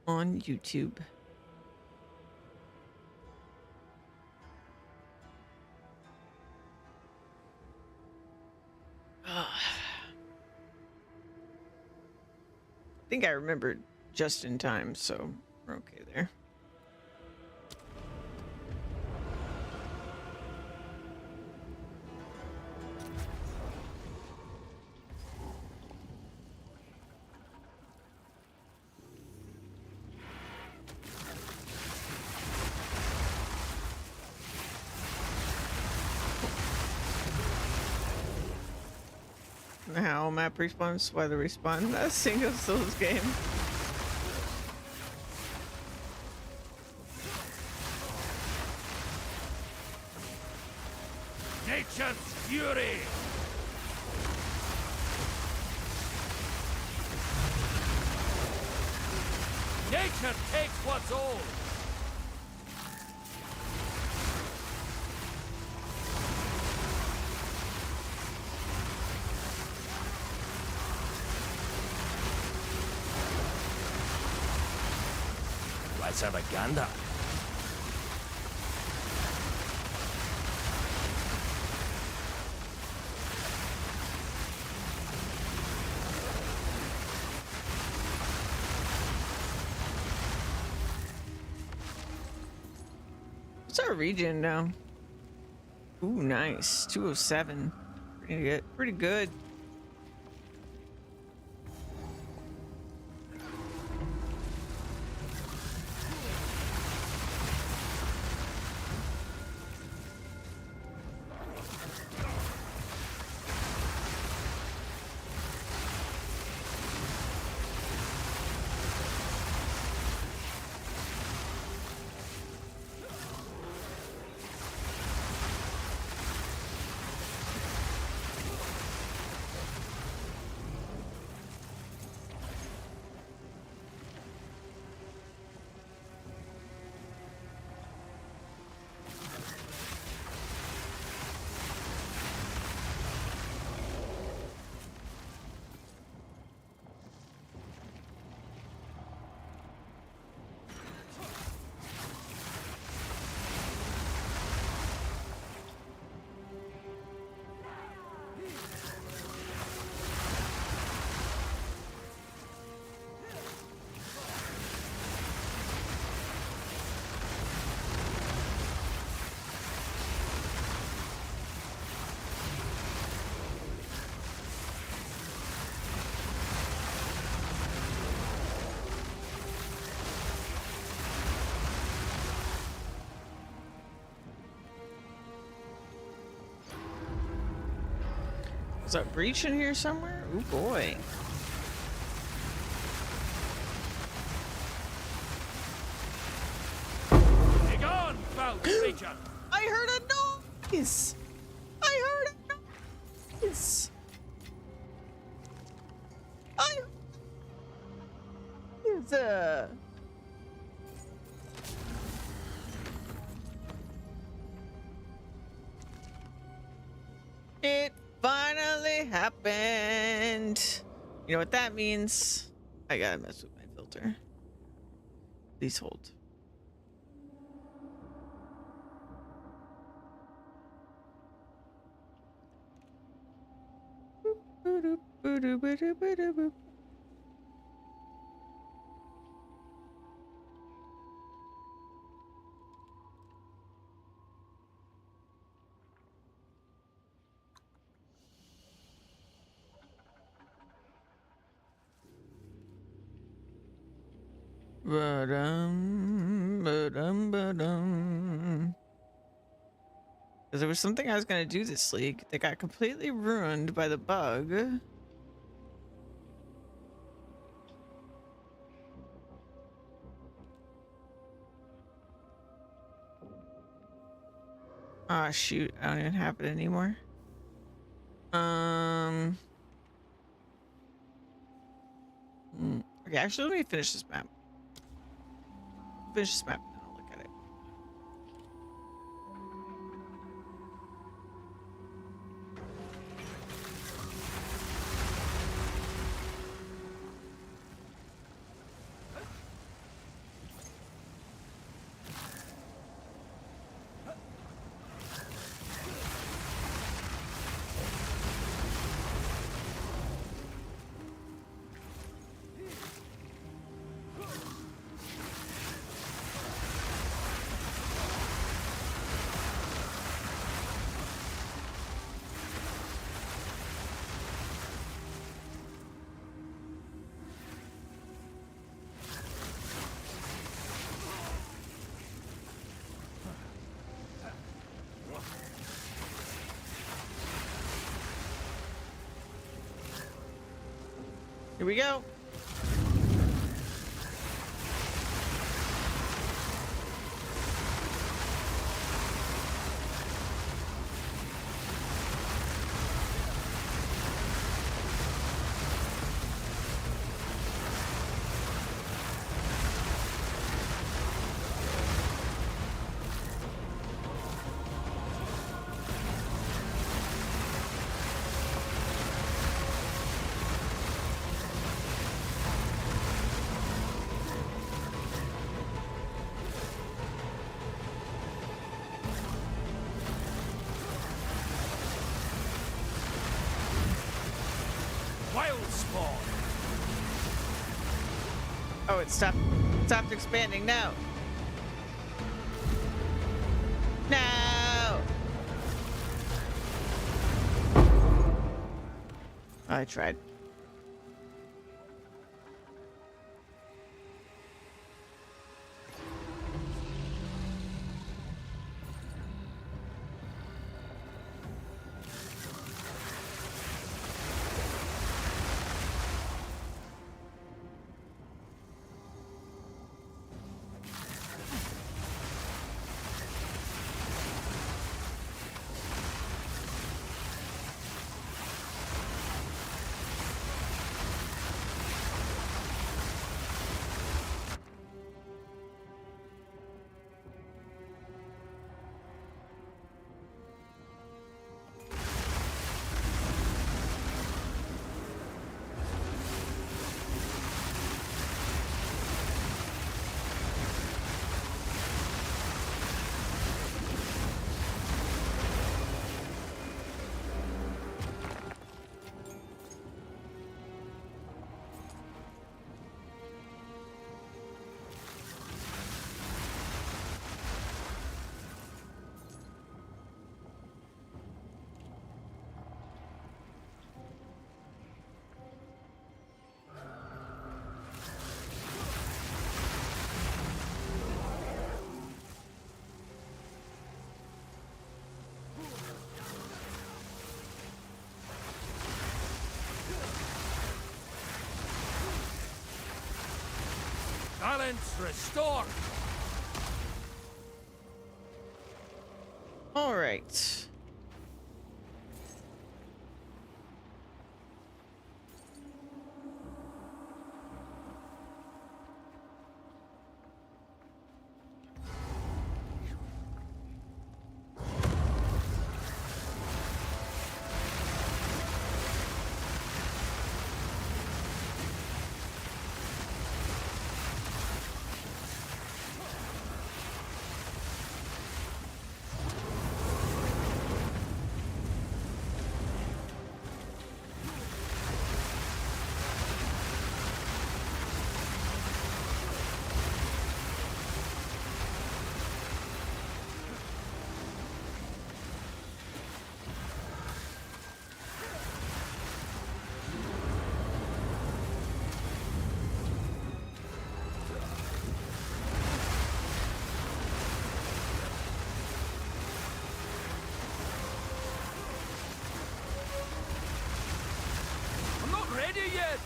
on YouTube. I think I remembered just in time, so we're okay there. How map respawns, why the respawn, a single souls game. Nature's fury! Nature takes what's old! Let's have a gander. What's our region now? Ooh, nice. 207. Pretty good. Pretty good. Is that breach in here somewhere? Oh boy. Be gone, foul creature! I heard a noise! I heard a noise! It's It finally happened. You know what that means? I gotta mess with my filter. Please hold. Because there was something I was gonna do this league that got completely ruined by the bug. Ah, shoot, I don't even have it anymore. Okay, actually, let me finish this map. Finish this map, and then I'll look at it. we go. Wild spawn. Oh, it stopped expanding. No. No. I tried. Balance restored. All right. I'm not ready yet.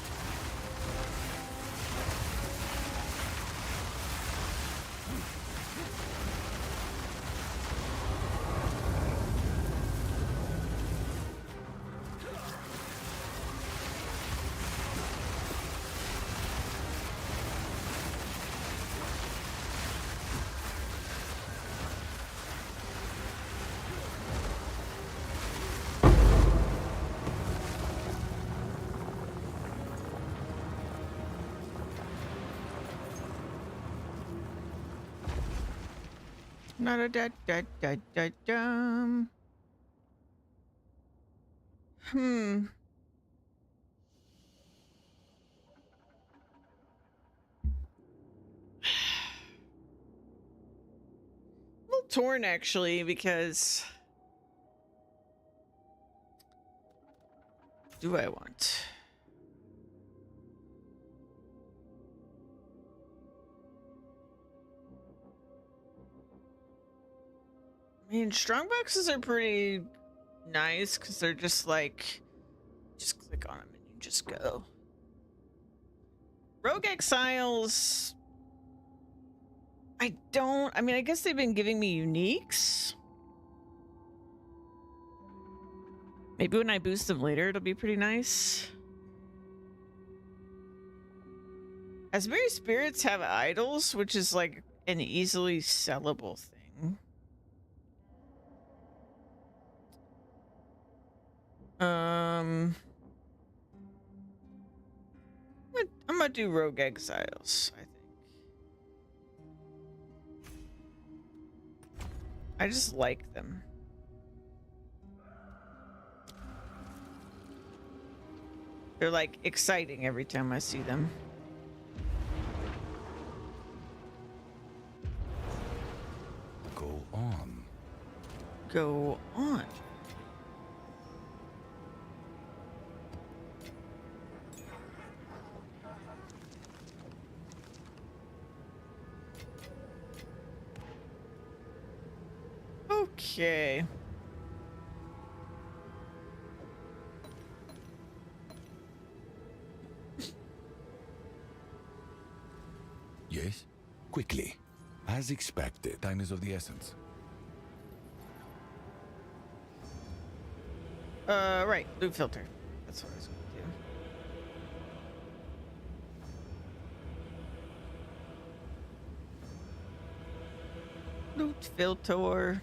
Not a dum. A little torn actually, because do I want? I mean, strong boxes are pretty nice because they're just like, just click on them and you just go. Rogue Exiles. I mean, I guess they've been giving me uniques. Maybe when I boost them later, it'll be pretty nice. Asbury Spirits have idols, which is like an easily sellable thing. I'm gonna do Rogue Exiles, I think. I just like them. They're like exciting every time I see them. Go on. Go on. Okay. Yes? Quickly. As expected, time is of the essence. Right, loot filter. That's what I was gonna do. Loot filter.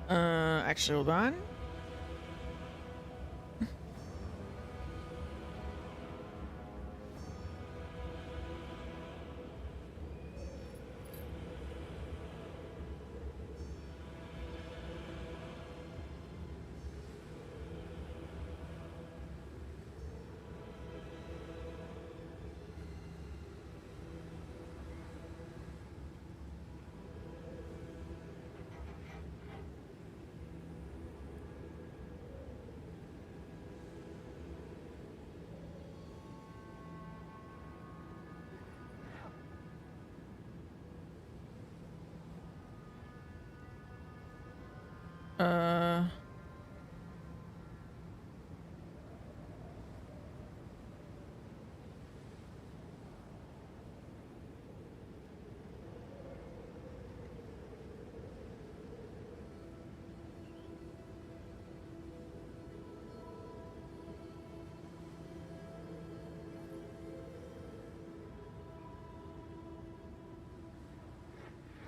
Actually, hold on.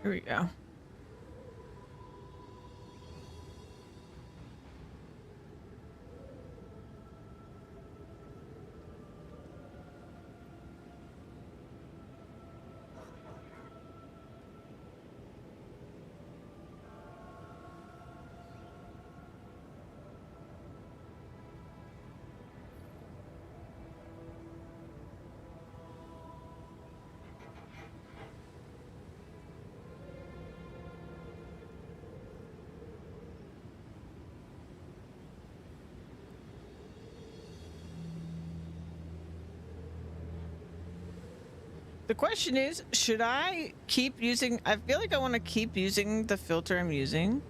Here we go. The question is, should I keep using... I feel like I want to keep using the filter I'm using.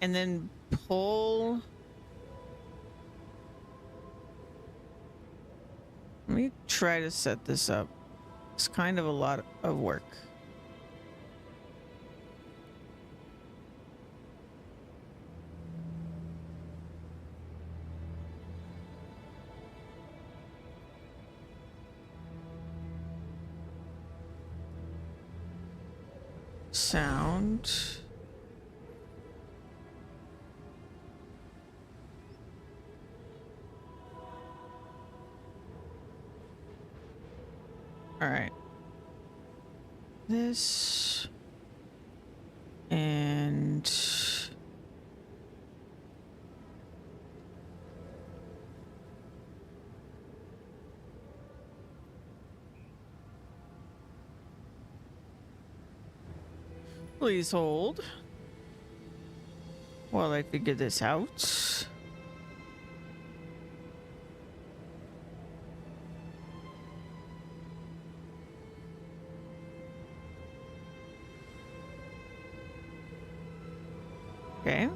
And then pull... Let me try to set this up. It's kind of a lot of work. Sound. All right. This and please hold while I figure this out. Okay.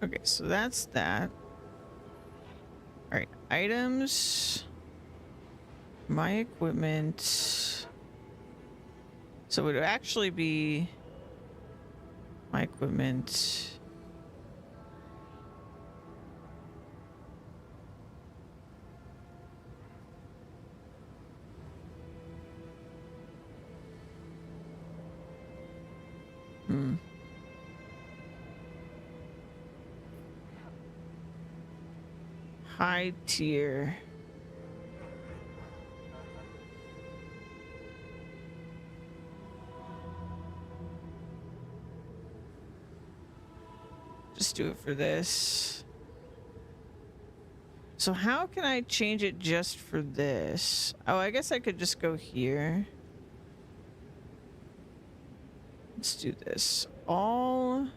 Okay, so that's that. All right, items. My equipment. So it would actually be my equipment. High tier. Just do it for this. So how can I change it just for this? Oh, I guess I could just go here. Let's do this. All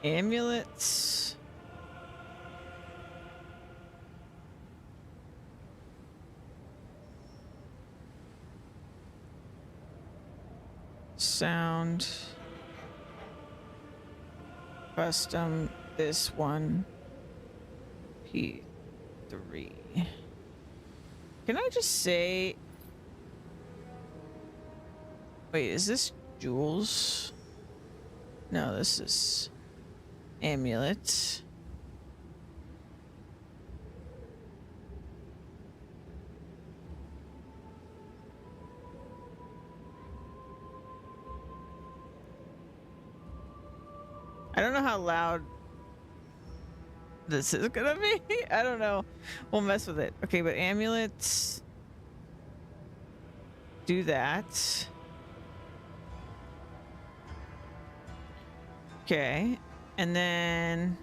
amulets. Sound. Custom. This one. P3. Can I just say... Wait, is this jewels? No, this is amulet. I don't know how loud this is gonna be. I don't know. We'll mess with it. Okay, but amulets. Do that. Okay. And then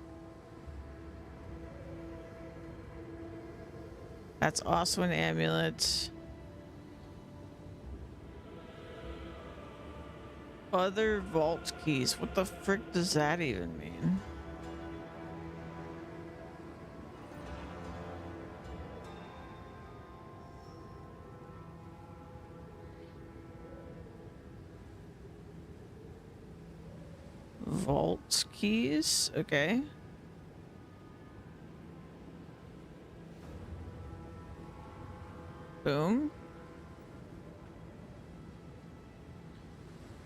that's also an amulet. Other vault keys. What the frick does that even mean? Vault keys. Okay. Boom.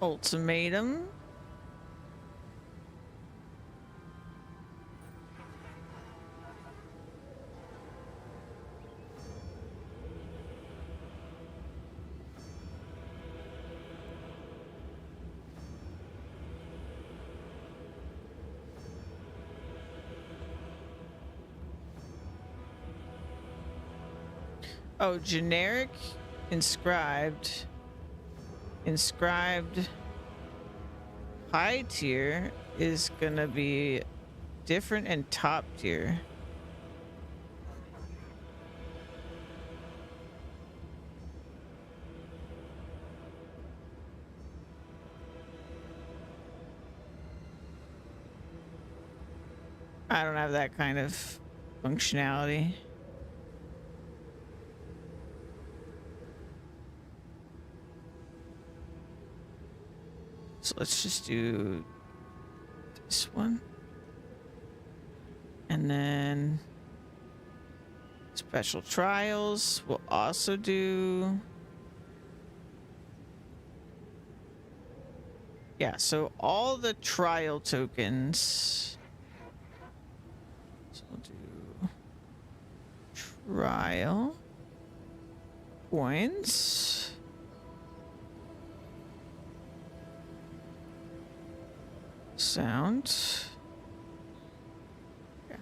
Ultimatum. Oh, generic, inscribed, high tier is gonna be different and top tier. I don't have that kind of functionality. So let's just do this one. And then special trials we'll also do. Yeah, so all the trial tokens. So we'll do trial coins. Sound. Yeah.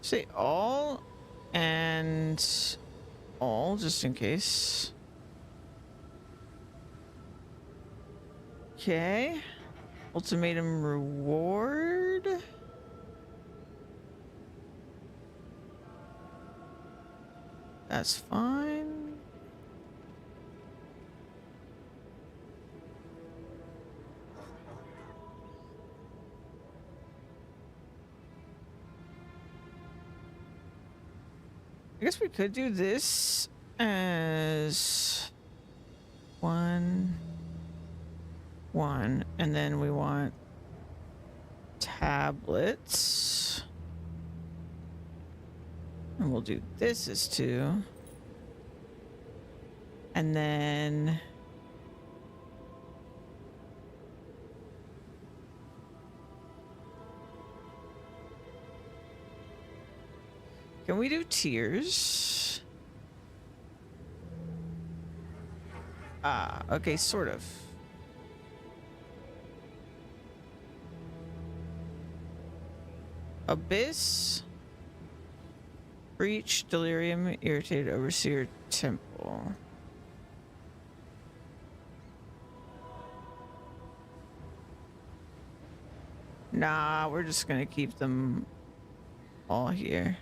Say all and all just in case. Okay. Ultimatum reward. That's fine. I guess we could do this as one. one, and then we want tablets. And we'll do this as 2. And then can we do tiers? Okay, sort of. Abyss, Breach, Delirium, Irritated Overseer, Temple. Nah, we're just gonna keep them all here.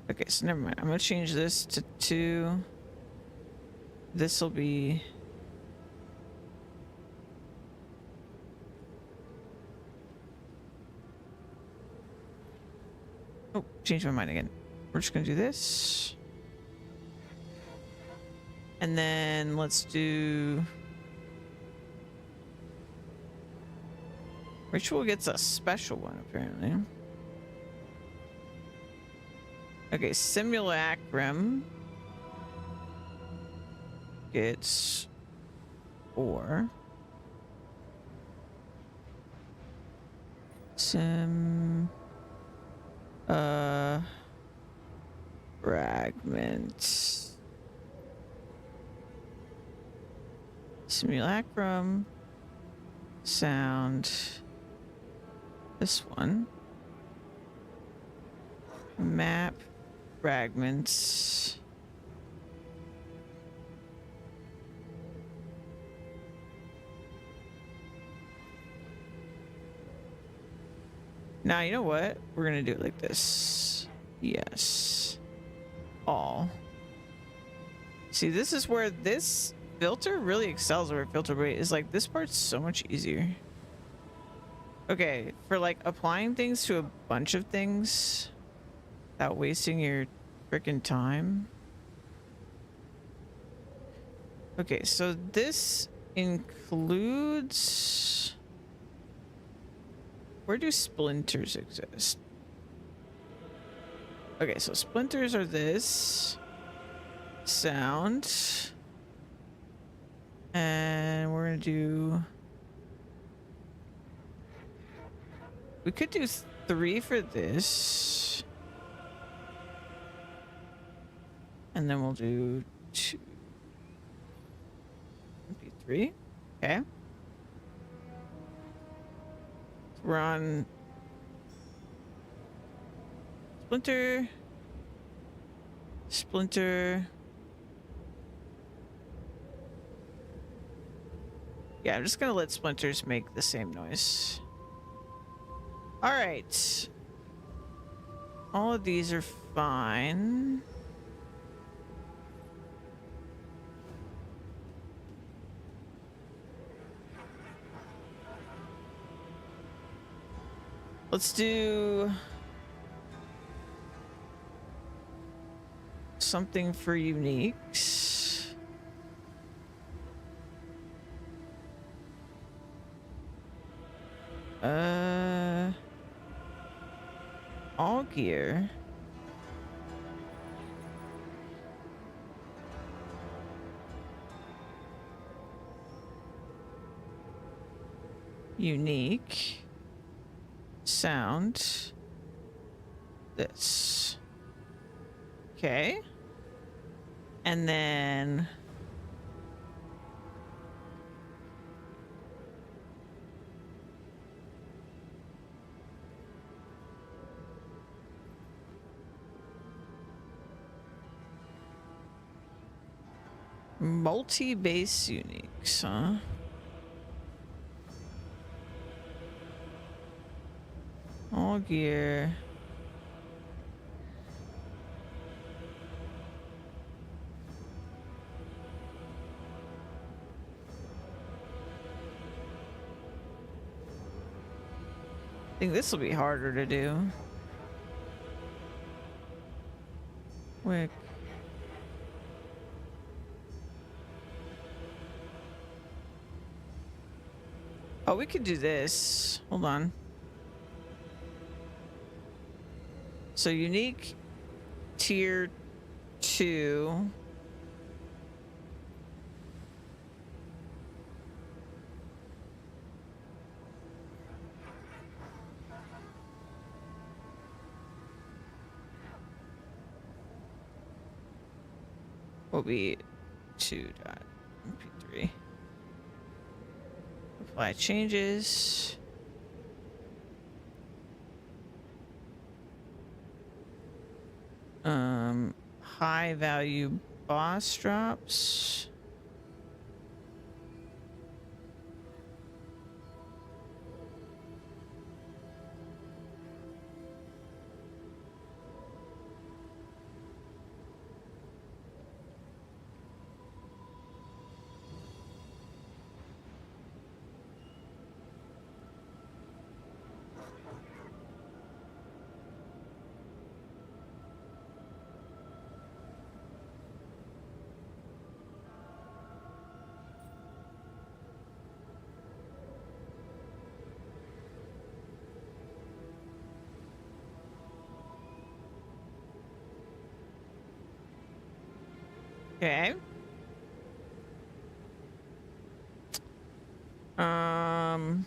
Okay, so never mind. I'm gonna change this to 2. This will be... Oh, changed my mind again. We're just gonna do this. And then let's do... Ritual gets a special one, apparently. Okay, Simulacrum gets 4. Fragment. Simulacrum. Sound. This one. Map. Fragments. Now, you know what? We're gonna do it like this. Yes. All. See, this is where this filter really excels over filter rate. Is like, this part's so much easier. Okay, for like applying things to a bunch of things without wasting your freaking time. Okay, so this includes... Where do splinters exist? Okay, so splinters are this. Sound. And we're gonna do... We could do 3 for this. And then we'll do 2. 3. Okay. We're on Splinter. Splinter. Yeah, I'm just gonna let splinters make the same noise. All right. All of these are fine. Let's do something for uniques. All gear. Unique. Sound. This. Okay. And then multi-base uniques, huh? All gear. I think this will be harder to do. Wick. Oh, we could do this. Hold on. So unique tier 2. Will be 2.mp3. Apply changes. High value boss drops. Okay. Um,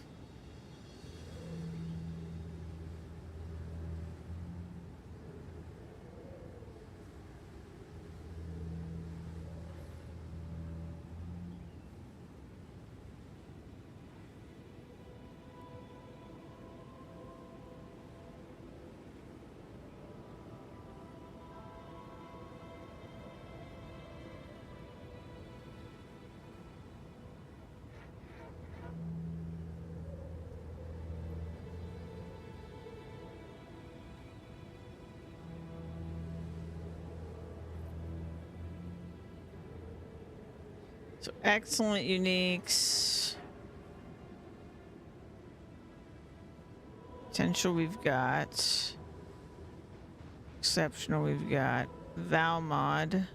so excellent uniques. Potential we've got. Exceptional we've got. Val mod.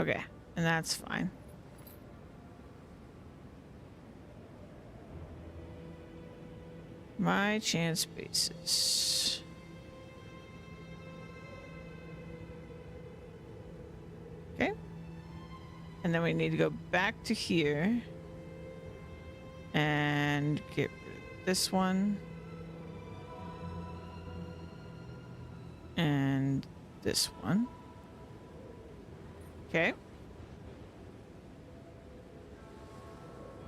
Okay, and that's fine. My chance basis. Okay. And then we need to go back to here and get rid of this one. And this one. Okay.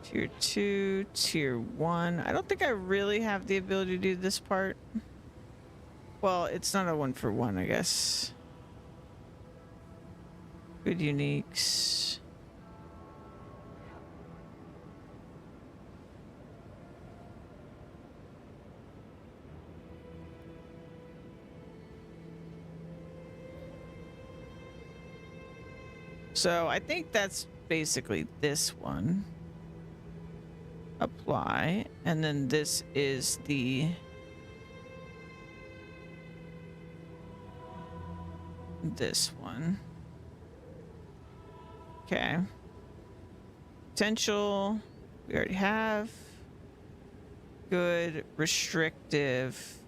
Tier 2, tier 1. I don't think I really have the ability to do this part. Well, it's not a 1-for-1, I guess. Good uniques. So I think that's basically this one. Apply, and then this is this one. Okay. Potential, we already have. Good, restrictive.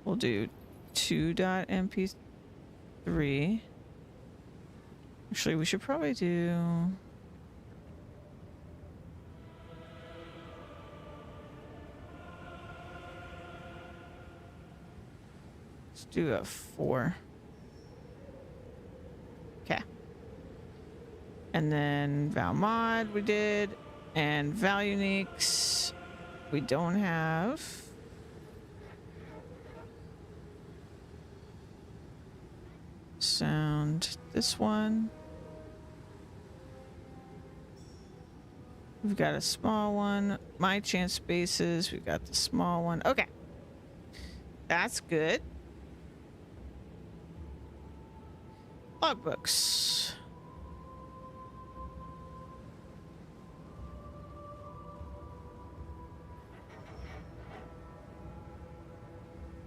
We'll do 2.mp3. Actually, we should probably do... Let's do a 4. Okay. And then val mod we did. And val uniques we don't have. Sound this one. We've got a small one. My chance bases. We've got the small one. Okay. That's good. Logbooks.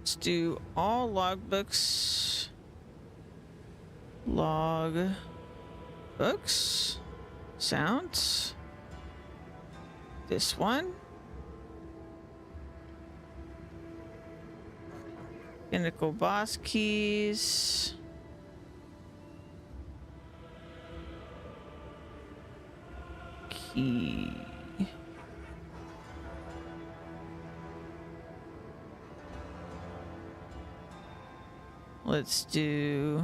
Let's do all logbooks. Log books. Sounds. This one. Pinnacle boss keys. Key. Let's do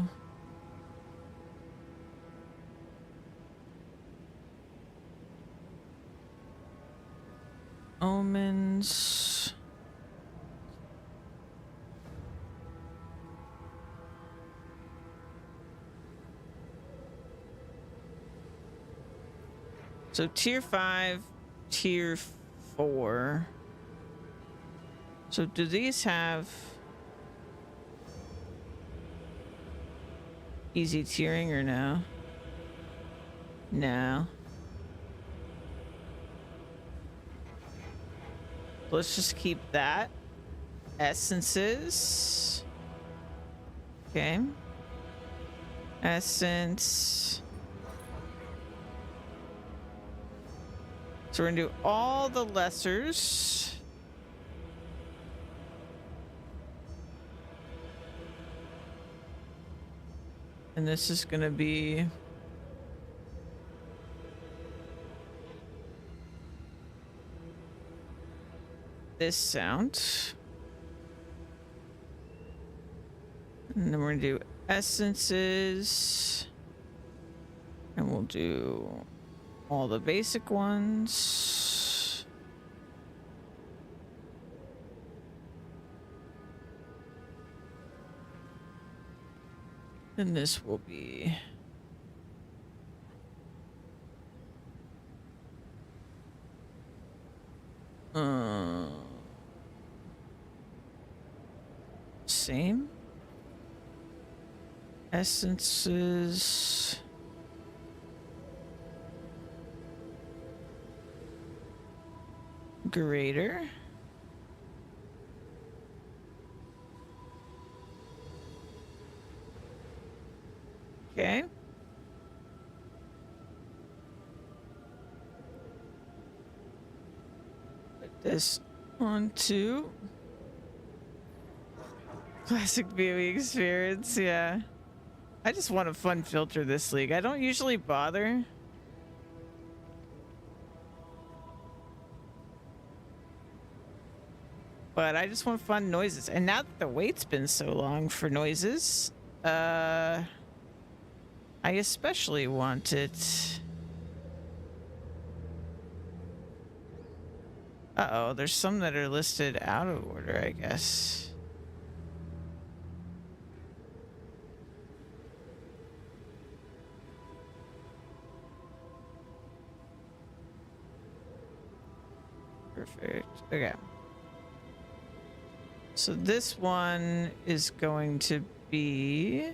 omens. So tier 5, tier 4. So do these have easy tiering or no? No. Let's just keep that. Essences. Okay. Essence. So we're gonna do all the lessers. And this is gonna be this sound. And then we're gonna do essences. And we'll do all the basic ones. And this will be same essences. Greater. Okay. Put this onto classic POE experience. Yeah. I just want a fun filter this league. I don't usually bother. But I just want fun noises. And now that the wait's been so long for noises, I especially want it. Uh-oh, there's some that are listed out of order, I guess. Perfect. Okay. So this one is going to be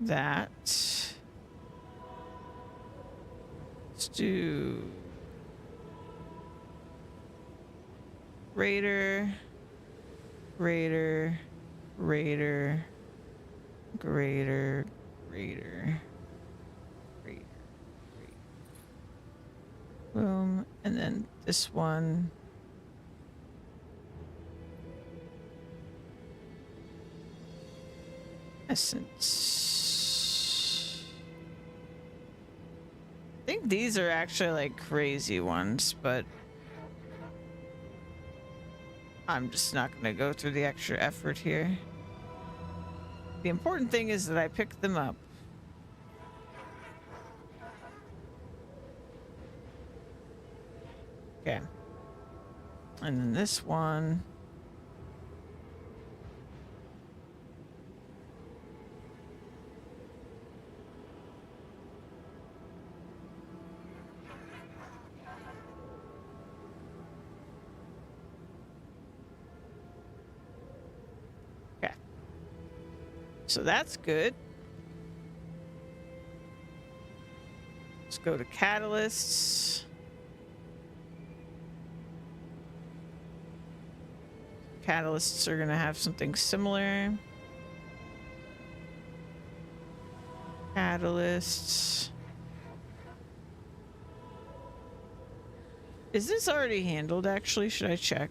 that. Let's do Raider, Raider, Raider, Greater, Raider, Raider, Raider. Boom. And then this one. Essence. I think these are actually like crazy ones, but I'm just not going to go through the extra effort here. The important thing is that I picked them up. Okay. And then this one. So that's good. Let's go to catalysts. Catalysts are going to have something similar. Catalysts. Is this already handled, actually? Should I check?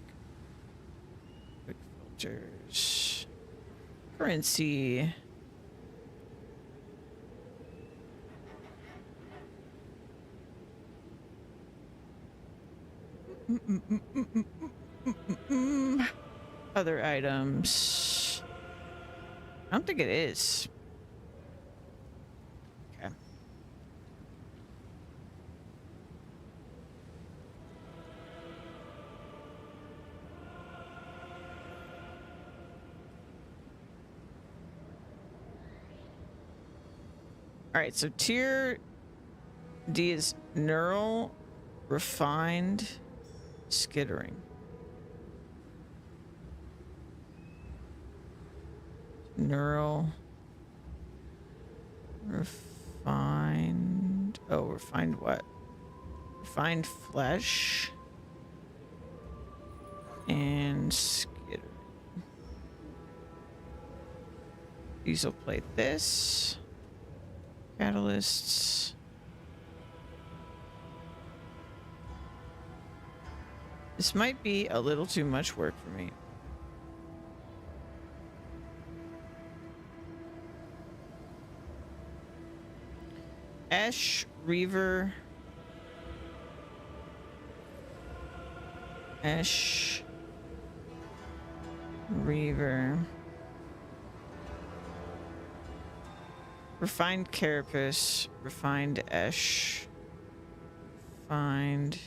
Quick filters. Currency. Other items. I don't think it is. Okay. All right, so tier D is neural, refined, skittering. Neural, refined. Oh, refined what? Refined flesh and skittering. These will plate this. Catalysts. This might be a little too much work for me. Esh, Reaver. Esh. Reaver. Refined carapace. Refined Esh. Refined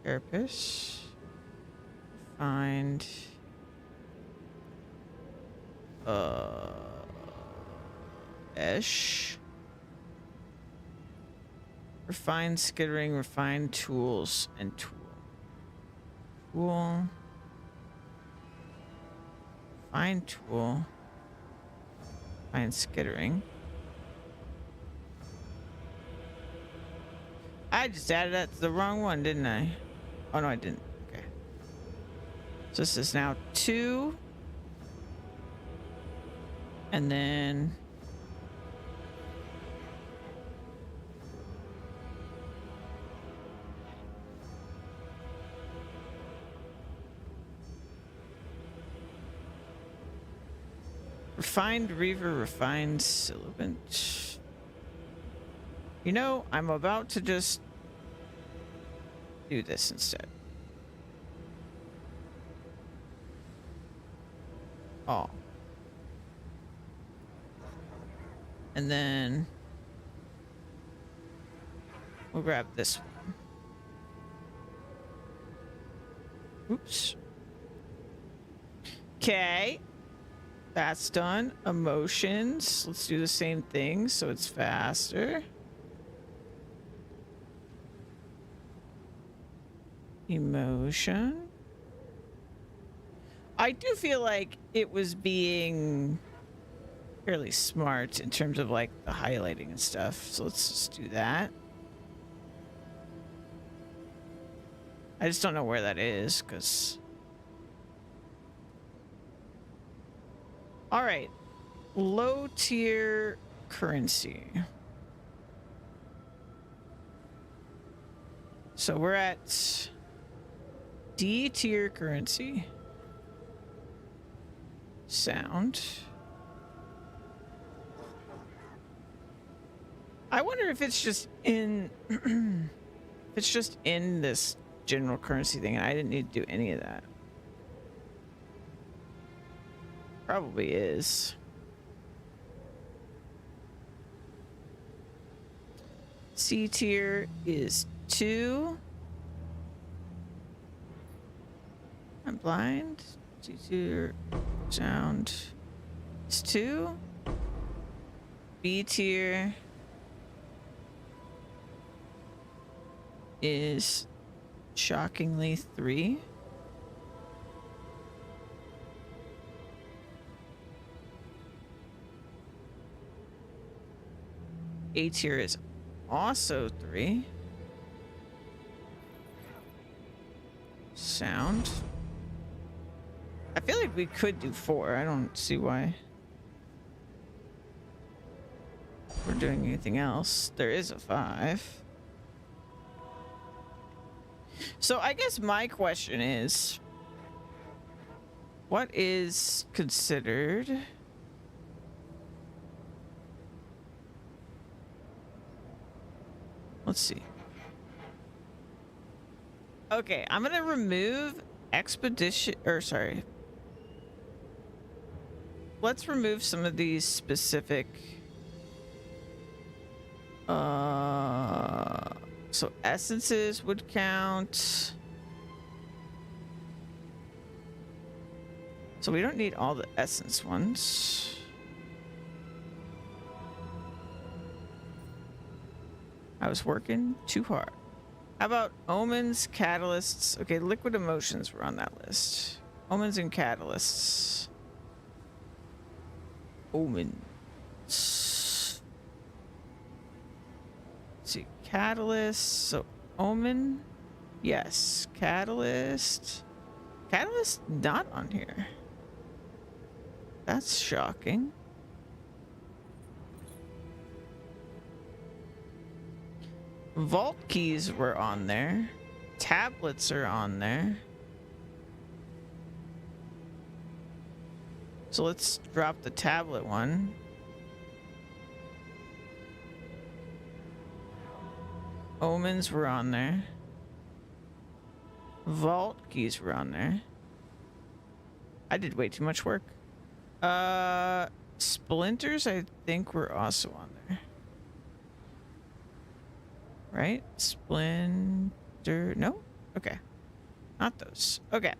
carapace. Refined Esh. Refined skittering, refined tools, and tool. Tool. Refined tool. Refined skittering. I just added that to the wrong one, didn't I? Oh no, I didn't. Okay. So this is now 2. And then refined Reaver, refined Sibilant. You know, I'm about to just do this instead. Oh. And then we'll grab this one. Oops. Okay. That's done. Emotions. Let's do the same thing so it's faster. Emotion. I do feel like it was being fairly smart in terms of like the highlighting and stuff. So let's just do that. I just don't know where that is because... All right. Low tier currency. So we're at D tier currency. Sound. I wonder if it's just in if it's just in this general currency thing and I didn't need to do any of that. Probably is. C tier is 2. I'm blind. C tier sound is 2. B tier is shockingly 3. A tier is also 3. Sound. I feel like we could do 4. I don't see why we're doing anything else. There is a 5. So I guess my question is, what is considered let's see. Okay, I'm gonna remove expedition, or sorry. Let's remove some of these specific so essences would count. So we don't need all the essence ones. I was working too hard. How about omens, catalysts? Okay, liquid emotions were on that list. Omens and catalysts. Omens. Let's see, catalyst. So omen, yes. Catalyst. Catalyst not on here. That's shocking. Vault keys were on there. Tablets are on there. So let's drop the tablet one. Omens were on there. Vault keys were on there. I did way too much work. Splinters, I think, were also on there. Right? Splinter. No? Okay. Not those. Okay.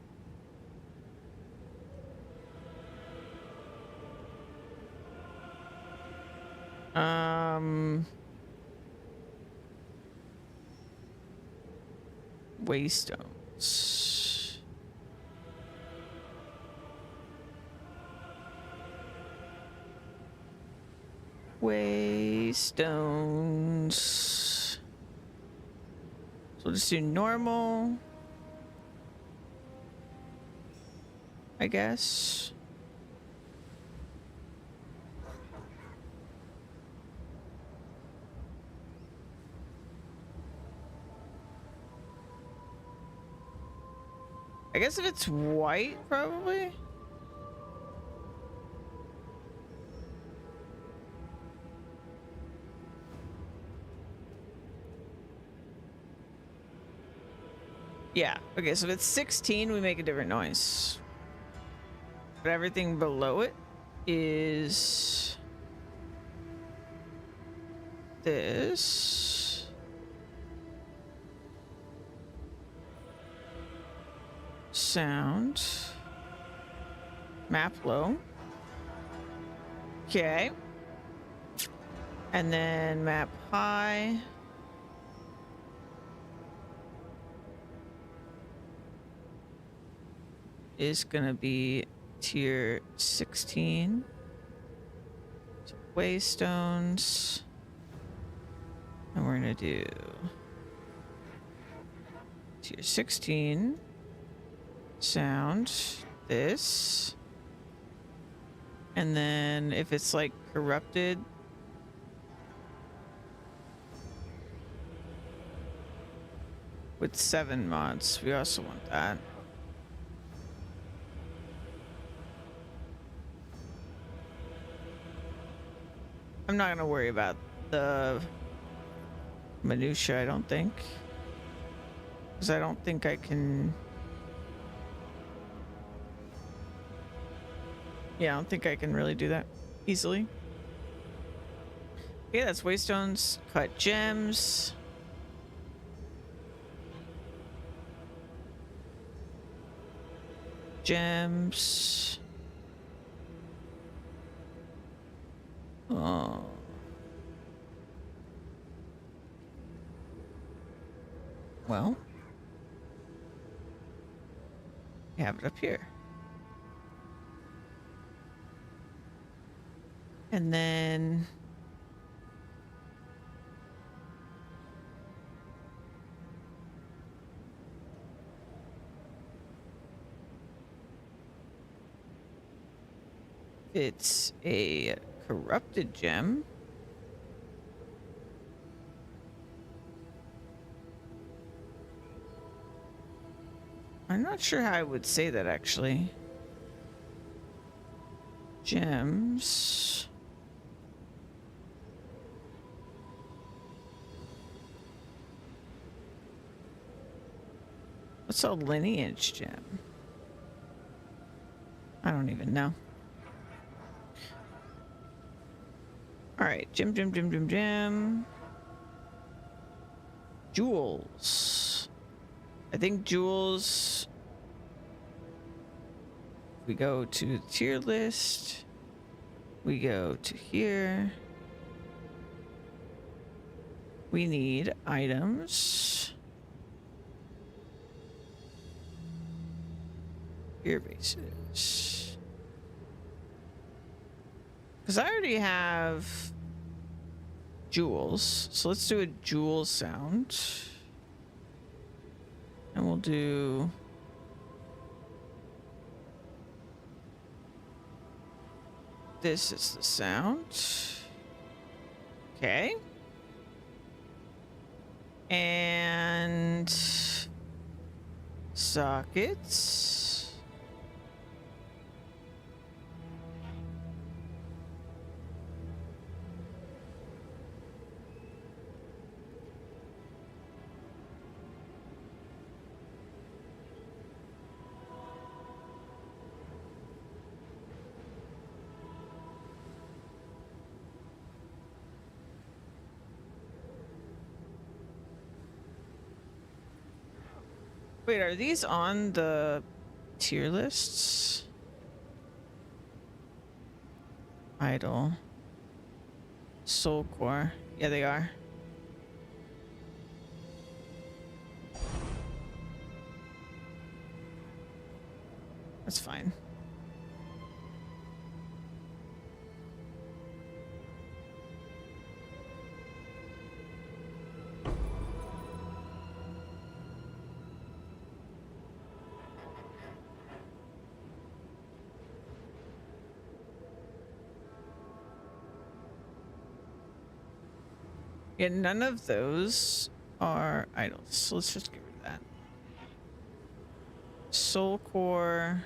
Waystones. Waystones. So we'll just do normal, I guess. I guess if it's white, probably. Yeah. Okay, so if it's 16, we make a different noise. But everything below it is this. Sound. Map low. Okay. And then map high. Is gonna be tier 16. So waystones. And we're gonna do tier 16. Sound. This. And then if it's like corrupted, with 7 mods, we also want that. I'm not gonna worry about the minutia, I don't think. Because I don't think I can... Yeah, I don't think I can really do that easily. Okay, that's waystones. Cut gems. Gems. Oh. Well, we have it up here. And then It's a corrupted gem. I'm not sure how I would say that actually. Gems. What's a lineage gem? I don't even know. All right, gem. Jewels. I think jewels. We go to the tier list. We go to here. We need items. Gear bases. Because I already have jewels. So let's do a jewel sound. And we'll do... This is the sound. Okay. And... sockets. Wait, are these on the tier lists? Idle. Soul core. Yeah, they are. That's fine. Yeah, none of those are idols. So let's just get rid of that. Soul core.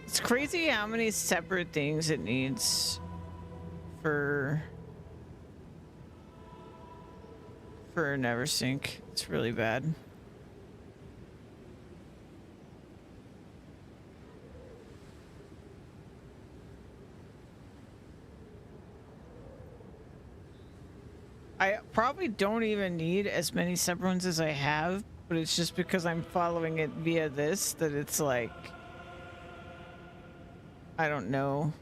It's crazy how many separate things it needs for Neversink. It's really bad. I probably don't even need as many separate ones as I have, but it's just because I'm following it via this that it's like, I don't know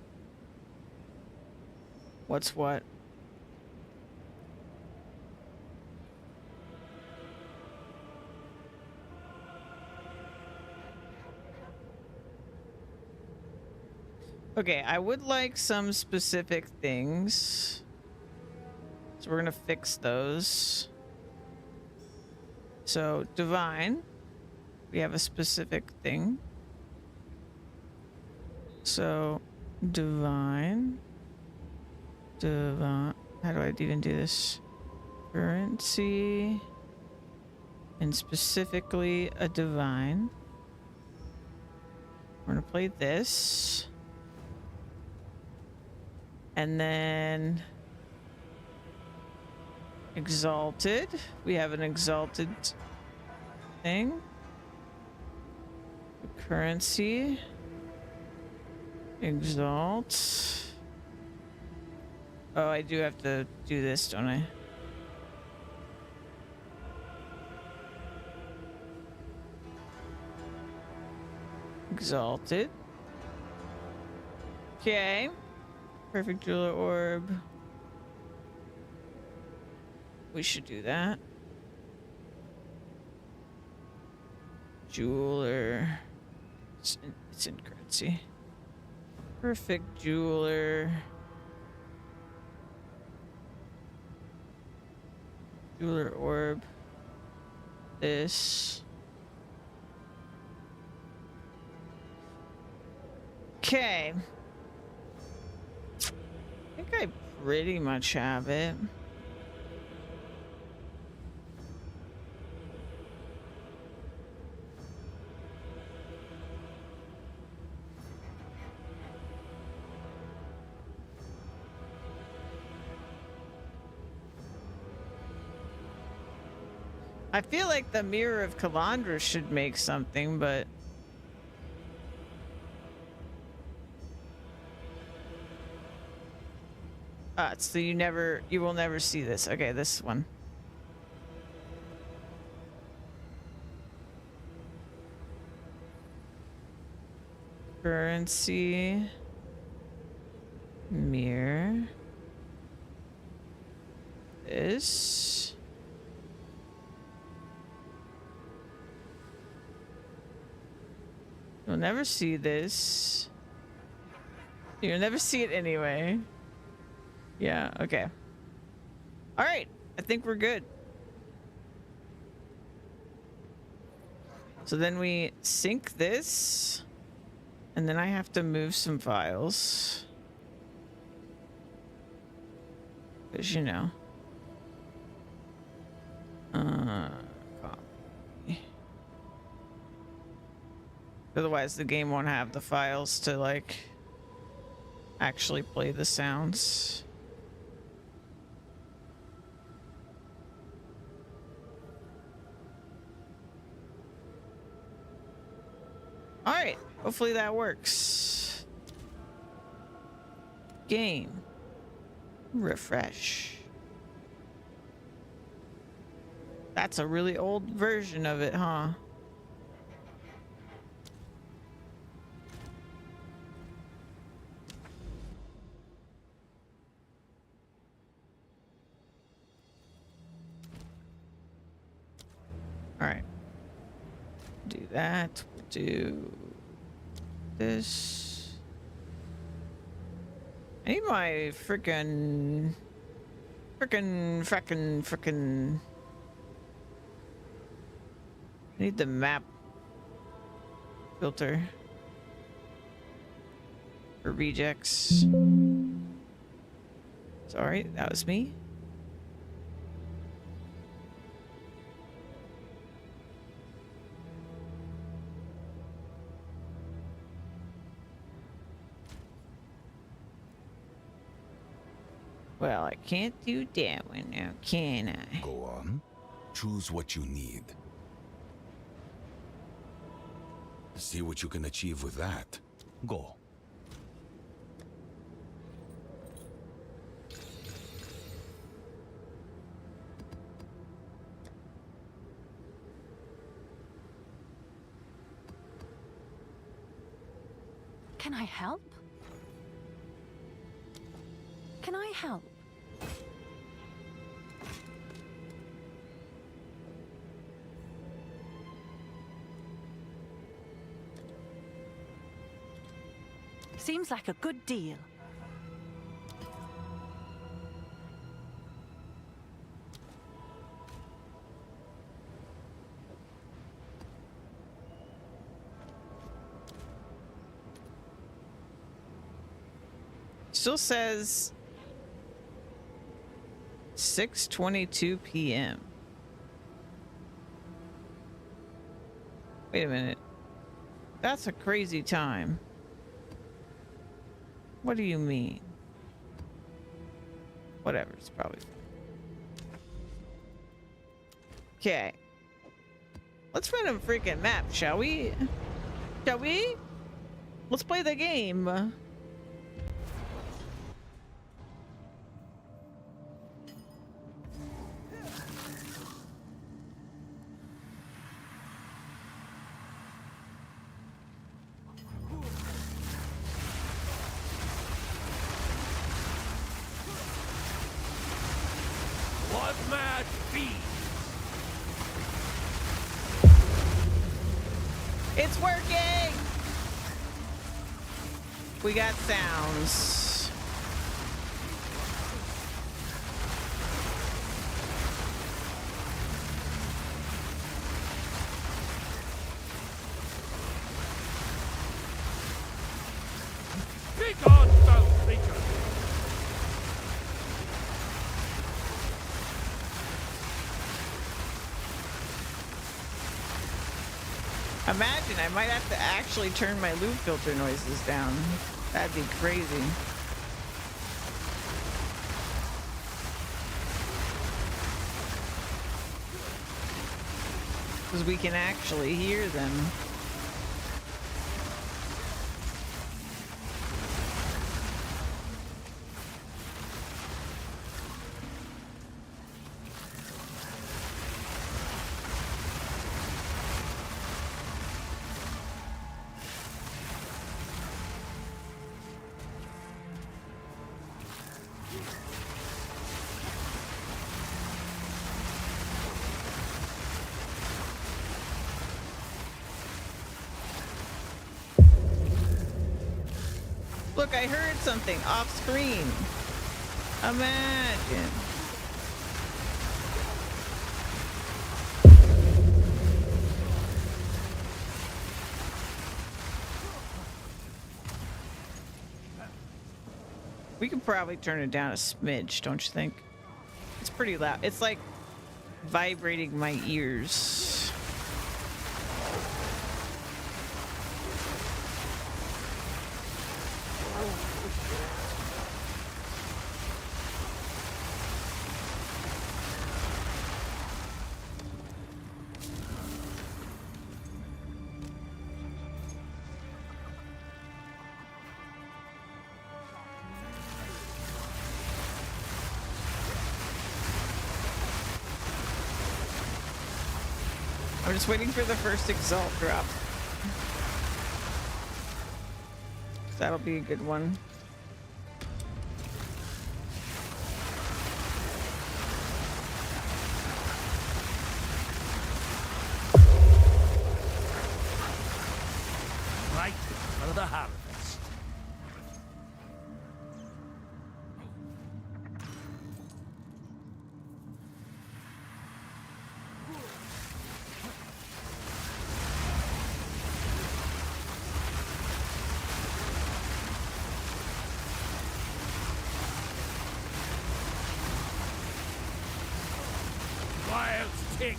what's what. Okay, I would like some specific things. So we're gonna fix those. So divine, we have a specific thing. So divine, how do I even do this? Currency, and specifically a divine. We're gonna play this. And then exalted. We have an exalted thing. Currency. Exalt. Oh, I do have to do this, don't I? Exalted. Okay. Perfect jeweler orb. we should do that. Jeweler. It's in currency. Perfect jeweler. Jeweler orb. This. Okay. I think I pretty much have it. I feel like the Mirror of Kalandra should make something, but so you will never see this. Okay, this one. Currency. Mirror. This. You'll never see this. You'll never see it anyway. Yeah, okay. All right, I think we're good. So then we sync this, and then I have to move some files. Because, you know. Copy. Otherwise, the game won't have the files to, like, actually play the sounds. All right, hopefully that works. Game. Refresh. That's a really old version of it, huh? All right. Do that. We'll do this. I need my frickin' I need the map filter for rejects. Sorry, that was me. Well, I can't do that one now, can I? Go on. Choose what you need. See what you can achieve with that. Go. Can I help? Can I help? Seems like a good deal. Still says 6:22 p.m. Wait a minute. That's a crazy time. What do you mean? Whatever, it's probably fine. Okay. Let's run a freaking map, shall we? Shall we? Let's play the game. Blood mad feed. It's working! We got sounds. Be gone, foul creature. Imagine, I might have to actually turn my loop filter noises down. That'd be crazy. Because we can actually hear them. Look, I heard something off screen. Imagine. We could probably turn it down a smidge, don't you think? It's pretty loud. It's like vibrating my ears. I'm just waiting for the first exalt drop. That'll be a good one. Right for the harvest. Wild ticket.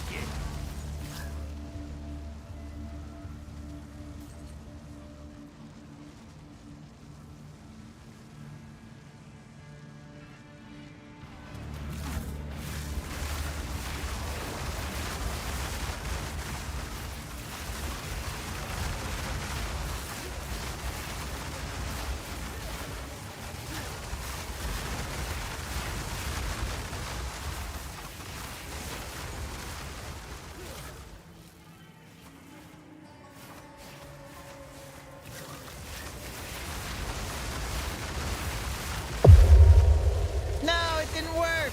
No, it didn't work.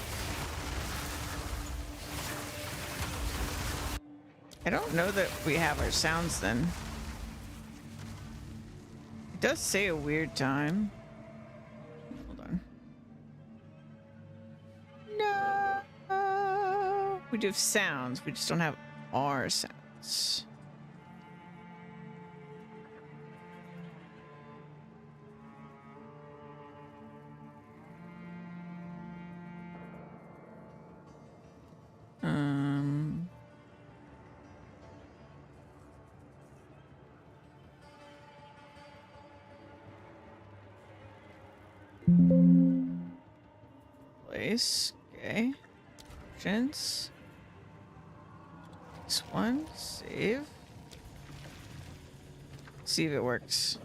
I don't know that we have our sounds then. It does say a weird time. Hold on. No. We do have sounds. We just don't have our sounds. Place. Okay. Options. This one. Save. See if it works.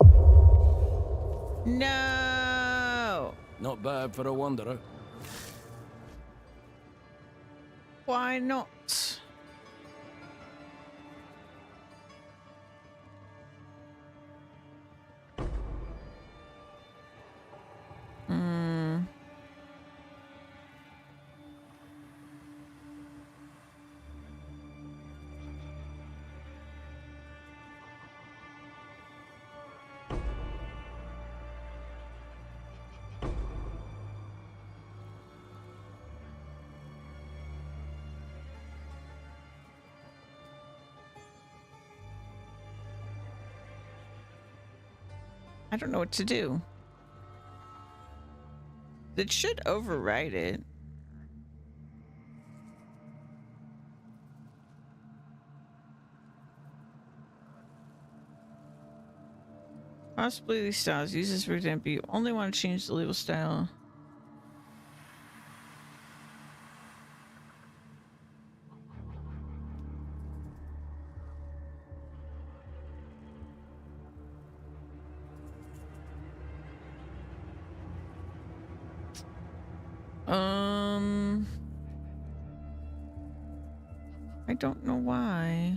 No. Not bad for a wanderer. Why not? I don't know what to do. It should override it. Possibly these styles. Use this for example. You only want to change the label style. I don't know why.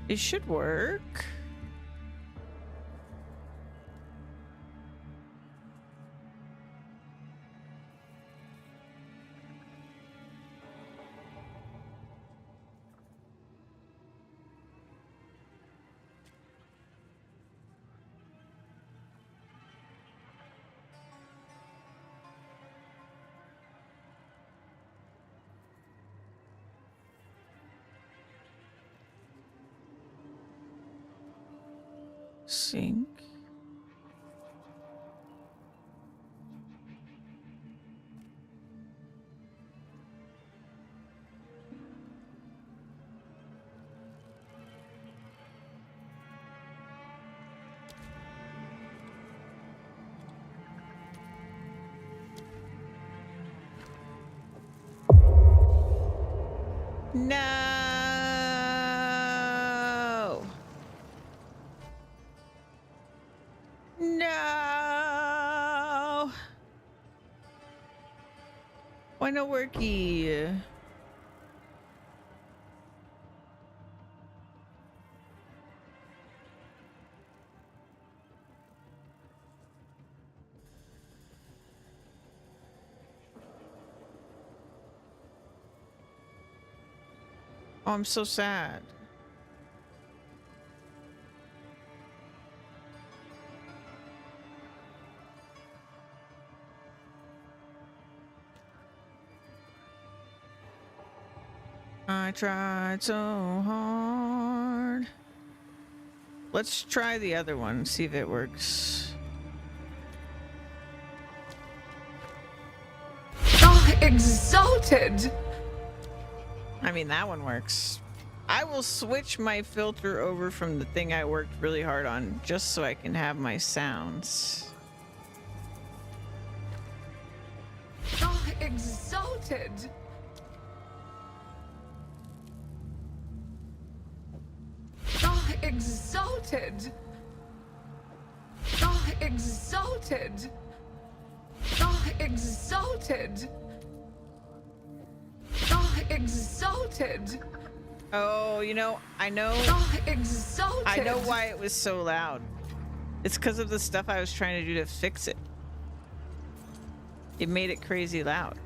It should work. Sync. No. No. Why no worky? Oh, I'm so sad. I tried so hard. Let's try the other one, see if it works. Oh, exalted! I mean, that one works. I will switch my filter over from the thing I worked really hard on just so I can have my sounds. Oh, exalted! Oh, exalted! Oh, exalted! Oh, exalted! Oh, exalted! Oh, you know, I know. Oh, exalted! I know why it was so loud. It's because of the stuff I was trying to do to fix it. It made it crazy loud.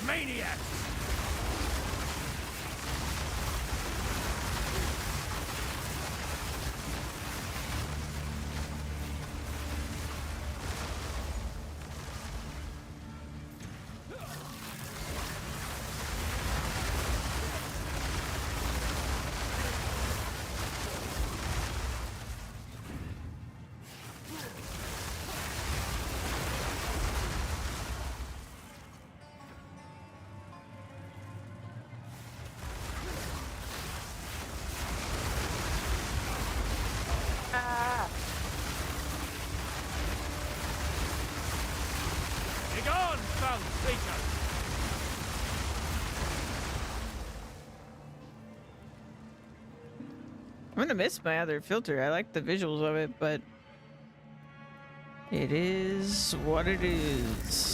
Maniac! Begone, foul seeker! I'm gonna miss my other filter. I like the visuals of it, but it is what it is.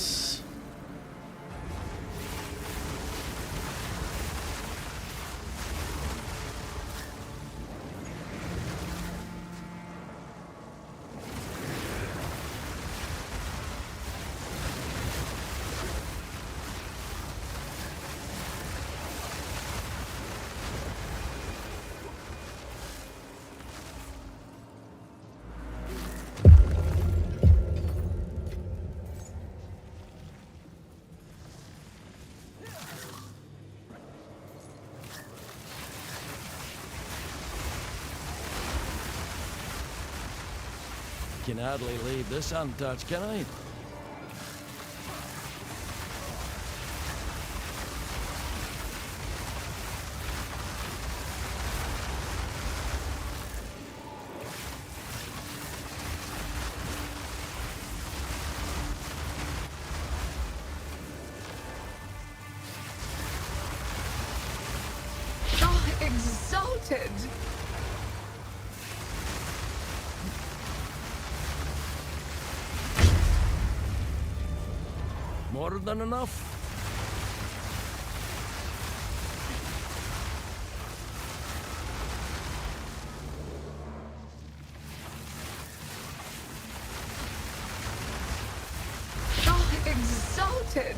Can hardly leave this untouched, can I? Oh, exalted! More than enough? Oh, exalted!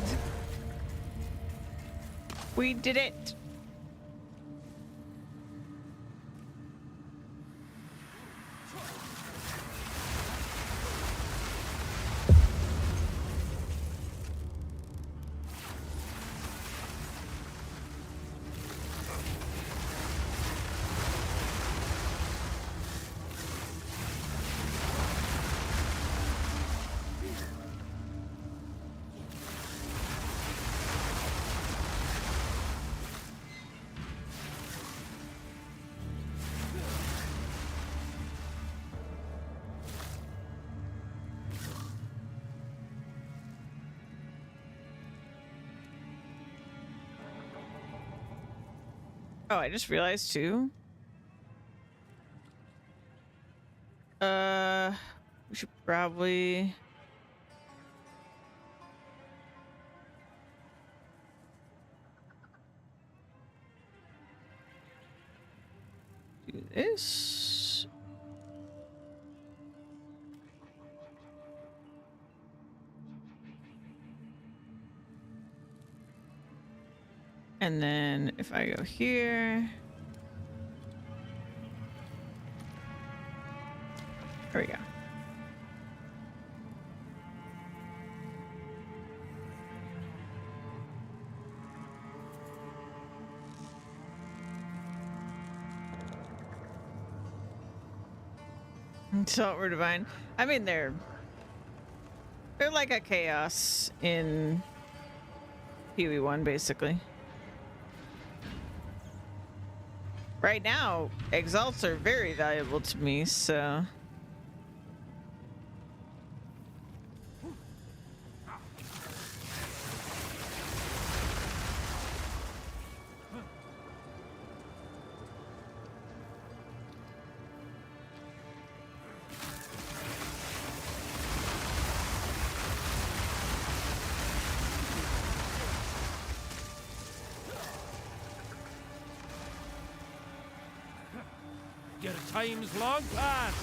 We did it. Oh, I just realized too. We should probably do this. And then if I go here, there we go. Salt or divine. I mean, they're like a chaos in POE 1, basically. Right now, exalts are very valuable to me, so. Your time's long past.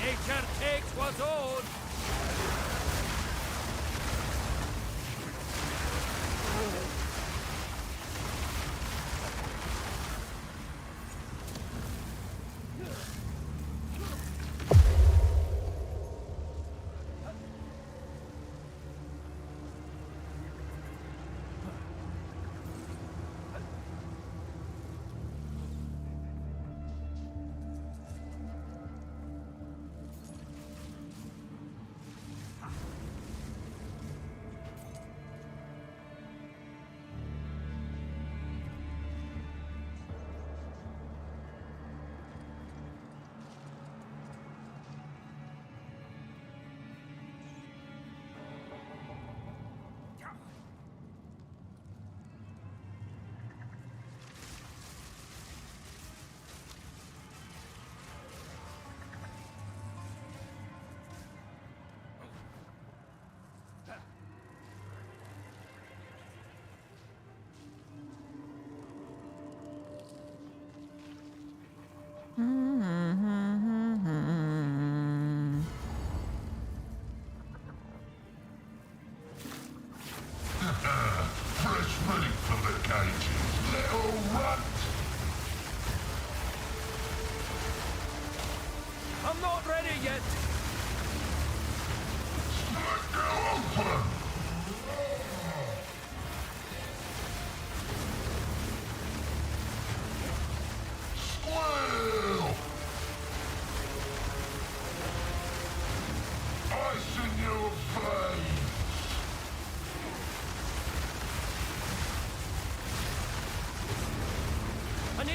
Nature takes what's own.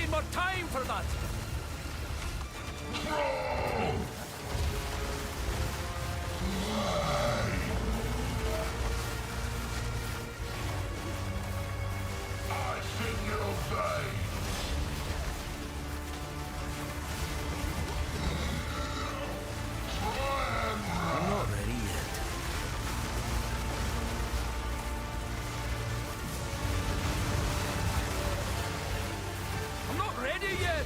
need more time for that. I'm not ready yet. I'm not ready yet.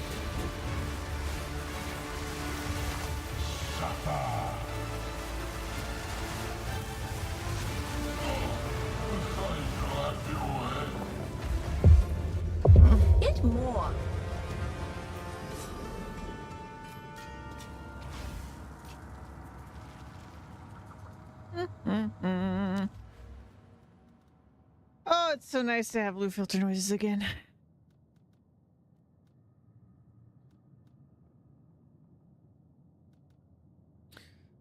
Eat more. Oh, it's so nice to have blue filter noises again.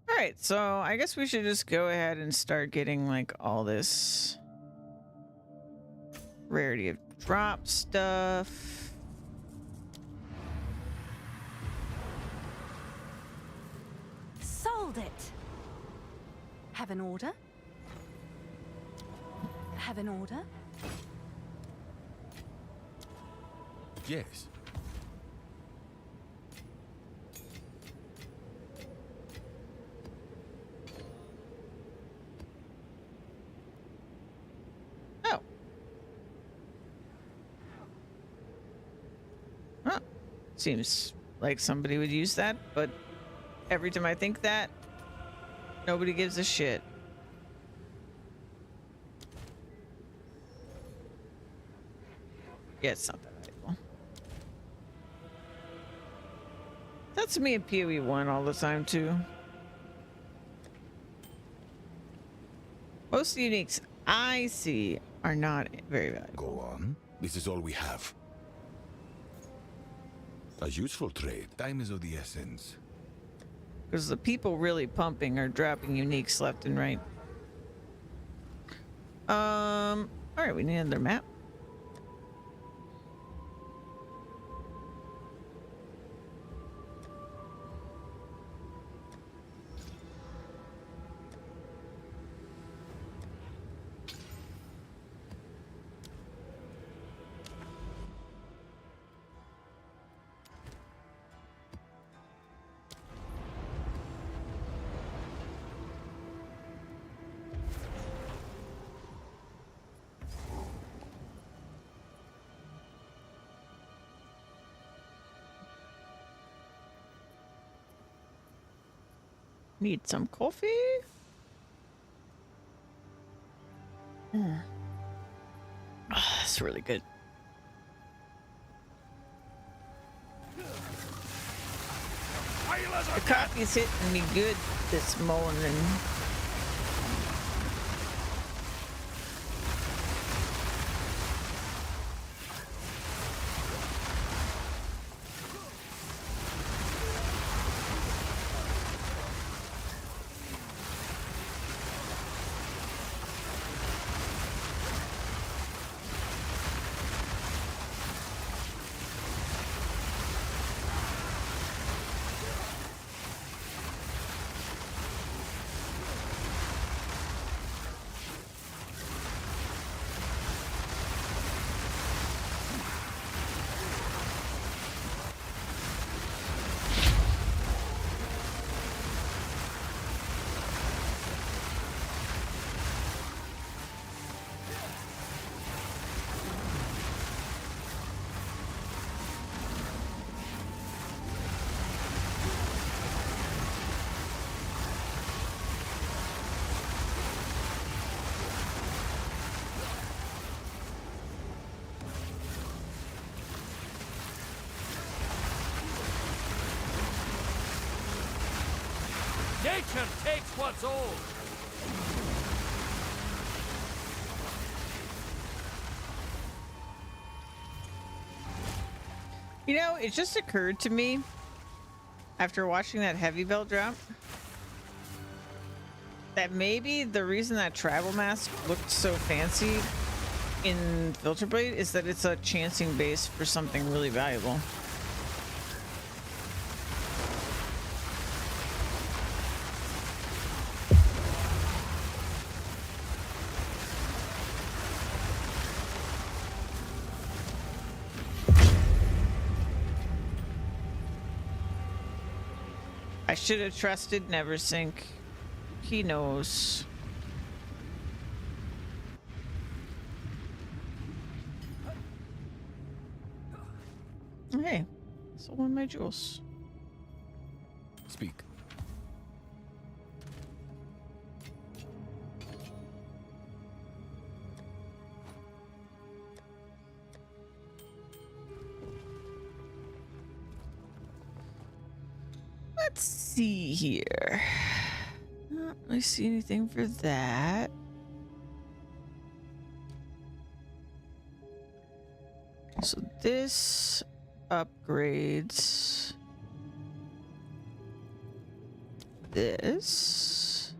All right, so I guess we should just go ahead and start getting like all this rarity of drop stuff. Sold it. Have an order? Have an order? Yes. Oh. Huh. Seems like somebody would use that, but every time I think that, nobody gives a shit. Yeah, it's not that valuable. That's me in POE 1 all the time, too. Most uniques I see are not very valuable. Go on. This is all we have. A useful trade. Time is of the essence. Because the people really pumping are dropping uniques left and right. Alright, we need another map. Need some coffee? Oh, that's really good. The coffee's hitting me good this morning. Nature takes what's old. You know, it just occurred to me after watching that heavy belt drop that maybe the reason that tribal mask looked so fancy in Filter Blade is that it's a chancing base for something really valuable. I should have trusted Neversink. He knows. Hey, so one of my jewels. Speak. Let's see here. Not really see anything for that. So this upgrades this.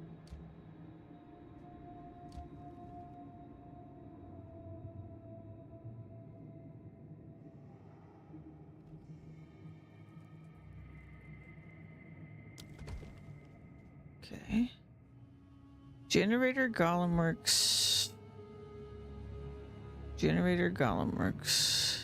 Okay. Generator Golem works. Generator Golem works.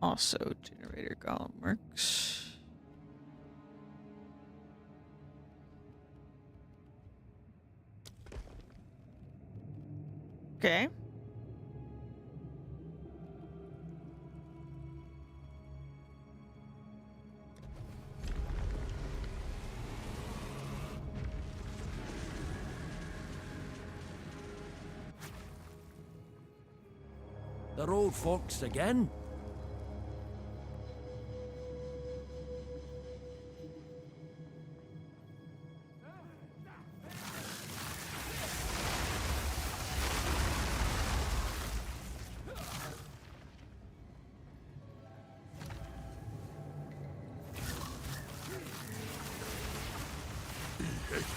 Also, generator golem works. Okay. The old folks again?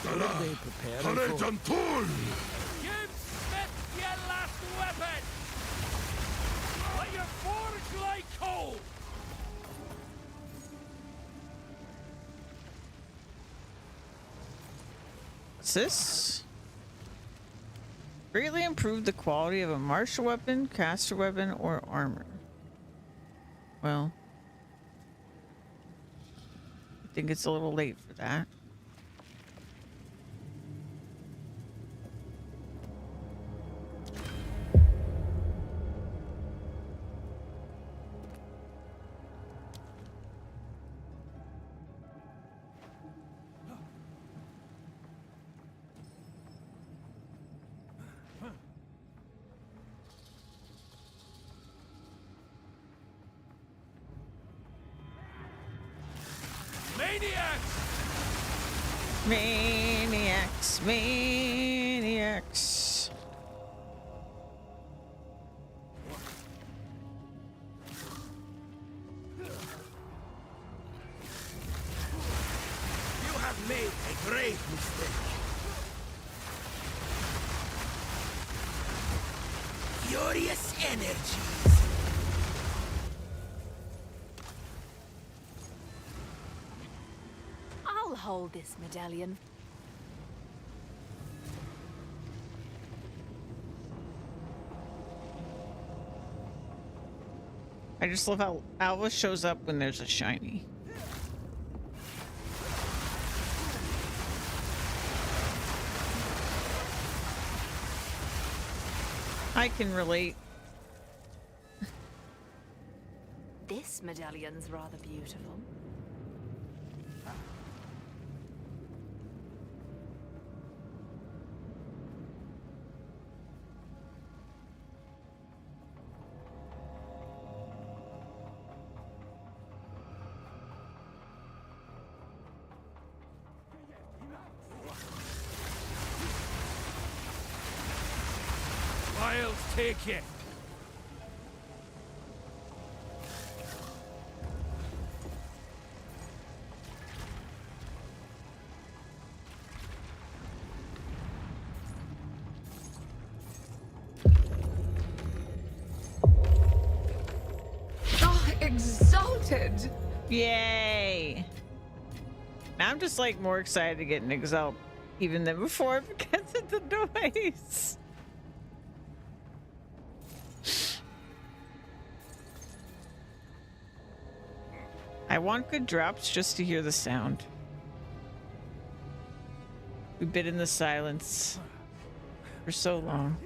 What are they preparing for? Give Smith your last weapon! Let your forge like coal! What's this? Greatly improve the quality of a martial weapon, caster weapon, or armor. Well, I think it's a little late for that. Maniacs! Maniacs, maniacs. You have made a great mistake. Furious energies. I'll hold this medallion. I just love how Alva shows up when there's a shiny. I can relate. This medallion's rather beautiful. clouds take you. Oh, exalted! Yay! Now I'm just like more excited to get an exalt even than before because of the noise. I want good drops just to hear the sound. We've been in the silence for so long.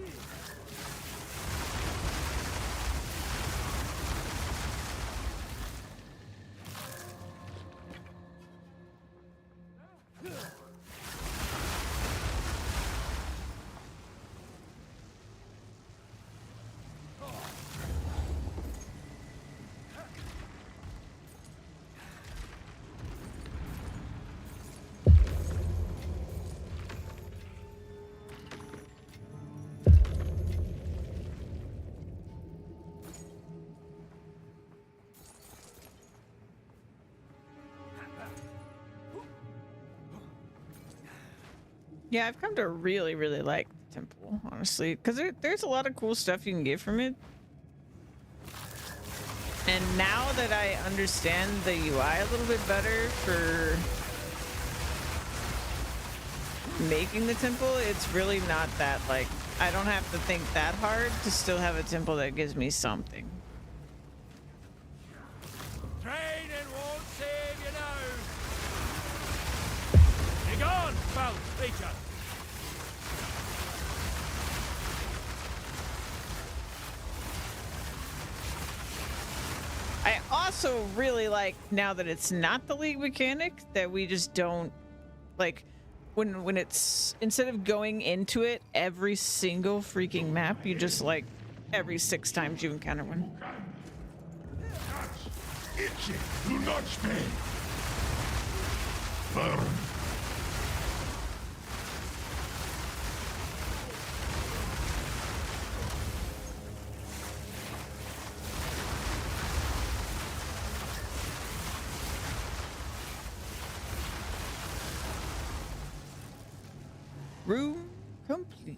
Yeah, I've come to really, really like the temple, honestly, because there's a lot of cool stuff you can get from it. And now that I understand the UI a little bit better for making the temple, it's really not that, like, I don't have to think that hard to still have a temple that gives me something. Training won't save you now. Be gone, foul creature. I also really like, now that it's not the League mechanic, that we just don't, like, when it's, instead of going into it every single freaking map, you just, like, every 6 times you encounter one. Itchy, do not spin. Burn. Room complete.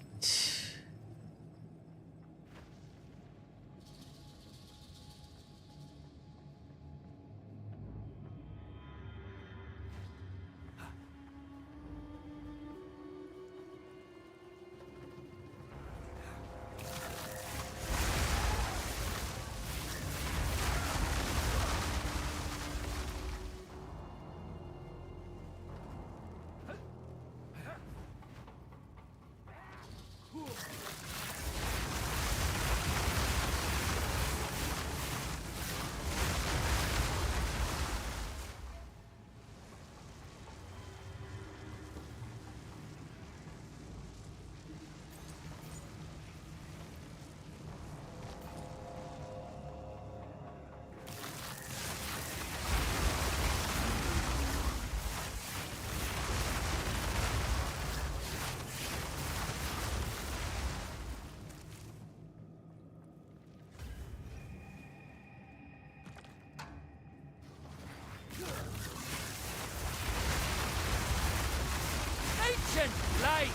Ancient light.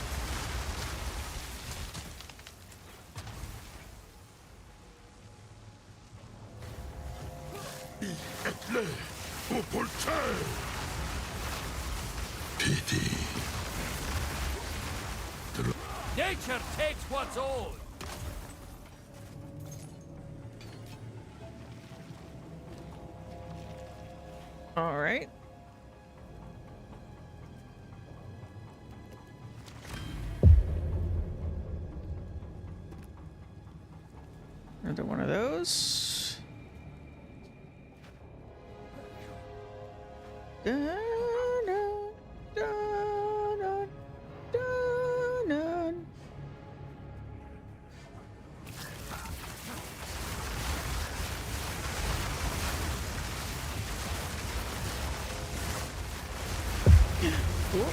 Etle, Opolte. Pity. Nature takes what's old. All right. Another one of those. Da, da, da, da, da, da. Cool.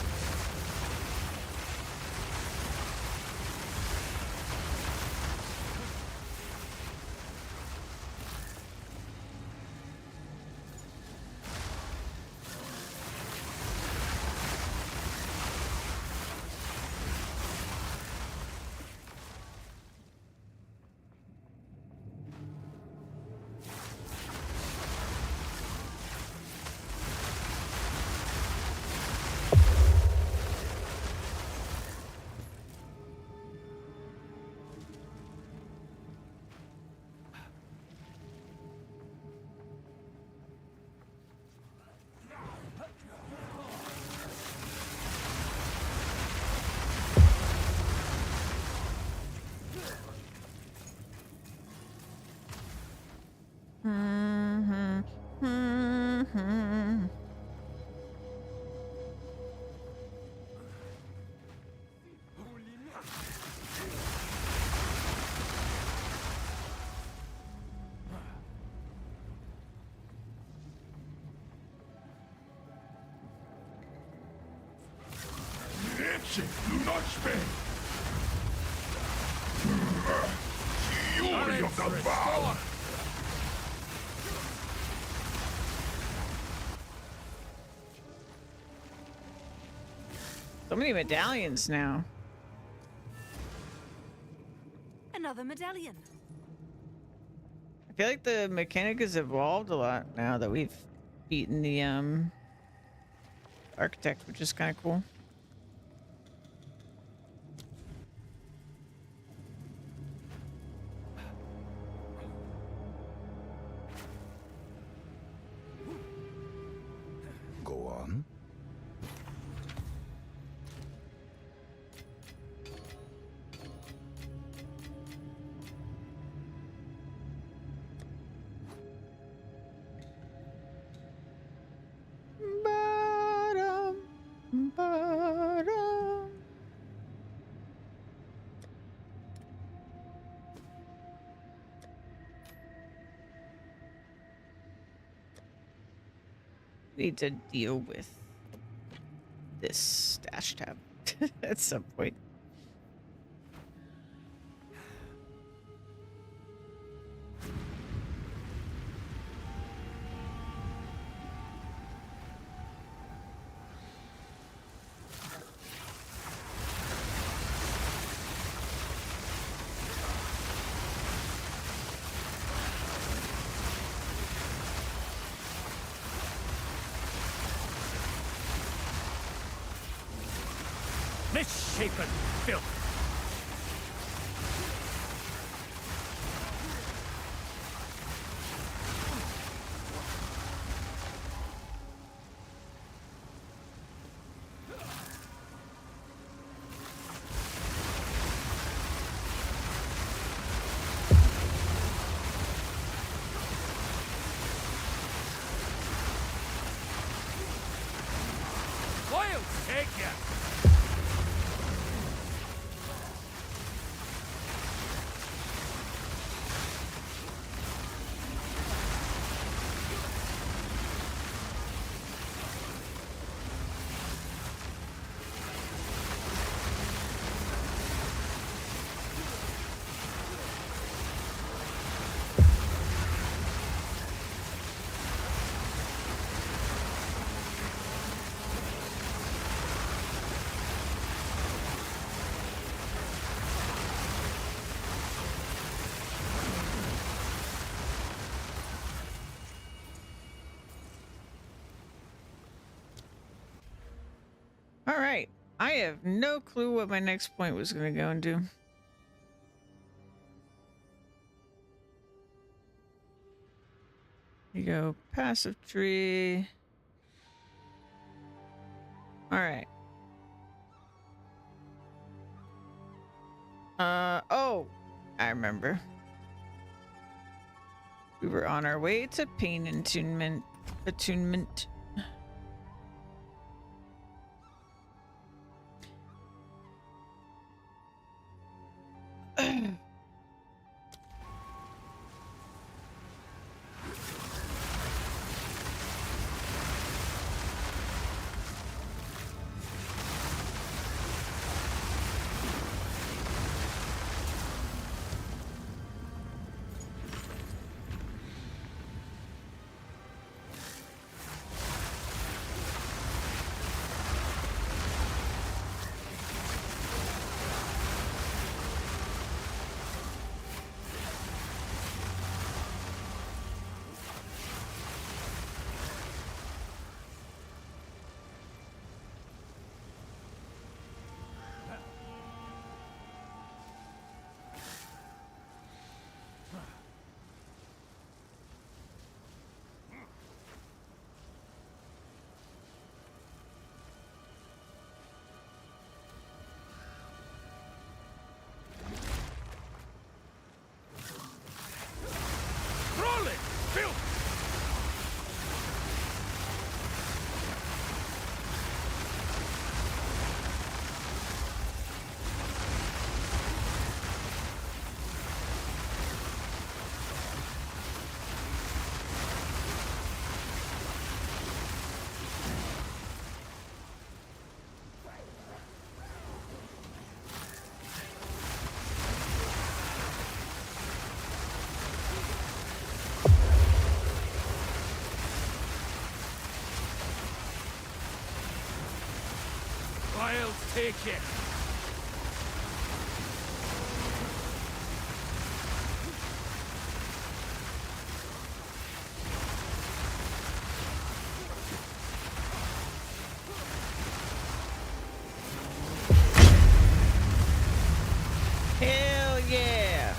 Fury of the vow! So many medallions now. Another medallion. I feel like the mechanic has evolved a lot now that we've beaten the architect, which is kind of cool. Go on. Bottom, bottom. Need to deal with this stash tab at some point. Misshapen filth! I'll take ya! All right. I have no clue what my next point was going to go and do. You go passive tree. All right. Oh, I remember. We were on our way to pain attunement. take it. Hell yeah.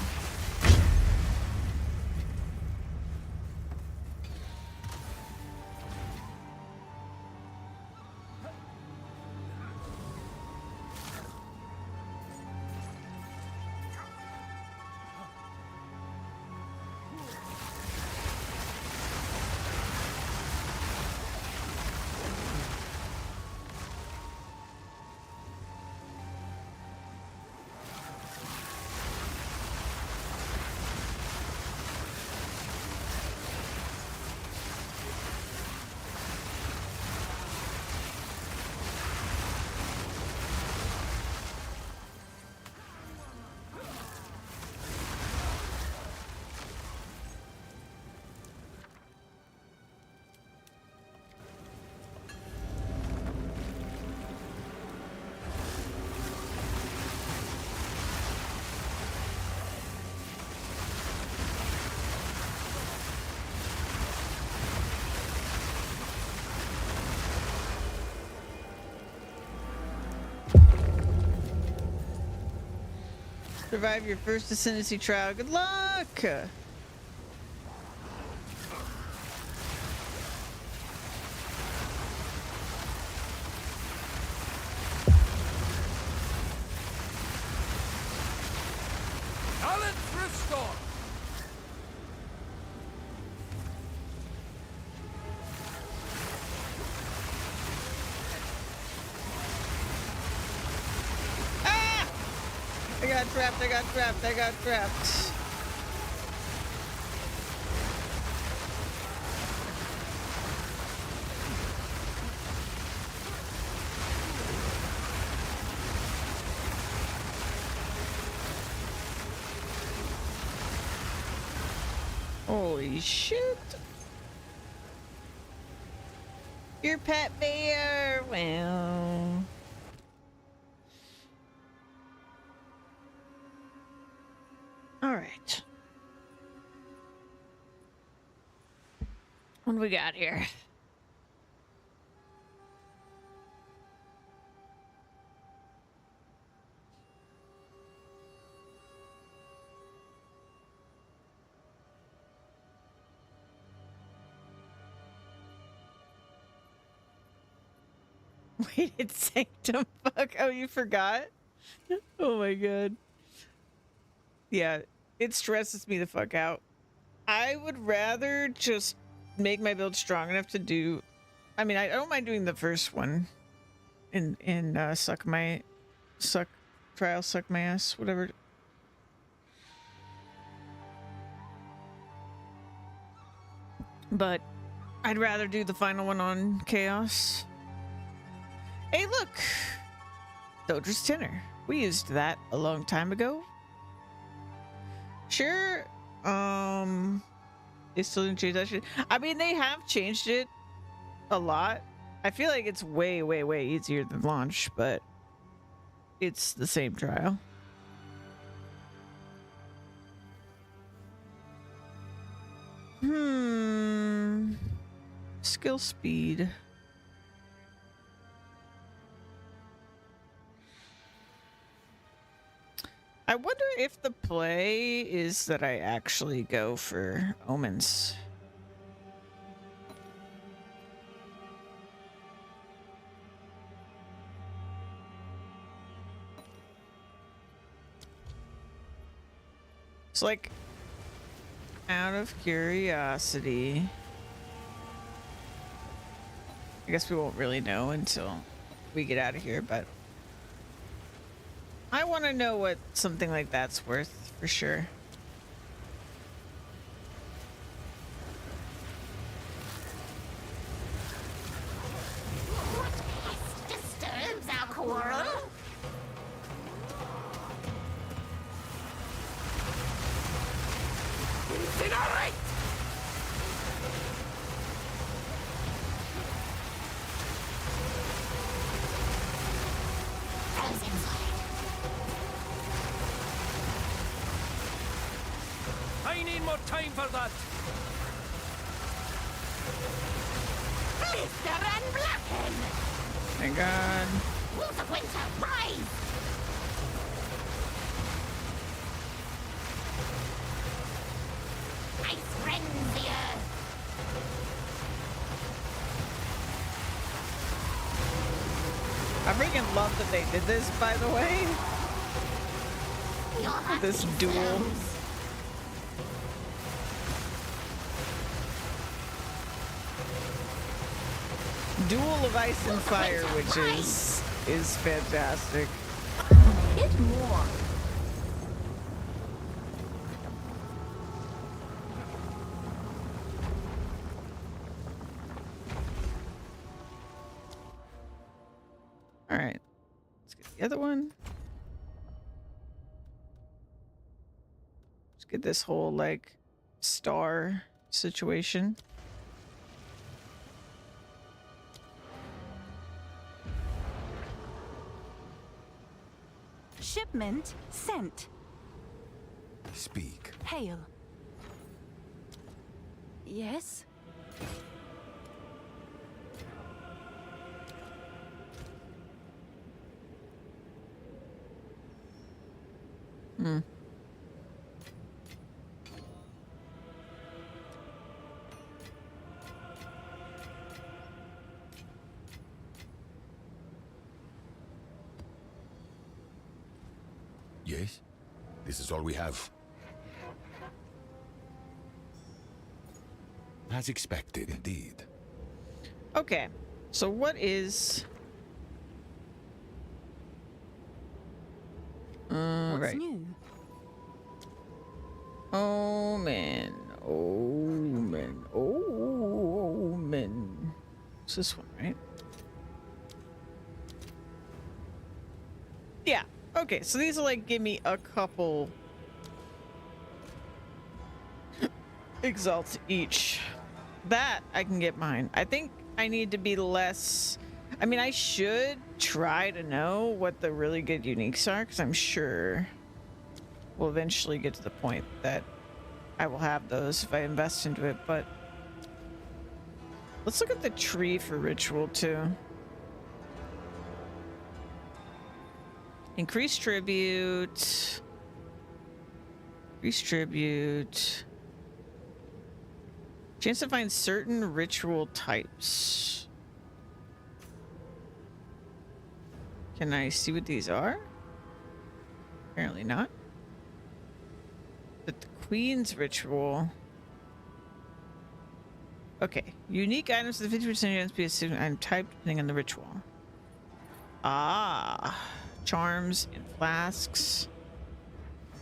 Survive your first ascendancy trial. Good luck! Balance restored. Ah! I got trapped, I got trapped, I got trapped. Holy shit. Your pet bear. Well. All right. What do we got here? Waited sanctum. Fuck. Oh, you forgot? Oh my god. Yeah, it stresses me the fuck out. I would rather just make my build strong enough to do. I mean, I don't mind doing the first one. In suck my ass, whatever. But I'd rather do the final one on chaos. Hey, look! Dodra's Tenor. We used that a long time ago. Sure. They still didn't change that shit. I mean, they have changed it a lot. I feel like it's way, way, way easier than launch, but it's the same trial. Skill speed. I wonder if the play is that I actually go for omens. It's like, out of curiosity. I guess we won't really know until we get out of here, but I want to know what something like that's worth for sure. What disturbs our quarrel? Incinerate! time for that. Blister and blacken! My God. Wolves of winter, rise! Ice rends the earth! I freaking love that they did this, by the way. Your heart This duel. explodes. Duel of Ice and Fire, which is fantastic. Hit more. All right, let's get the other one. Let's get this whole like star situation. Shipment sent. Speak. Hail. Yes? Hmm. Yes? This is all we have. As expected, indeed. Okay, so what is? What's Right. new? Oh man. Oh man. Oh man. It's this one, right? Yeah. Okay, so these will like give me a couple exalts each. That I can get mine. I think I need to be less. I mean, I should try to know what the really good uniques are, because I'm sure we'll eventually get to the point that I will have those if I invest into it. But let's look at the tree for ritual too. Increase tribute. Increase tribute. Chance to find certain ritual types. Can I see what these are? Apparently not. But the Queen's ritual. Okay. Unique items with a 50% chance to be a certain item type depending on the ritual. Ah. Charms and flasks.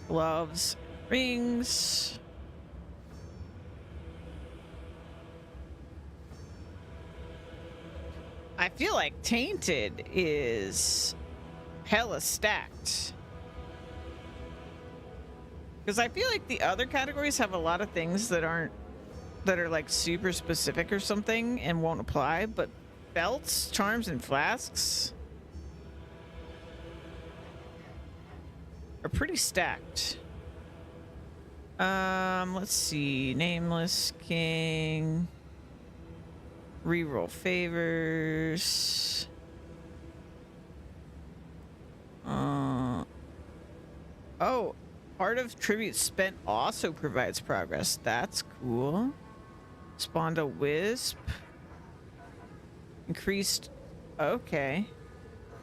Gloves. Rings. I feel like Tainted is hella stacked. Because I feel like the other categories have a lot of things that are like super specific or something and won't apply, but belts, charms, and flasks are pretty stacked. Let's see. Nameless King. Reroll favors. Oh, part of tribute spent also provides progress. That's cool. Spawned a wisp. Increased. Okay.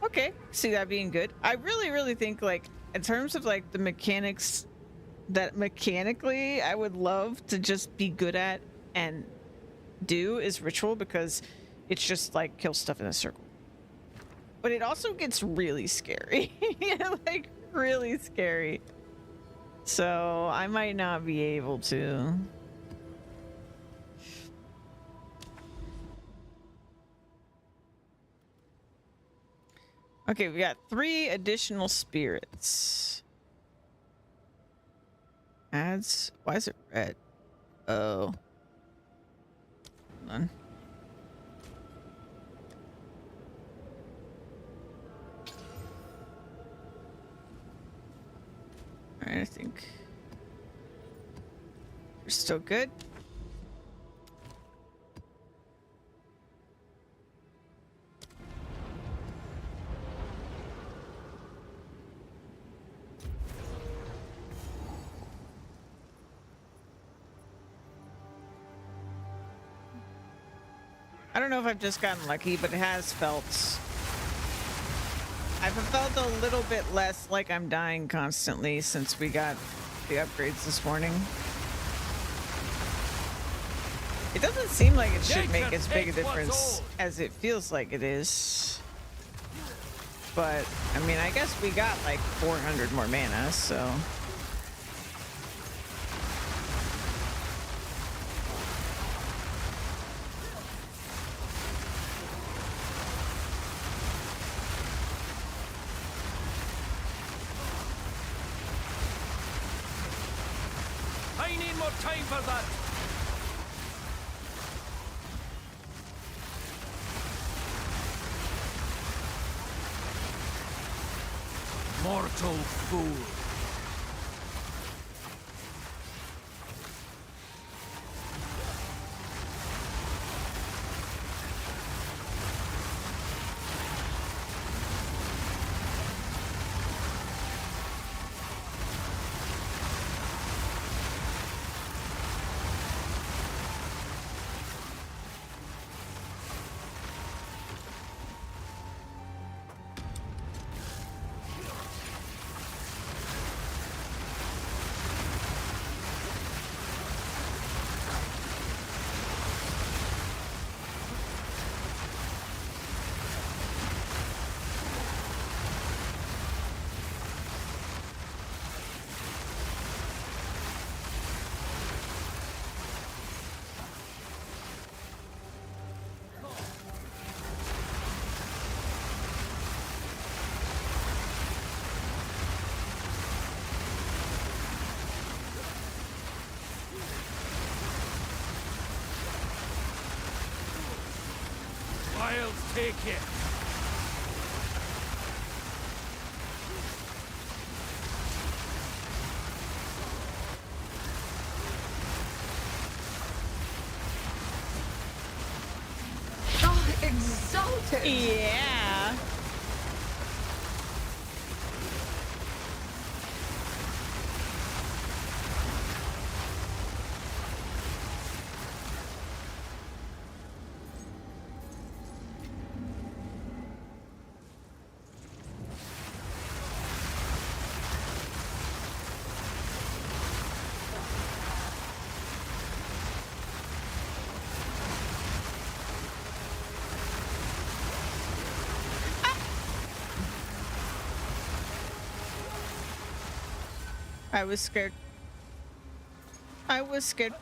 Okay. See that being good. I really think, like, in terms of like the mechanics that mechanically I would love to just be good at and do is ritual, because it's just like kill stuff in a circle. But it also gets really scary. Like really scary. So I might not be able to. Okay, we got 3 additional spirits. Adds. Why is it red? Oh. Hold on. Alright, I think there's Still good. I don't know if I've just gotten lucky, but it has felt... I've felt a little bit less like I'm dying constantly since we got the upgrades this morning. It doesn't seem like it should make as big a difference as it feels like it is. But, I mean, I guess we got like 400 more mana, so... I need more time for that. Mortal fool. I'll take it. Oh, exalted! Yeah. I was scared. I was scared.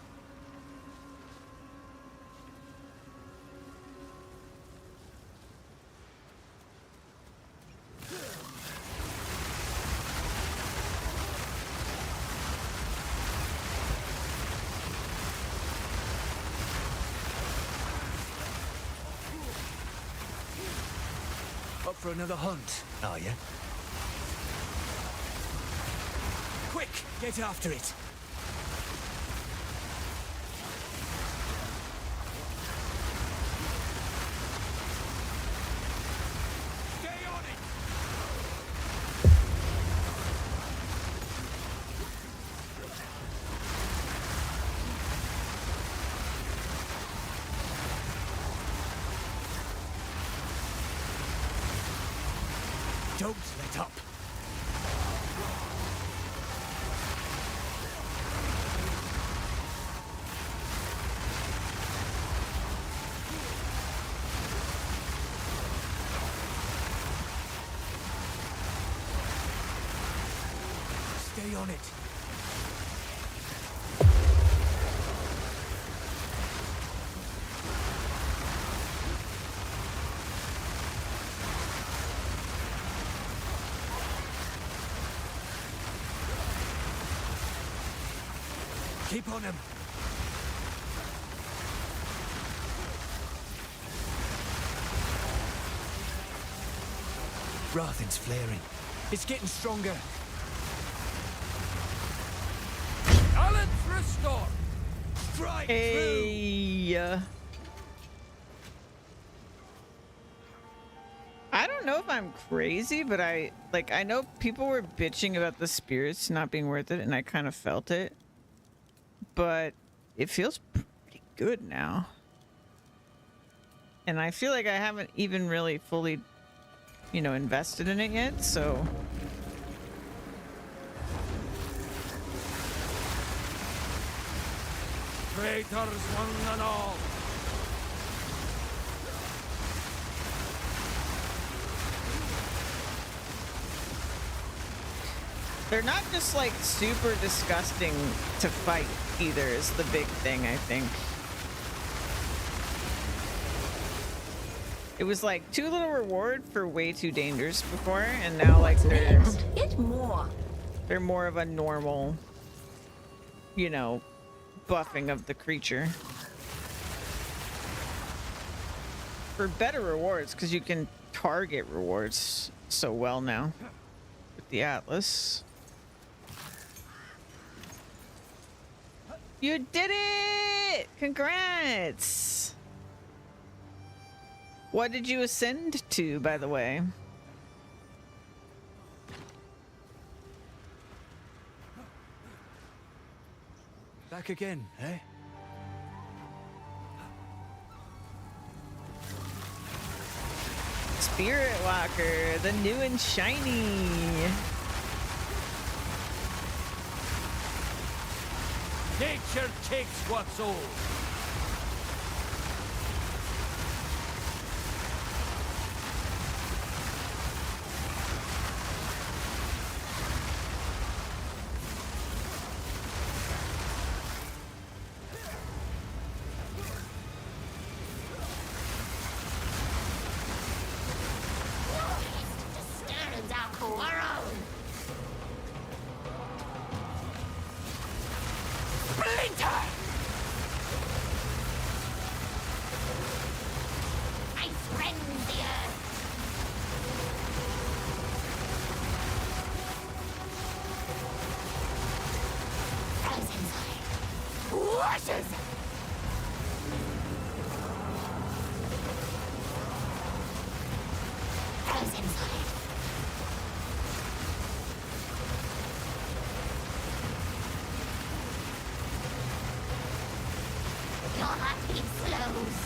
Up for another hunt, are you? Quick, get after it. Stay on it. Don't let up. Stay on it. Keep on him. Rathen's flaring. It's getting stronger. Balance restore. Right Hey. I don't know if I'm crazy, but I know people were bitching about the spirits not being worth it, and I kind of felt it. But it feels pretty good now. And I feel like I haven't even really fully, you know, invested in it yet, so Traitors one and all. they're not just like super disgusting to fight either is the big thing, I think. It was like too little reward for way too dangerous before, and now like Next, get more. they're more of a normal, you know, buffing of the creature. For better rewards, because you can target rewards so well now with the Atlas. You did it! Congrats! What did you ascend to, by the way? Back again, eh? Spirit Walker, the new and shiny. Nature takes what's old. Disturbs our quarrel. Splinter! Ice rends the earth. Frozen solid. Washes. Frozen solid. Your heartbeat slows.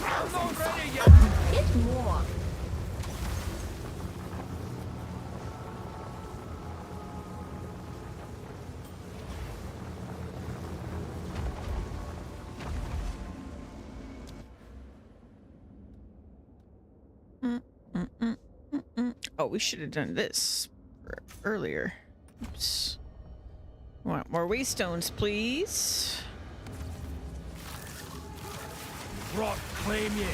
Not ready yet! Get more. Oh, we should have done this earlier. Oops. Want more waystones, please? Rot claim ye.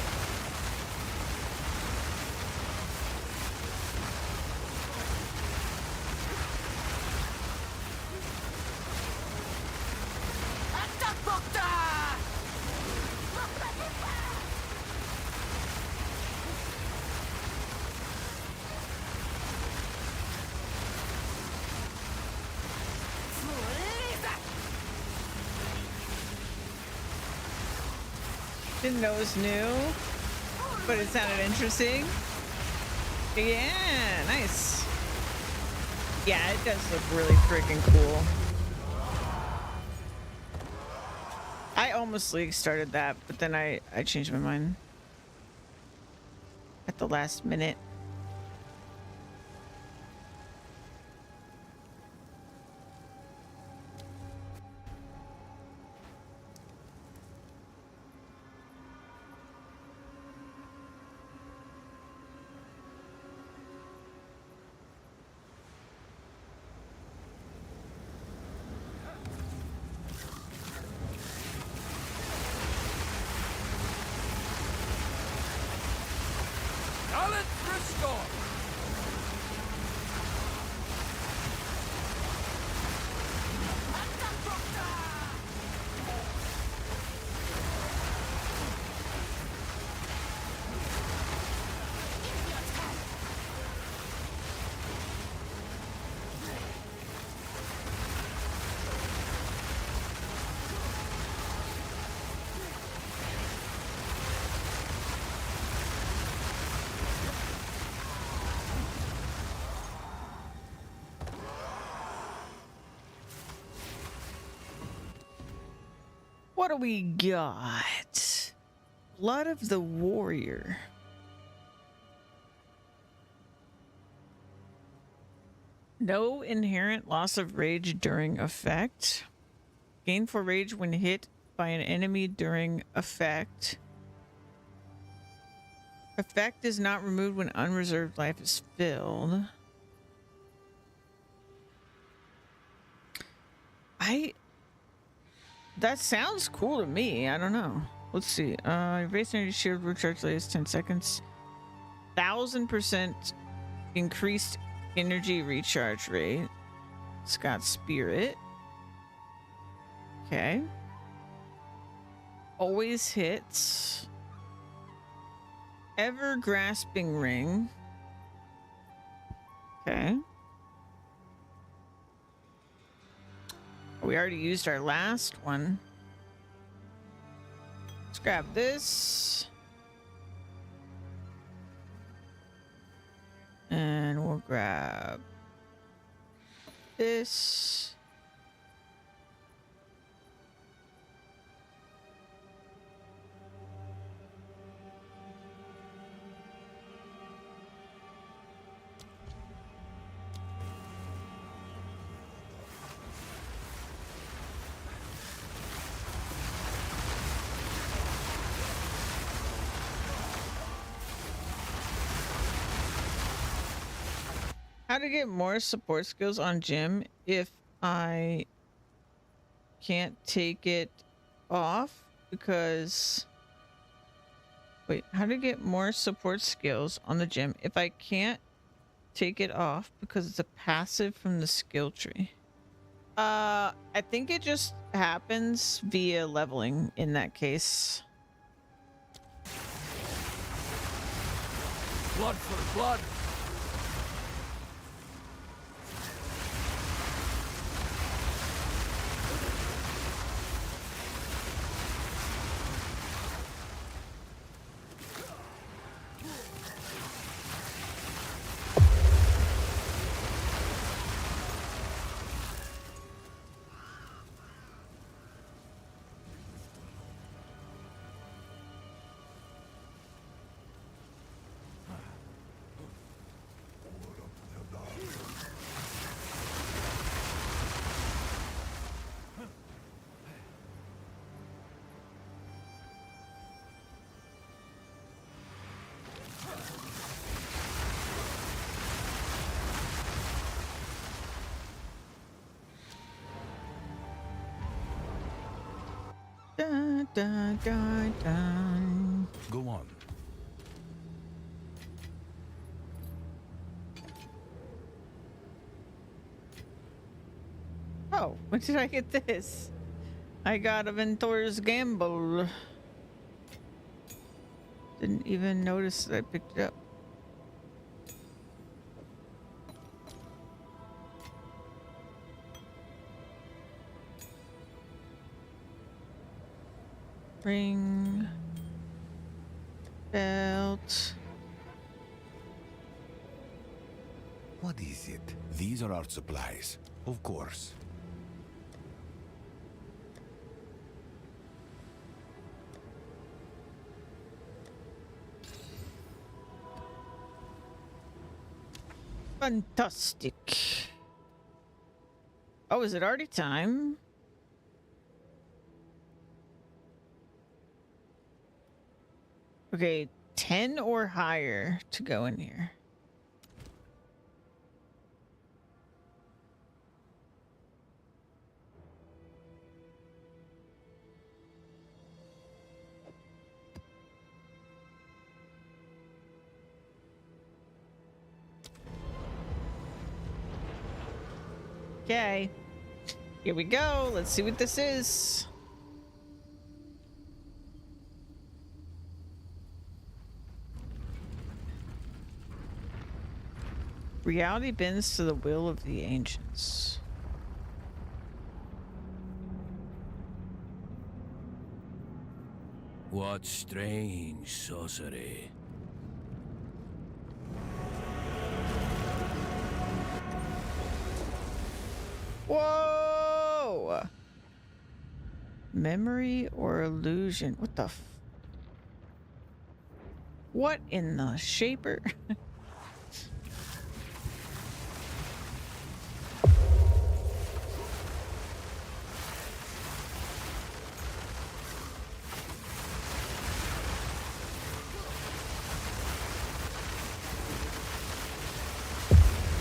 Didn't know it was new, but it sounded interesting. Yeah, nice. Yeah, it does look really freaking cool. I almost started that, but then I changed my mind at the last minute. Talent restore! do we got? Blood of the Warrior. No inherent loss of rage during effect. Gain 4 rage when hit by an enemy during effect. Effect is not removed when unreserved life is filled. That sounds cool to me. I don't know. Let's see. Erase energy shield recharge lasts 10 seconds. 1000% increased energy recharge rate. It's got spirit. Okay. Always hits. Ever grasping ring. Okay. We already used our last one. Let's grab this. And we'll grab this. How to get more support skills on gym if I can't take it off because... Wait, how to get more support skills on the gym if I can't take it off because it's a passive from the skill tree? I think it just happens via leveling in that case. Blood for blood. Dun, dun, dun, dun. Go on. Oh, when did I get this? I got a Ventor's Gamble. Didn't even notice that I picked it up. Ring. Belt. What is it? These are our supplies. Of course. Fantastic. Oh, is it already time? Okay, 10 or higher to go in here. Okay, here we go. Let's see what this is. Reality bends to the will of the ancients. What strange sorcery. Whoa! Memory or illusion? What the what in the shaper?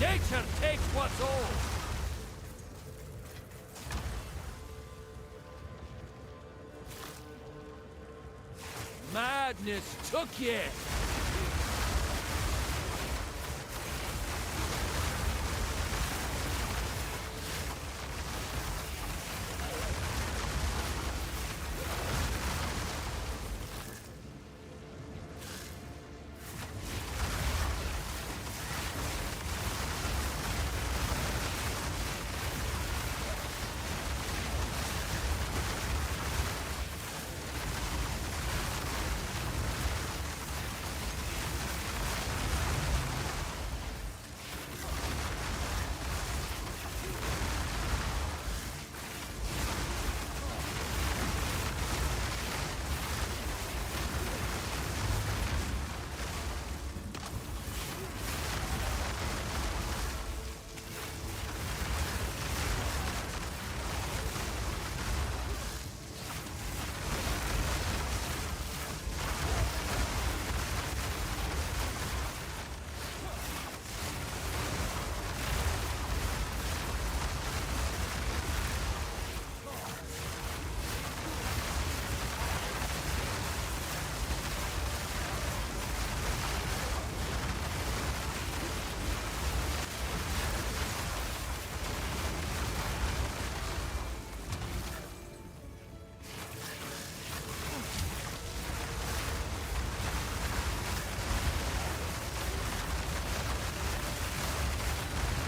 Nature takes what's old. Madness took ye.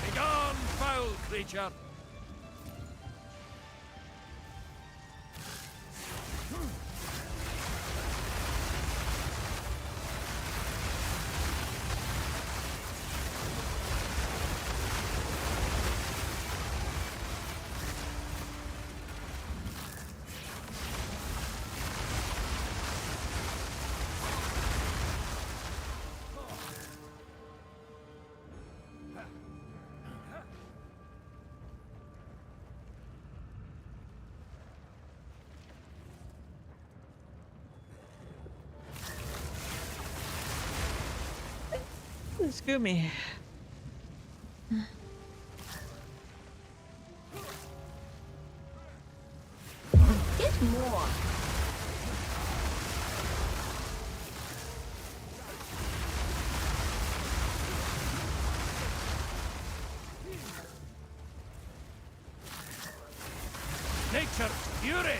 Begone, foul creature. Excuse me. Get more. Nature's fury.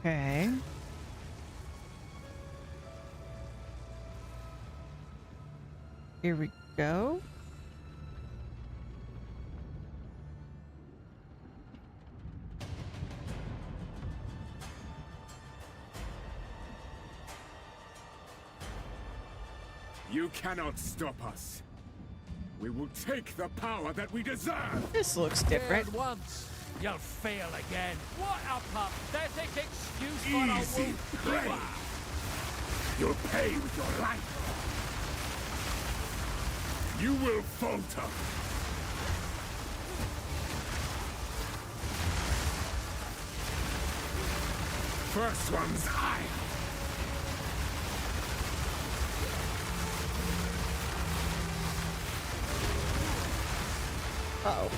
Okay. Here we go. You cannot stop us. We will take the power that we deserve. This looks different. Failed once, you'll fail again. What a pathetic excuse for a Easy wolf you prey. are. You'll pay with your life. You will falter. First one's eye. Uh-oh.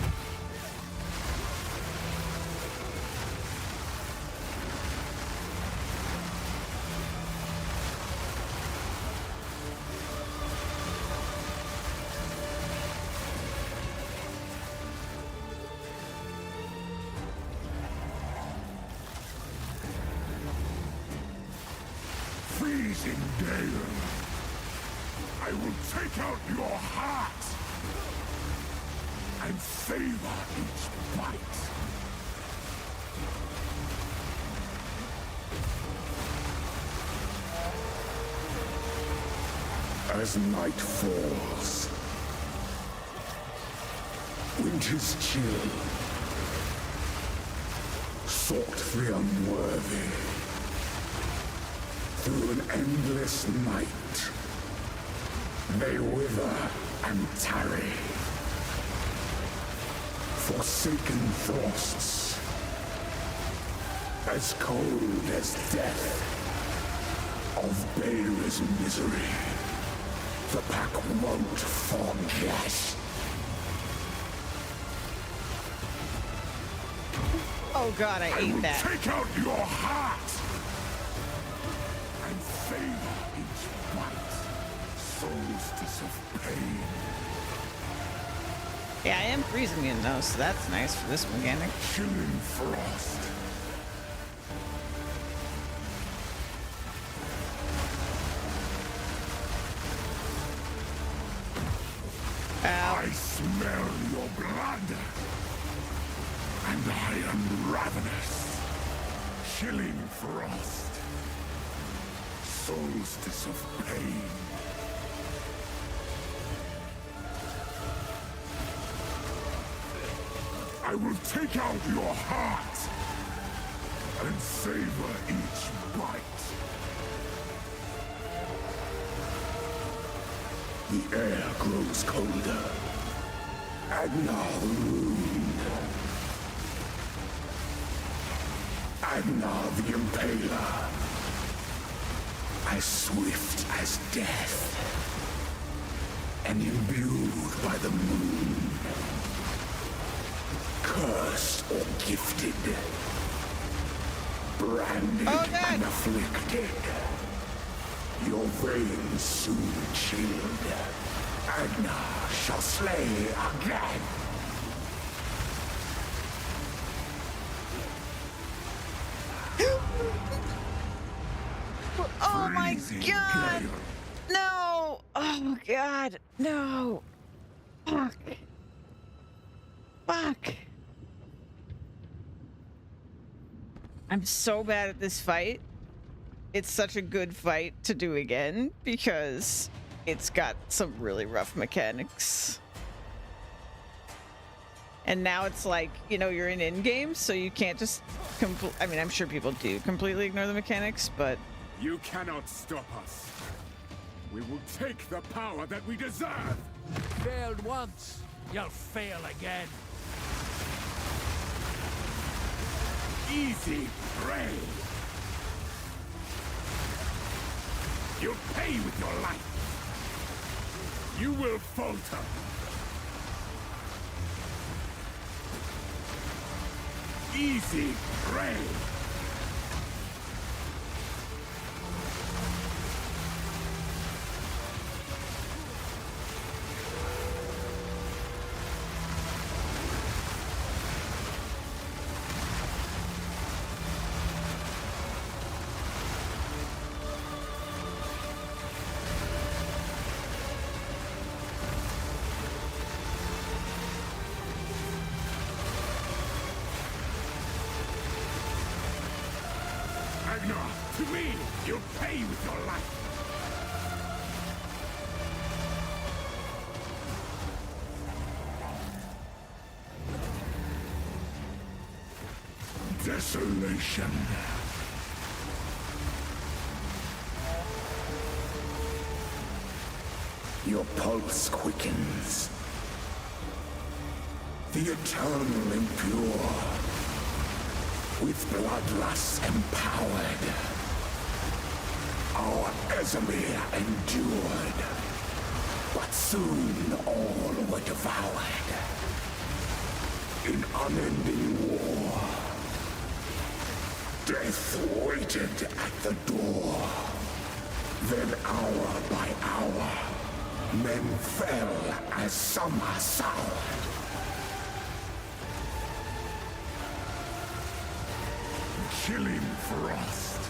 Freezing gale. I will take out your heart. and savor each bite. As night falls, winter's chill sought the unworthy through an endless night. They wither and tarry, forsaken thrusts, as cold as death of Bale's misery. The pack won't forget. Oh god, I ate will that. Take out your heart and savor each bite. Solstice of pain. Yeah, I am freezing in though, so that's nice for this mechanic. Chilling frost. Ow. I smell your blood. And I am ravenous. Chilling frost. Solstice of pain. I will take out your heart and savor each bite. The air grows colder. Agnar the Ruined. Agnar the Impaler. As swift as death. And imbued by the moon. Cursed or gifted. Branded and afflicted. Your veins soon chilled. Agnar shall slay again. Oh my Freezing god! gale. No! Oh god, no! Fuck. Fuck. I'm so bad at this fight. It's such a good fight to do again because it's got some really rough mechanics. And now it's like, you know, you're in in-game, so you can't just I mean, I'm sure people do completely ignore the mechanics, but You cannot stop us. We will take the power that we deserve. Failed once, you'll fail again. Easy prey. You'll pay with your life. You will falter. Easy prey. Agnar, to me, you'll pay with your life. Desolation. Your pulse quickens. The eternal impure. With bloodlust empowered, our Ezemir endured, but soon all were devoured in unending war. Death waited at the door. Then hour by hour, men fell as summer soured. Chilling frost.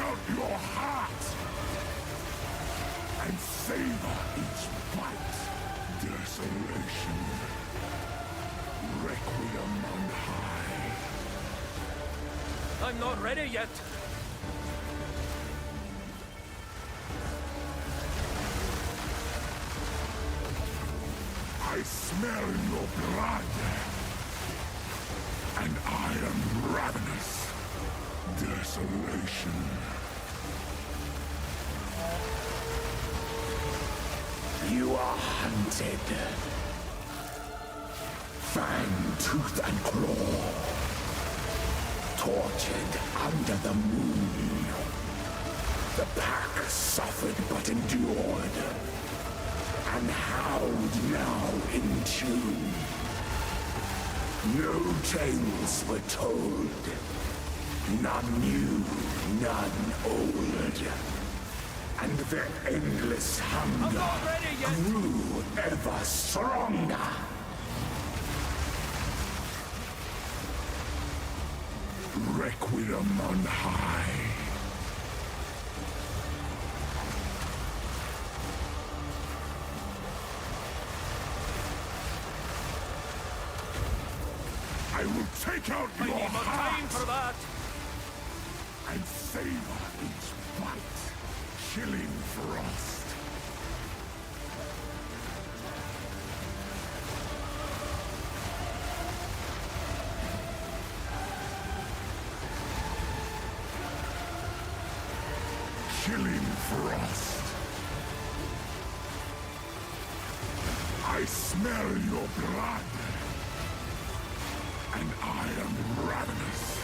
out your heart and savor each bite. Desolation, requiem on high. I'm not ready yet. I smell your blood, and I am ravenous. Desolation. You are hunted. Fang, tooth, and claw. Tortured under the moon. The pack suffered but endured. And howled now in tune. No tales were told. None new, none old. And their endless hunger I'm not ready yet. grew ever stronger. Requiem on high. I will take out I your need more time heart for that. and savor each bite. Chilling frost. Chilling frost. I smell your blood. And I am ravenous.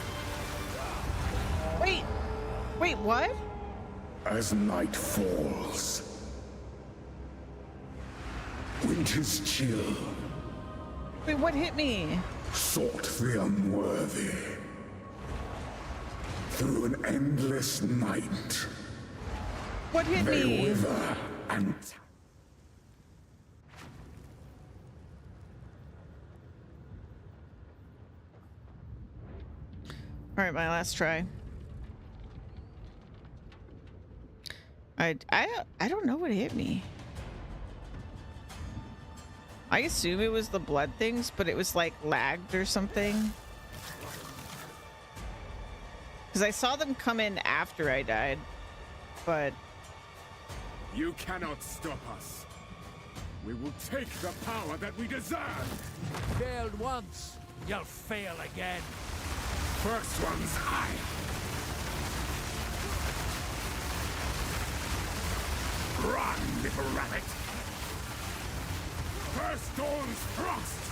Wait, what? As night falls, winter's chill Wait, what hit me? sought the unworthy through an endless night. What hit They me? wither and All right, my last try. I don't know what hit me. I assume it was the blood things, but it was like lagged or something. Because I saw them come in after I died, but you cannot stop us. We will take the power that we deserve. Failed once, you'll fail again. First one's high. Run, little rabbit. First dawn's frost.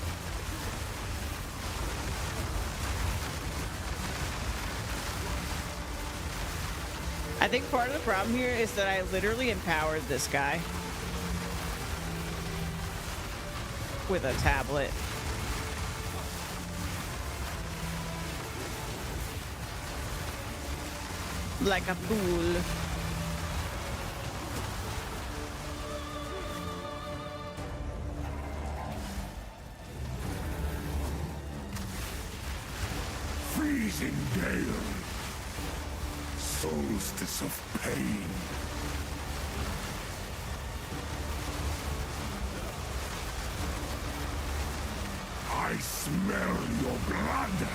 I think part of the problem here is that I literally empowered this guy with a tablet. Like a fool. Freezing gale. Solstice of pain. I smell your blood.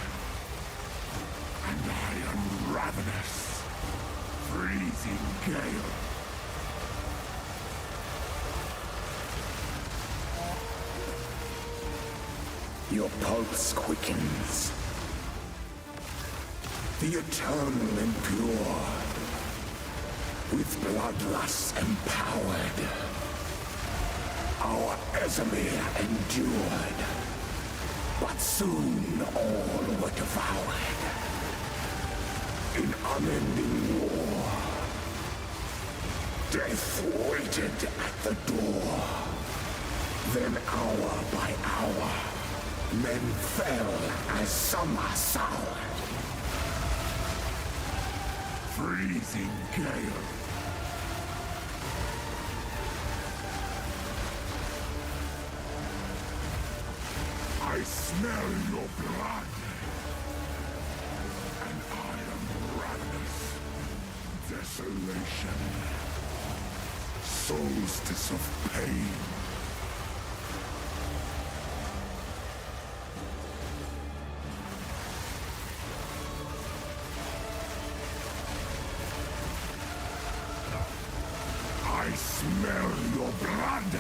And I am ravenous. Freezing gale. Your pulse quickens. The eternal impure. With bloodlust empowered. Our Esamir endured. But soon all were devoured. In unending war. Death waited at the door. Then hour by hour, men fell as summer soured. Freezing gale. I smell your blood. And I am ravenous. Desolation. Solstice of pain. I smell your blood,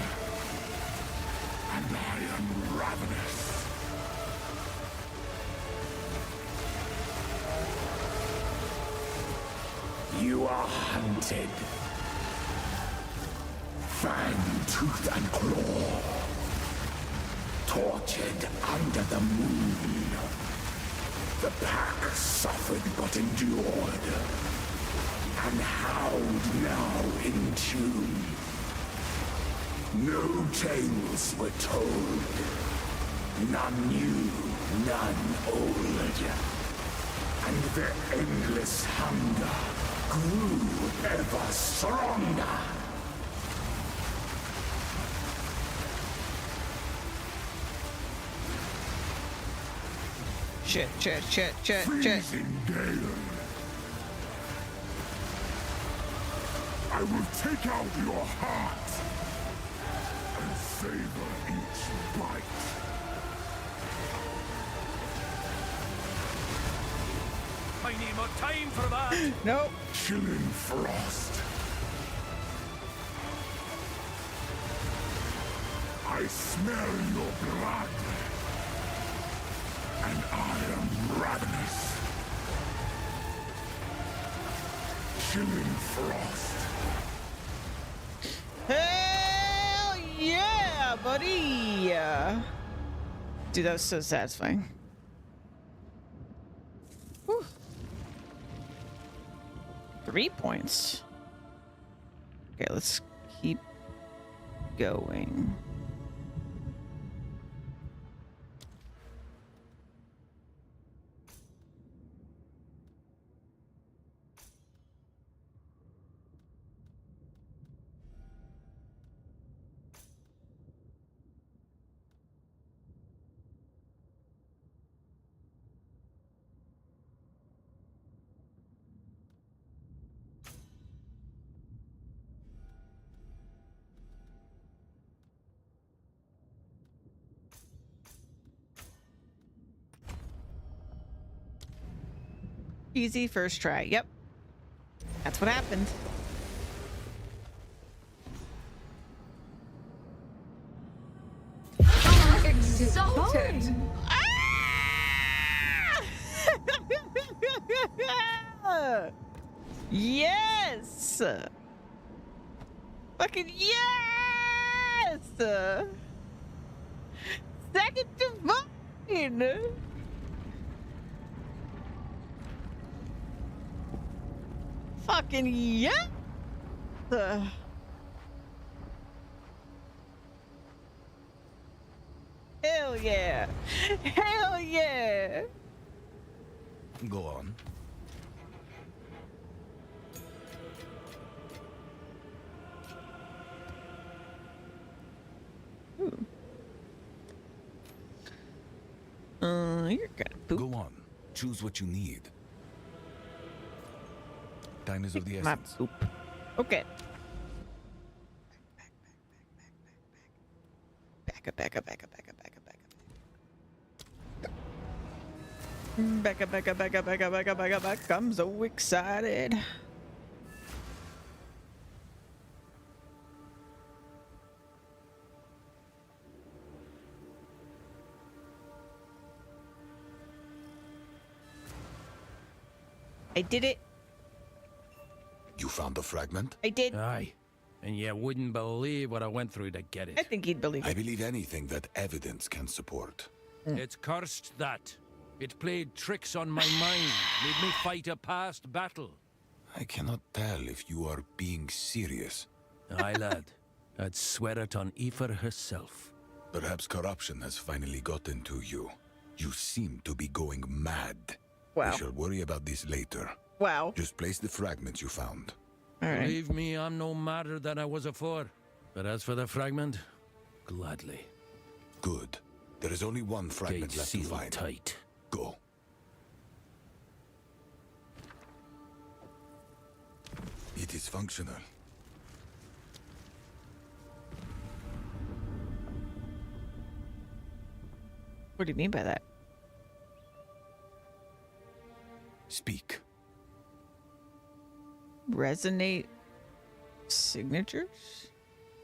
and I am ravenous. You are hunted. Fang, tooth, and claw. Tortured under the moon. The pack suffered but endured. And howled now in tune. No tales were told. None new, none old. And their endless hunger grew ever stronger. Shit. Freezing gale. I will take out your heart and savor each bite. I need more time for that. Nope. Chilling frost. I smell your blood. And I am ravenous. Chilling frost. Hell yeah, buddy! Dude, that was so satisfying. Whew. 3 points. Okay, let's keep going. Easy first try. Yep. That's what happened. Exalted. Ah! Yes! Fucking yes! Second divine! Fucking yes! Hell yeah! Hell yeah! Go on. You're gonna poop. Go on. Choose what you need. Time is of the My essence. poop. Okay. Back up. I'm so excited. I did it. You found the fragment? I did. Aye. And you wouldn't believe what I went through to get I it. think he'd believe I it. believe anything that evidence can support. It's cursed that. It played tricks on my mind, made me fight a past battle. I cannot tell if you are being serious. Aye, lad. I'd swear it on Aoife herself. Perhaps corruption has finally gotten to you. You seem to be going mad. Wow. We shall worry about this later. Wow. Just place the fragments you found. All right. Believe me, I'm no madder than I was afore. But as for the fragment, gladly. Good. There is only one fragment Gate left to sealed find. tight. Go. dysfunctional. What do you mean by that? Speak. Resonate signatures?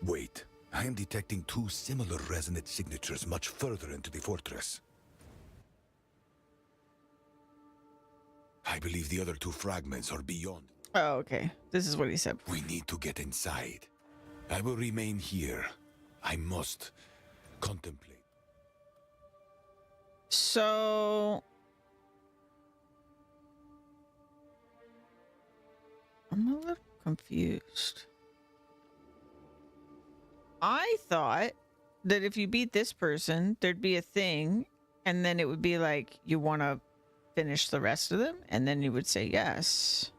Wait. I am detecting two similar resonant signatures much further into the fortress. I believe the other two fragments are beyond. Oh, okay. This is what he said. We need to get inside. I will remain here. I must contemplate. So I'm a little confused. I thought that if you beat this person, there'd be a thing, and then it would be like, you want to finish the rest of them, and then you would say yes.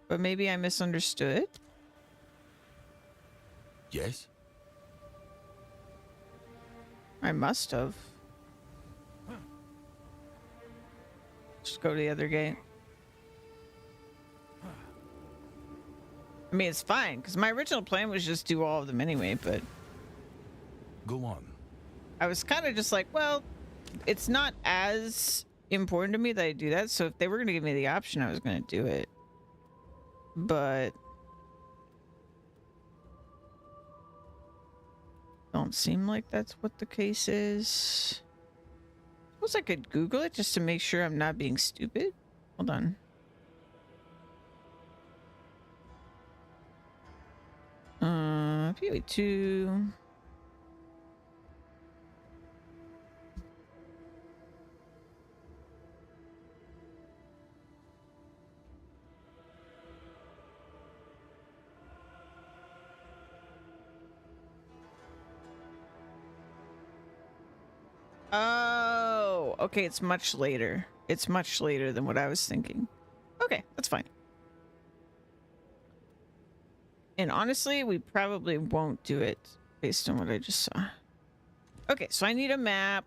But maybe I misunderstood. Yes? I must have. Just go to the other gate. I mean, it's fine, because my original plan was just do all of them anyway, but Go on. I was kind of just like, well, it's not as important to me that I do that, so if they were going to give me the option, I was going to do it. But don't seem like that's what the case is. Suppose I could Google it just to make sure I'm not being stupid. Hold on. POE 2. Oh, okay, it's much later. It's much later than what I was thinking. Okay, that's fine. And honestly, we probably won't do it based on what I just saw. Okay, so I need a map.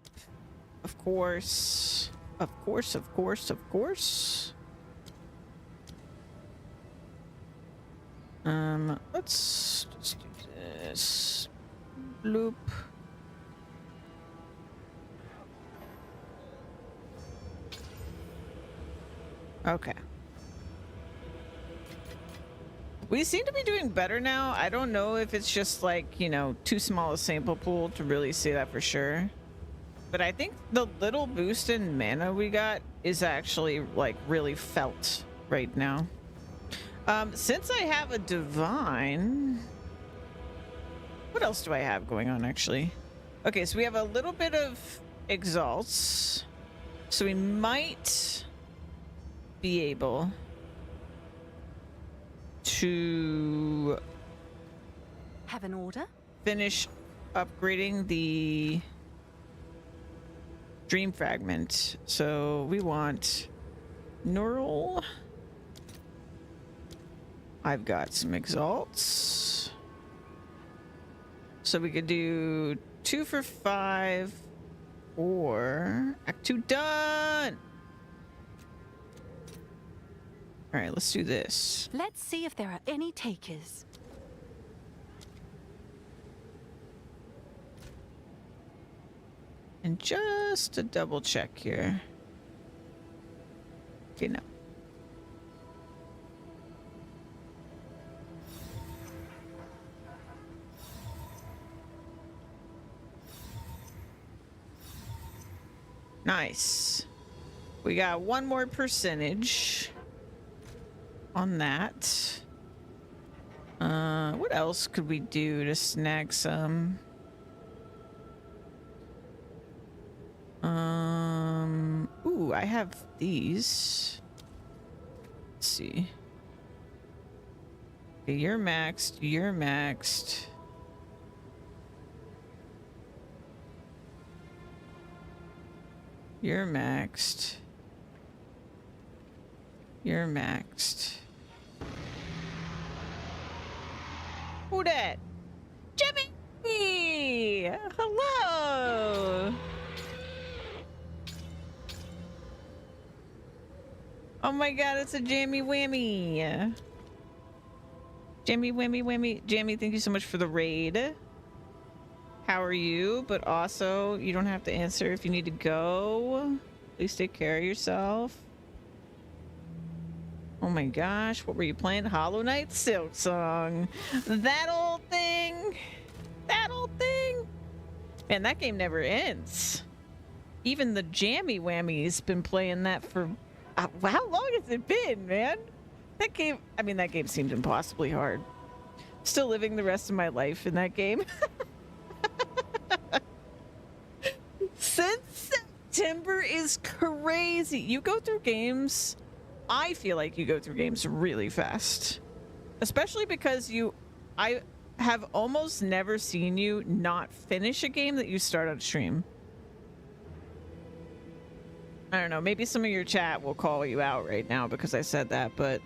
Of course. Of course, of course, of course. Let's just do this. Bloop. Okay. We seem to be doing better now. I don't know if it's just like, you know, too small a sample pool to really say that for sure. But I think the little boost in mana we got is actually like really felt right now. Since I have a divine, what else do I have going on actually? Okay, so we have a little bit of exalts. So we might be able to Have an order? finish upgrading the dream fragment. So we want neural. I've got some exalts. So we could do 2 for 5 or Act 2 done. All right, let's do this. Let's see if there are any takers. And just to double check here. Okay, no. Nice. We got one more percentage on that. What else could we do to snag some? Ooh, I have these. Let's see. Okay, you're maxed. You're maxed. You're maxed. You're maxed. Who dat? Jimmy! Hello! Oh my god, it's a jammy whammy. Jammy, whammy, whammy. Jammy, thank you so much for the raid. How are you? But also, you don't have to answer if you need to go. Please take care of yourself. Oh my gosh, what were you playing? Hollow Knight Silk Song. That old thing. That old thing. Man, that game never ends. Even the Jammy Whammy's been playing that for... how long has it been, man? That game... I mean, that game seemed impossibly hard. Still living the rest of my life in that game. Since September is crazy. You go through games... I feel like you go through games really fast. Especially because I have almost never seen you not finish a game that you start on stream. I don't know, maybe some of your chat will call you out right now because I said that, but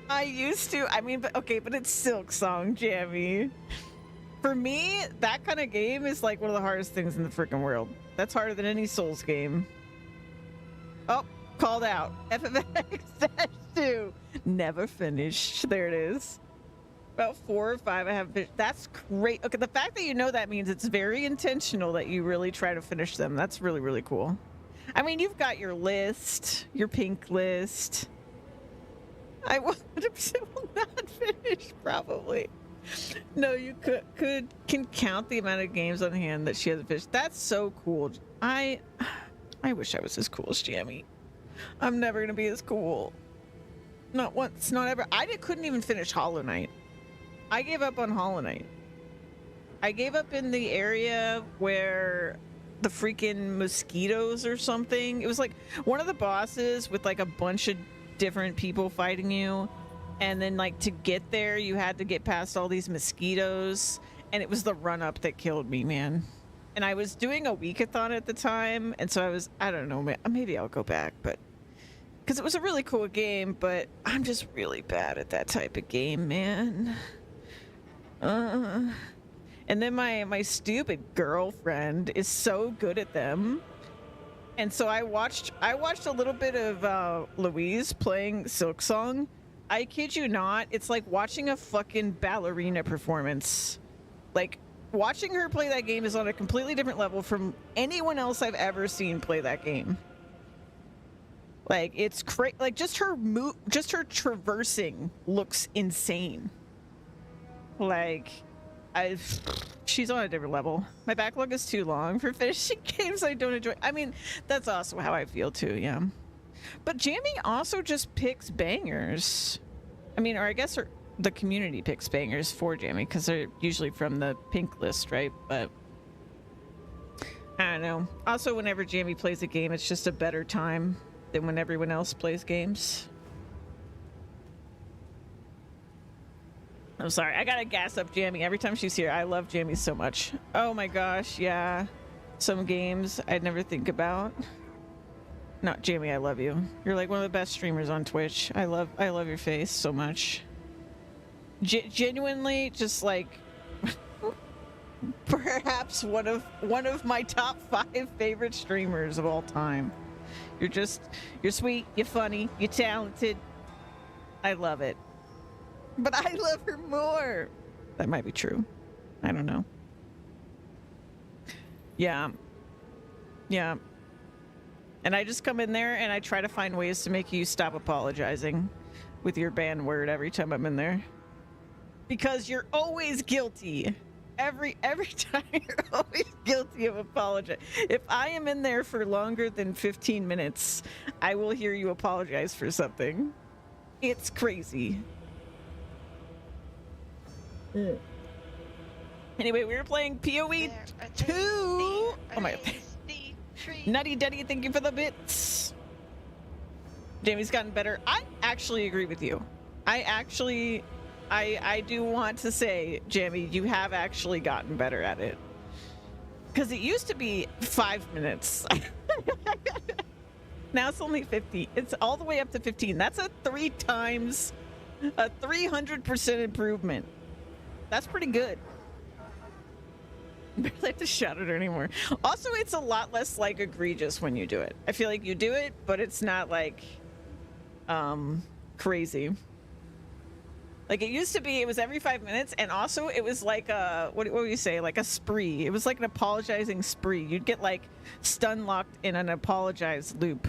I used to. I mean, but okay, but it's Silk Song, Jammy. For me, that kind of game is like one of the hardest things in the freaking world. That's harder than any Souls game. Oh, called out. FFX-2. Never finished. There it is. About 4 or 5 I haven't finished. That's great. Okay, the fact that you know that means it's very intentional that you really try to finish them. That's really, really cool. I mean, you've got your list, your pink list. I 100% will not finish, probably. No, you can count the amount of games on hand that she hasn't finished. That's so cool. I wish I was as cool as Jammy. I'm never gonna be as cool. Not once, not ever. Couldn't even finish Hollow Knight. I gave up on Hollow Knight. I gave up in the area where the freaking mosquitoes or something. It was like one of the bosses with like a bunch of different people fighting you. And then like to get there, you had to get past all these mosquitoes. And it was the run up that killed me, man. And I was doing a weekathon at the time. And so I don't know, maybe I'll go back, but because it was a really cool game, but I'm just really bad at that type of game, man. And then my stupid girlfriend is so good at them. And so I watched a little bit of Louise playing Silk Song. I kid you not, it's like watching a fucking ballerina performance. Like, watching her play that game is on a completely different level from anyone else I've ever seen play that game. Like, it's crazy. Like, just her traversing looks insane. Like, she's on a different level. My backlog is too long for finishing games I don't enjoy. I mean, that's also how I feel too, yeah. But Jammy also just picks bangers. I mean, or I guess the community picks bangers for Jammy because they're usually from the pink list, right? But I don't know. Also, whenever Jammy plays a game, it's just a better time than when everyone else plays games. I'm sorry, I gotta gas up Jammy every time she's here. I love Jammy so much. Oh my gosh, yeah. Some games I'd never think about. Not Jamie, I love you. You're like one of the best streamers on Twitch. I love your face so much. Genuinely, just like perhaps one of my top 5 favorite streamers of all time. You're sweet, you're funny, you're talented. I love it. But I love her more. That might be true. I don't know. Yeah. Yeah. And I just come in there and I try to find ways to make you stop apologizing with your banned word every time I'm in there. Because you're always guilty. Every time you're always guilty of apology. If I am in there for longer than 15 minutes, I will hear you apologize for something. It's crazy. Anyway, we were playing POE 2. Oh my god. Nutty Duddy, thank you for the bits. Jamie's gotten better. I actually agree with you. I do want to say, Jamie, you have actually gotten better at it. Because it used to be 5 minutes. Now it's only 50. It's all the way up to 15. That's a 300% improvement. That's pretty good. I don't like to shout at her anymore. Also, it's a lot less like egregious when you do it. I feel like you do it, but it's not like crazy. Like it used to be, it was every 5 minutes, and also it was like a what would you say? Like a spree. It was like an apologizing spree. You'd get like stun locked in an apologize loop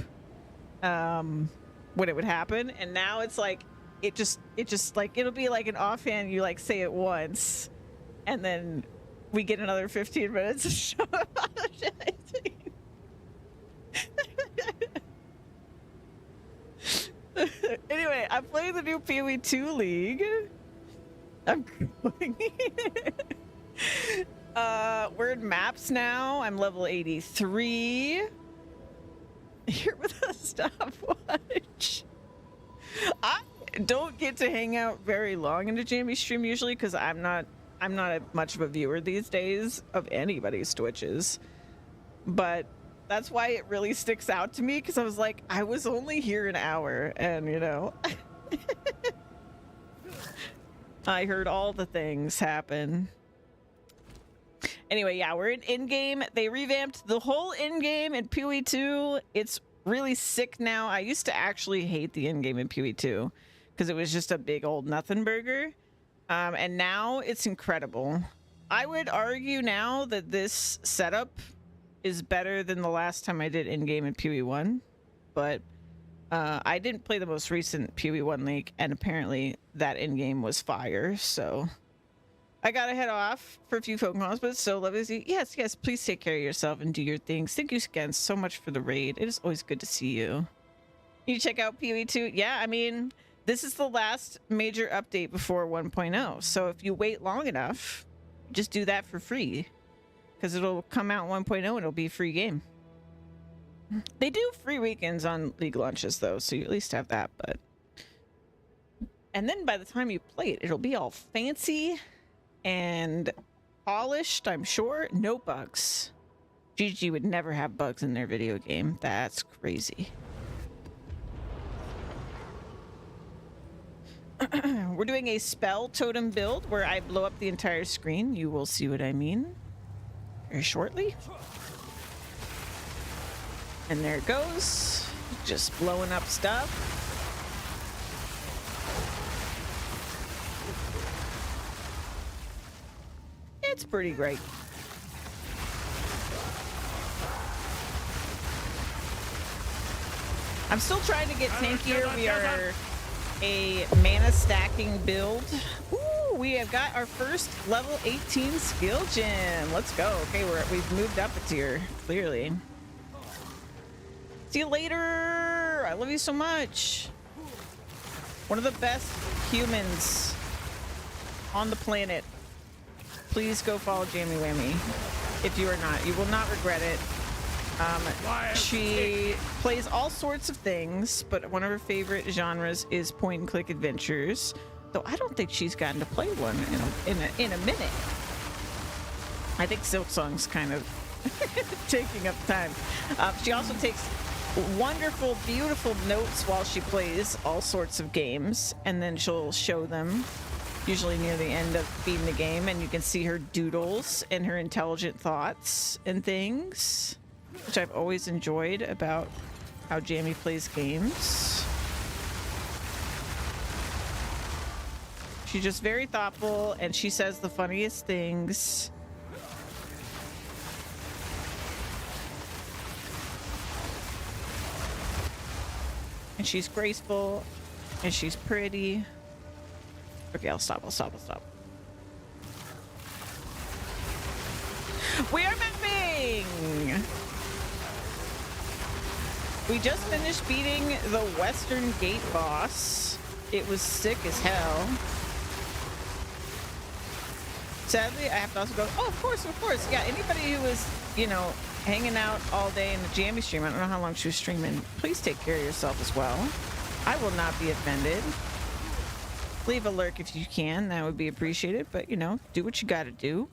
when it would happen, and now it's like it just like it'll be like an offhand. You like say it once, and then we get another 15 minutes of show apologizing. Anyway, I'm playing the new POE 2 League. I'm going. We're in maps now. I'm level 83. Here with a stopwatch. I don't get to hang out very long into Jamie's stream usually because I'm not much of a viewer these days of anybody's Twitches. But that's why it really sticks out to me, because I was like, I was only here an hour, and you know, I heard all the things happen. Anyway, yeah, we're in game. They revamped the whole in-game in POE 2. It's really sick now. I used to actually hate the in-game in POE 2 because it was just a big old nothing burger. And now it's incredible. I would argue now that this setup is better than the last time I did in-game in POE 1, but I didn't play the most recent POE 1 league, and apparently that in-game was fire, so I gotta head off for a few phone calls, but it's so lovely to see. Yes, please take care of yourself and do your things. Thank you again so much for the raid. It is always good to see you. You check out POE 2? Yeah, I mean, this is the last major update before 1.0, so if you wait long enough, just do that for free. Because it'll come out 1.0 and it'll be a free game. They do free weekends on League launches though, so you at least have that. But and then by the time you play it, it'll be all fancy and polished, I'm sure. No bugs. GG would never have bugs in their video game. That's crazy. We're doing a spell totem build where I blow up the entire screen. You will see what I mean very shortly. And there it goes. Just blowing up stuff. It's pretty great. I'm still trying to get tankier. We are a mana stacking build. Ooh, we have got our first level 18 skill gem. Let's go. Okay, we've moved up a tier, clearly. See you later. I love you so much. One of the best humans on the planet. Please go follow Jamie Whammy. If you are not, you will not regret it. She plays all sorts of things, but one of her favorite genres is point and click adventures. Though I don't think she's gotten to play one in a minute. I think Silksong's kind of taking up time. She also takes wonderful, beautiful notes while she plays all sorts of games, and then she'll show them, usually near the end of beating the game, and you can see her doodles and her intelligent thoughts and things, which I've always enjoyed about how Jamie plays games. She's just very thoughtful, and she says the funniest things. And she's graceful, and she's pretty. Okay, I'll stop. We are mapping! We just finished beating the Western Gate boss. It was sick as hell. Sadly, I have to also go, oh, of course. Yeah, anybody who was, you know, hanging out all day in the Jamie stream, I don't know how long she was streaming, please take care of yourself as well. I will not be offended. Leave a lurk if you can, that would be appreciated, but, you know, do what you gotta do.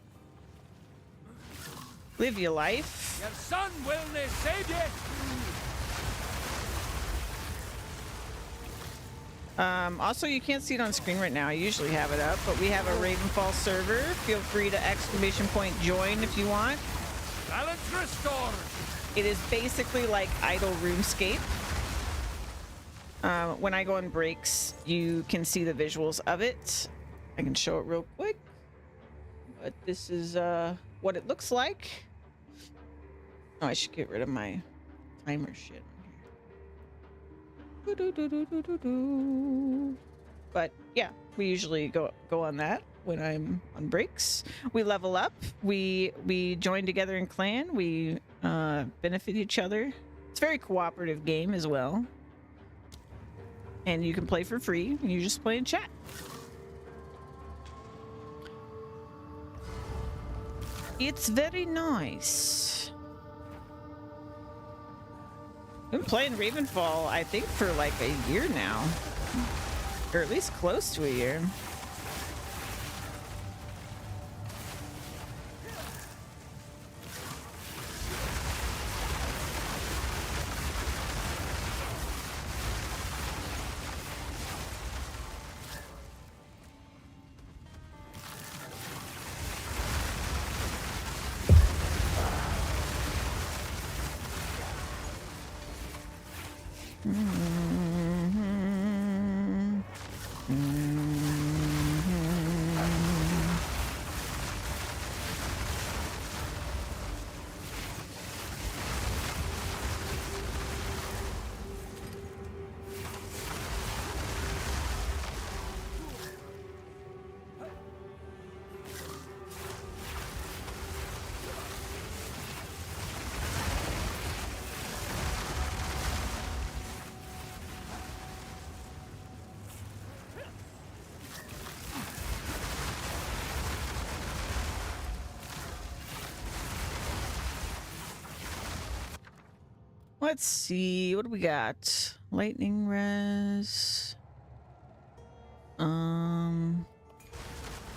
Live your life. Your son will they save you. Also, you can't see it on screen right now. I usually have it up, but we have a Ravenfall server. Feel free to ! join if you want. Balance restored. It is basically like idle RuneScape. When I go on breaks, you can see the visuals of it. I can show it real quick. But this is what it looks like. Oh, I should get rid of my timer shit. But yeah, we usually go on that when I'm on breaks. We level up. We join together in clan. We benefit each other. It's a very cooperative game as well. And you can play for free. You just play in chat. It's very nice. Been playing Ravenfall, I think, for like a year now. Or at least close to a year. Let's see, what do we got? Lightning res. Do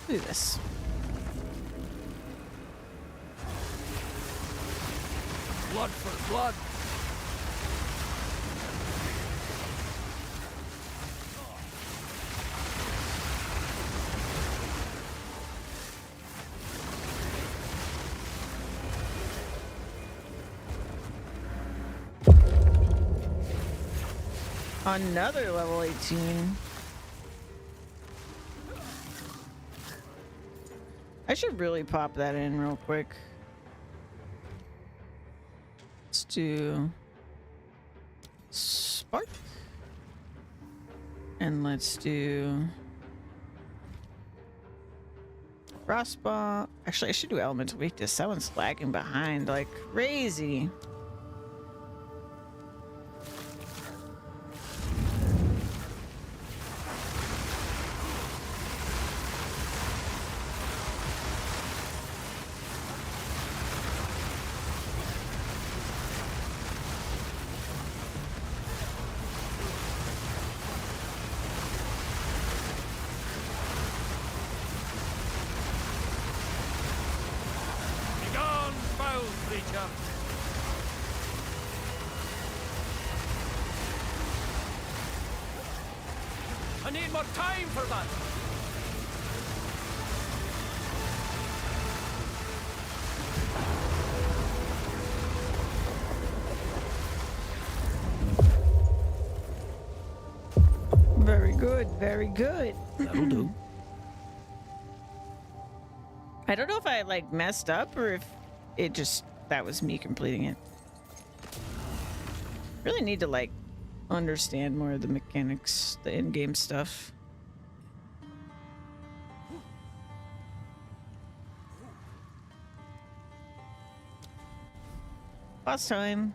this. Blood for blood. Another level 18. I should really pop that in real quick. Let's do Spark. And let's do Frostball. Actually, I should do Elemental Weakness. That one's lagging behind like crazy. Begone, foul creature. I need more time for that. Very good, very good. That'll do. I don't know if I like messed up or if it just that was me completing it. Really need to like understand more of the mechanics, the in-game stuff. Boss time.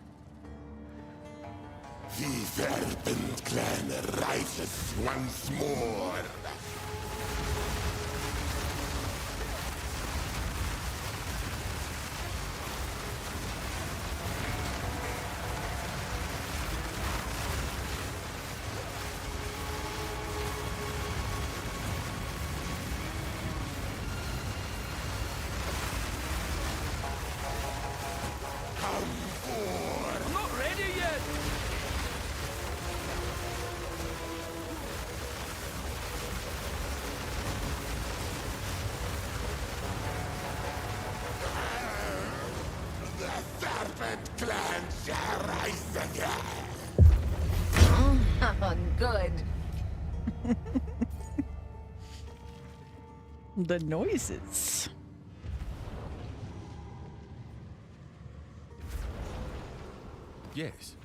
The Serpent Clan rises once more. I'm not ready yet. The Serpent Clan shall rise again. Good. The noises. Yes.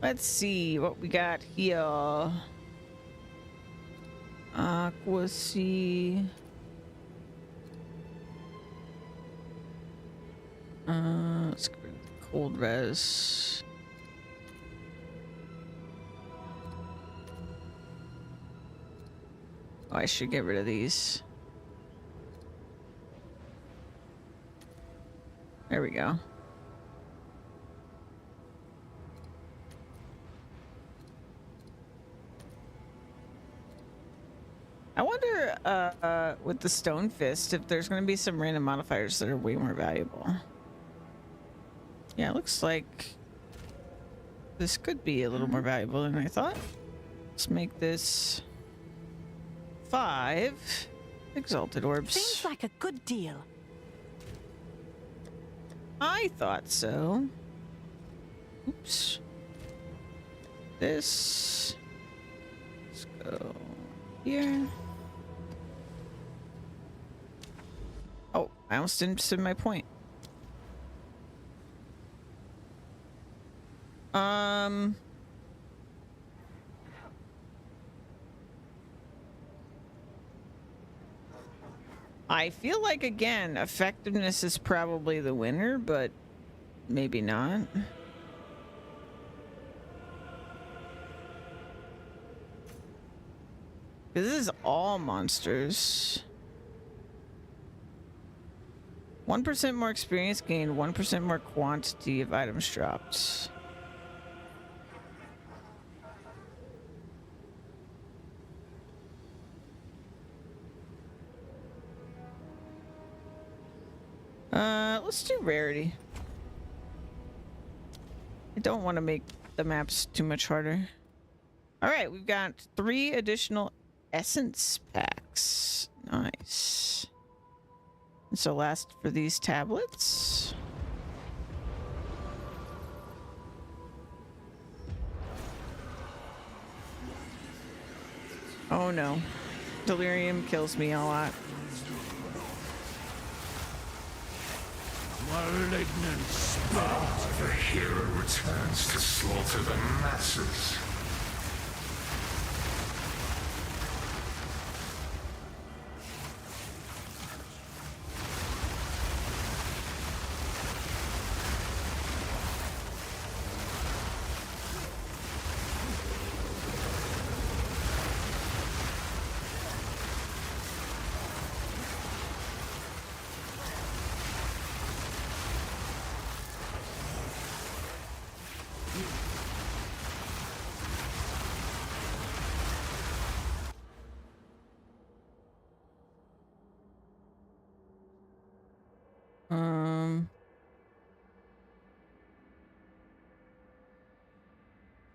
Let's see what we got here. Aqua Sea. Let's go with the cold res. Oh, I should get rid of these. There we go. I wonder, with the Stone Fist, if there's going to be some random modifiers that are way more valuable. Yeah, it looks like this could be a little more valuable than I thought. Let's make this 5 Exalted Orbs. Seems like a good deal. I thought so. Oops. This. Let's go here. Oh, I almost didn't say my point. I feel like, again, effectiveness is probably the winner, but maybe not. This is all monsters. 1% more experience gained, 1% more quantity of items dropped. Let's do rarity. I don't want to make the maps too much harder. All right, we've got 3 additional essence packs. Nice. And so last for these tablets. Oh no. Delirium kills me a lot. Malignant spirit. The hero returns to slaughter the masses.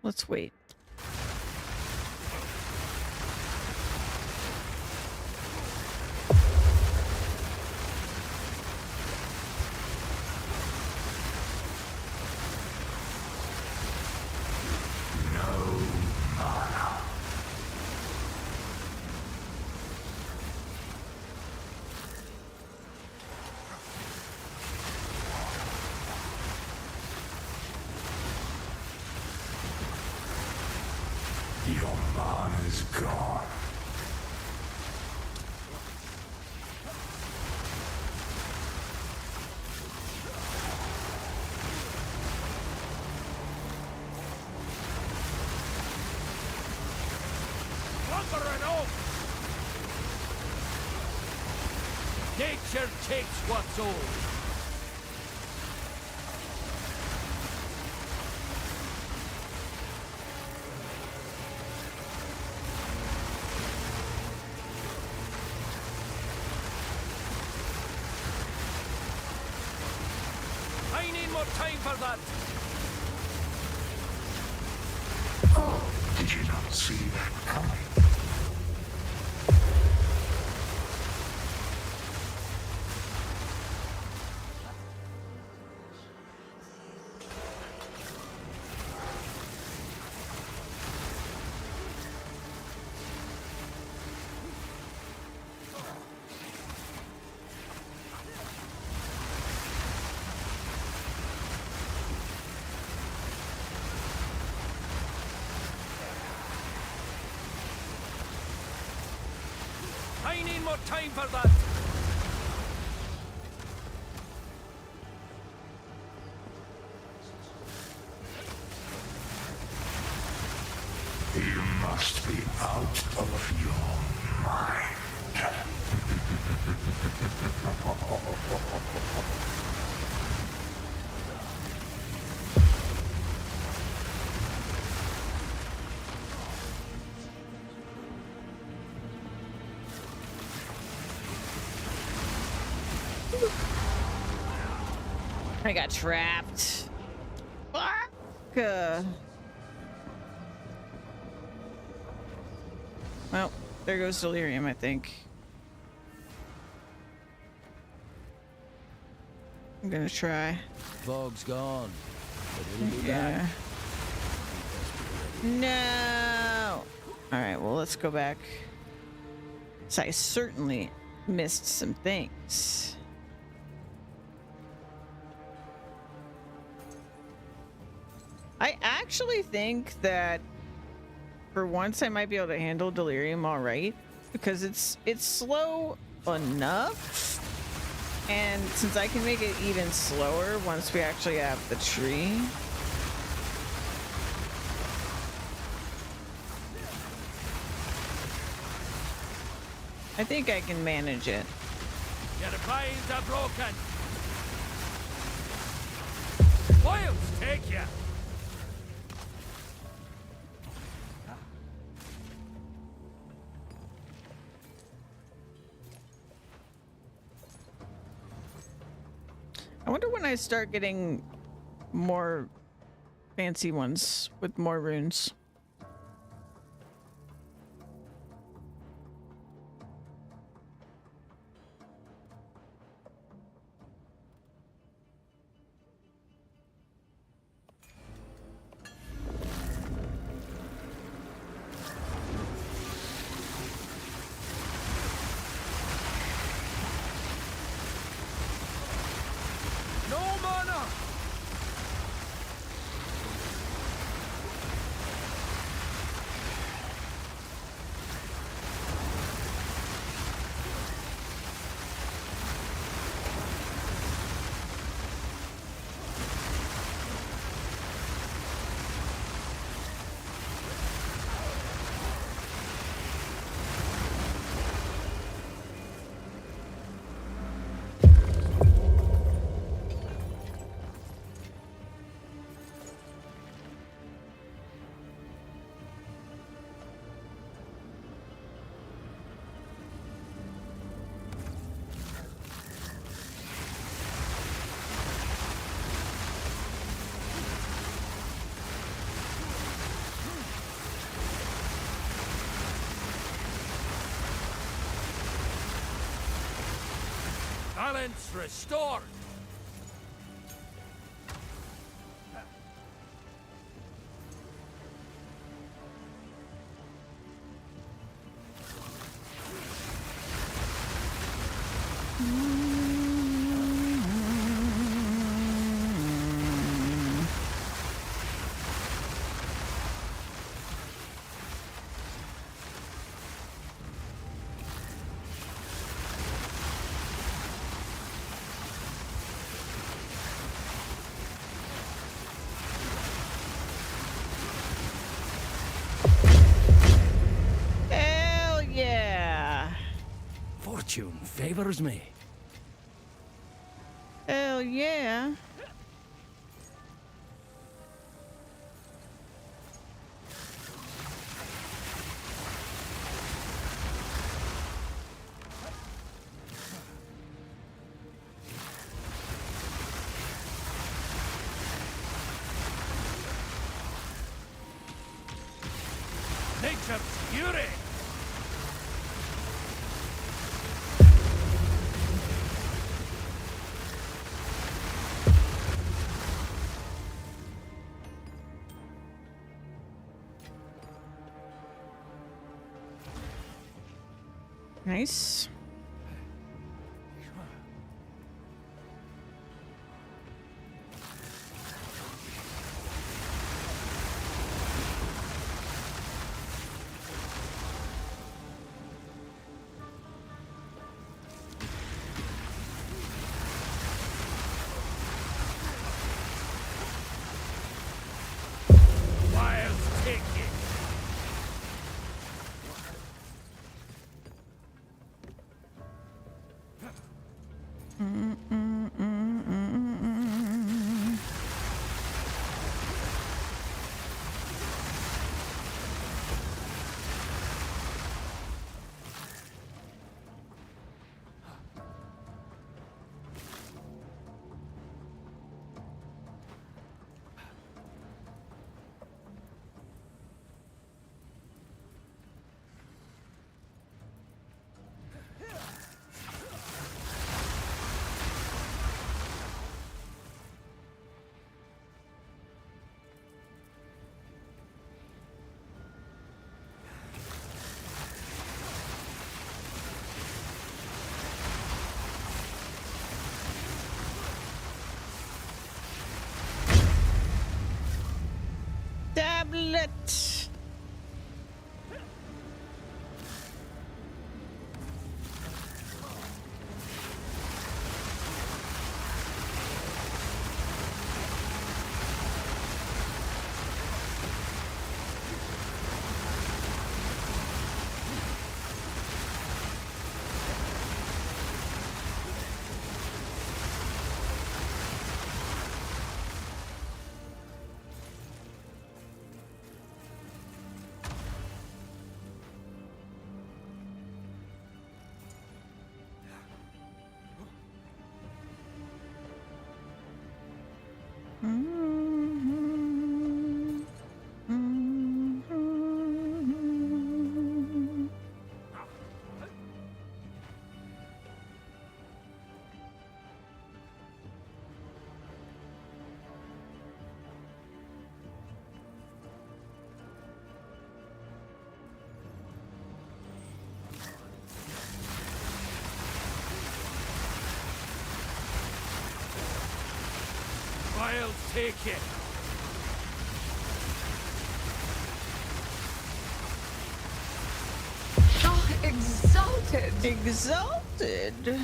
Let's wait. Your mana's gone. Conquer an oak! Nature takes what's old. I need more time for that. Oh, did you not see that coming? need more time for that. You must be out of your mind. I got trapped. Fuck. Well, there goes delirium, I think. I'm gonna try. Fog's gone. But it'll be Yeah. back. No. All right. Well, let's go back. So I certainly missed some things. I actually think that for once I might be able to handle delirium all right, because it's slow enough, and since I can make it even slower once we actually have the tree. I think I can manage it. Your vines are broken. Boils take you. I wonder when I start getting more fancy ones with more runes. No mana. Balance restored. Hell yeah. Fortune favors me. Hell yeah. Nature's fury. Nice. tablet. I'll take it. Oh, exalted. Exalted.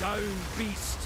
Down, beast.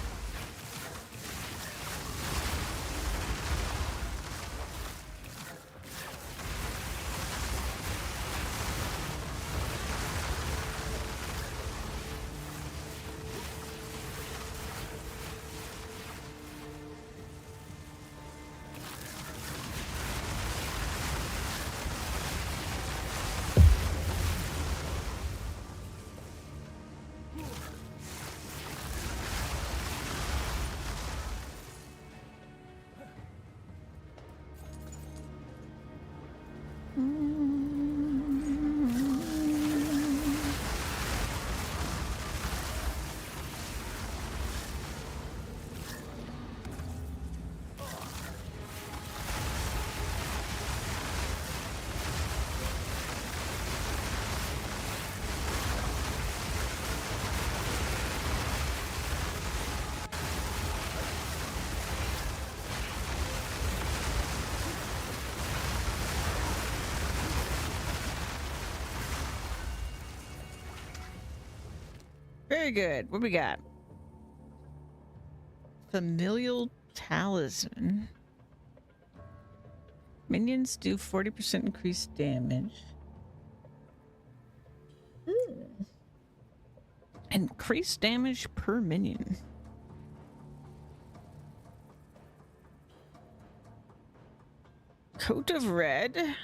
Very good. What we got? Familial Talisman. Minions do 40% increased damage. Increased damage per minion. Coat of Red.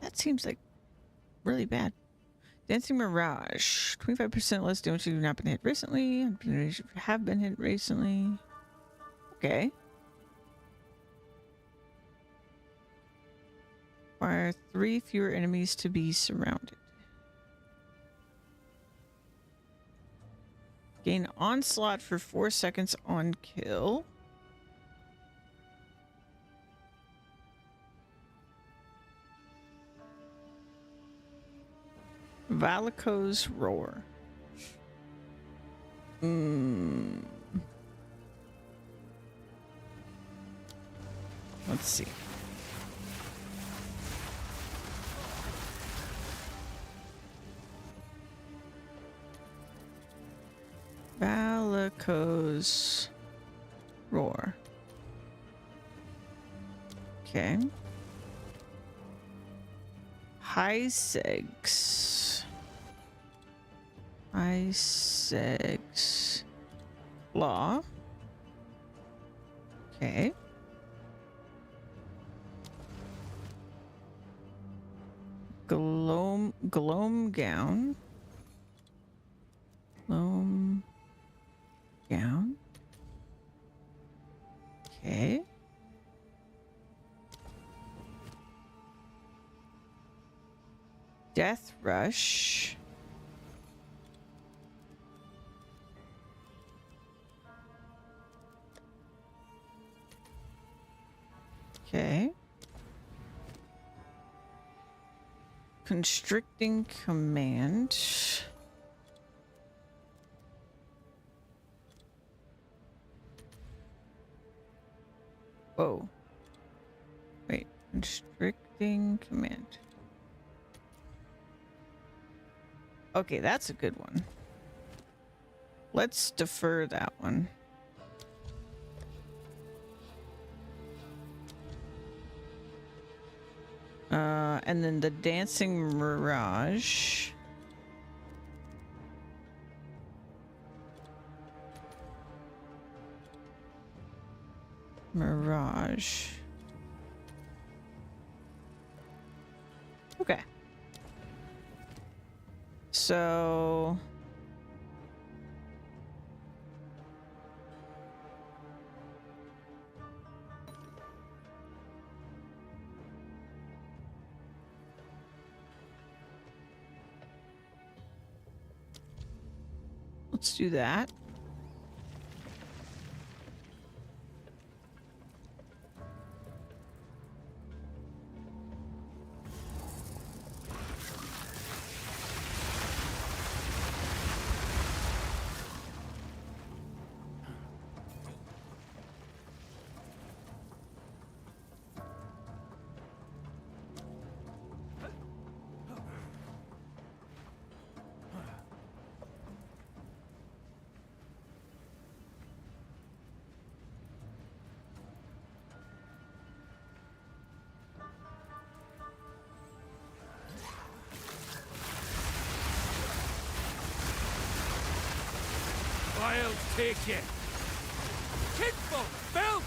That seems like really bad. Dancing Mirage. 25% less damage if you've not been hit recently. Have been hit recently. Okay. Require 3 fewer enemies to be surrounded. Gain Onslaught for 4 seconds on kill. Valiko's Roar. Let's see. Valiko's Roar. Okay. Hisegs. Hisegs. Law. Okay. Gloam gown. Gloam gown. Okay. Death Rush. Okay. Constricting Command. Whoa. Wait. Constricting Command. Okay, that's a good one. Let's defer that one. And then the Dancing Mirage. Mirage. Okay. So... let's do that. I'll take it. Kidful, Bill!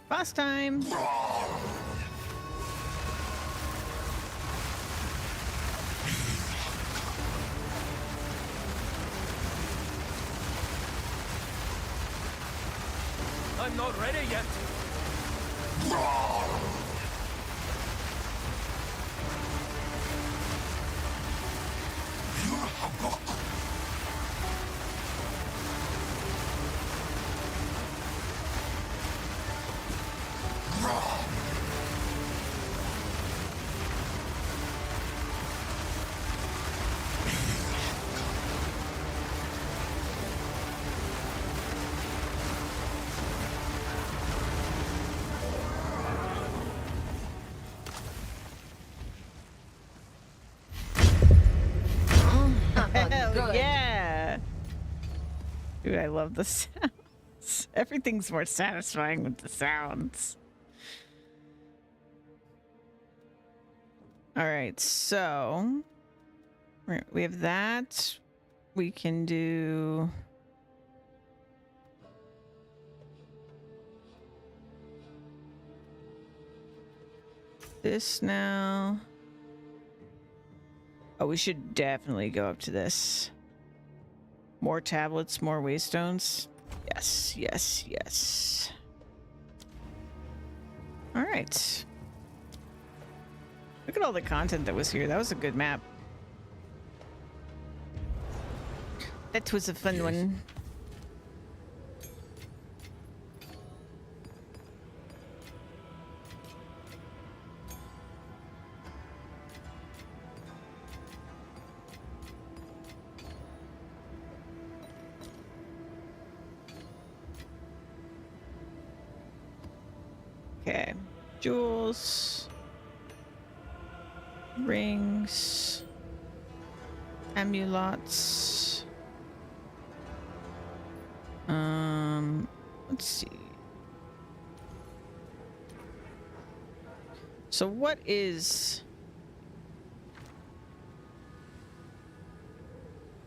Boss time. I'm not ready yet. Hell Good. yeah! Dude, I love the sounds. Everything's more satisfying with the sounds. All right, so we have that. We can do this now. Oh, we should definitely go up to this. More tablets, more waystones. Yes, yes, yes. All right. Look at all the content that was here. That was a good map. That was a fun one. Okay. Jewels. Rings. Amulots. Let's see. So what is...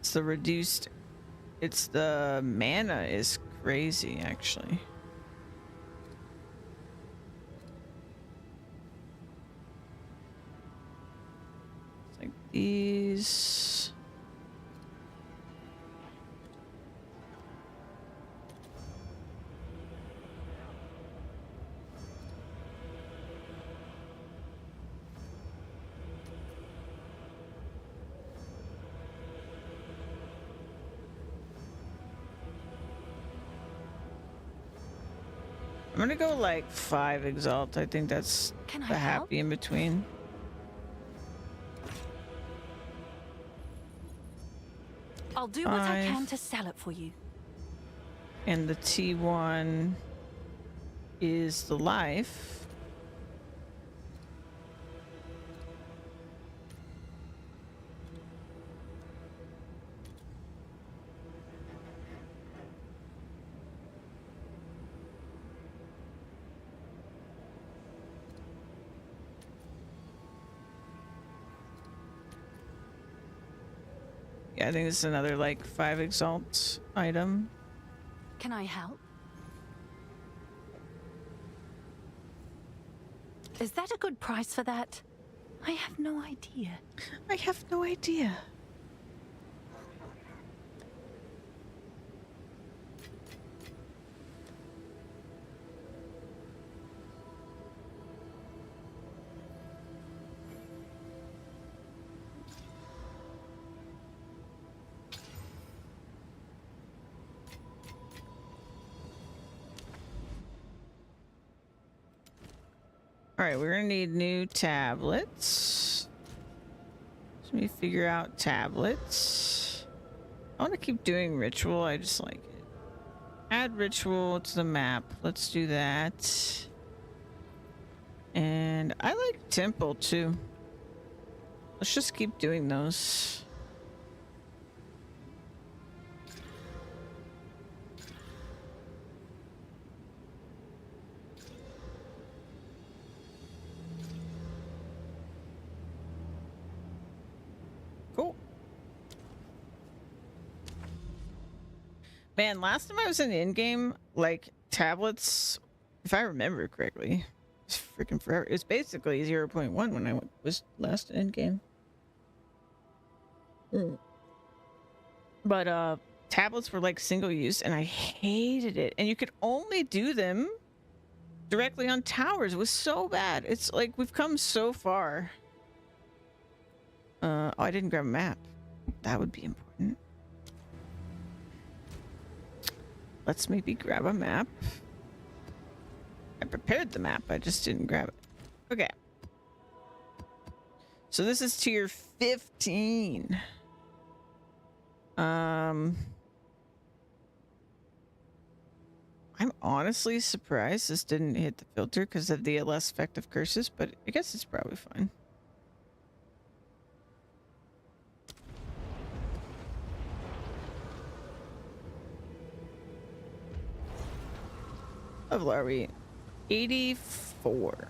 It's the reduced... It's the mana is crazy, actually. It's like these... I'm gonna go like 5 exalt. I think that's Can I the help? happy in between. I'll do what I 5. can to sell it for you. And the T1 is the life. Yeah, I think this is another like 5 exalt item. Can I help? Is that a good price for that? I have no idea. I have no idea. All right, we're gonna need new tablets. Let me figure out tablets. I want to keep doing ritual. I just like it. Add ritual to the map. Let's do that. And I like temple too. Let's just keep doing those. Cool. Man, last time I was in the in-game, like, tablets, if I remember correctly, it's freaking forever. It's basically 0.1 when I was last in-game. But, tablets were, like, single-use, and I hated it. And you could only do them directly on towers. It was so bad. It's like, we've come so far. Oh, I didn't grab a map. That would be important. Let's maybe grab a map. I prepared the map, I just didn't grab it. Okay. So this is tier 15. I'm honestly surprised this didn't hit the filter because of the less effective curses, but I guess it's probably fine. What level are we? 84.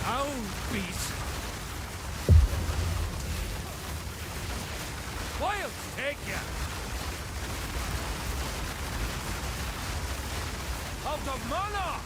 Ow, beast! Wild take ya! Out of mana!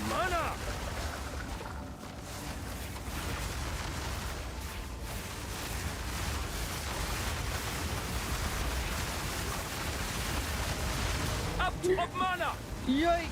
mana! Up top mana! Yike!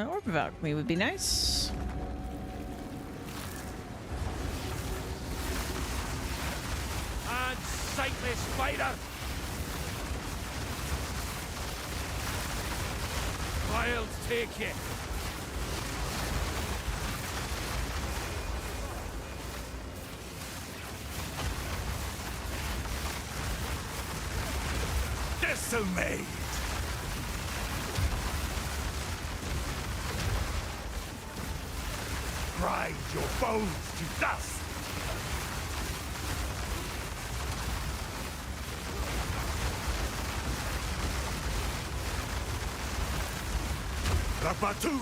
Orb of alchemy would be nice. And sightless fighter! Wild take it! Decimate! Grind your bones to dust! Rapatu!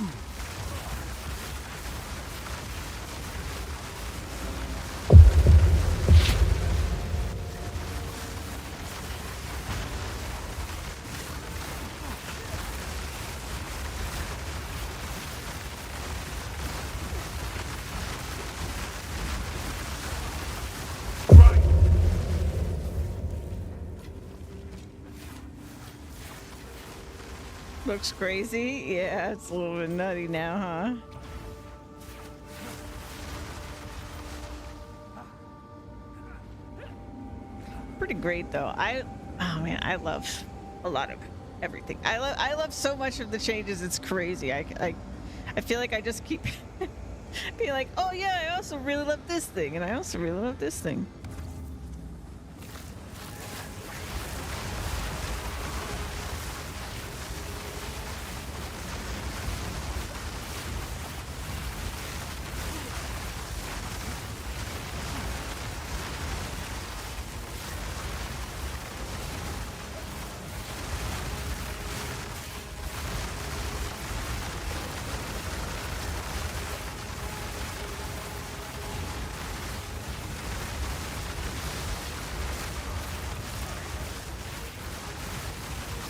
Right! Looks crazy. Yeah, it's a little bit nutty now, huh? Pretty great though. Oh man, I love a lot of everything. I love so much of the changes. It's crazy. I feel like I just keep being like, oh yeah, I also really love this thing, and I also really love this thing.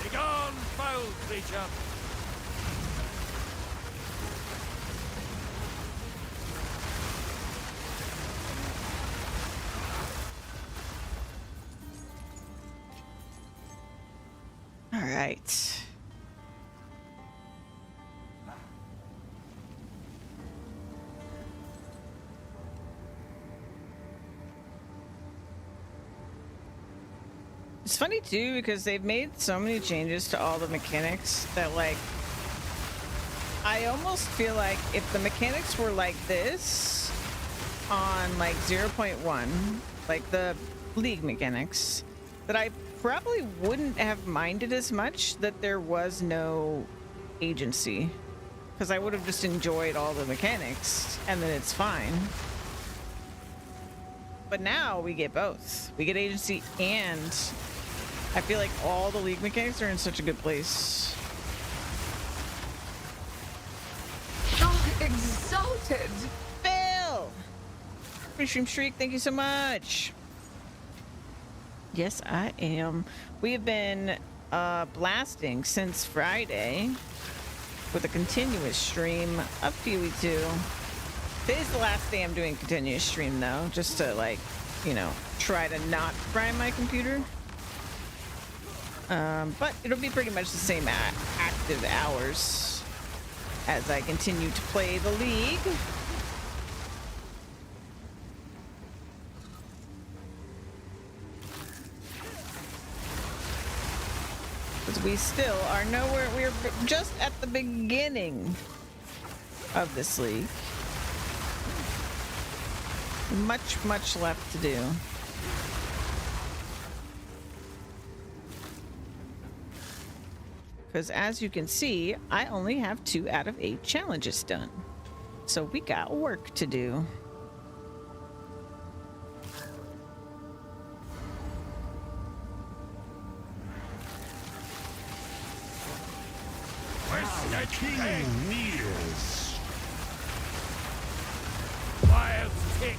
Begone, foul creature! All right. It's funny too because they've made so many changes to all the mechanics that like I almost feel like if the mechanics were like this on like 0.1, like the league mechanics, that I probably wouldn't have minded as much that there was no agency, because I would have just enjoyed all the mechanics and then it's fine. But now we get both. We get agency, and I feel like all the league mechanics are in such a good place. Oh, exalted! Phil! Free Stream Shriek, thank you so much. Yes, I am. We have been blasting since Friday with a continuous stream of POE 2. Today's the last day I'm doing continuous stream though, just to like, you know, try to not fry my computer. But it'll be pretty much the same active hours as I continue to play the league. Because we still are nowhere, we're just at the beginning of this league. Much left to do. Because as you can see, I only have 2 out of 8 challenges done. So we got work to do. The king nears. Wild ticket.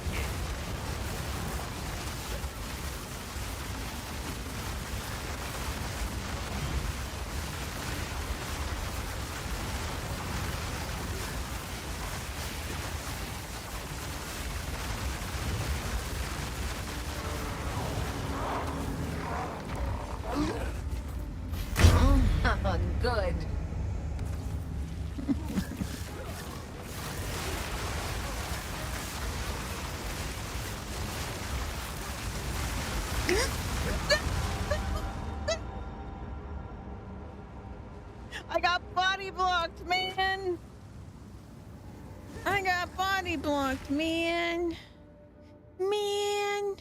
Good. I got body blocked, man. I got body blocked, man. Man.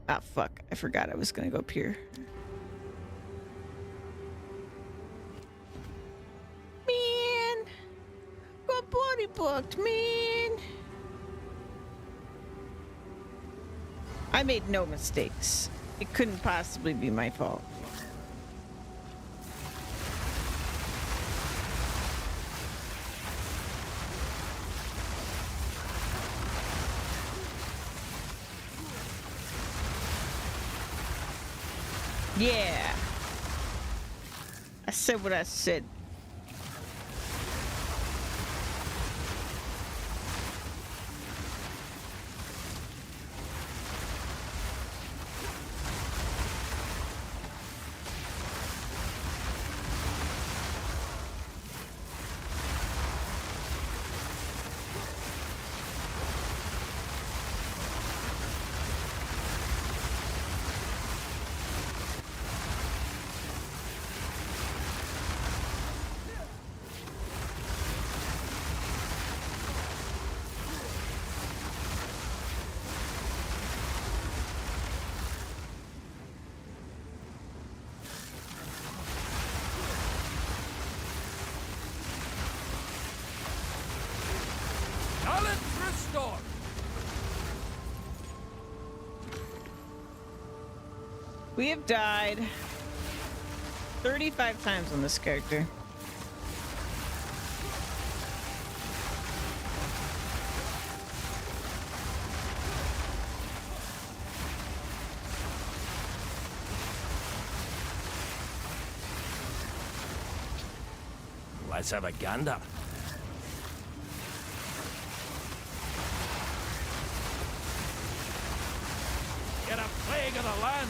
Ah, fuck. I forgot I was gonna go up here. Man. Got body blocked, man. I made no mistakes. It couldn't possibly be my fault. Yeah. I said what I said. Balance restored. We have died 35 times on this character. Let's have a gander. Get a plague of the land.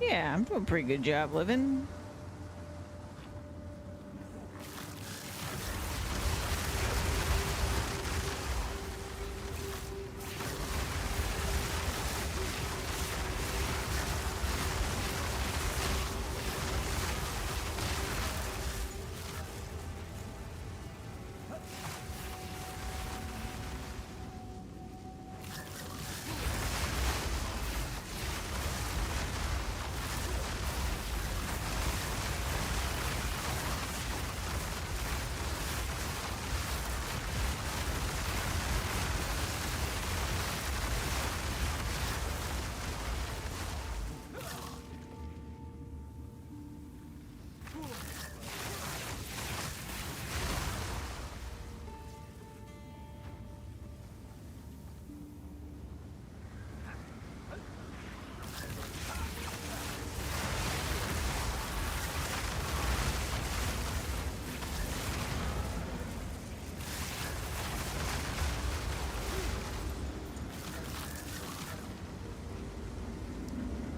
Yeah, I'm doing a pretty good job living.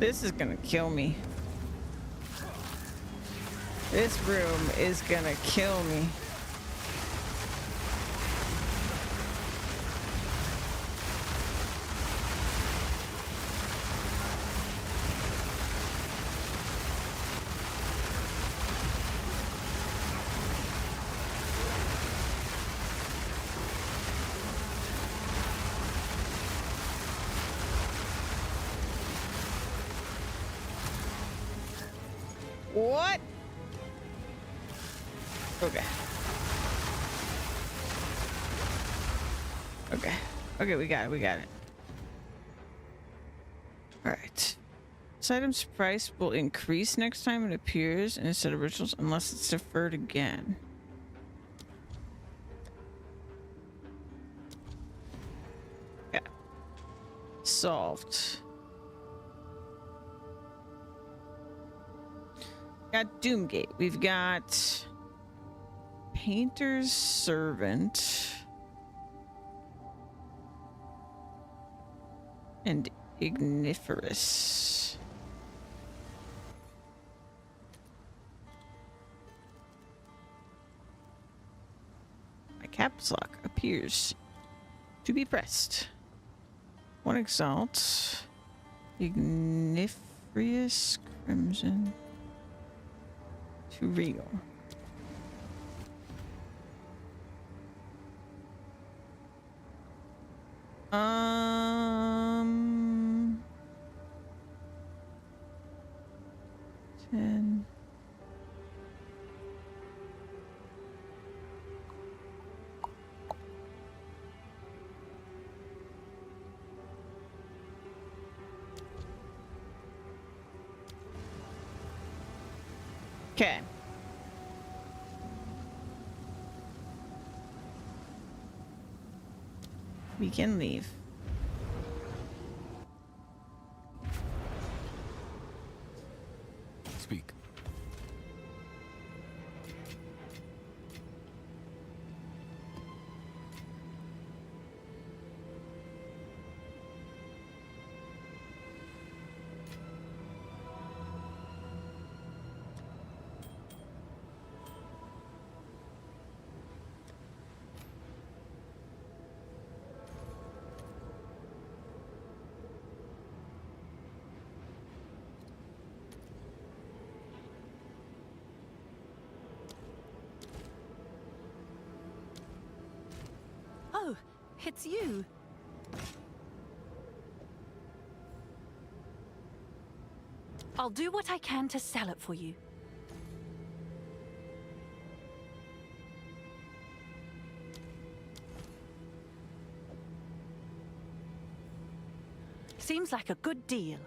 This is gonna kill me. This room is gonna kill me. What? Okay. Okay. Okay, we got it. We got it. All right. This item's price will increase next time it appears instead of rituals unless it's deferred again. Yeah. Solved. Got Doomgate. We've got Painter's Servant and Igniferous. My caps lock appears to be pressed. One Exalt, Igniferous Crimson. To real. Um, 10. Okay. We can leave. Speak. Oh, it's you. I'll do what I can to sell it for you. Seems like a good deal.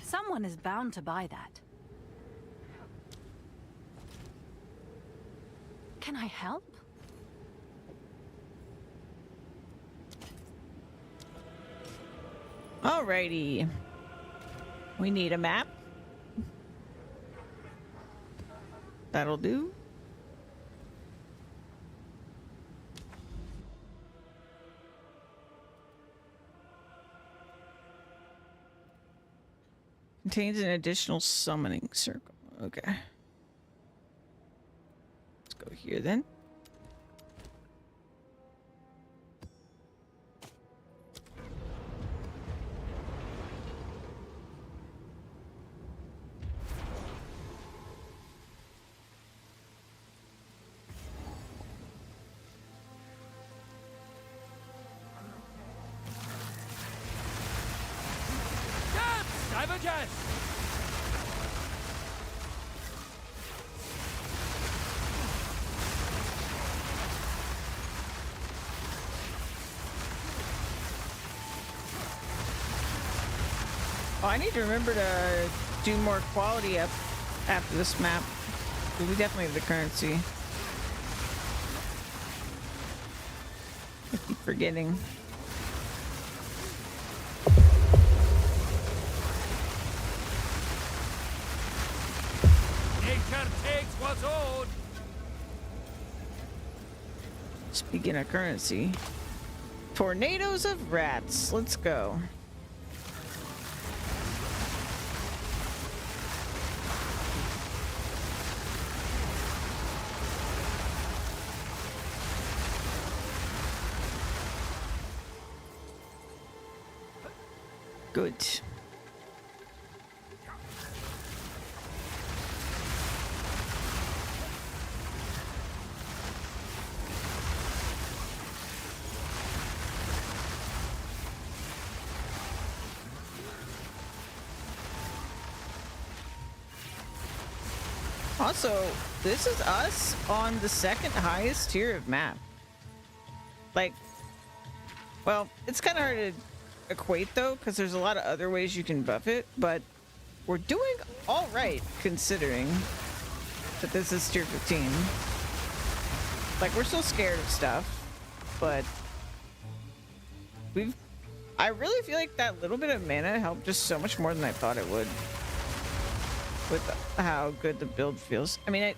Someone is bound to buy that. Can I help? Alrighty. We need a map. That'll do. Contains an additional summoning circle. Okay. Let's go here then. Divergence! Oh, I need to remember to do more quality up after this map. We definitely have the currency. I keep forgetting. Nature takes what's owed! Speaking of currency, tornadoes of rats. Let's go. Good. Also, this is us on the second highest tier of map. Like, well, it's kind of hard to equate though, because there's a lot of other ways you can buff it, but we're doing all right considering that this is tier 15. Like, we're still scared of stuff, but I really feel like that little bit of mana helped just so much more than I thought it would with how good the build feels. I mean, it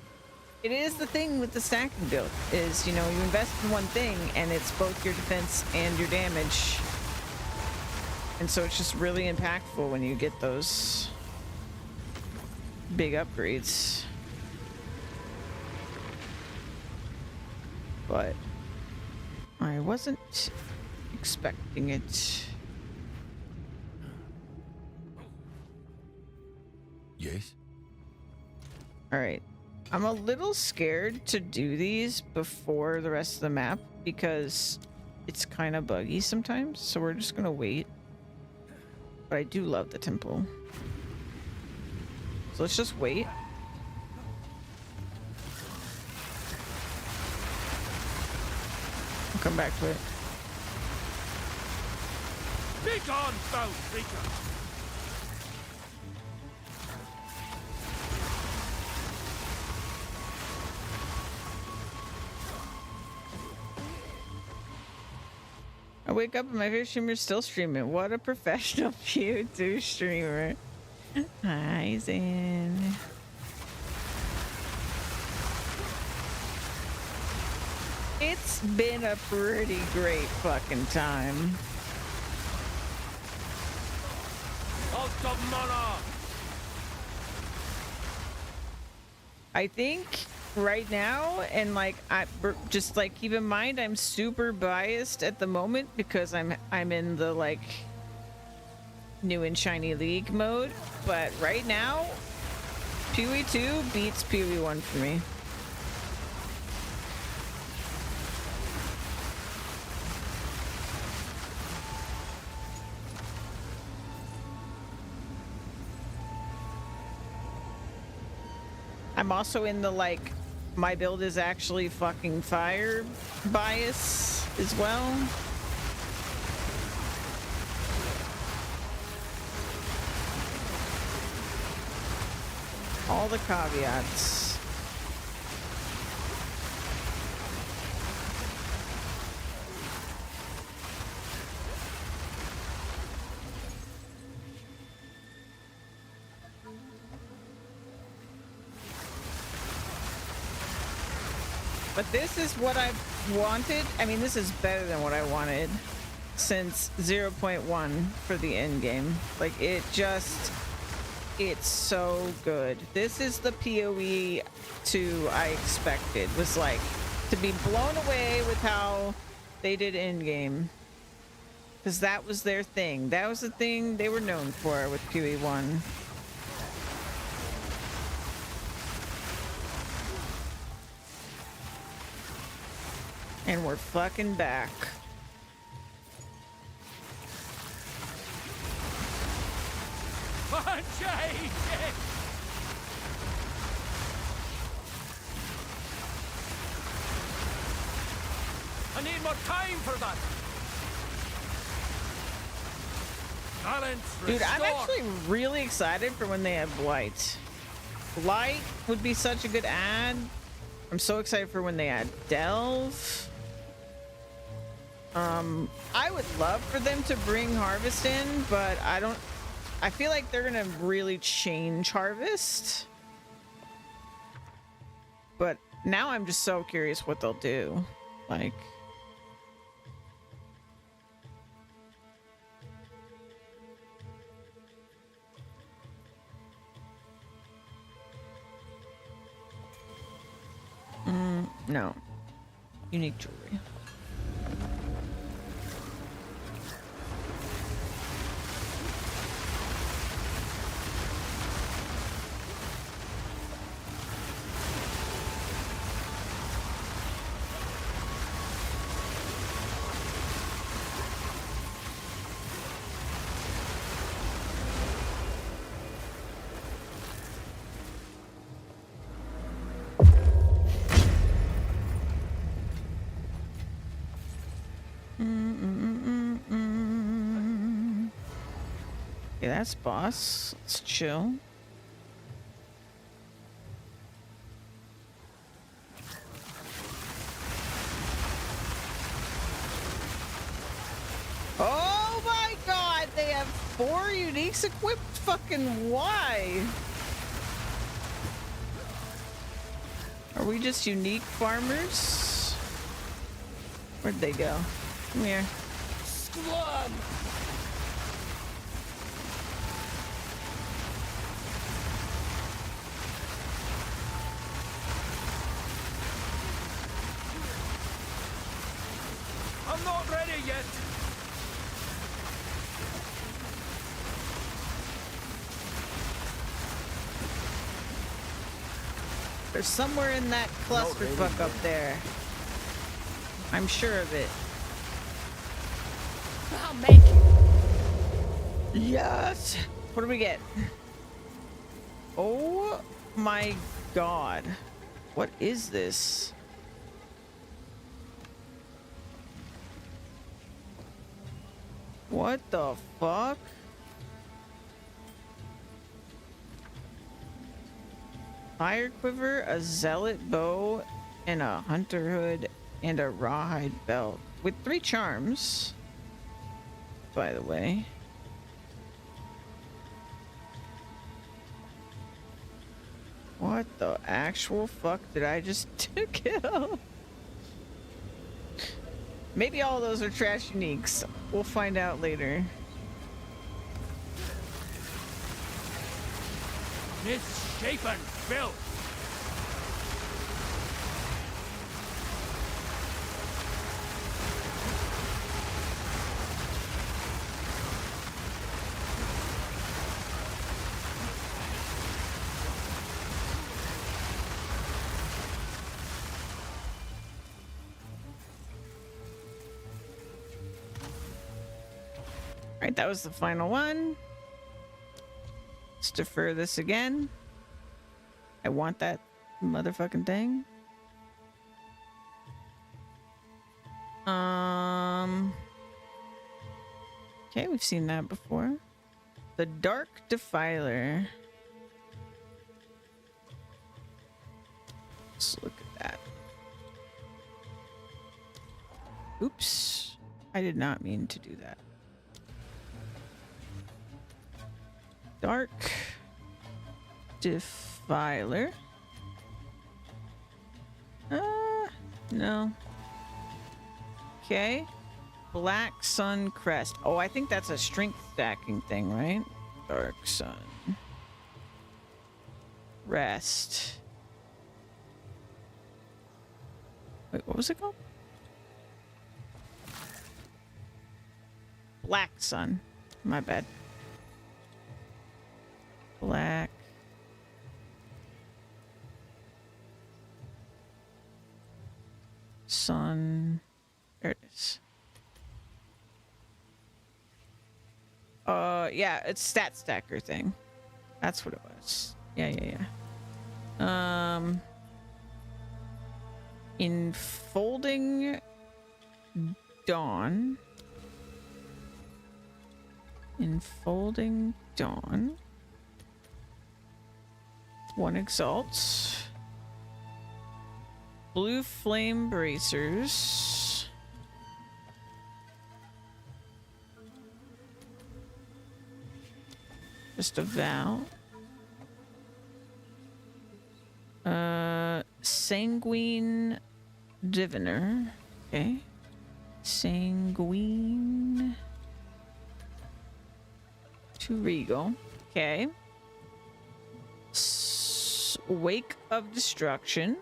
is the thing with the stacking build is, you know, you invest in one thing and it's both your defense and your damage. And so it's just really impactful when you get those big upgrades. But I wasn't expecting it. Yes? All right. I'm a little scared to do these before the rest of the map because it's kind of buggy sometimes. So we're just going to wait. But I do love the temple. So let's just wait. I'll come back to it. Be gone, foul creature! I wake up and my favorite streamer's still streaming. What a professional PO2 streamer. Hi, Zin. It's been a pretty great fucking time. Alta Mana! I think right now, and like just like keep in mind I'm super biased at the moment because I'm in the like new and shiny league mode, but right now PoE 2 beats PoE 1 for me. I'm also in the like my build is actually fucking fire bias as well. All the caveats. But this is what I wanted. I mean, this is better than what I wanted since 0.1 for the end game. Like, it's so good. This is the PoE 2 I expected. Was like to be blown away with how they did end game. Because that was their thing. That was the thing they were known for with PoE 1. And we're fucking back. I need more time for that. Balance Dude, I'm restored. actually really excited for when they have Blight. Blight would be such a good add. I'm so excited for when they add Delve. I would love for them to bring Harvest in, but I feel like they're gonna really change Harvest. But now I'm just so curious what they'll do. Like, no. Unique jewelry. Okay, that's boss. Let's chill. Oh my god, they have 4 uniques equipped? Fucking why? Are we just unique farmers? Where'd they go? Come here. Squam! I'm not ready yet. There's somewhere in that clusterfuck up there. I'm sure of it. I'll make it. Yes! What do we get? Oh my god. What is this? What the fuck? Fire quiver, a zealot bow, and a hunter hood, and a rawhide belt. With 3 charms, by the way. What the actual fuck did I just kill? Maybe all those are trash uniques. We'll find out later. Misshapen filth! Alright, that was the final one. Let's defer this again. I want that motherfucking thing. Okay, we've seen that before. The Dark Defiler. Let's look at that. Oops. I did not mean to do that. Dark Defiler. No. Okay. Black Sun Crest. Oh, I think that's a strength stacking thing, right? Dark Sun. Rest. Wait, what was it called? Black Sun. My bad. Black Sun. There it is. Yeah, it's stat stacker thing. That's what it was. Yeah. Enfolding Dawn. Enfolding Dawn. 1 exalts. Blue flame bracers. Just a vow. Sanguine diviner. Okay. Sanguine to regal. Okay. Wake of Destruction.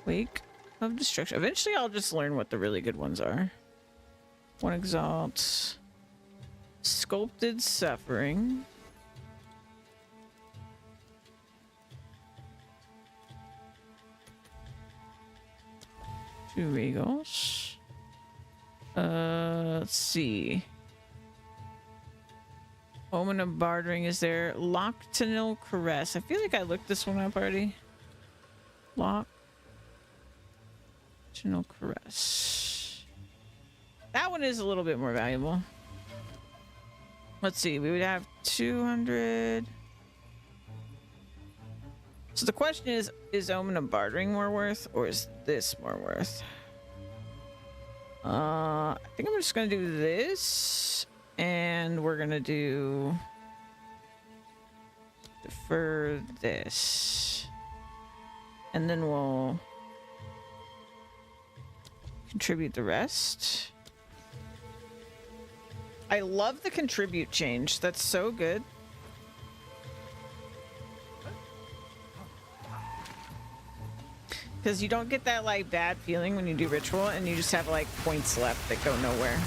Wake of Destruction. Eventually I'll just learn what the really good ones are. 1 exalt. Sculpted Suffering. Two regals. Let's see. Omen of Bartering is there. Loctinil Caress. I feel like I looked this one up already. Loctinil Caress. That one is a little bit more valuable. Let's see, we would have 200. So the question is Omen of Bartering more worth, or is this more worth? I think I'm just gonna do this, and we're gonna do defer this, and then we'll contribute the rest. I love the contribute change. That's so good. Because you don't get that like bad feeling when you do ritual and you just have like points left that go nowhere.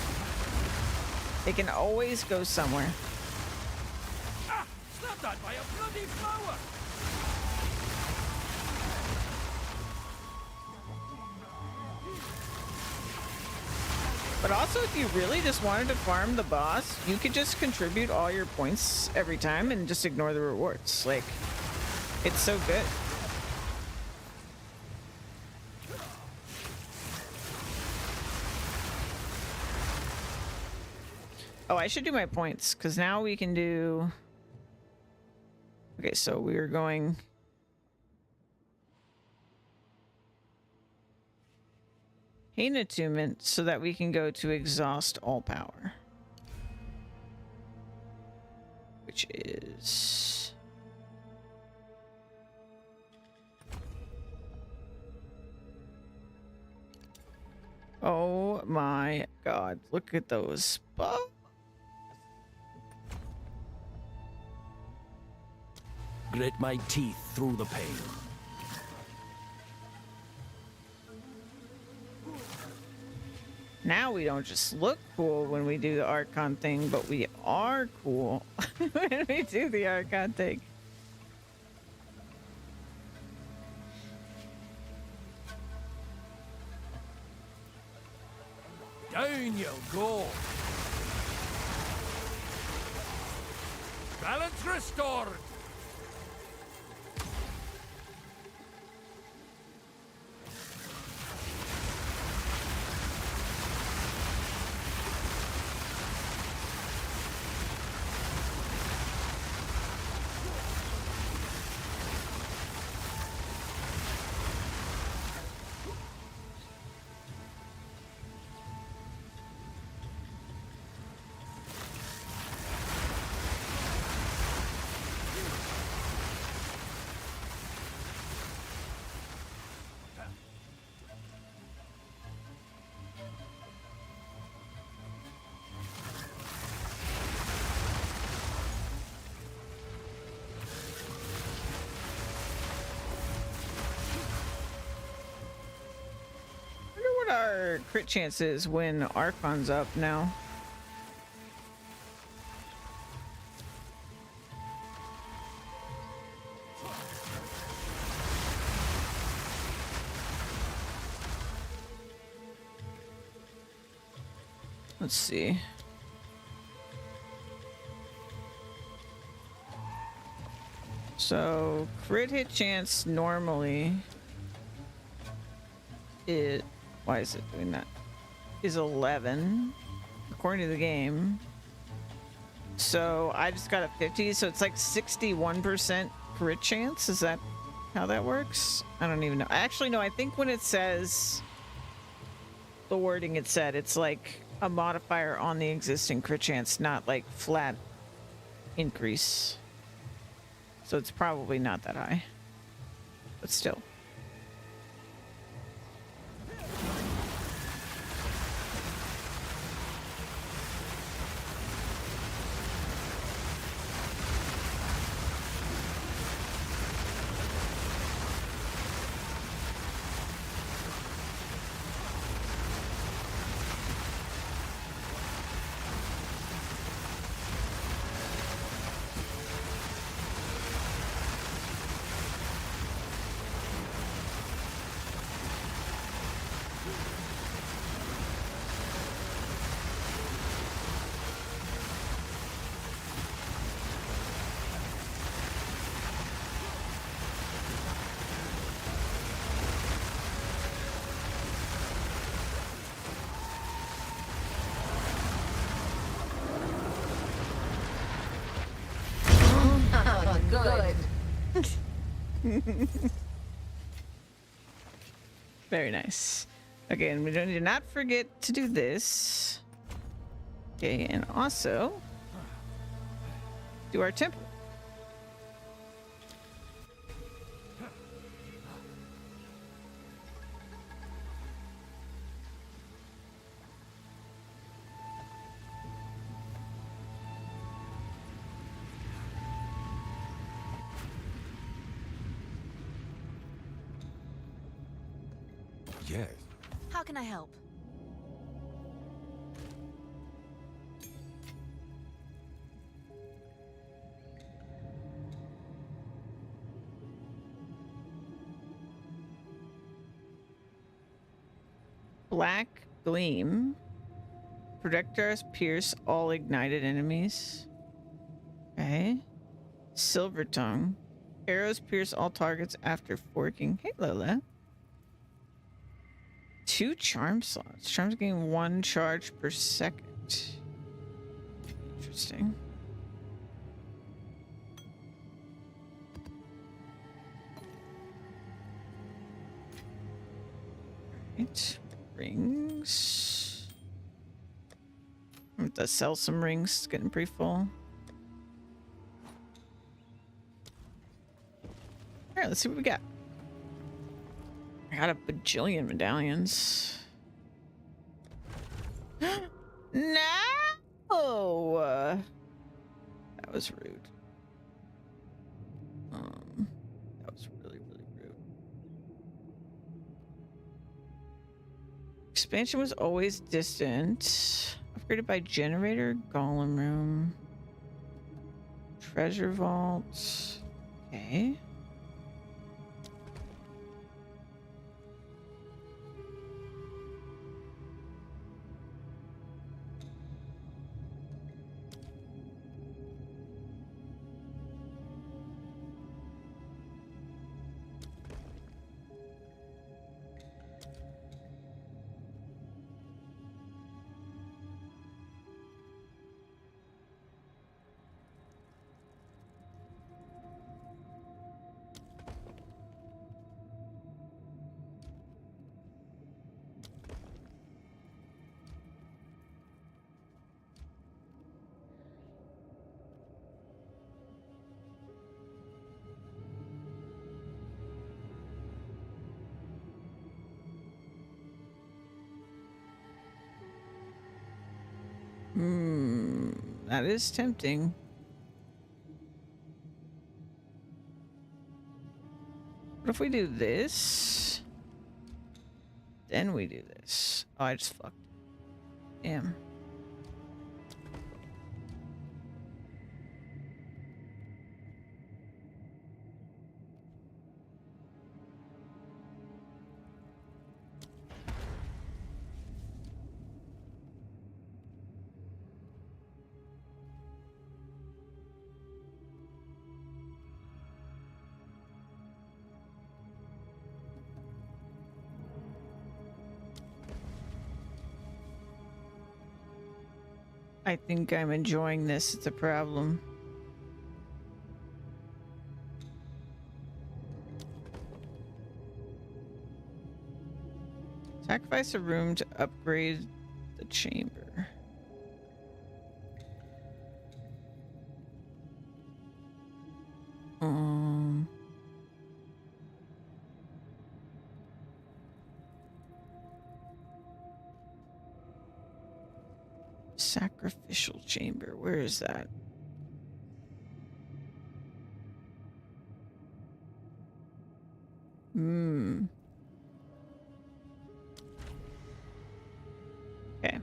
They can always go somewhere. Ah! Stop that by a bloody flower! But also, if you really just wanted to farm the boss, you could just contribute all your points every time and just ignore the rewards. Like, it's so good. Oh, I should do my points, because now we can do... Okay, so we are going... Hain Attunement, so that we can go to exhaust all power. Which is... Oh my god, look at those. Oh. Grit my teeth through the pain. Now we don't just look cool when we do the Archon thing, but we are cool when we do the Archon thing. Down you'll go. Balance restored. Our crit chances when Archon's up now. Let's see. So crit hit chance normally it why is it doing that? Is 11 according to the game. So I just got a 50, so it's like 61% crit chance. Is that how that works? I don't even know. Actually, no, I think when it says the wording it said, it's like a modifier on the existing crit chance, not like flat increase. So it's probably not that high, but still. Very nice. Okay, and we don't need to not forget to do this. Okay, and also do our temple. Yes. How can I help? Black Gleam. Projectiles pierce all ignited enemies. Okay. Silver Tongue. Arrows pierce all targets after forking. Hey, Lola. 2 charm slots. Charms gain 1 charge per second. Interesting. Right. Rings. I'm going to sell some rings. It's getting pretty full. Alright, let's see what we got. I got a bajillion medallions. No! That was rude. That was really, really rude. Expansion was always distant. Upgraded by generator, golem room, treasure vault. Okay. That is tempting. What if we do this? Then we do this. Oh, I just fucked. Damn. I think I'm enjoying this. It's a problem. Sacrifice a room to upgrade the chamber. Sacrificial chamber. Where is that? Okay.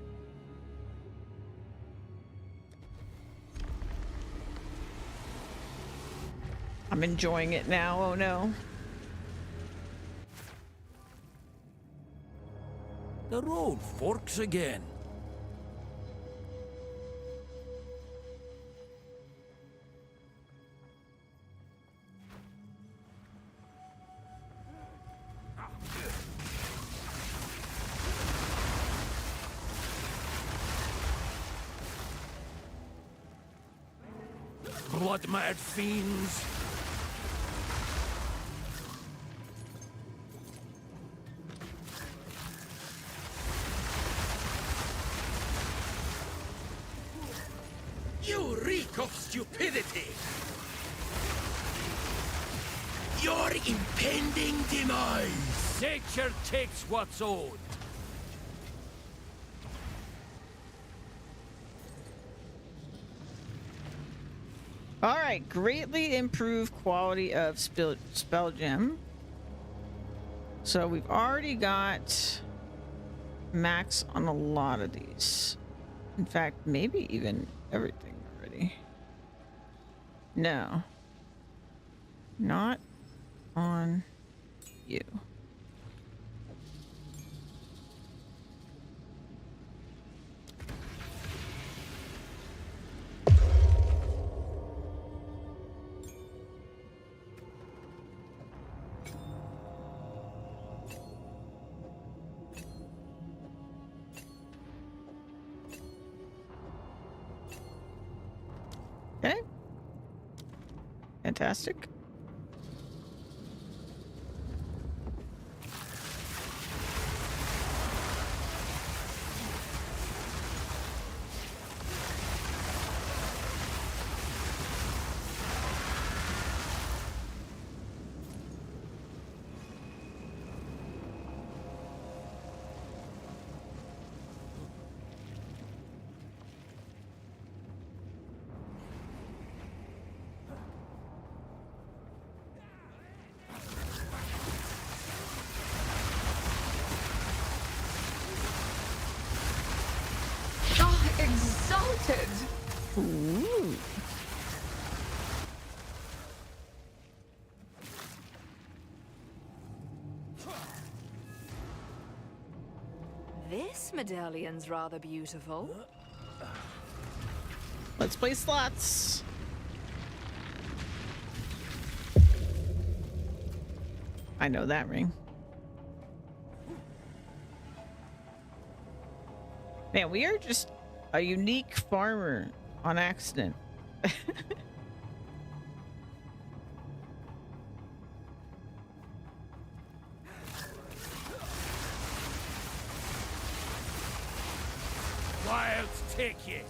I'm enjoying it now. Oh no. The road forks again. Blood-mad fiends. You reek of stupidity! Your impending demise! Nature takes what's owed. All right, greatly improved quality of spell gem. So we've already got max on a lot of these. In fact, maybe even everything already. No. Not on you. Okay. Fantastic. Oh, exalted! Ooh. This medallion's rather beautiful. Let's play slots. I know that ring. Man, we are just a unique farmer on accident. Wilds take you.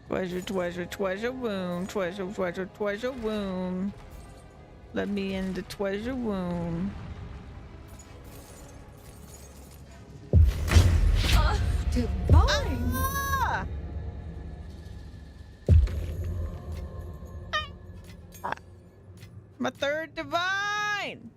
Treasure, treasure, treasure womb. Treasure, treasure, treasure womb. Let me in the treasure womb. Divine! Ah! My third divine!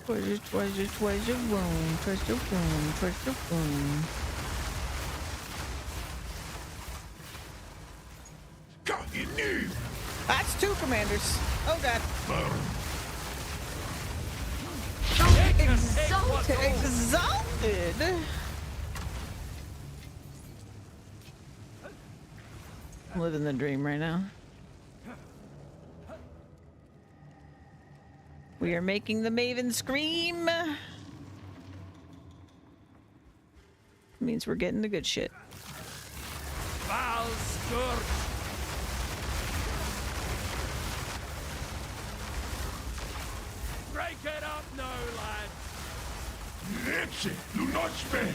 Treasure, treasure, treasure room, treasure room, treasure room. Got you new. That's two commanders. Oh god. Exalted! Exalted. I'm living the dream right now. We are making the Maven scream. Means we're getting the good shit. Foul scourge. Break it up now, lad. Leche, lunochme.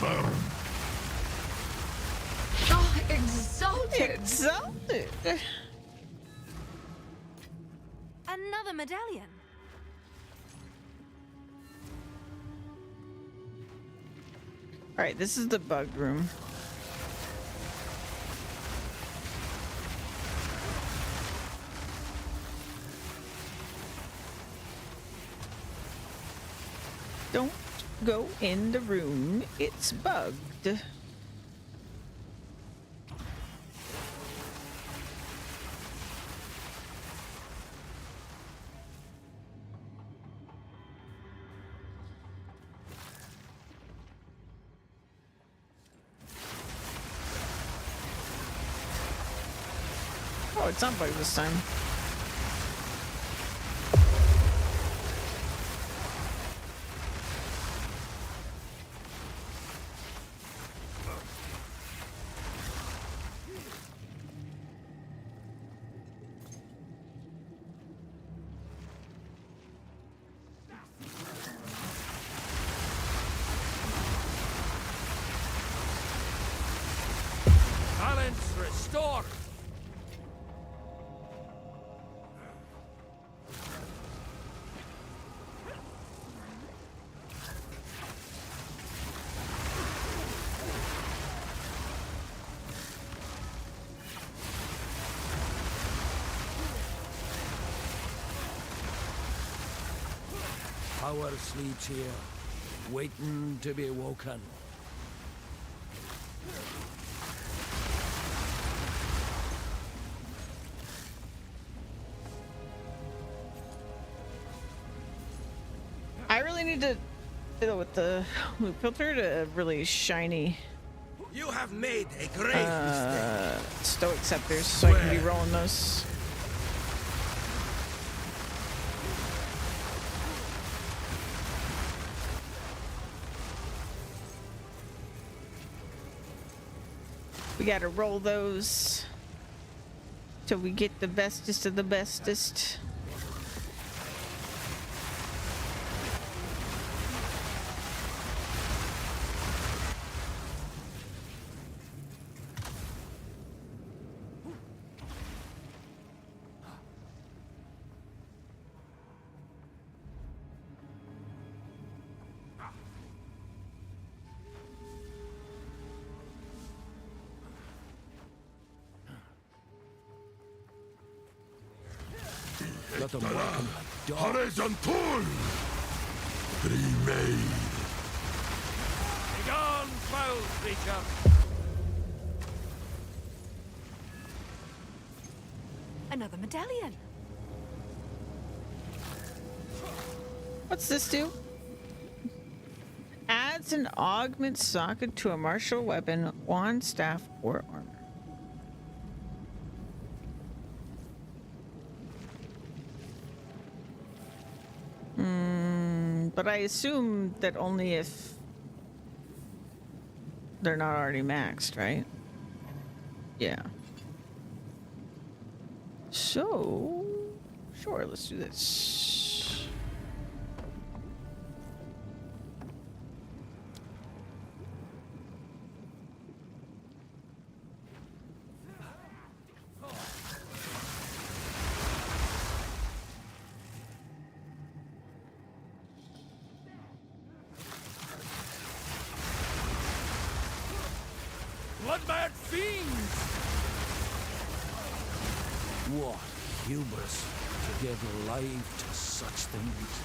Burn. Oh, exalted! Exalted. Another medallion. right, this is the bug room. Don't go in the room. It's bugged. Oh, it's not bugged this time. Balance restored. Power sleeps here, waiting to be woken. I really need to fiddle with the loop filter to really shiny You have made a great mistake. stoic scepters so I can be rolling those. We gotta roll those till we get the bestest of the bestest. Let them welcome a dog. Horizontal! Remade! Begone, foul creature! Another medallion. What's this do? Adds an augment socket to a martial weapon, wand, staff, or armor. But I assume that only if they're not already maxed, right? Yeah. So, sure, let's do this. Blood-mad fiends! What hubris to give life to such things.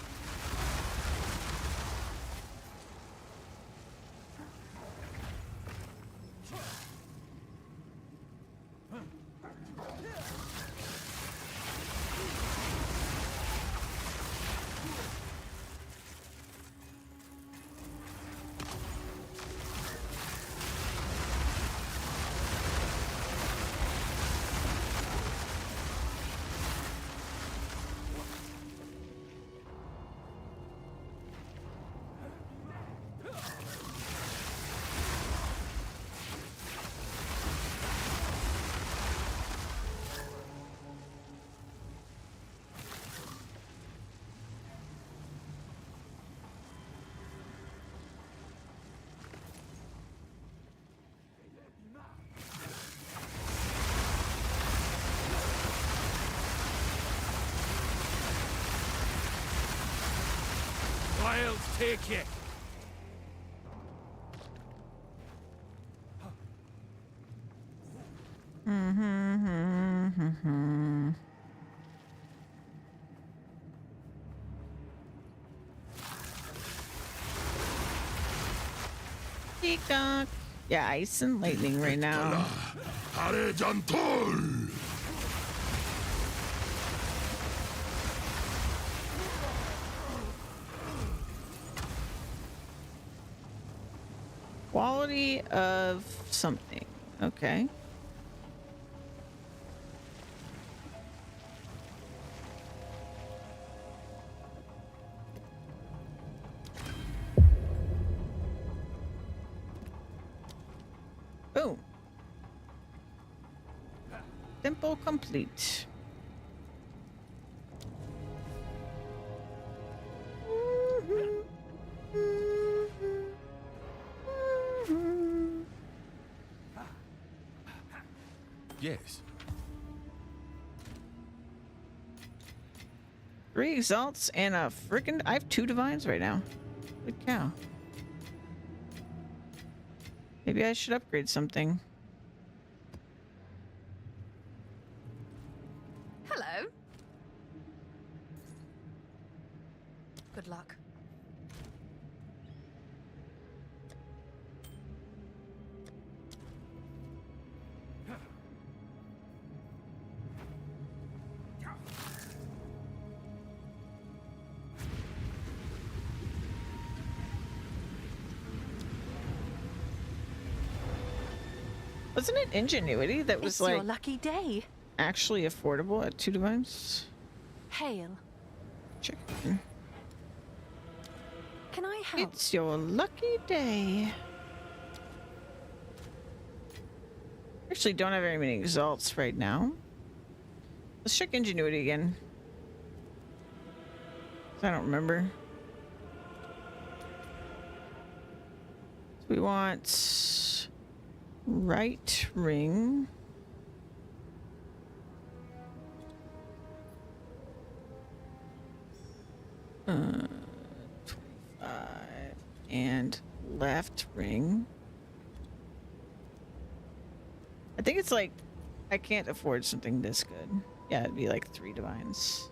I'll take you. Peacock. Yeah, ice and lightning right now. Hare Jantul! Quality of something. Okay. Boom. Simple complete. Yes. 3 exalts and a freaking. I have 2 divines right now. Good cow. Maybe I should upgrade something. Hello. Good luck. Wasn't it Ingenuity that was It's like your lucky day. actually affordable at 2 divines? Hail. Chicken. Can I help? It's your lucky day. Actually, don't have very many exalts right now. Let's check Ingenuity again. 'Cause I don't remember. So we want right ring. Uh, 25 and left ring. I think it's like I can't afford something this good. Yeah, it'd be like 3 divines.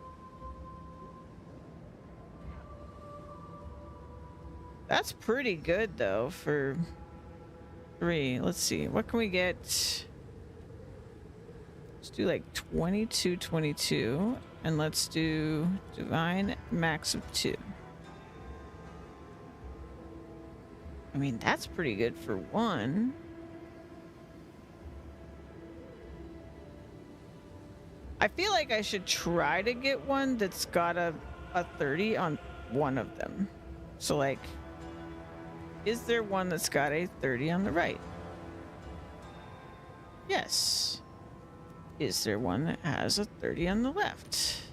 That's pretty good though for 3. Let's see. What can we get? Let's do like 22, 22. And let's do divine max of 2. I mean, that's pretty good for 1. I feel like I should try to get one that's got a 30 on one of them. So like, is there one that's got a 30 on the right? Yes. Is there one that has a 30 on the left?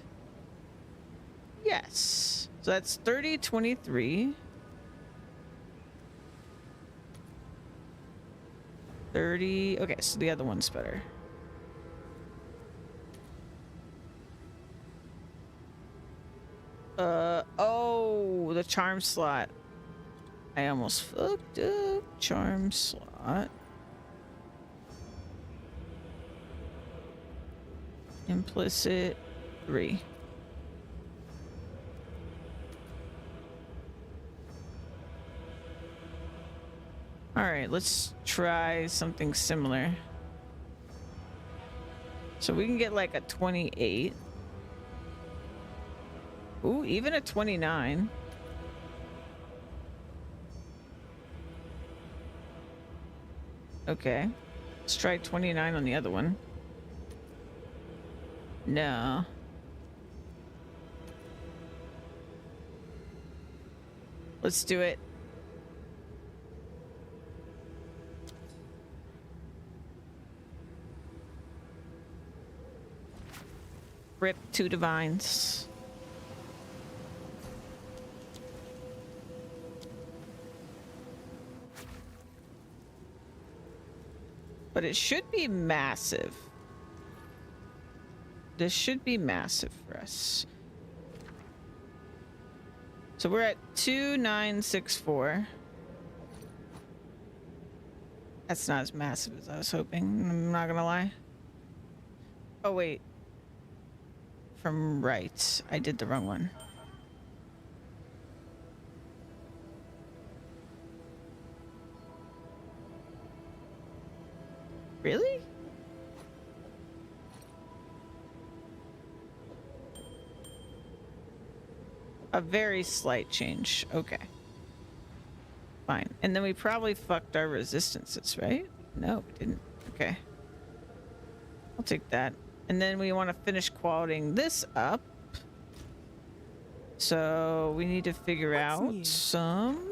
Yes. So that's 30, 23. 30. Okay, so the other one's better. Oh, the charm slot. I almost fucked up. Charm slot. Implicit 3. All right, let's try something similar. So we can get like a 28. Ooh, even a 29. Okay. Let's try 29 on the other one. No. Let's do it. Rip 2 divines. But it should be massive. This should be massive for us. So we're at 2964. That's not as massive as I was hoping. I'm not gonna lie. Oh wait. From right. I did the wrong one. Really? A very slight change. Okay. Fine. And then we probably fucked our resistances, right? No, we didn't. Okay. I'll take that. And then we want to finish qualitating this up. So we need to figure out new? some...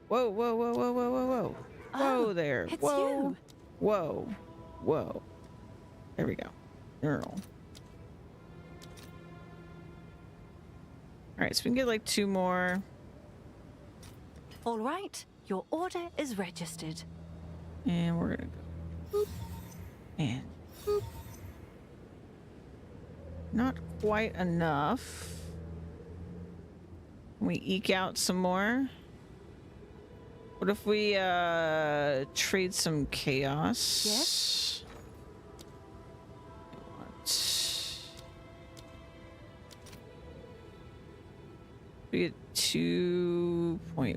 Whoa, whoa, whoa, whoa, whoa, whoa, whoa. Whoa Oh, there. it's Whoa. you. Whoa. Whoa. There we go. Neural. Alright, so we can get like 2 more. All right, your order is registered. And we're gonna go boop, and boop. Not quite enough. Can we eke out some more? What if we trade some chaos? Yes. We get 2.5.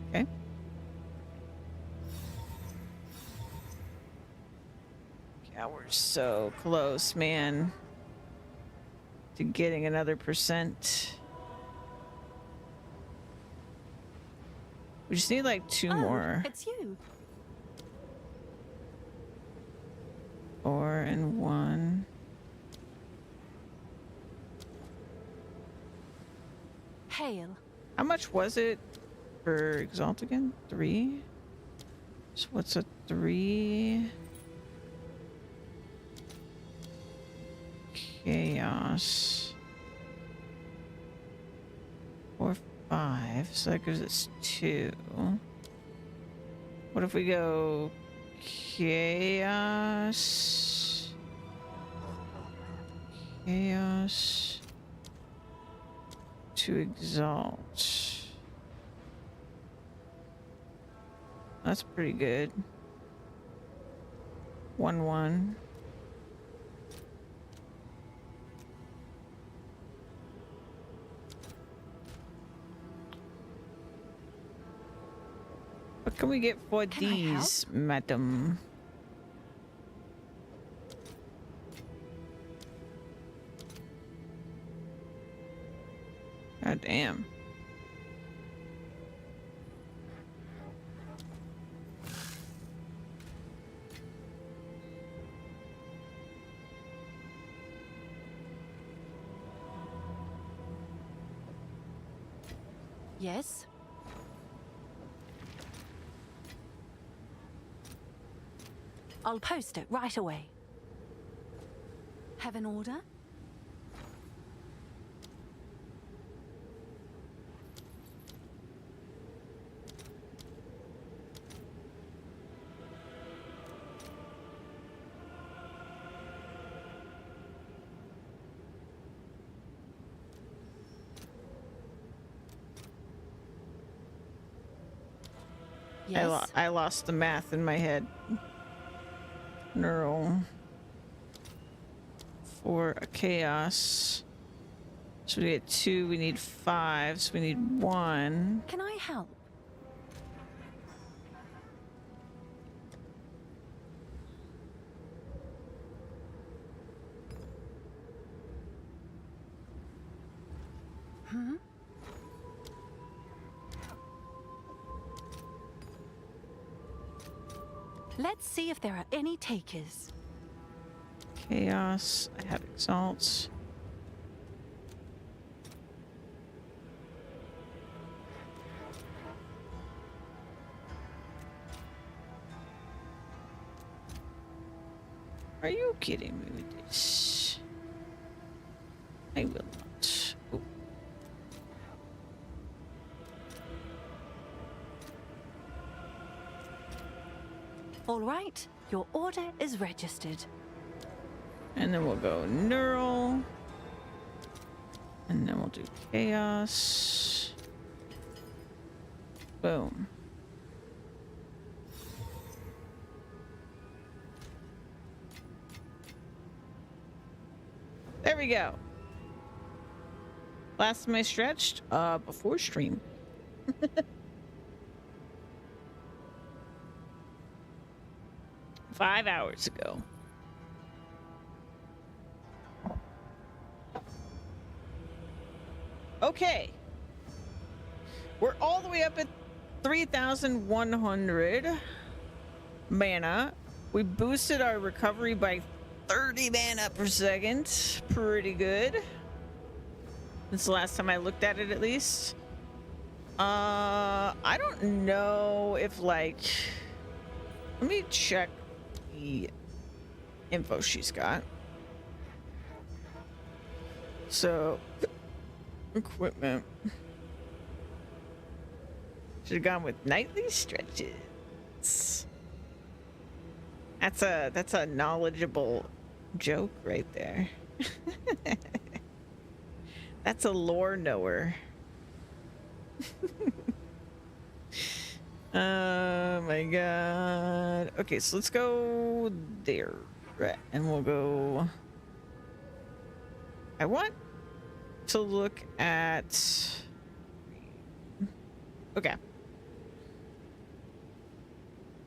Okay. Yeah, we're so close, man, to getting another percent. We just need like 2 more. It's you. 4 and 1. Hail. How much was it for Exalt again? 3? So what's a 3? Chaos. 4, 5. So that gives us 2. What if we go chaos? Chaos to exalt. That's pretty good. 1-1. What can we get for Can I help? these, madam? God damn. Yes. I'll post it right away. Have an order? Yes. I lost the math in my head. Neural. For a chaos. So we get 2, we need 5, so we need 1. Can I help? Let's see if there are any takers. Chaos. I have exalts. Are you kidding me with this? I will not. Oh. All right, your order is registered. And then we'll go neural. And then we'll do chaos. Boom. There we go. Last time I stretched? Before stream. 5 hours ago. Okay. We're all the way up at 3,100 mana. We boosted our recovery by 30 mana per second. Pretty good. Since the last time I looked at it, at least. I don't know if, like... Let me check the info she's got. So... Equipment. Should have gone with nightly stretches. That's a knowledgeable joke right there. That's a lore knower. Oh my god. Okay, so let's go there. Right, and we'll go... I want to look at... Okay.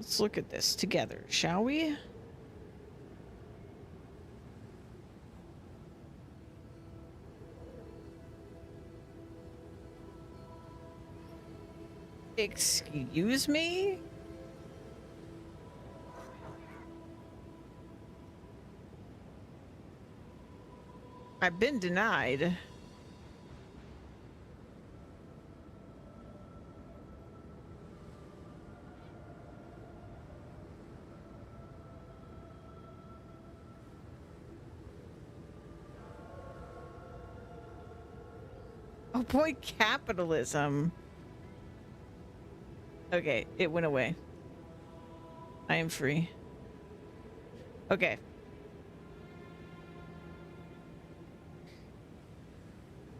Let's look at this together, shall we? Excuse me? I've been denied. Oh boy, capitalism. Okay, it went away. I am free. Okay.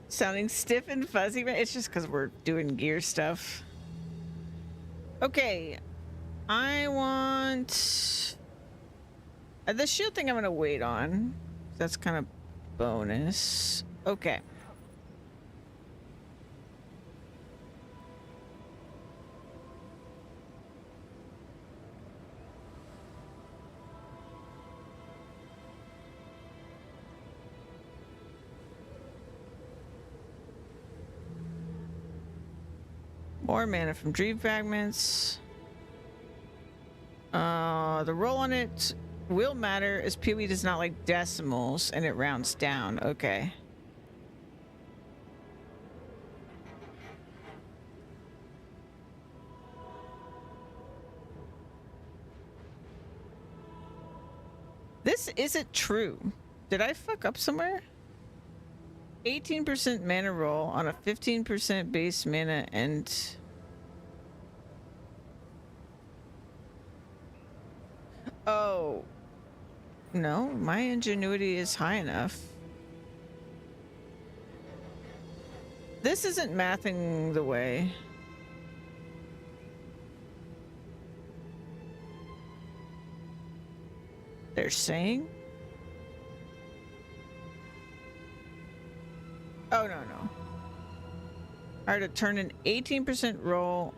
Sounding stiff and fuzzy, but it's just because we're doing gear stuff. Okay. I want... the shield thing I'm going to wait on. That's kind of bonus. Okay. More mana from dream fragments. The roll on it will matter as POE does not like decimals and it rounds down. Okay. This isn't true. Did I fuck up somewhere? 18% mana roll on a 15% base mana and... Oh. No, my ingenuity is high enough. This isn't mathing the way. They're saying? Oh, no, no. Alright, to turn an 18% roll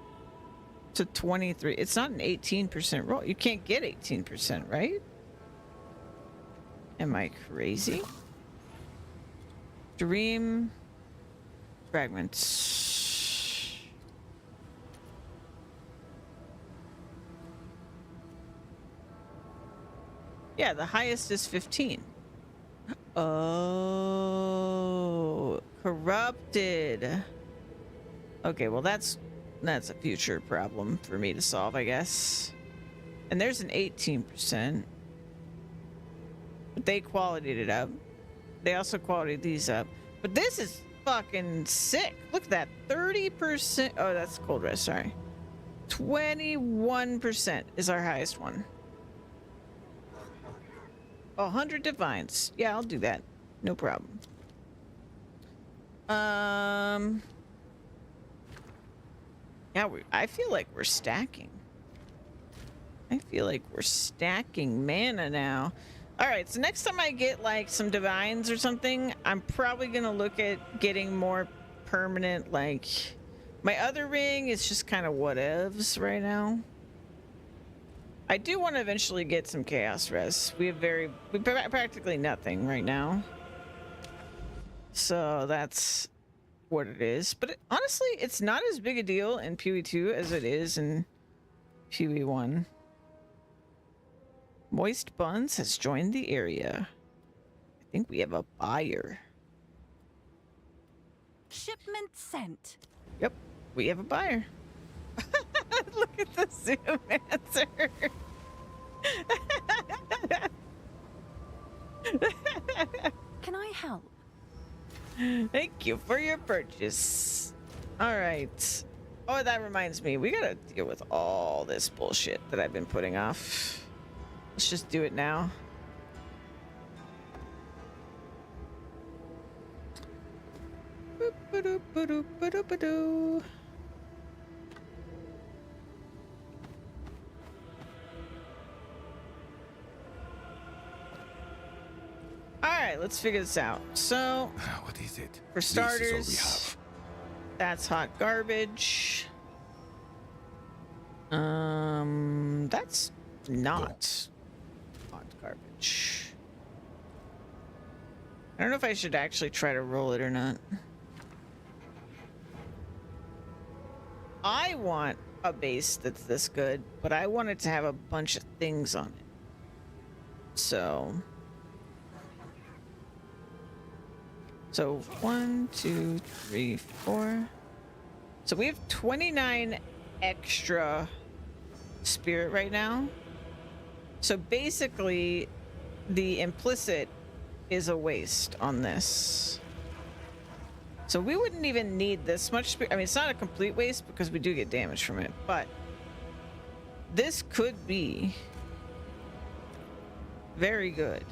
to 23. It's not an 18% roll. You can't get 18%, right? Am I crazy? Dream fragments. Yeah, the highest is 15. Oh, corrupted. Okay, well that's a future problem for me to solve, I guess. And there's an 18%. But they qualityed it up. They also qualityed these up. But this is fucking sick. Look at that. 30%. Oh, that's cold rest, sorry. 21% is our highest one. 100 divines. Yeah, I'll do that. No problem. Yeah, I feel like we're stacking. I feel like we're stacking mana now. All right, so next time I get like some divines or something, I'm probably gonna look at getting more permanent. Like my other ring is just kind of whatevs right now. I do want to eventually get some chaos res. We practically nothing right now, so that's what it is. But honestly, it's not as big a deal in PoE 2 as it is in PoE 1. Moist Buns has joined the area. I think we have a buyer. Shipment sent. Yep, we have a buyer. Look at the zoom answer. Can I help? Thank you for your purchase. All right. Oh, that reminds me. We gotta deal with all this bullshit that I've been putting off. Let's just do it now. Boop, ba-doop, ba-doop, ba-doop, ba-doo. All right, let's figure this out. So, What is it? for This is all we starters, have. that's hot garbage. That's not hot garbage. I don't know if I should actually try to roll it or not. I want a base that's this good, but I want it to have a bunch of things on it. So 1, 2, 3, 4. So we have 29 extra spirit right now. So basically, the implicit is a waste on this. So we wouldn't even need this much spirit. I mean, it's not a complete waste because we do get damage from it, but this could be very good.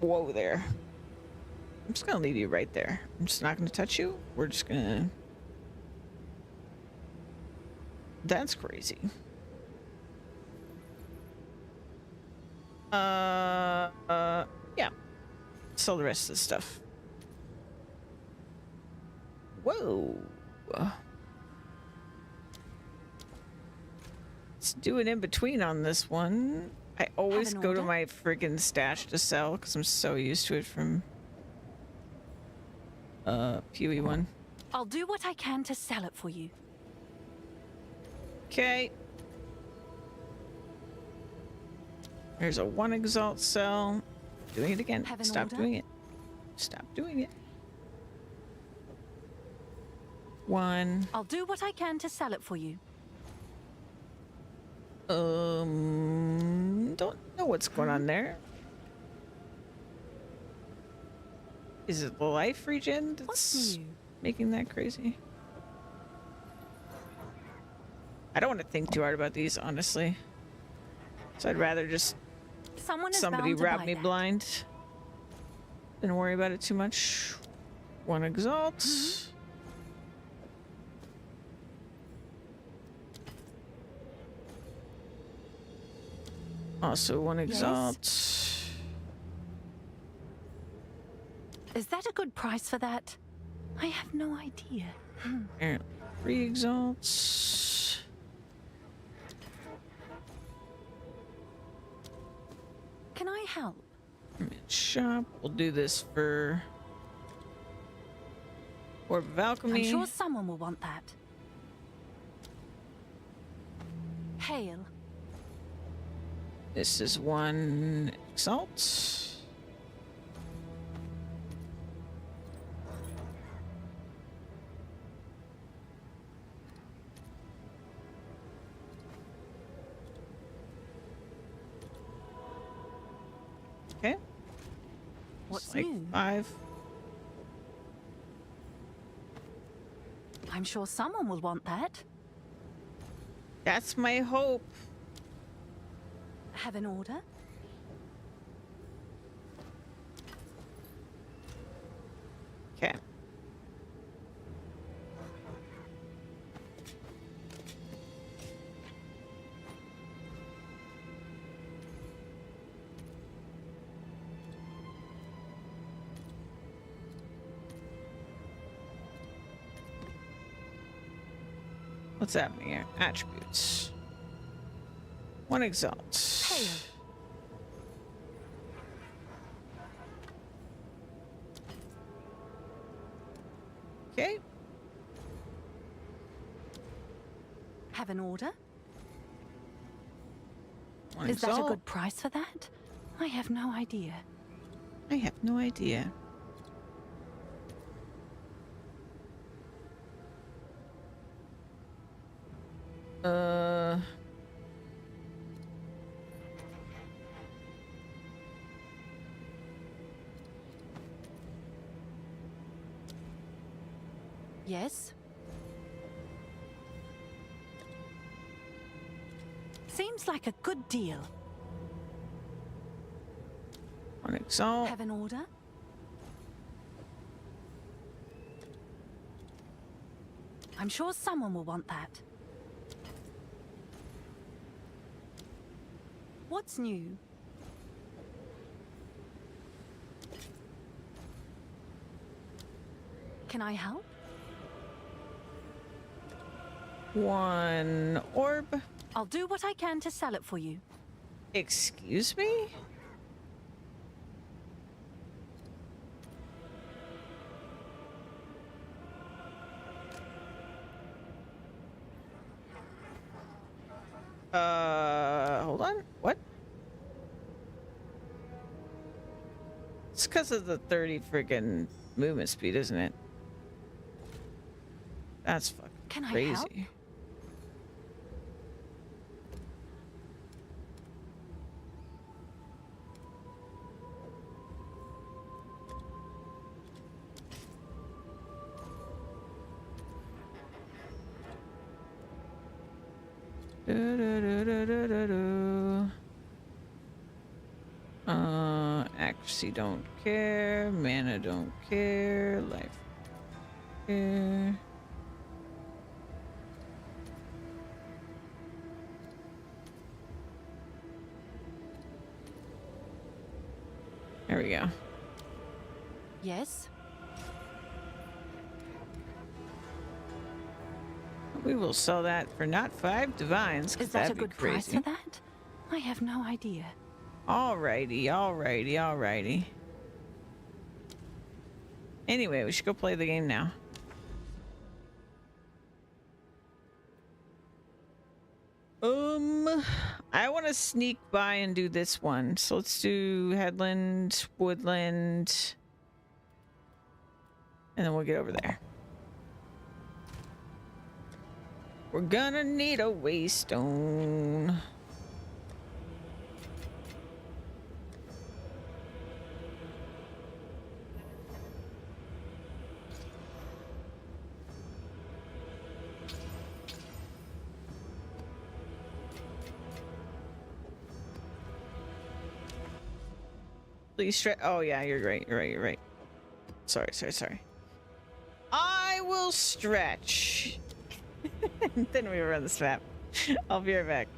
Whoa there. I'm just gonna leave you right there. I'm just not gonna touch you. We're just gonna... That's crazy. Yeah. Sell the rest of the stuff. Whoa. Let's do an in-between on this one. I always an go to order? my friggin' stash to sell because I'm so used to it from PoE 1. I'll do what I can to sell it for you. Okay. There's a 1 exalt cell. Doing it again. Have an Stop order? doing it. Stop doing it. 1. I'll do what I can to sell it for you. Don't know what's going on there. Is it the life regen that's What's new? making that crazy? I don't want to think too hard about these, honestly. So I'd rather just Someone is somebody bound to rob buy me that. blind. Didn't worry about it too much. 1 exalt. Also 1 exalt. Is that a good price for that? I have no idea. Apparently 3 exalts. Can I help? Shop. We'll do this for Orb of Alchemy. I'm sure someone will want that. Hail. This is 1 exalt. Okay. What's It's like new? 5. I'm sure someone will want that. That's my hope. Have an order? Okay. What's happening here? Attributes. One exalt. Pale. Okay. Have an order? One Is that a exalt. good price for that? I have no idea. I have no idea. Uh. Yes? Seems like a good deal. One exalt. Have an order? I'm sure someone will want that. What's new? Can I help? One orb. I'll do what I can to sell it for you. Excuse me? Hold on. What? It's because of the 30 friggin' movement speed, isn't it? That's fucking Can I crazy. help? Accuracy don't care. Mana don't care. Life care. There we go. Yes? We will sell that for not 5 divines. 'Cause Is that a that'd be good price crazy. for that? I have no idea. Alrighty, alrighty, alrighty. Anyway, we should go play the game now. I want to sneak by and do this one. So let's do Headland, Woodland, and then we'll get over there. We're gonna need a waystone. Please stretch. Oh yeah, you're right. You're right. You're right. Sorry. I will stretch. Then we run this map. I'll be right back.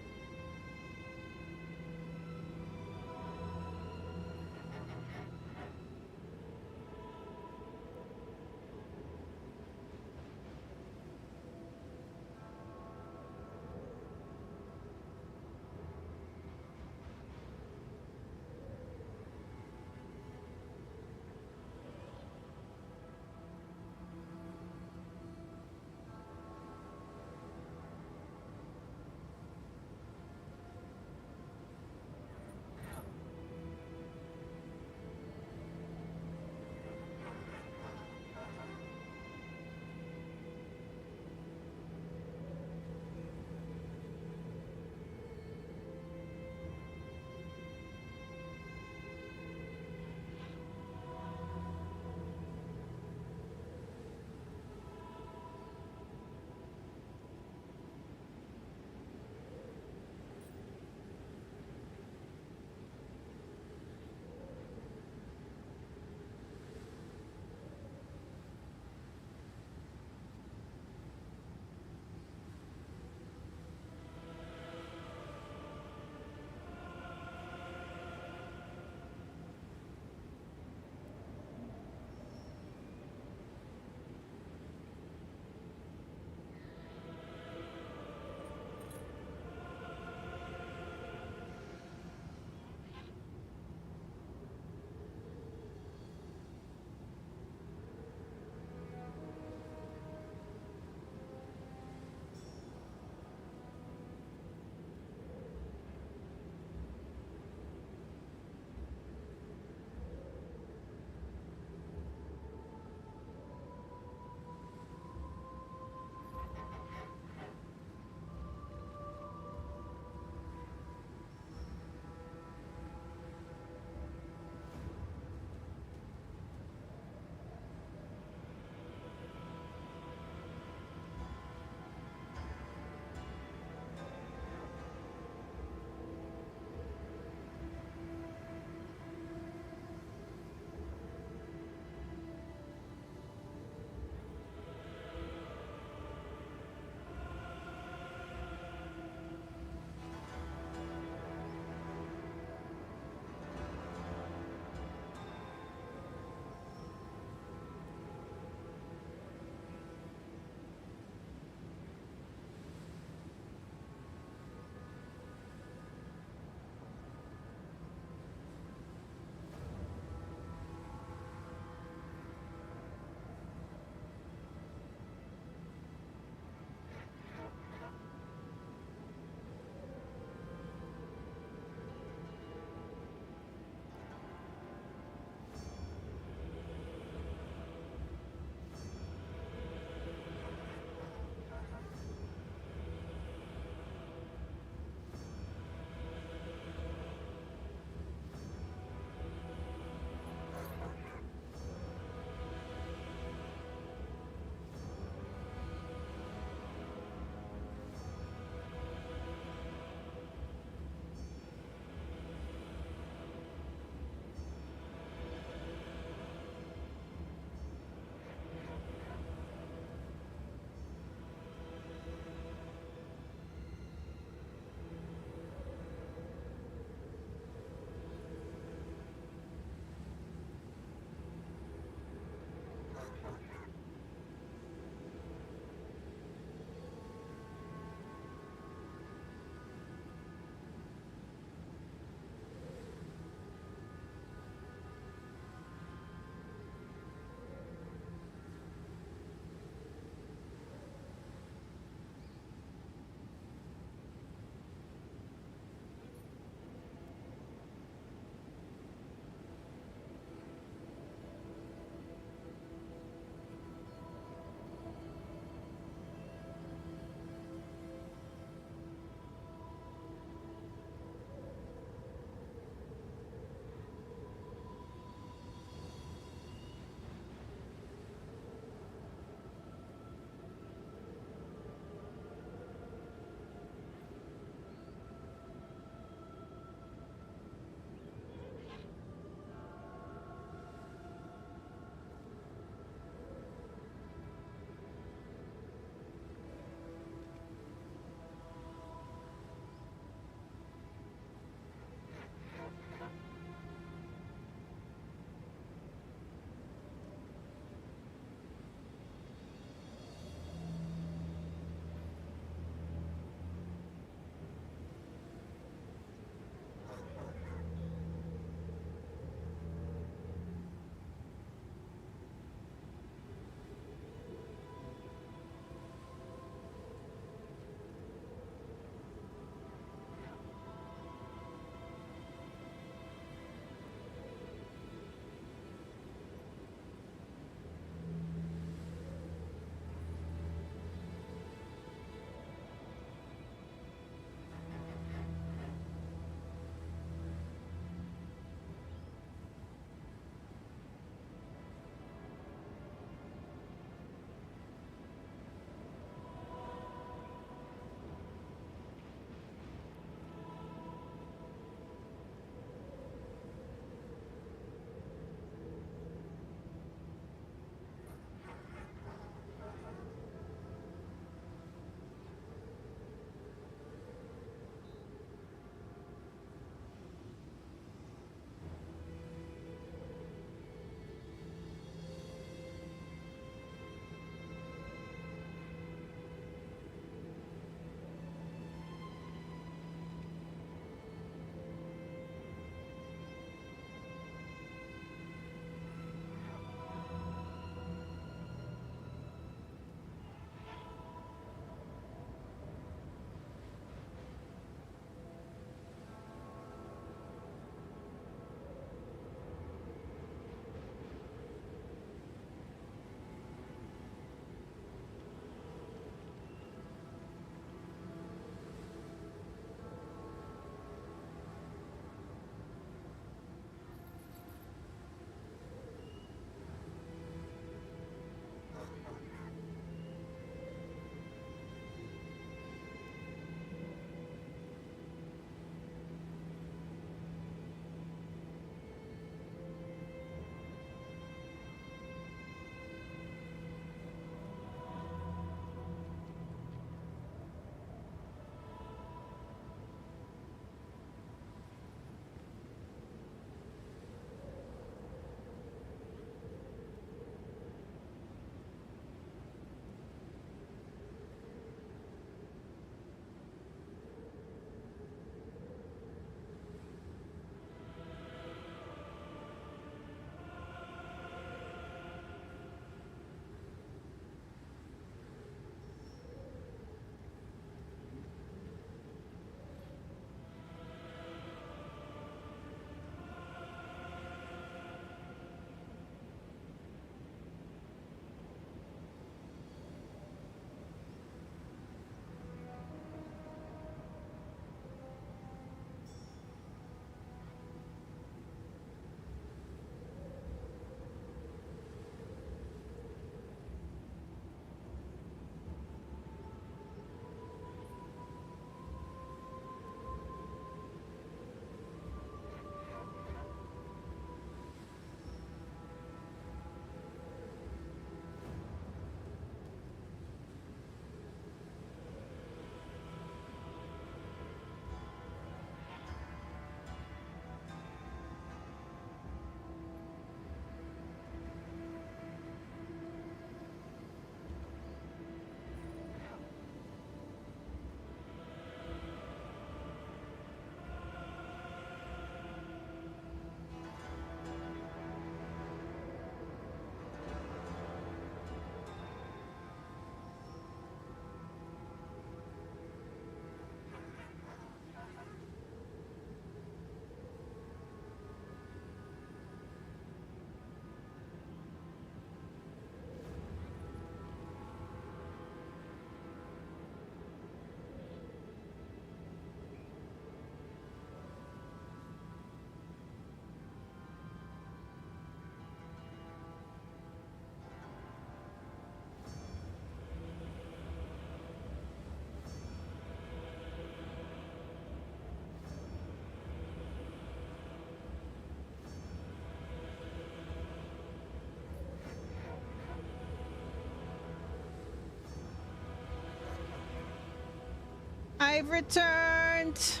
I've returned.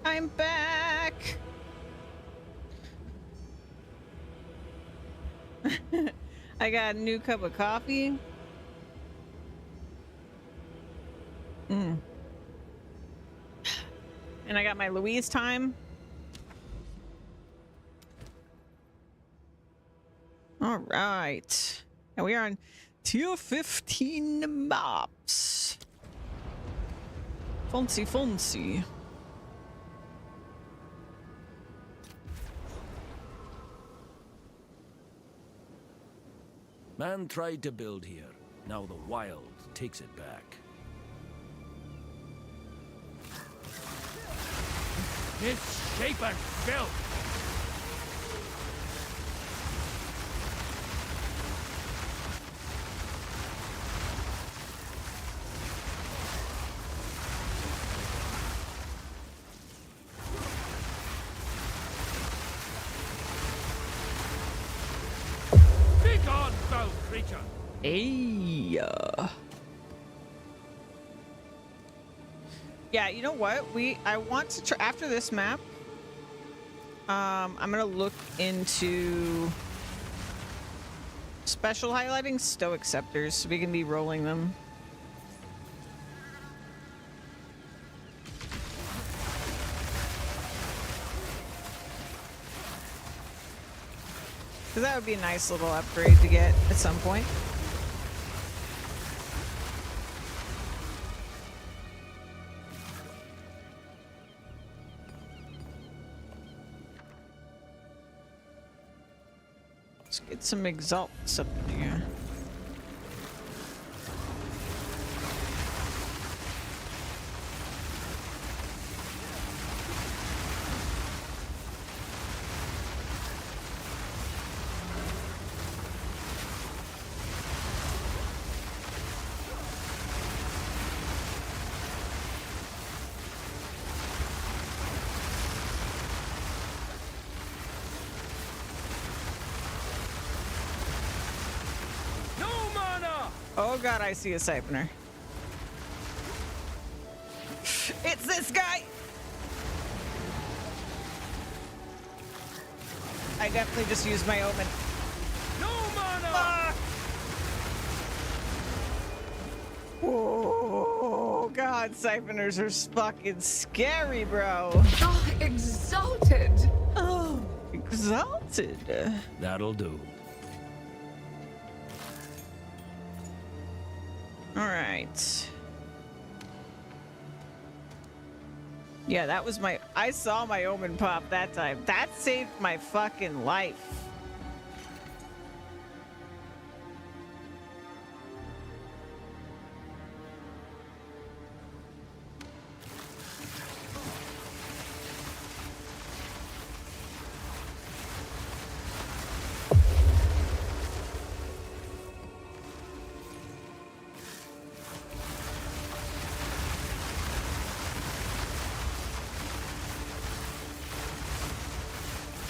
I'm back. I got a new cup of coffee. And I got my Louise time. All right. And we are on tier 15 maps. Fancy, fancy. Man tried to build here. Now the wild takes it back. Misshapen filth! Begone, foul creature! Hey. Yeah, you know what? I want to try after this map. I'm gonna look into special highlighting stoic scepters so we can be rolling them. Because that would be a nice little upgrade to get at some point. Let's get some exalts up in here. Oh god, I see a siphoner. It's this guy! I definitely just used my omen. No mana! Ah! Oh god, siphoners are fucking scary, bro. Oh, exalted. Oh, exalted. That'll do. All right. Yeah, that was my... I saw my omen pop that time. That saved my fucking life.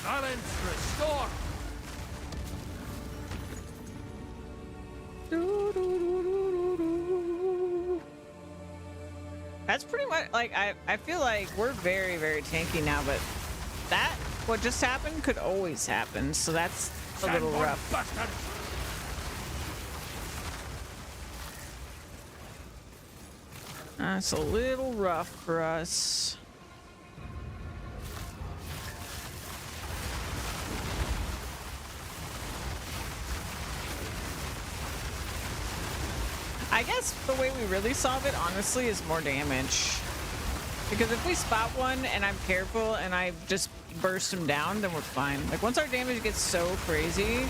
Balance restore! That's pretty much like I feel like we're very, very tanky now, but that what just happened could always happen, so that's a little Sandborn rough. bastard! That's a little rough for us. I guess the way we really solve it, honestly, is more damage. Because if we spot one and I'm careful and I just burst him down, then we're fine. Like, once our damage gets so crazy,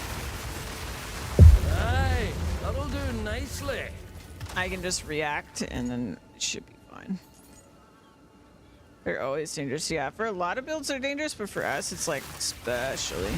Aye, that'll do nicely. I can just react and then it should be fine. They're always dangerous. Yeah, for a lot of builds they're dangerous, but for us, it's like especially.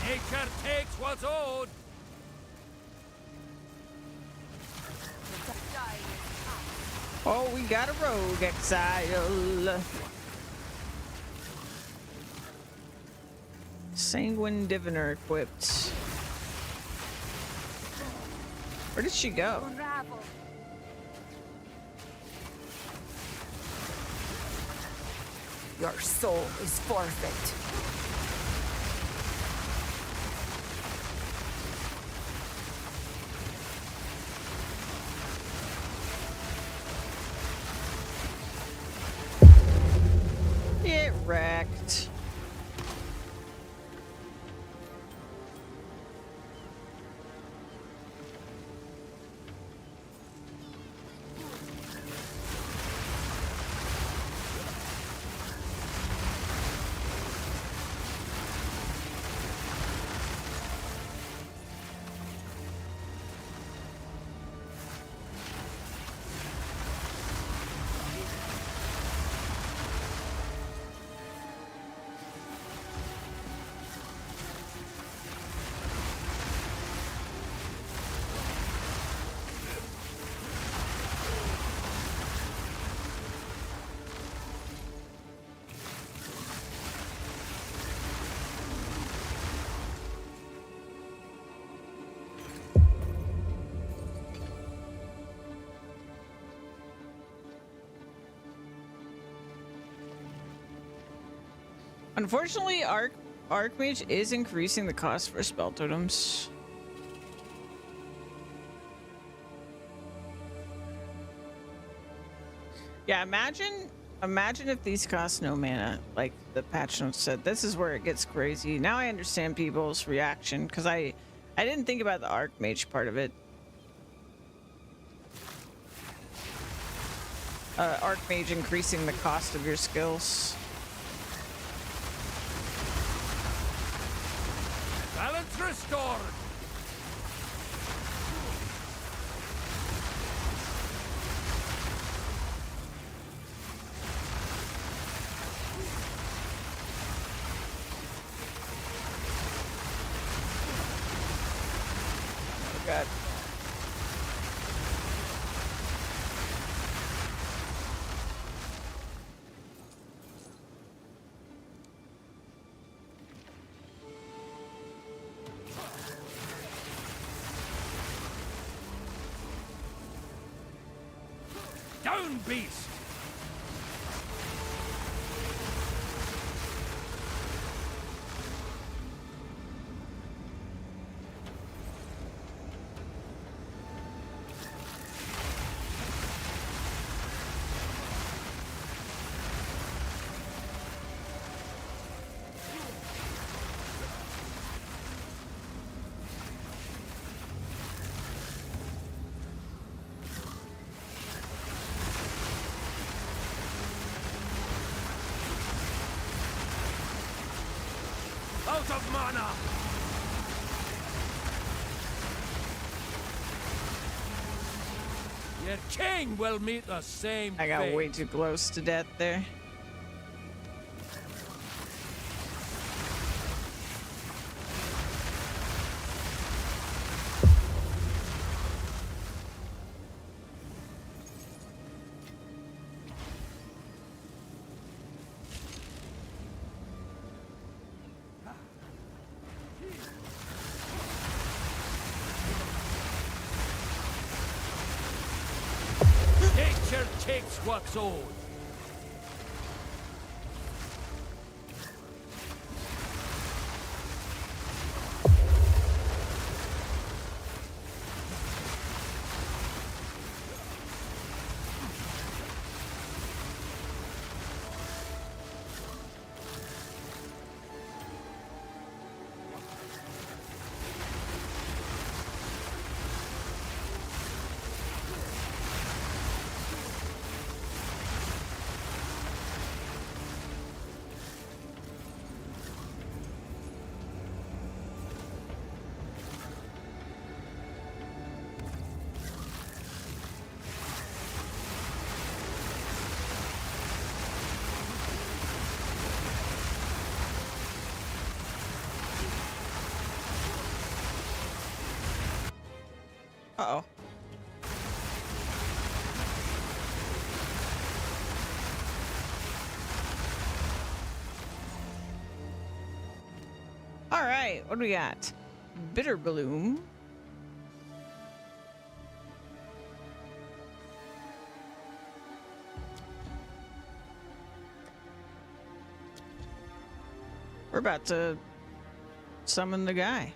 Nature takes what's owed. Oh, we got a rogue exile. Sanguine Diviner equipped. Where did she go? Unravel. Your soul is forfeit. Get wrecked. Unfortunately, Archmage is increasing the cost for spell totems. Yeah, imagine if these cost no mana, like the patch notes said. This is where it gets crazy. Now I understand people's reaction, because I didn't think about the Archmage part of it. Archmage increasing the cost of your skills. Balance restored. Oh God. Down, beast. Out of mana! Your king will meet the same I got fate. way too close to death there. Nature takes what's owed. Uh-oh. All right, what do we got? Bitter bloom. We're about to summon the guy.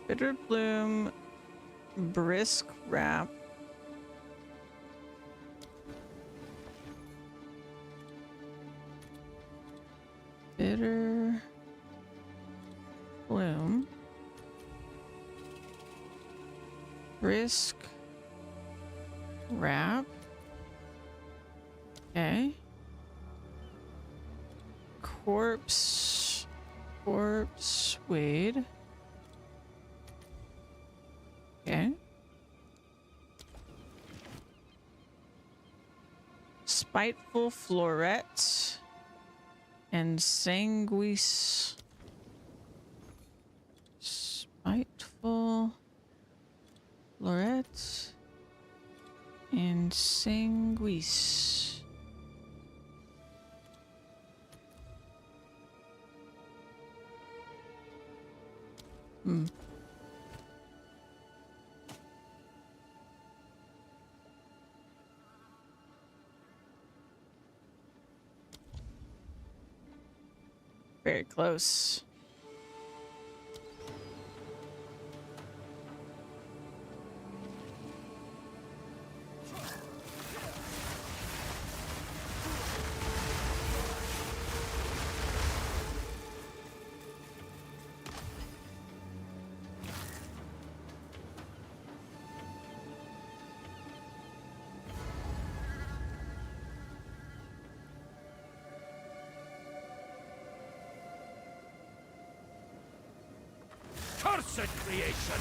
Bitter bloom, brisk wrap. Bitter bloom, brisk wrap. Okay. Corpse Wade. Okay. Spiteful Floret and Sanguis. Spiteful Floret and Sanguis. Very close. Cursed creation!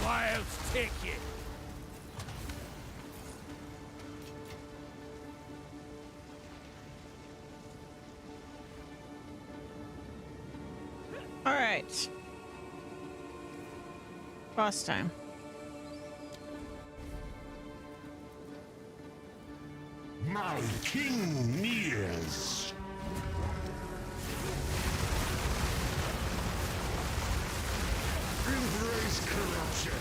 Wilds take you! All right. Boss time. My king nears. Embrace corruption.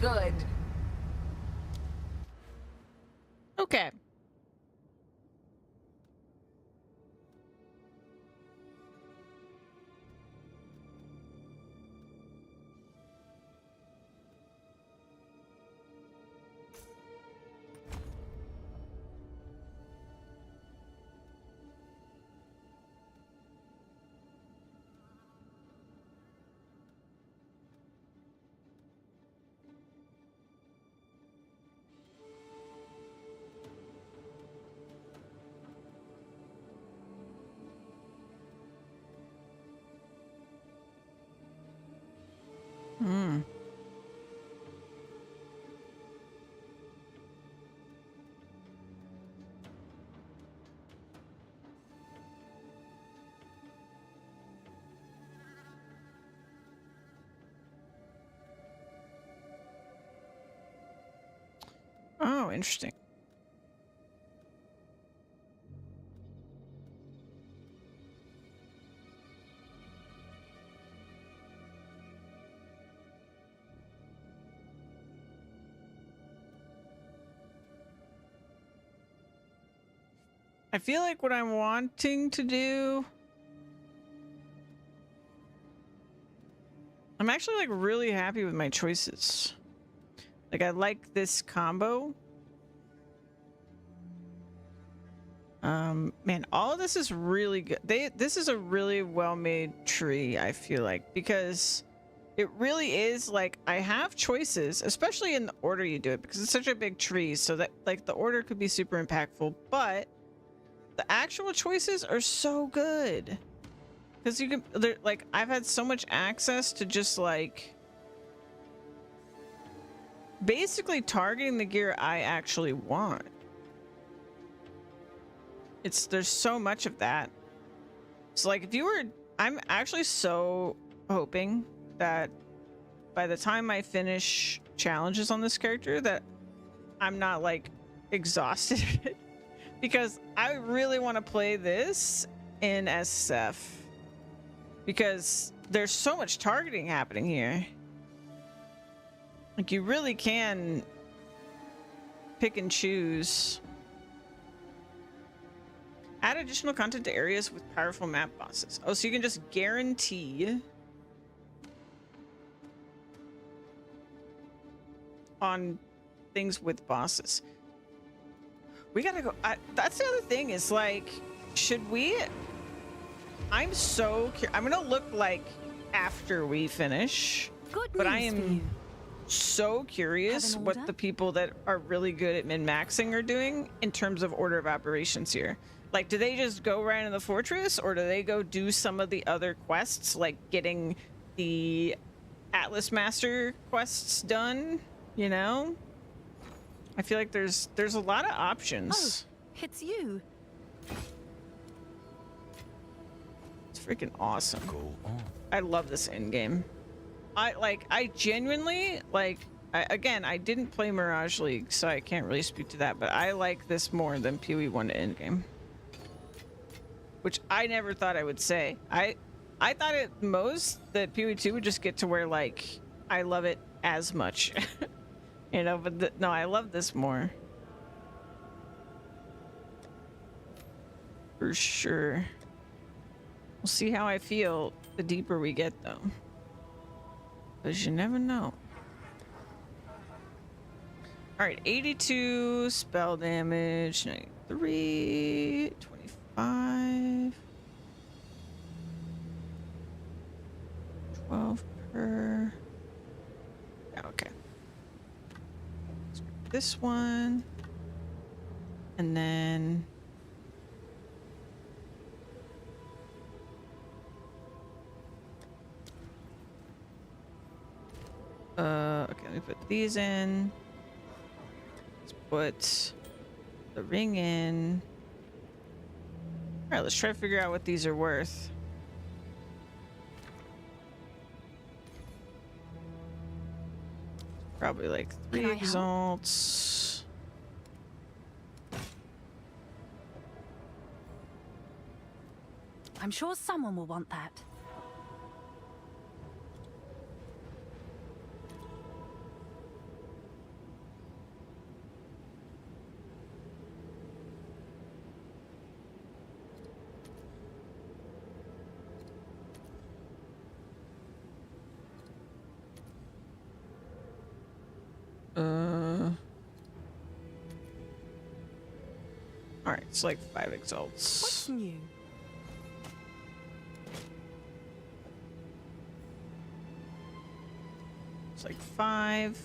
Good. Okay. Hmm. Oh, interesting. I feel like what I'm wanting to do, I'm actually like really happy with my choices. Like I like this combo. Man, all of this is really good. This is a really well-made tree, I feel like, because it really is like I have choices, especially in the order you do it, because it's such a big tree, so that like the order could be super impactful, but the actual choices are so good. Because you can, like, I've had so much access to just like basically targeting the gear I actually want. There's so much of that. So like if you were, I'm actually so hoping that by the time I finish challenges on this character that I'm not like exhausted because I really want to play this in SF because there's so much targeting happening here. Like you really can pick and choose. Add additional content to areas with powerful map bosses. Oh, so you can just guarantee on things with bosses. We gotta go. That's the other thing is like, should we? I'm so curious. I'm gonna look like after we finish, Good but I news for am you. so curious Have an what order? the people that are really good at min-maxing are doing in terms of order of operations here. Like, do they just go right in the fortress, or do they go do some of the other quests, like getting the Atlas Master quests done? You know, I feel like there's a lot of Oh, options. it's you. It's freaking awesome. Go on. I love this end game. I genuinely like. Again, I didn't play Mirage League, so I can't really speak to that. But I like this more than POE 1 to end game, which I never thought I would say. I thought at most that POE 2 would just get to where like I love it as much, you know. But no, I love this more for sure. We'll see how I feel the deeper we get, though. Because you never know. Alright, 82 spell damage, 93, 25, 12 per. Okay. Let's grab this one. And then. Okay, let me put these in. Let's put the ring in. All right, let's try to figure out what these are worth. Probably like 3 Can I help? exalts. I'm sure someone will want that. All right, it's like 5 exalts. What's new? It's like 5.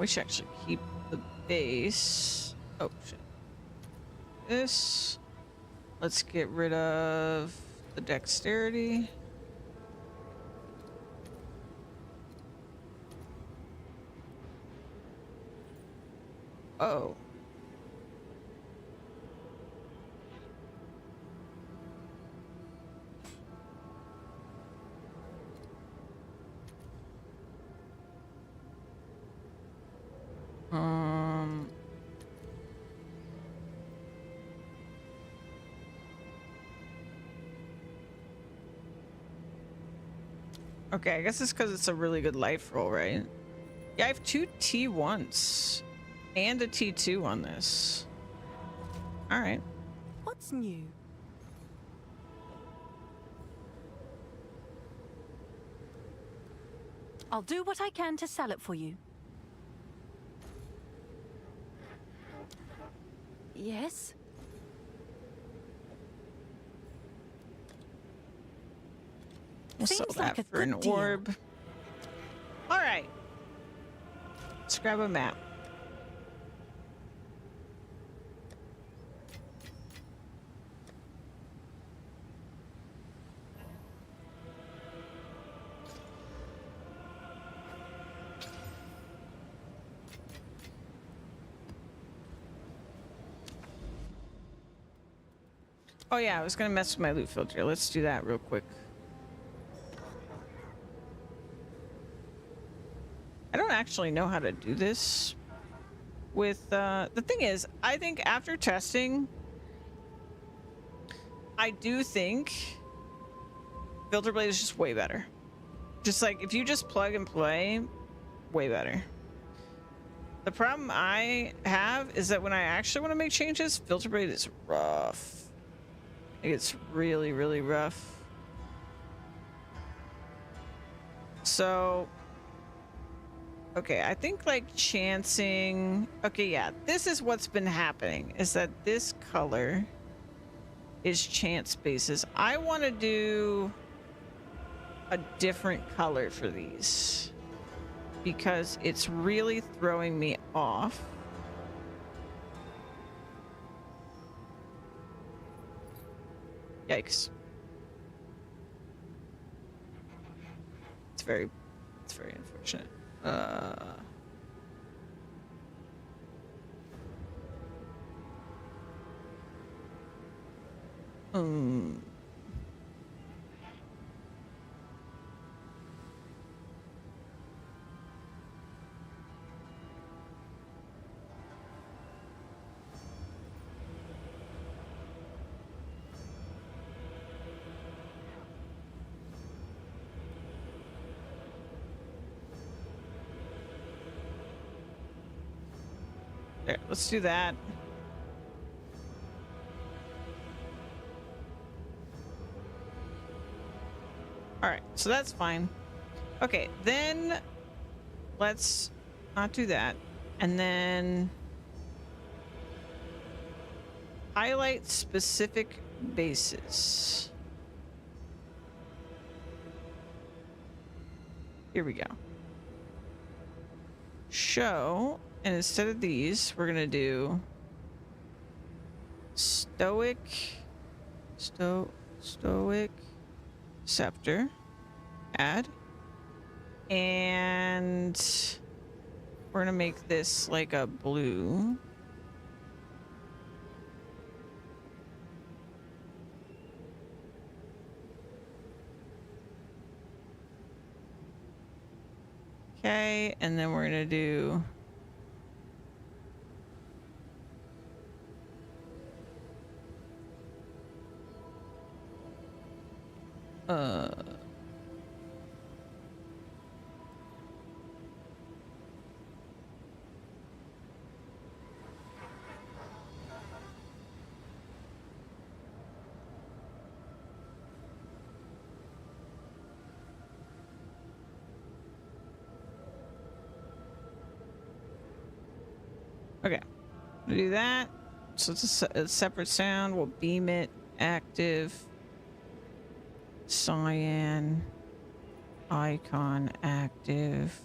We should actually keep the base. Oh shit. This. Let's get rid of the dexterity. Oh. Okay, I guess it's because it's a really good life roll, right? Yeah, I have 2 T1s and a T2 on this. All right. What's new? I'll do what I can to sell it for you. Yes? We'll sell Seems that like a for an good deal. orb. All right. Let's grab a map. Oh yeah, I was gonna mess with my loot filter. Let's do that real quick. I don't actually know how to do this with, the thing is, I think after testing, I do think Filter Blade is just way better. Just like, if you just plug and play, way better. The problem I have is that when I actually want to make changes, Filter Blade is rough. It's really, really rough. So, okay, I think like chancing. Okay, yeah, this is what's been happening, is that this color is chance basis. I want to do a different color for these because it's really throwing me off. Yikes. It's very unfortunate. There, let's do that. All right, so that's fine. Okay, then let's not do that. And then highlight specific bases. Here we go. Show, and instead of these, we're gonna do stoic scepter, add, and we're gonna make this like a blue. Okay, and then we're gonna do okay, we'll do that. So it's a separate sound. We'll beam it active. Cyan icon active.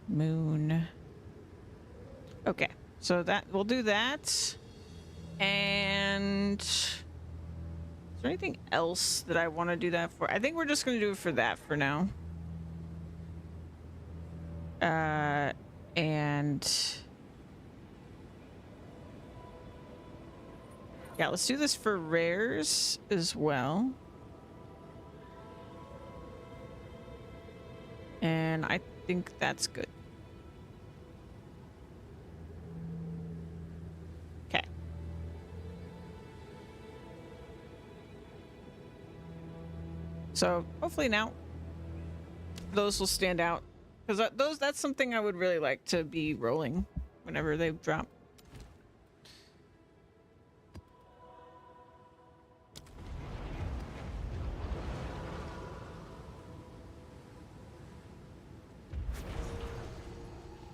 Moon. Okay, so that we'll do that. And is there anything else that I want to do that for? I think we're just going to do it for that for now. And yeah, let's do this for rares as well. And I think that's good. Okay. So hopefully now those will stand out, because that's something I would really like to be rolling whenever they drop.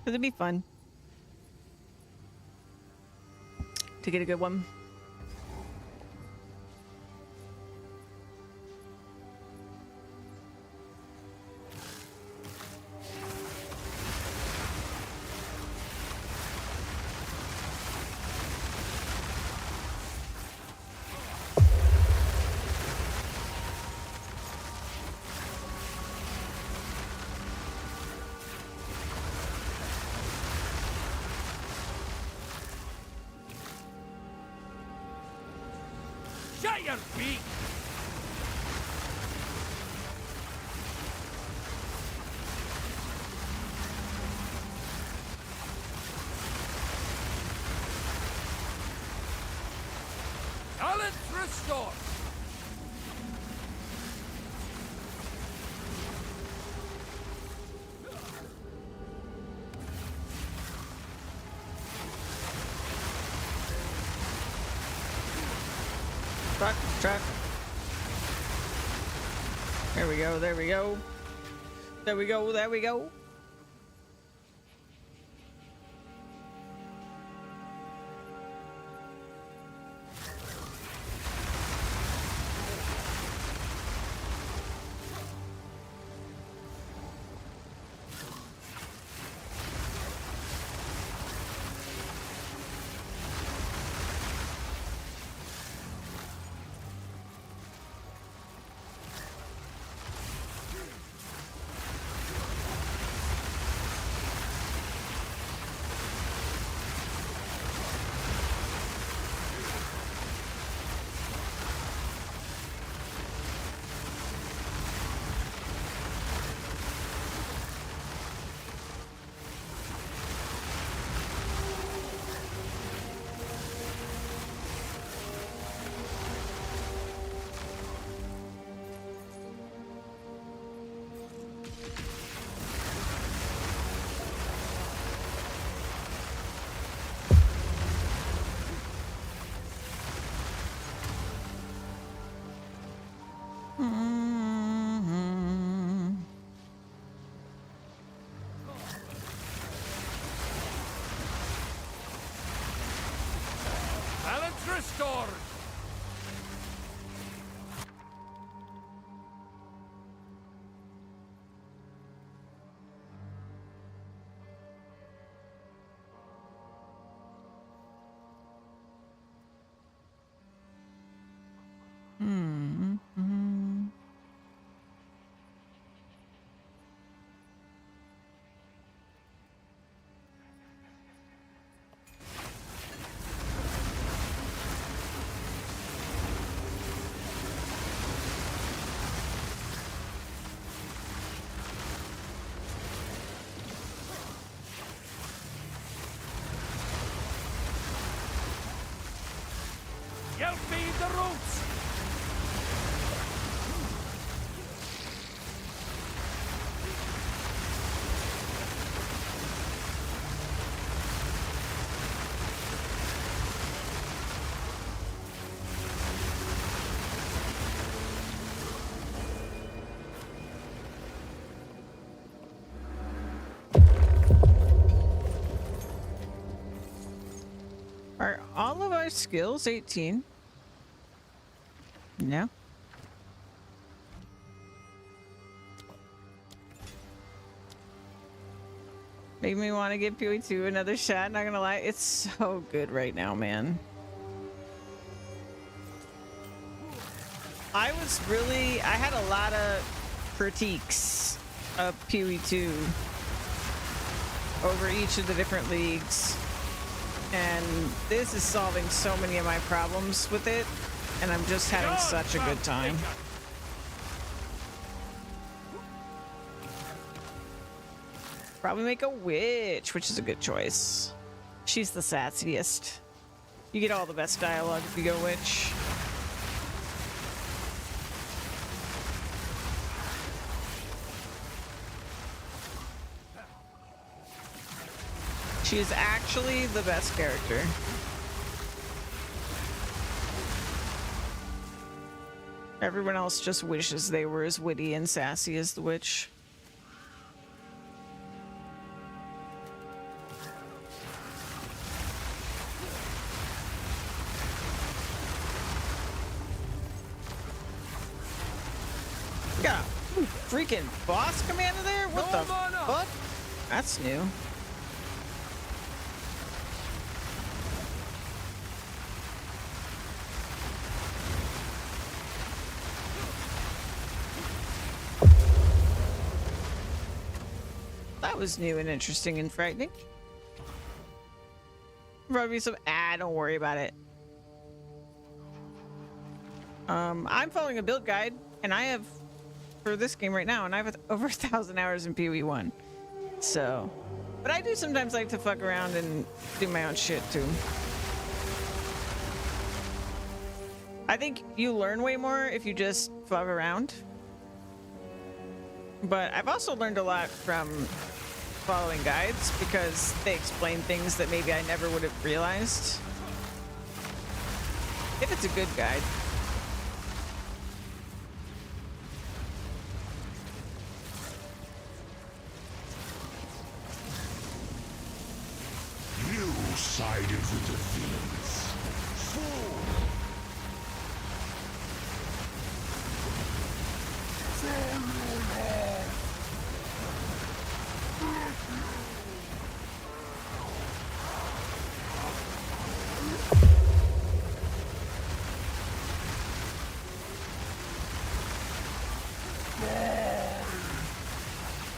It'd be fun to get a good one. Shut your beak! Balance restored! Truck. There we go, there we go. There we go, there we go. Balance restored! You'll feed the roots! Are all of our skills 18? No. Make me want to give POE 2 another shot, not gonna lie. It's so good right now, man. I had a lot of critiques of PoE 2 over each of the different leagues, and this is solving so many of my problems with it, and I'm just having such a good time. Probably make a witch, which is a good choice. She's the sassiest. You get all the best dialogue if you go witch. She is actually the best character. Everyone else just wishes they were as witty and sassy as the witch. Got a freaking boss commander there? What the fuck? That's new. That was new and interesting and frightening. Probably some don't worry about it. I'm following a build guide, and I have for this game right now, and I have over 1,000 hours in PoE 1. So, but I do sometimes like to fuck around and do my own shit too. I think you learn way more if you just fuck around. But I've also learned a lot from following guides because they explain things that maybe I never would have realized. If it's a good guide. You sided with the villains. Fool!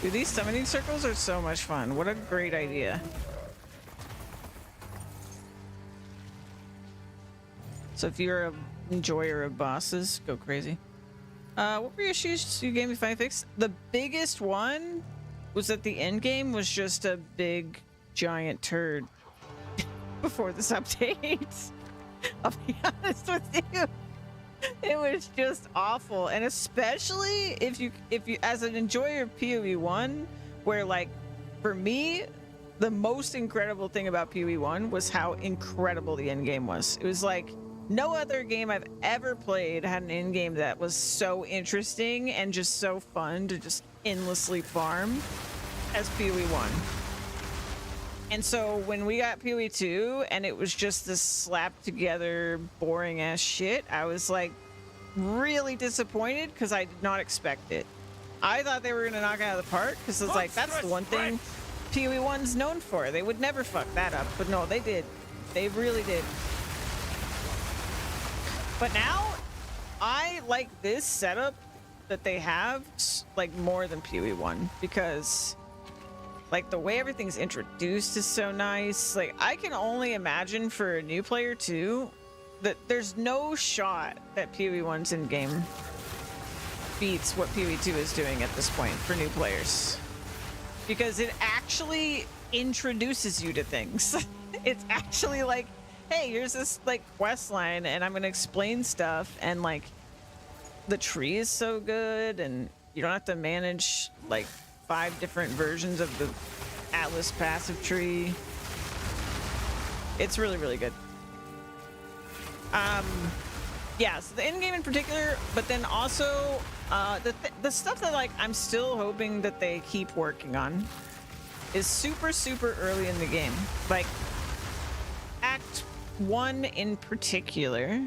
Dude, these summoning circles are so much fun. What a great idea. So if you're an enjoyer of bosses, go crazy. What were your issues you gave me finally fixed? The biggest one was that the end game was just a big giant turd before this update. I'll be honest with you. It was just awful, and especially if you as an enjoyer of PoE 1, where like for me the most incredible thing about PoE 1 was how incredible the end game was. It was like no other game I've ever played had an end game that was so interesting and just so fun to just endlessly farm as PoE 1. And so when we got PoE 2 and it was just this slapped together boring ass shit, I was like really disappointed because I did not expect it. I thought they were going to knock it out of the park because it's like, that's the one thing PoE 1's known for. They would never fuck that up. But no, they did. They really did. But now I like this setup that they have like more than PoE 1 because like the way everything's introduced is so nice. Like I can only imagine for a new player too that there's no shot that PoE 1's in game beats what PoE 2 is doing at this point for new players, because it actually introduces you to things. It's actually like, hey, here's this like quest line and I'm gonna explain stuff, and like the tree is so good and you don't have to manage like 5 different versions of the Atlas passive tree. It's really, really good. Yeah, so the end game in particular, but then also the stuff that like I'm still hoping that they keep working on is super, super early in the game. Like Act 1 in particular,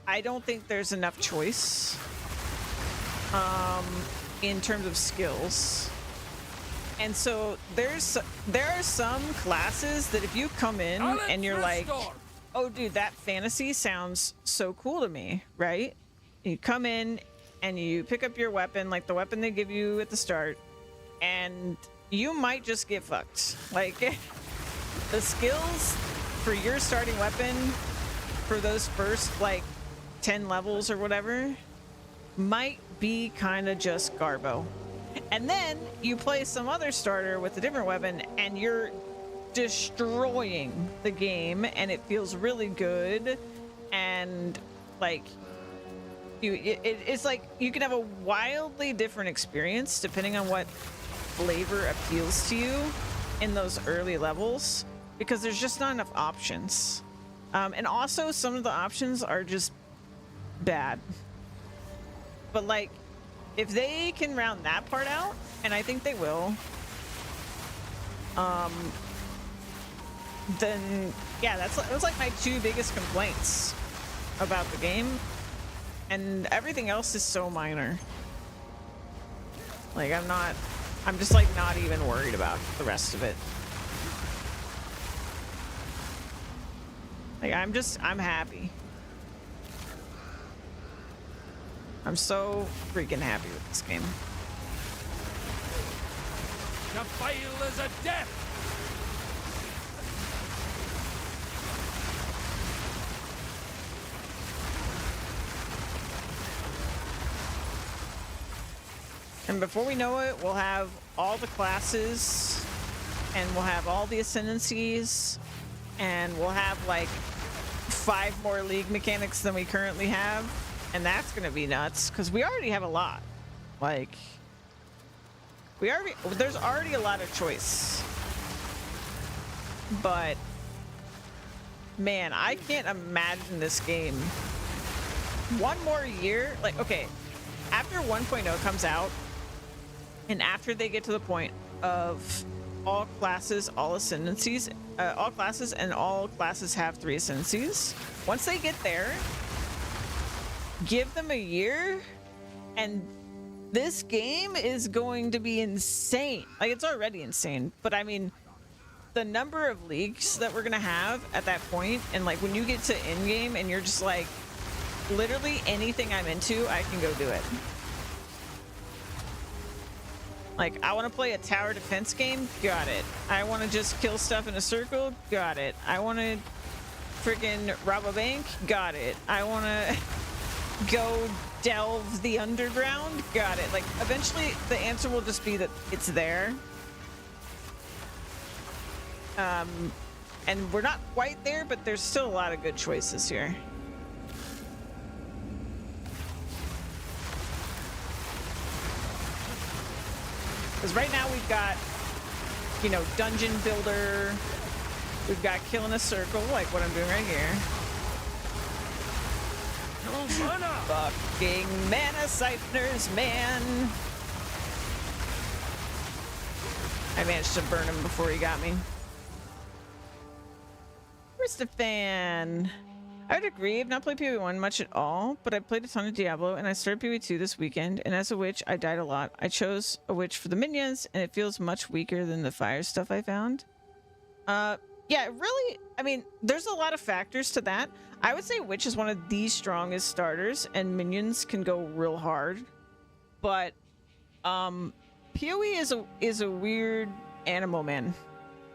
I don't think there's enough choice in terms of skills. And so there are some classes that if you come in and you're like, oh dude, that fantasy sounds so cool to me, right? You come in and you pick up your weapon, like the weapon they give you at the start, and you might just get fucked. Like, the skills for your starting weapon for those first, like, 10 levels or whatever might be kind of just garbo. And then you play some other starter with a different weapon and you're destroying the game and it feels really good. And like it's like you can have a wildly different experience depending on what flavor appeals to you in those early levels, because there's just not enough options. And also some of the options are just bad. But like, if they can round that part out, and I think they will, then yeah, that's like my two biggest complaints about the game, and everything else is so minor. Like, I'm just like not even worried about the rest of it. Like, I'm happy. I'm so freaking happy with this game. To fail is a death! And before we know it, we'll have all the classes, and we'll have all the ascendancies, and we'll have like 5 more league mechanics than we currently have. And that's gonna be nuts, because we already have a lot. Like, there's already a lot of choice. But man, I can't imagine this game one more year. Like, okay, after 1.0 comes out, and after they get to the point of all classes, all ascendancies, all classes and all classes have 3 ascendancies. Once they get there, give them a year, and this game is going to be insane. Like, it's already insane, but I mean, the number of leagues that we're gonna have at that point, and like when you get to end game and you're just like, literally anything I'm into, I can go do it. Like, I want to play a tower defense game, got it. I want to just kill stuff in a circle, got it. I want to freaking rob a bank, got it. I want to go delve the underground, got it. Like, eventually the answer will just be that it's there. And we're not quite there, but there's still a lot of good choices here. Because right now we've got, you know, dungeon builder, we've got kill in a circle, like what I'm doing right here. Fucking mana siphoners, man. I managed to burn him before he got me. Where's the fan? I would agree, I've not played POE 1 much at all, but I played a ton of Diablo, and I started POE 2 this weekend, and as a witch, I died a lot. I chose a witch for the minions, and it feels much weaker than the fire stuff I found. Yeah, really, I mean, there's a lot of factors to that. I would say witch is one of the strongest starters, and minions can go real hard. But, POE is a weird animal, man.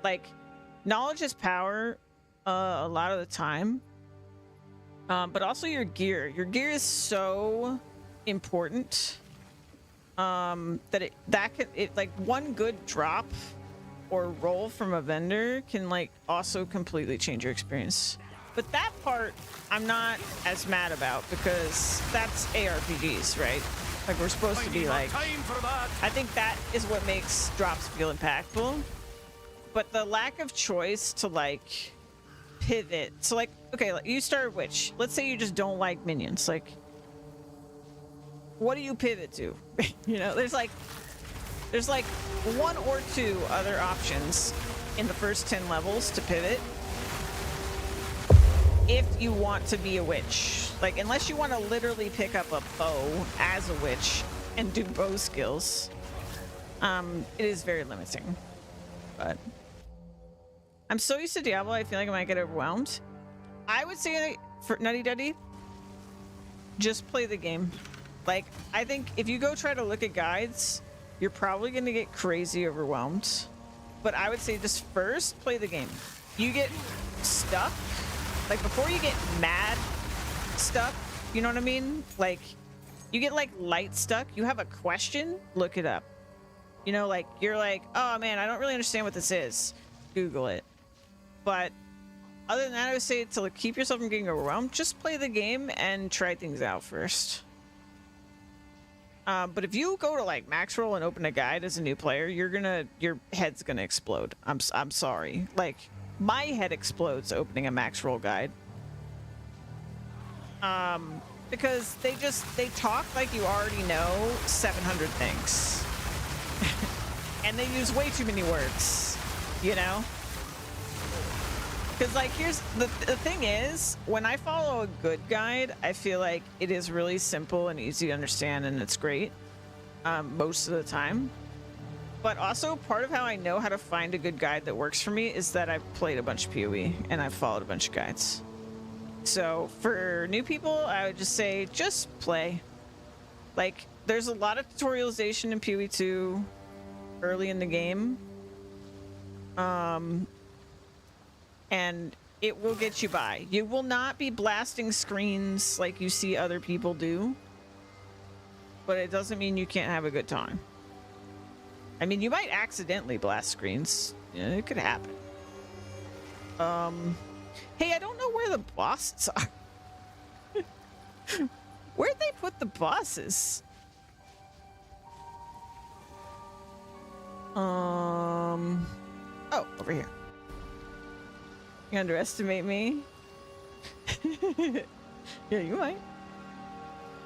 Like, knowledge is power, a lot of the time. But also your gear. Your gear is so important that like one good drop or roll from a vendor can like also completely change your experience. But that part I'm not as mad about, because that's ARPGs, right? Like, we're supposed to be like, I think that is what makes drops feel impactful. But the lack of choice to like pivot. So like, okay, you start witch. Let's say you just don't like minions. Like, what do you pivot to? You know, there's like 1 or 2 other options in the first 10 levels to pivot if you want to be a witch. Like, unless you want to literally pick up a bow as a witch and do bow skills, it is very limiting. But I'm so used to Diablo, I feel like I might get overwhelmed. I would say, for Nutty Duddy, just play the game. Like, I think if you go try to look at guides, you're probably going to get crazy overwhelmed. But I would say just first play the game. You get stuck, like before you get mad stuck, you know what I mean? Like, you get like light stuck, you have a question, look it up. You know, like, you're like, oh man, I don't really understand what this is. Google it. But other than that, I would say to like, keep yourself from getting overwhelmed, just play the game and try things out first. But if you go to like max roll and open a guide as a new player, your head's gonna explode. I'm sorry. Like, my head explodes opening a max roll guide. Because they talk like you already know 700 things. And they use way too many words, you know? Because, like, here's the thing is, when I follow a good guide, I feel like it is really simple and easy to understand, and it's great most of the time. But also, part of how I know how to find a good guide that works for me is that I've played a bunch of POE and I've followed a bunch of guides. So for new people, I would just say, just play. Like, there's a lot of tutorialization in POE 2 early in the game. And it will get you by. You will not be blasting screens like you see other people do. But it doesn't mean you can't have a good time. I mean, you might accidentally blast screens. Yeah, it could happen. Hey, I don't know where the bosses are. Where'd they put the bosses? Oh, over here. You underestimate me? Yeah, you might.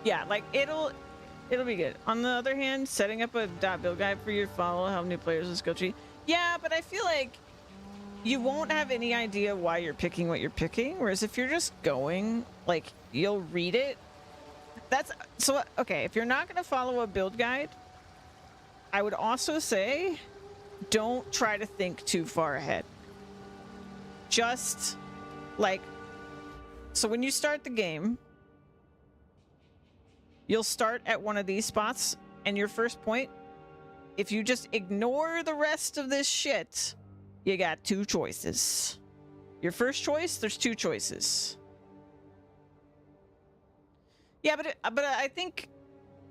Yeah, like it'll be good. On the other hand, setting up a .build guide for you to follow how new players in skill tree. Yeah, but I feel like you won't have any idea why you're picking what you're picking. Whereas if you're just going, like, you'll read it. That's so okay. If you're not going to follow a build guide, I would also say don't try to think too far ahead. Just like, so when you start the game, you'll start at one of these spots, and your first point, if you just ignore the rest of this shit, you got two choices. Your first choice, there's two choices. Yeah, but I think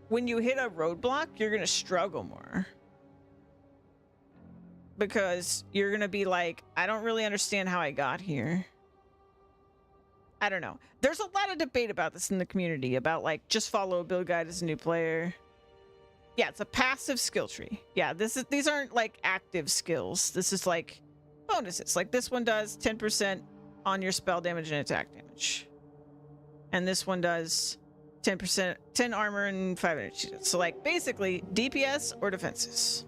when you hit a roadblock, you're gonna struggle more. Because you're gonna be like, I don't really understand how I got here. I don't know. There's a lot of debate about this in the community, about like, just follow a build guide as a new player. Yeah, it's a passive skill tree. Yeah, these aren't like active skills. This is like bonuses. Like this one does 10% on your spell damage and attack damage. And this one does 10%, 10 armor and 5 energy. So like basically DPS or defenses.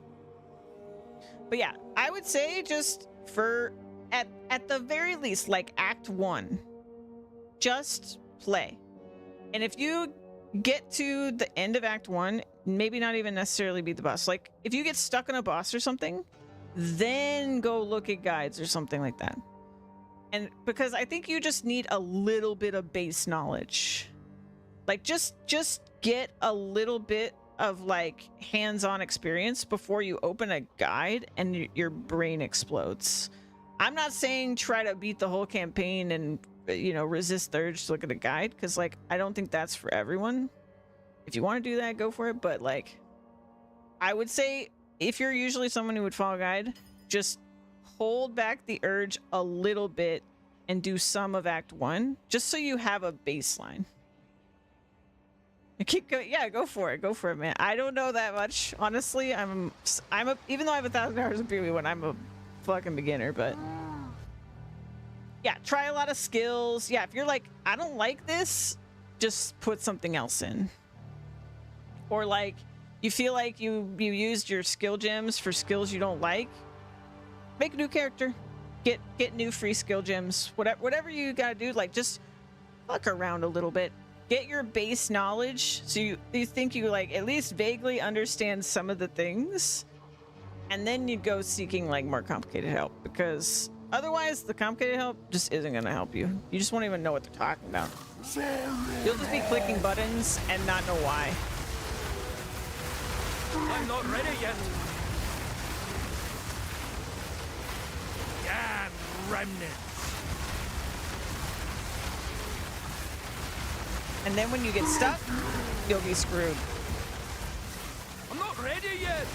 But yeah, I would say just for at the very least, like Act 1, just play. And if you get to the end of Act 1, maybe not even necessarily beat the boss. Like if you get stuck on a boss or something, then go look at guides or something like that. And because I think you just need a little bit of base knowledge. Like just get a little bit of like hands-on experience before you open a guide and your brain explodes. I'm not saying try to beat the whole campaign and, you know, resist the urge to look at a guide, because like I don't think that's for everyone. If you want to do that, go for it. But like, I would say if you're usually someone who would follow a guide, just hold back the urge a little bit and do some of Act 1, just so you have a baseline. Keep going. Yeah, go for it, man. I don't know that much, honestly. I'm even though I have 1,000 hours of POE when I'm a fucking beginner, but yeah, try a lot of skills. Yeah, if you're like, I don't like this, just put something else in. Or like, you feel like you used your skill gems for skills you don't like, make a new character, get new free skill gems. Whatever you gotta do, like just fuck around a little bit. Get your base knowledge, so you think you like at least vaguely understand some of the things, and then you go seeking like more complicated help, because Otherwise, the complicated help just isn't going to help you. You just won't even know what they're talking about. You'll just be clicking buttons and not know why. I'm not ready yet. Damn remnants. And then when you get stuck, you'll be screwed. I'm not ready yet.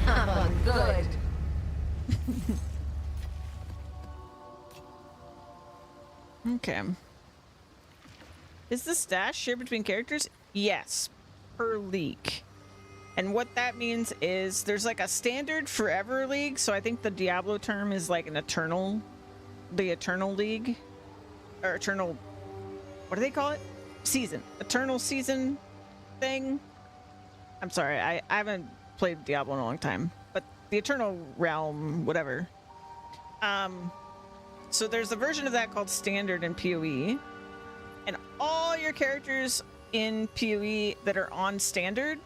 I'm good. Okay. Is the stash shared between characters? Yes, per league. And what that means is there's like a standard forever league. So I think the Diablo term is like an eternal, the eternal league, or eternal, what do they call it? Season, eternal season thing. I'm sorry, I haven't played Diablo in a long time, but the eternal realm, whatever. So there's a version of that called standard in POE, and all your characters in POE that are on standard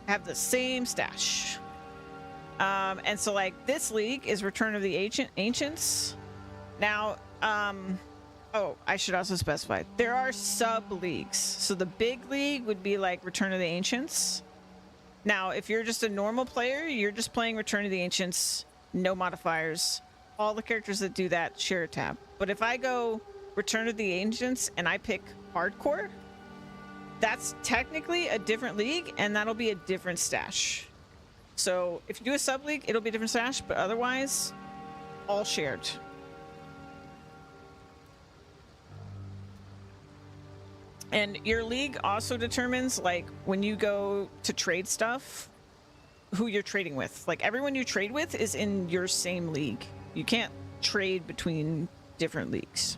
have the same stash. And so like this league is Return of the Ancients. Now, oh, I should also specify there are sub leagues. So the big league would be like Return of the Ancients. Now, if you're just a normal player, you're just playing Return of the Ancients, no modifiers. All the characters that do that share a tab. But if I go Return of the Ancients and I pick Hardcore, that's technically a different league, and that'll be a different stash. So if you do a sub league, it'll be a different stash, but otherwise, all shared. And your league also determines, like, when you go to trade stuff, who you're trading with. Like, everyone you trade with is in your same league. You can't trade between different leagues.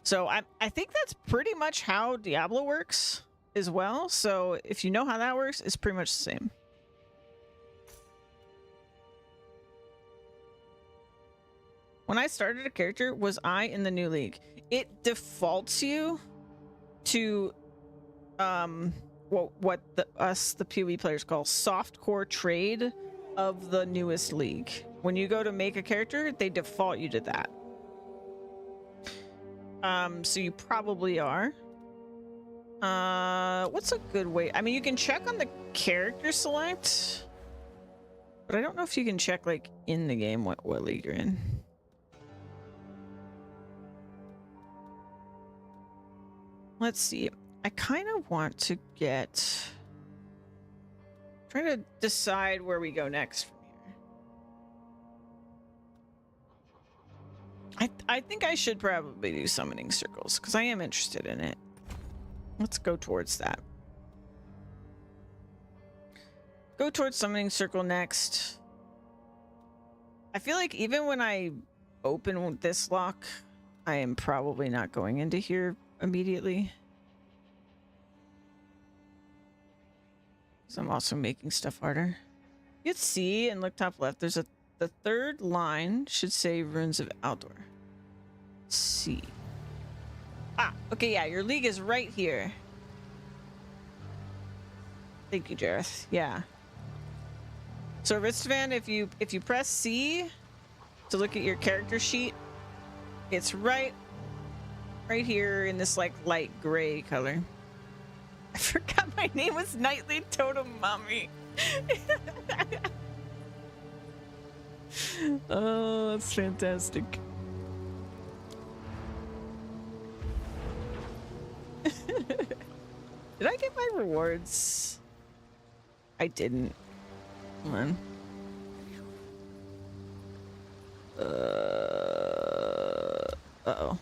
So I think that's pretty much how Diablo works as well. So if you know how that works, it's pretty much the same. When I started a character, was I in the new league? It defaults you to what the PoE players call softcore trade of the newest league. When you go to make a character, they default you to that. So you probably are. What's a good way? I mean, you can check on the character select, but I don't know if you can check like in the game what league you're in. Let's see. I kind of want to get... trying to decide where we go next from here. I think I should probably do summoning circles because I am interested in it. Let's go towards that. Go towards summoning circle next. I feel like even when I open this lock, I am probably not going into here immediately. So I'm also making stuff harder. You hit C and look top left. There's the third line should say Runes of Outdoor. C. Ah, okay, yeah, your league is right here. Thank you, Jareth. Yeah. So Ristovan, if you press C to look at your character sheet, it's right here in this like light gray color. I forgot my name was Nightly Totem Mommy. Oh, that's fantastic. Did I get my rewards? I didn't. Come on. Uh-oh.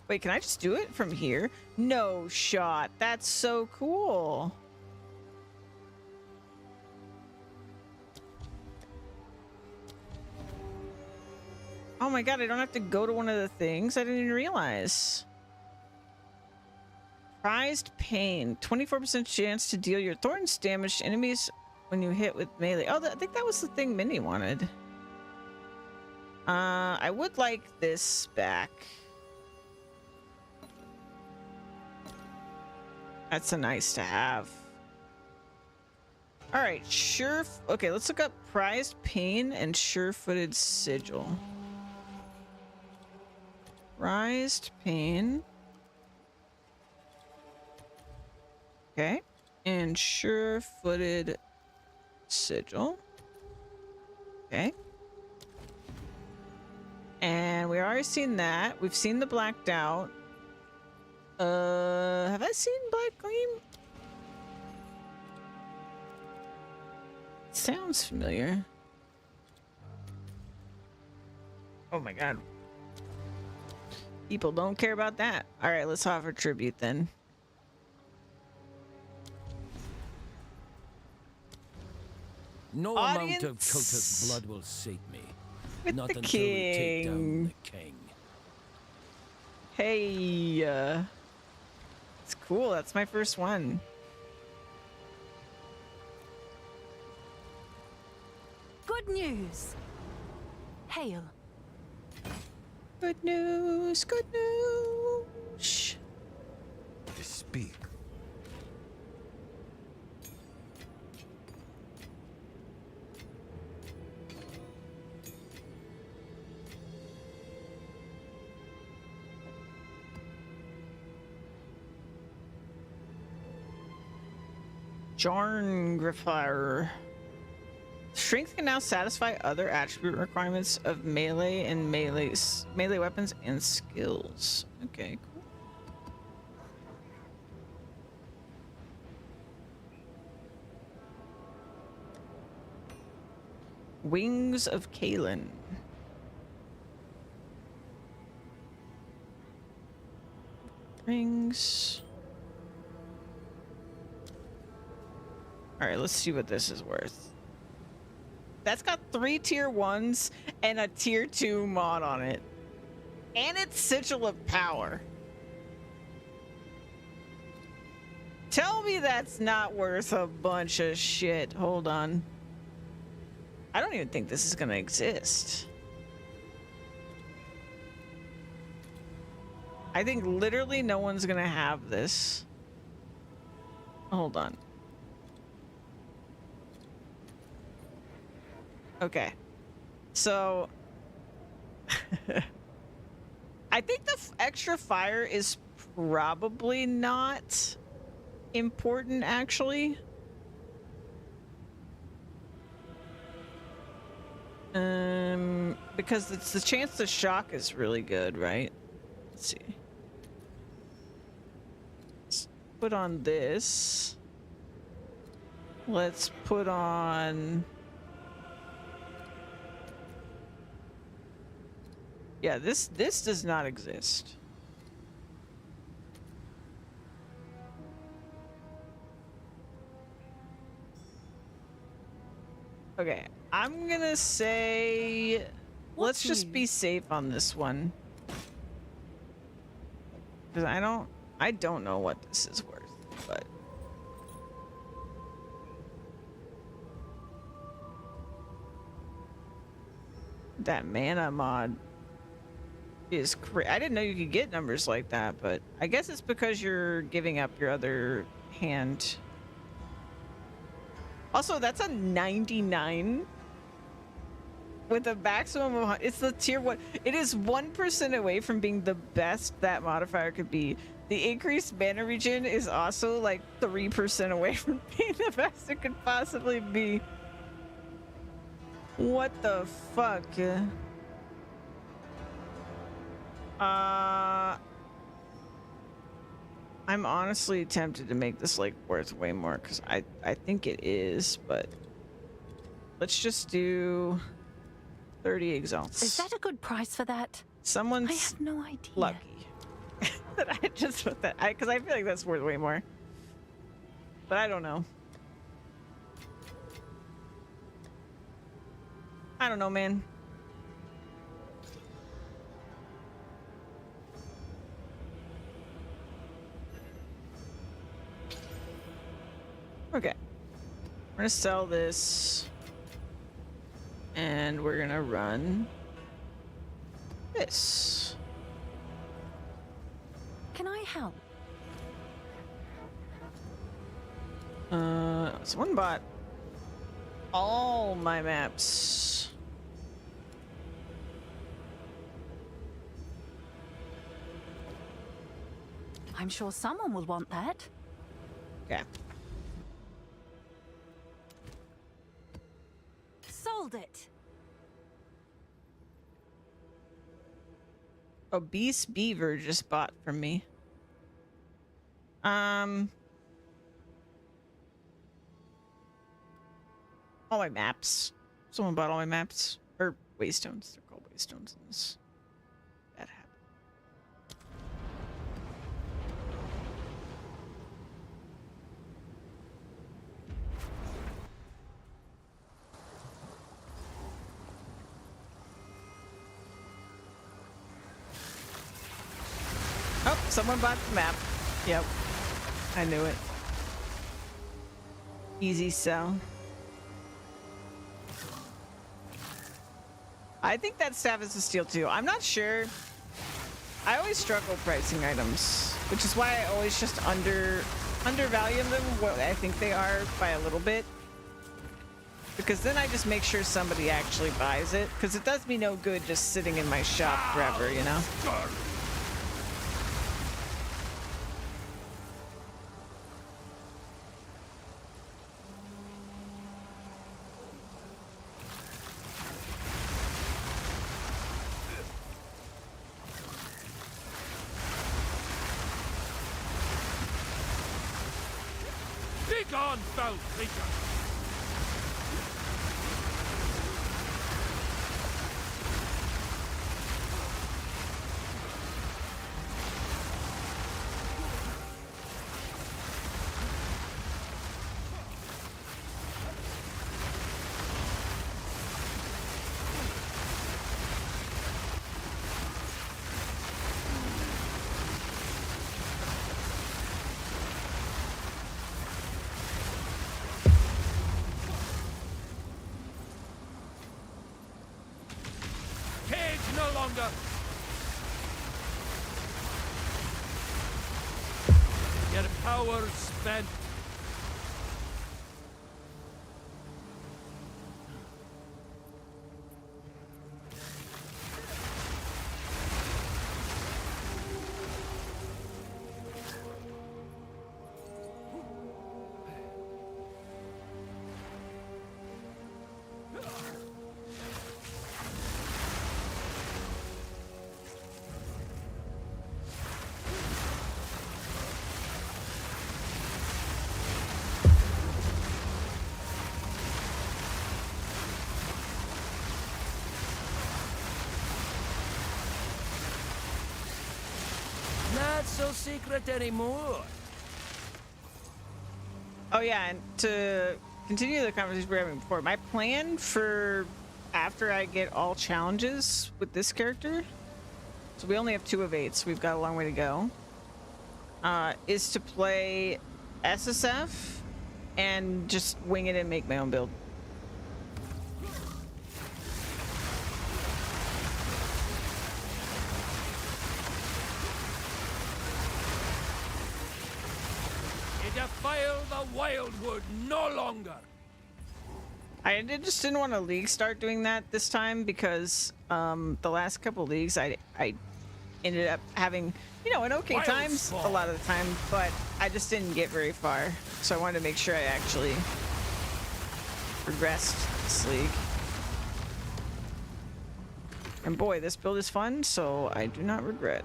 Wait, can I just do it from here? No shot. That's so cool. Oh my god, I don't have to go to one of the things? I didn't even realize. Prized Pain. 24% chance to deal your thorns damage to enemies when you hit with melee. Oh, I think that was the thing Minnie wanted. I would like this back. That's a nice to have. All right, sure. Okay, let's look up prized pane and sure-footed sigil. Prized pane. Okay, and sure-footed sigil. Okay. And we already seen that. We've seen the blacked out. Have I seen black gleam? Sounds familiar. Oh my god. People don't care about that. All right, let's offer tribute then. No amount of cultist blood will sate me. With Not the until we take down king. the king. Hey, it's cool. That's my first one. Good news. Hail. Good news, good news. Speak. Jarngriffar. Strength can now satisfy other attribute requirements of melee and melee weapons and skills. Okay, cool. Wings of Kalen. Rings. All right, let's see what this is worth. That's got 3 tier 1s and a tier 2 mod on it. And it's Sigil of Power. Tell me that's not worth a bunch of shit. Hold on. I don't even think this is gonna exist. I think literally no one's gonna have this. Hold on. Okay. So I think the extra fire is probably not important actually. Because it's the chance to shock is really good, right? Let's see. Let's put on this. Let's put on... Yeah, this does not exist. Okay, I'm gonna say let's just be safe on this one. Because I don't know what this is worth, but that mana mod is crazy. I didn't know you could get numbers like that, but I guess it's because you're giving up your other hand. Also, that's a 99 with a maximum of... It's the tier 1. It is 1% away from being the best that modifier could be. The increased mana regen is also like 3% away from being the best it could possibly be. What the fuck? I'm honestly tempted to make this like worth way more because I think it is, but let's just do 30 exalts. Is that a good price for that? Someone's I have no idea. lucky that I just put that because I feel like that's worth way more, but I don't know. I don't know, man. Okay, we're gonna sell this and we're gonna run. this. Can I help? Someone bought all my maps. I'm sure someone will want that. Okay. Sold it. Obese Beaver just bought from me. All my maps. Someone bought all my maps. Or waystones. They're called waystones in this. Bad habit. Oh, someone bought the map. Yep. I knew it. Easy sell. I think that staff is a steal too. I'm not sure. I always struggle pricing items, which is why I always just undervalue them what I think they are by a little bit. Because then I just make sure somebody actually buys it. Because it does me no good just sitting in my shop forever, you know? Begone, foul creature! No longer. Your power spent. Not so secret anymore. Oh yeah, and to continue the conversation we were having before, my plan for after I get all challenges with this character, so we only have 2 of 8, so we've got a long way to go, is to play SSF and just wing it and make my own build. Defile the wildwood no longer. I just didn't want to league start doing that this time because the last couple leagues I ended up having, you know, an okay Wild times spawn. a lot of the time, but I just didn't get very far. So I wanted to make sure I actually progressed this league. And boy, this build is fun, so I do not regret.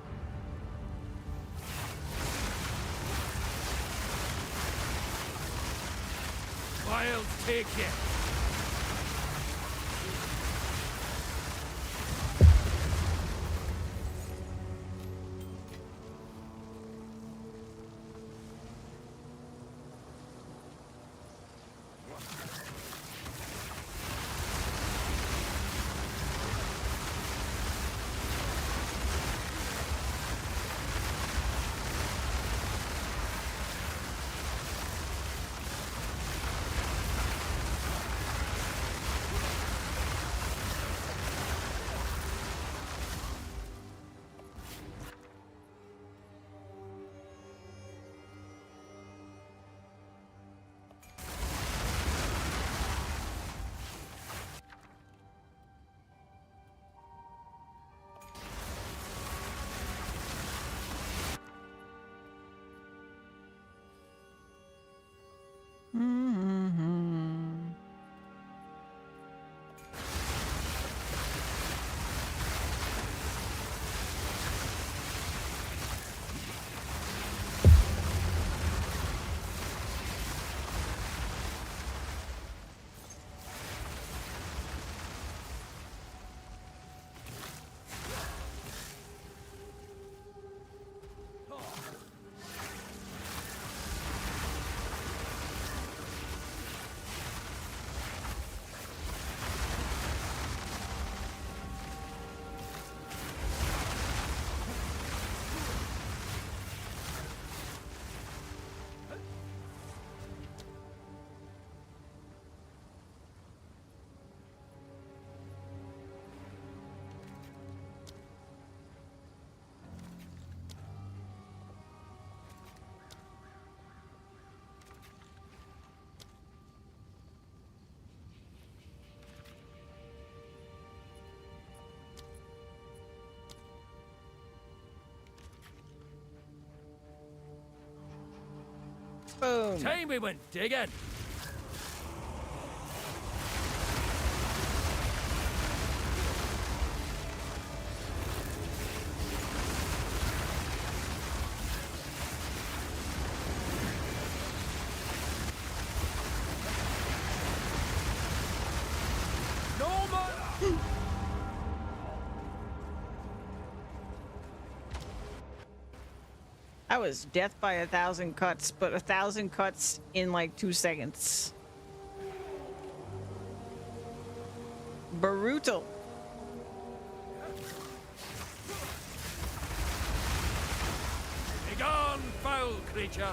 I'll take it. Boom. Time we went digging. No mana. That was death by 1,000 cuts, but 1,000 cuts in like 2 seconds. Brutal. Begone, foul creature.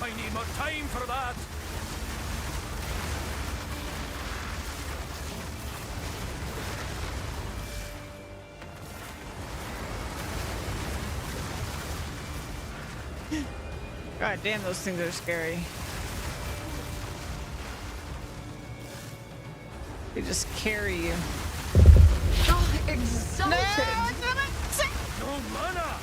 I need more time for that. God damn, those things are scary. They just carry you. Oh, exalted! No mana.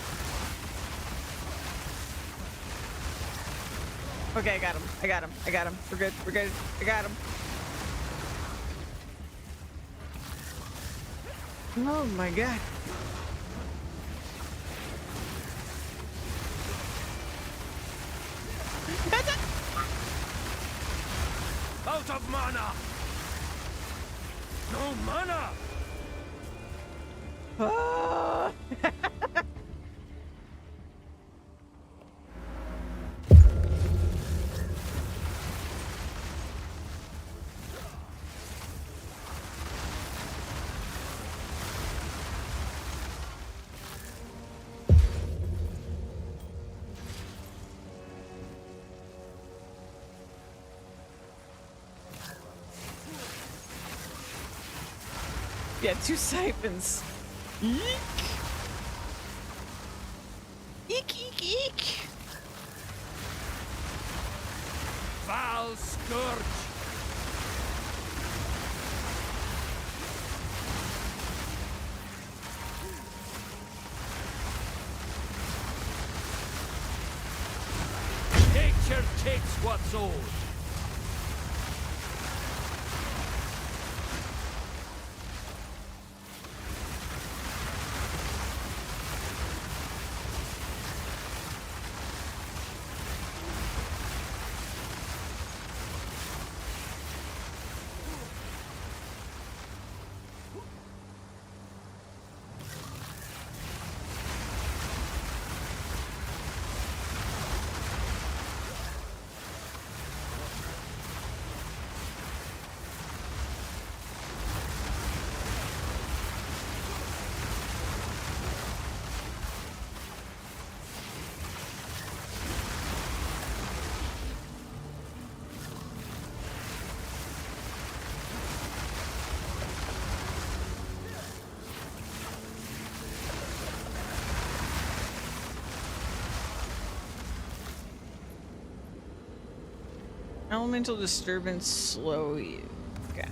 Okay, I got him. I got him. I got him. We're good. We're good. I got him. Oh my god. Out of mana. No mana. Ah. Yeah, 2 siphons. Eek! Eek, eek, eek! Foul scourge. Nature takes what's owed. Elemental disturbance slow you. Okay.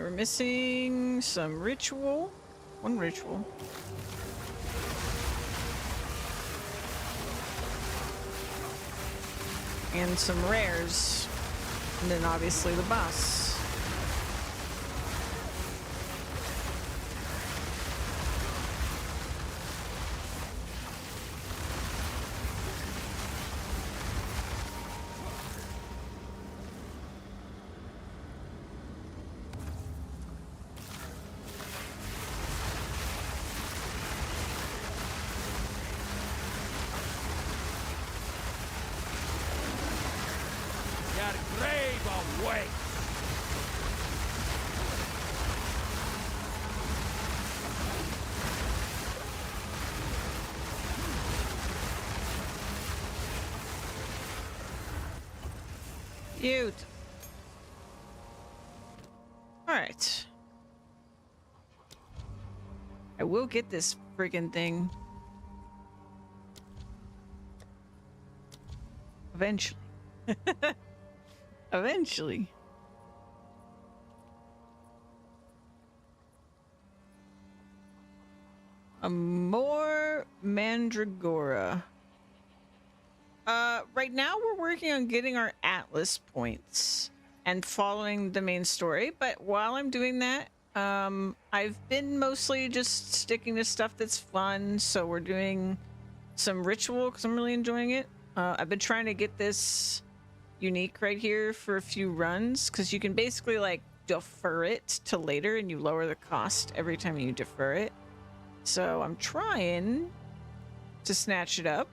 we're missing some ritual. One ritual. And some rares. And then obviously the boss. Your grave awaits! Cute. Alright. I will get this friggin' thing. Eventually. Eventually. A more Mandragora. Right now we're working on getting our Atlas points and following the main story, but while I'm doing that, I've been mostly just sticking to stuff that's fun, so we're doing some ritual because I'm really enjoying it. I've been trying to get this unique right here for a few runs because you can basically like defer it to later and you lower the cost every time you defer it. So I'm trying to snatch it up.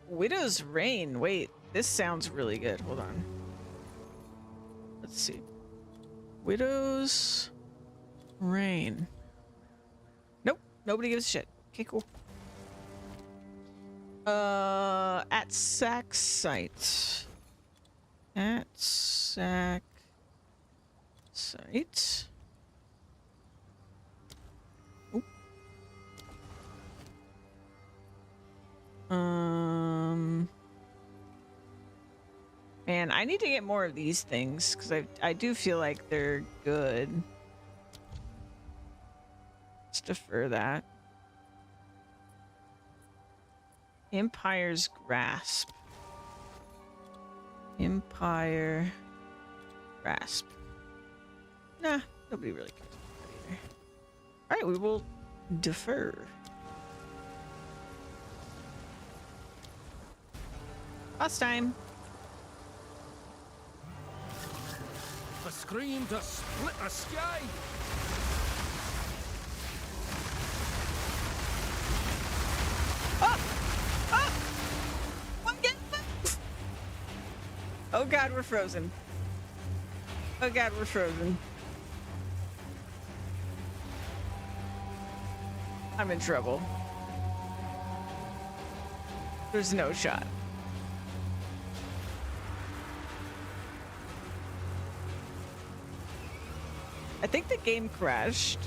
Widow's Reign. Wait, this sounds really good. Hold on. Let's see. Widow's Reign. Nope, nobody gives a shit. Okay, cool. At Sac site. At Sac site. Oop. Man, I need to get more of these things because I do feel like they're good. Let's defer that. Empire's Grasp. Empire Grasp. Nah, nobody really cares about that either. Alright, we will defer. Boss time. A scream to split the sky! I'm getting Oh god, we're frozen. Oh god, we're frozen. I'm in trouble. There's no shot. I think the game crashed.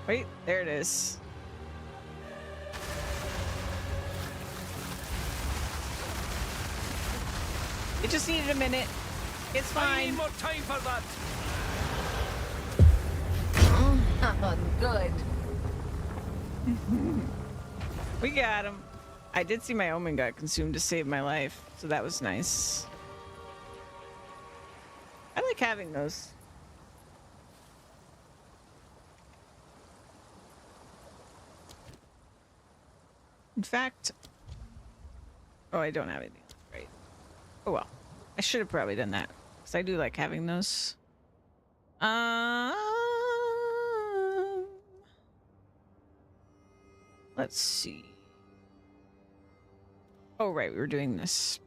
Wait, there it is. It just needed a minute. It's I fine. need more time for that! Oh, good. We got him. I did see my omen got consumed to save my life, so that was nice. I like having those. In fact, oh, I don't have anything. Right. Oh well. I should have probably done that because I do like having those. Let's see. Oh right, we were doing this.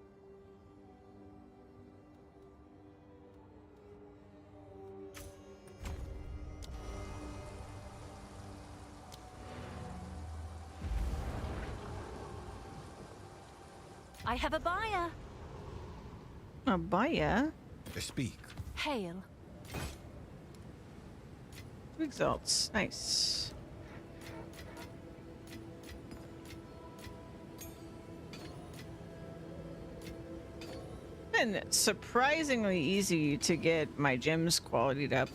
I have a buyer. A buyer? Speak. Hail. 2 exalts. Nice. Been surprisingly easy to get my gems qualityed up.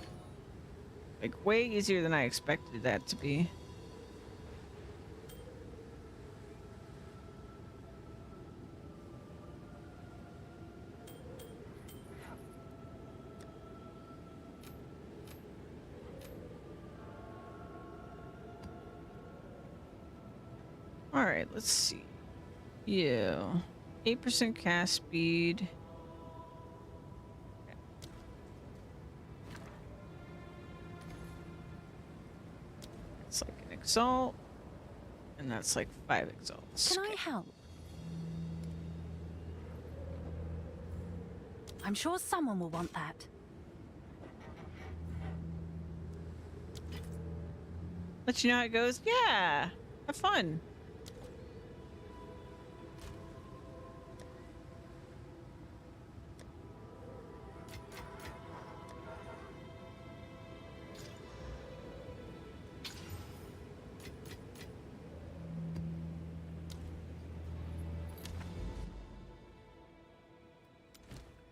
Like, way easier than I expected that to be. All right, let's see. Yeah, 8% cast speed. It's like an exalt, and that's like 5 exalts. Can I help? I'm sure someone will want that. Let you know how it goes. Yeah, have fun.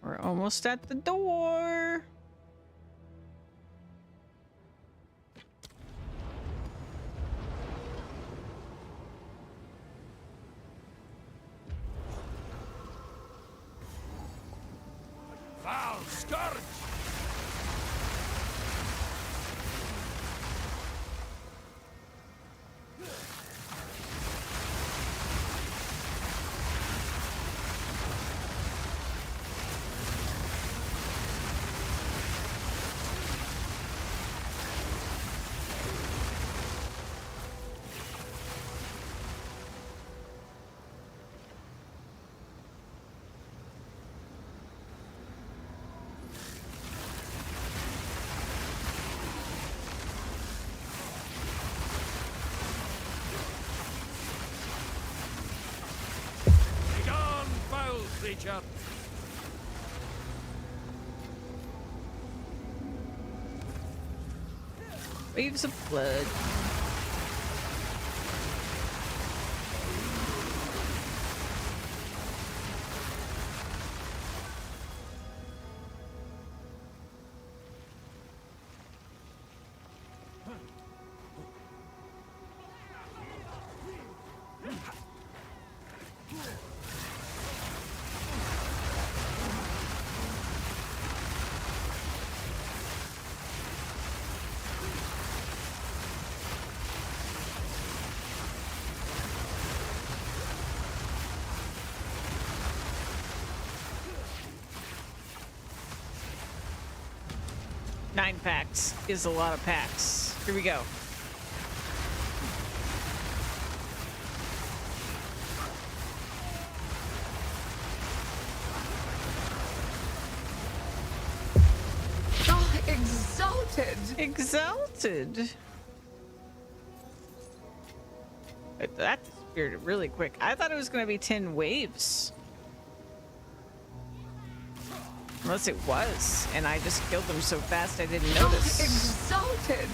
We're almost at the door. Foul scourge! Begone, foul creature! Waves of blood. Nine packs is a lot of packs. Here we go. Oh, exalted! Exalted. That disappeared really quick. I thought it was going to be 10 waves. Unless it was, and I just killed them so fast I didn't Oh, notice. exalted!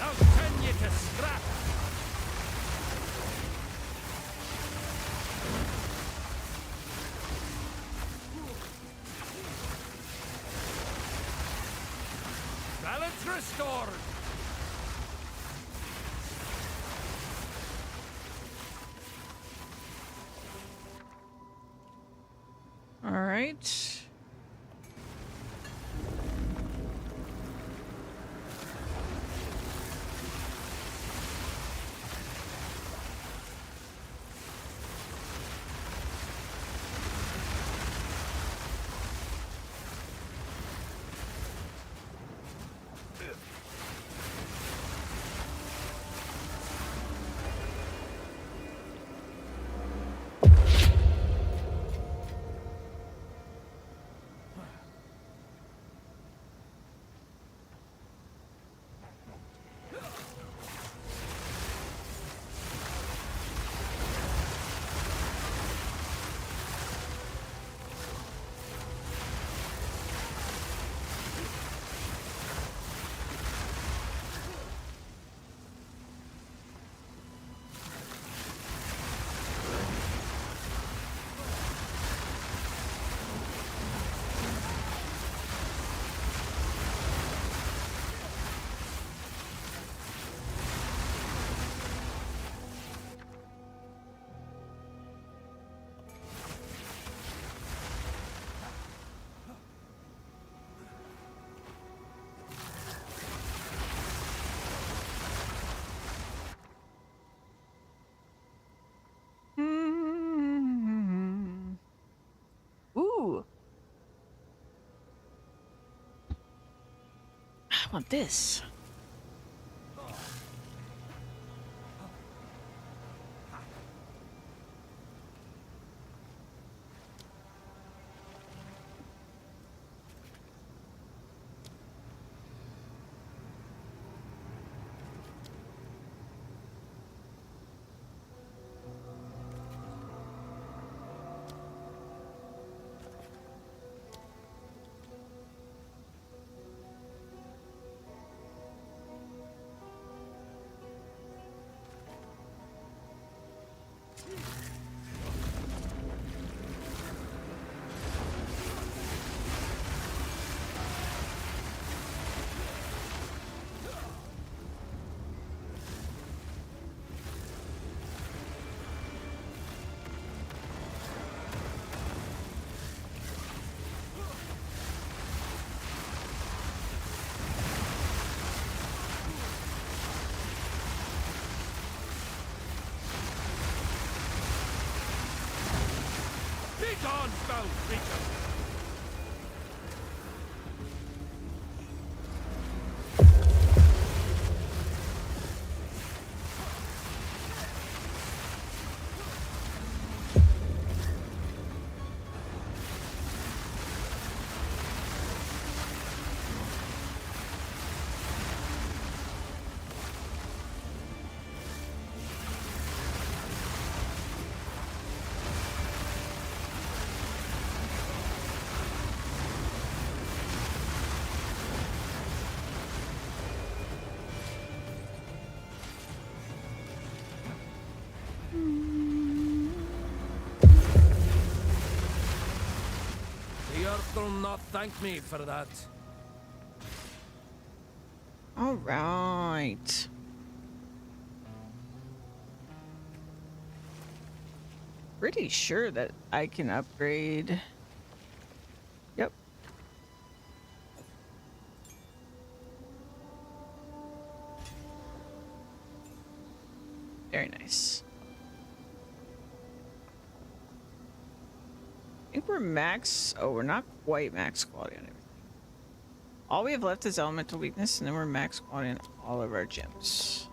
I'll turn you to scrap! Balance restored! All right. want this. Be gone, foul creature! The earth will not thank me for that. All right. Pretty sure that I can upgrade. Yep. Very nice. I think we're max. Oh, we're not quite max quality on everything. All we have left is elemental weakness, and then we're max quality on all of our gems.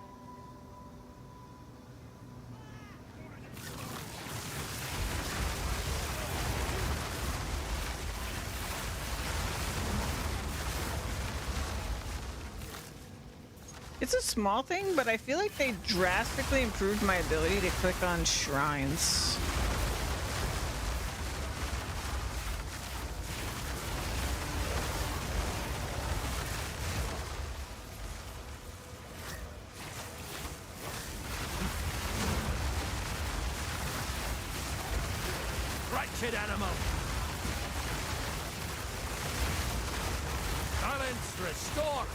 It's a small thing, but I feel like they drastically improved my ability to click on shrines. Wretched animal! Balance restored!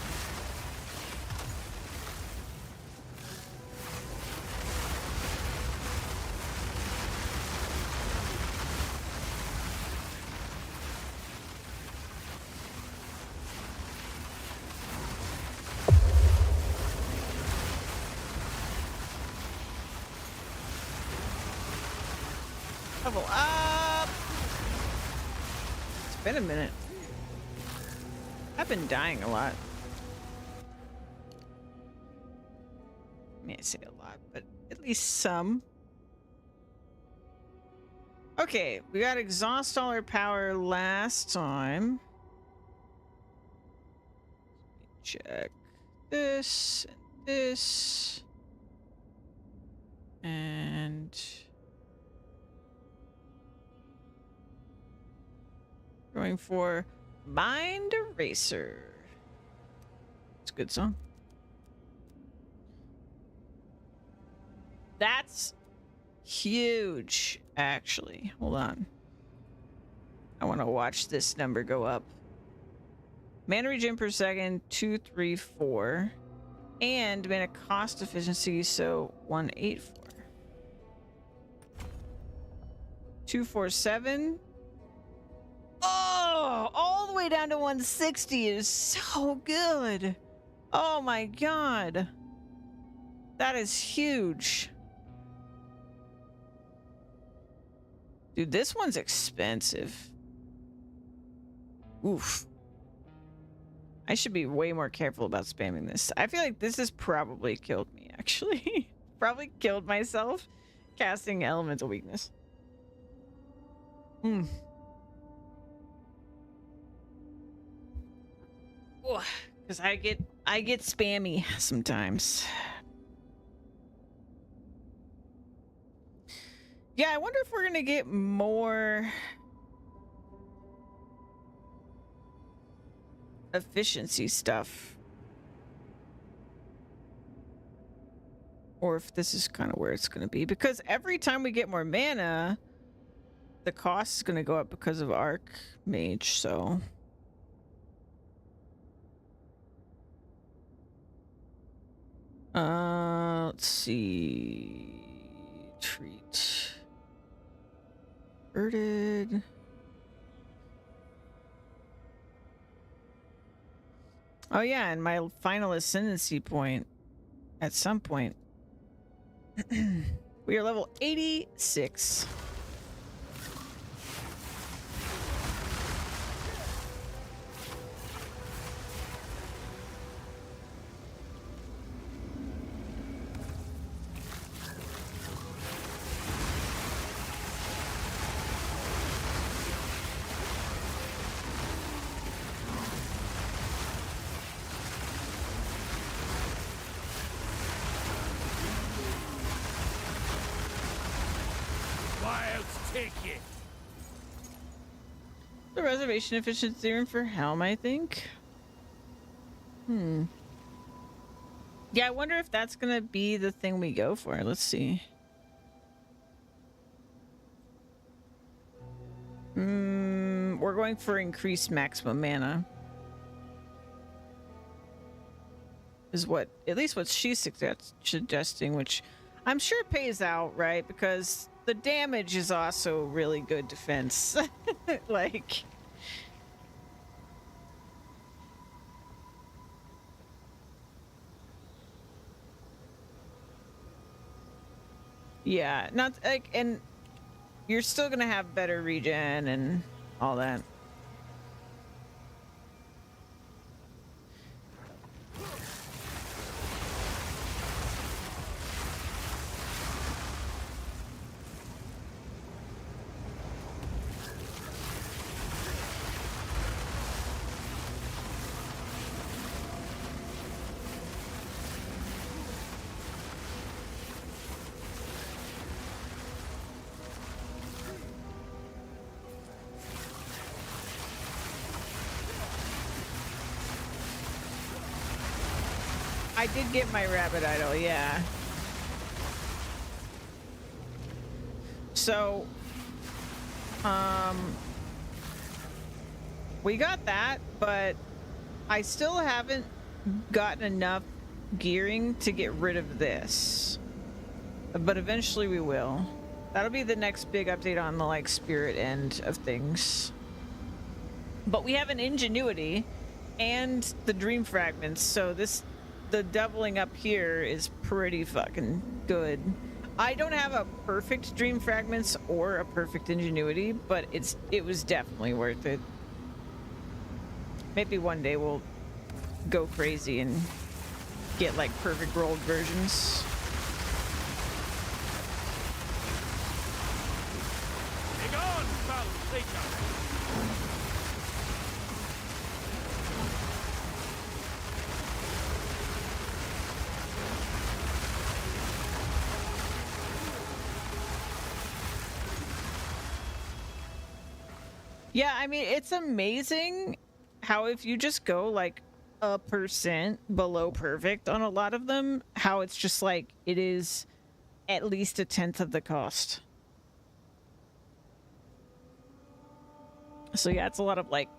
Level up! It's been a minute. I've been dying a lot. I mean, I say a lot, but at least some. Okay, we got exhaust all our power last time. Check this and this. And going for Mind Eraser. It's a good song. That's huge, actually. Hold on. I want to watch this number go up. Mana regen per second, 2, 3, 4. And mana cost efficiency, so 184. 247. Oh, all the way down to 160 is so good. Oh my god. That is huge. Dude, this one's expensive. Oof. I should be way more careful about spamming this. I feel like this has probably killed me, actually. Probably killed myself casting Elemental Weakness. Hmm. Because I get spammy sometimes. Yeah, I wonder if we're gonna get more efficiency stuff. Or if this is kind of where it's gonna be. Because every time we get more mana, the cost is gonna go up because of Archmage, so. Let's see. Treat. Birded. Oh yeah, and my final ascendancy point at some point. We are level 86. The reservation efficiency room for Helm, I think. Yeah, I wonder if that's gonna be the thing we go for. Let's see. We're going for increased maximum mana. Is what, at least what she's suggesting, which I'm sure pays out, right? Because the damage is also really good defense. Like, yeah, not like, and you're still gonna have better regen and all that. I did get my rabbit idol, yeah. So, we got that, but I still haven't gotten enough gearing to get rid of this. But eventually we will. That'll be the next big update on the, like, spirit end of things. But we have an ingenuity and the dream fragments, so the doubling up here is pretty fucking good. I don't have a perfect dream fragments or a perfect ingenuity, but it was definitely worth it. Maybe one day we'll go crazy and get like perfect rolled versions. Yeah, I mean, it's amazing how if you just go like 1% below perfect on a lot of them, how it's just like it is at least 1/10 of the cost. So yeah, it's a lot of like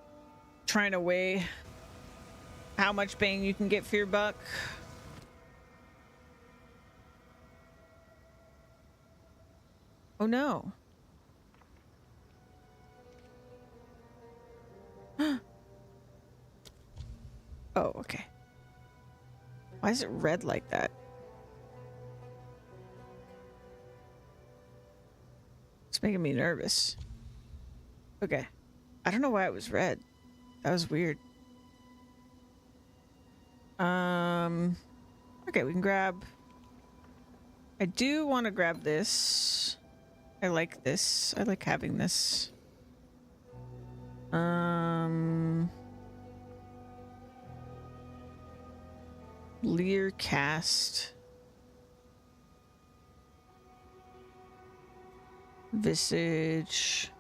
trying to weigh how much bang you can get for your buck. Oh no. Oh, okay. Why is it red like that? It's making me nervous. Okay. I don't know why it was red. That was weird. Okay, we can grab. I do want to grab this. I like this. I like having this. Lear cast. Visage.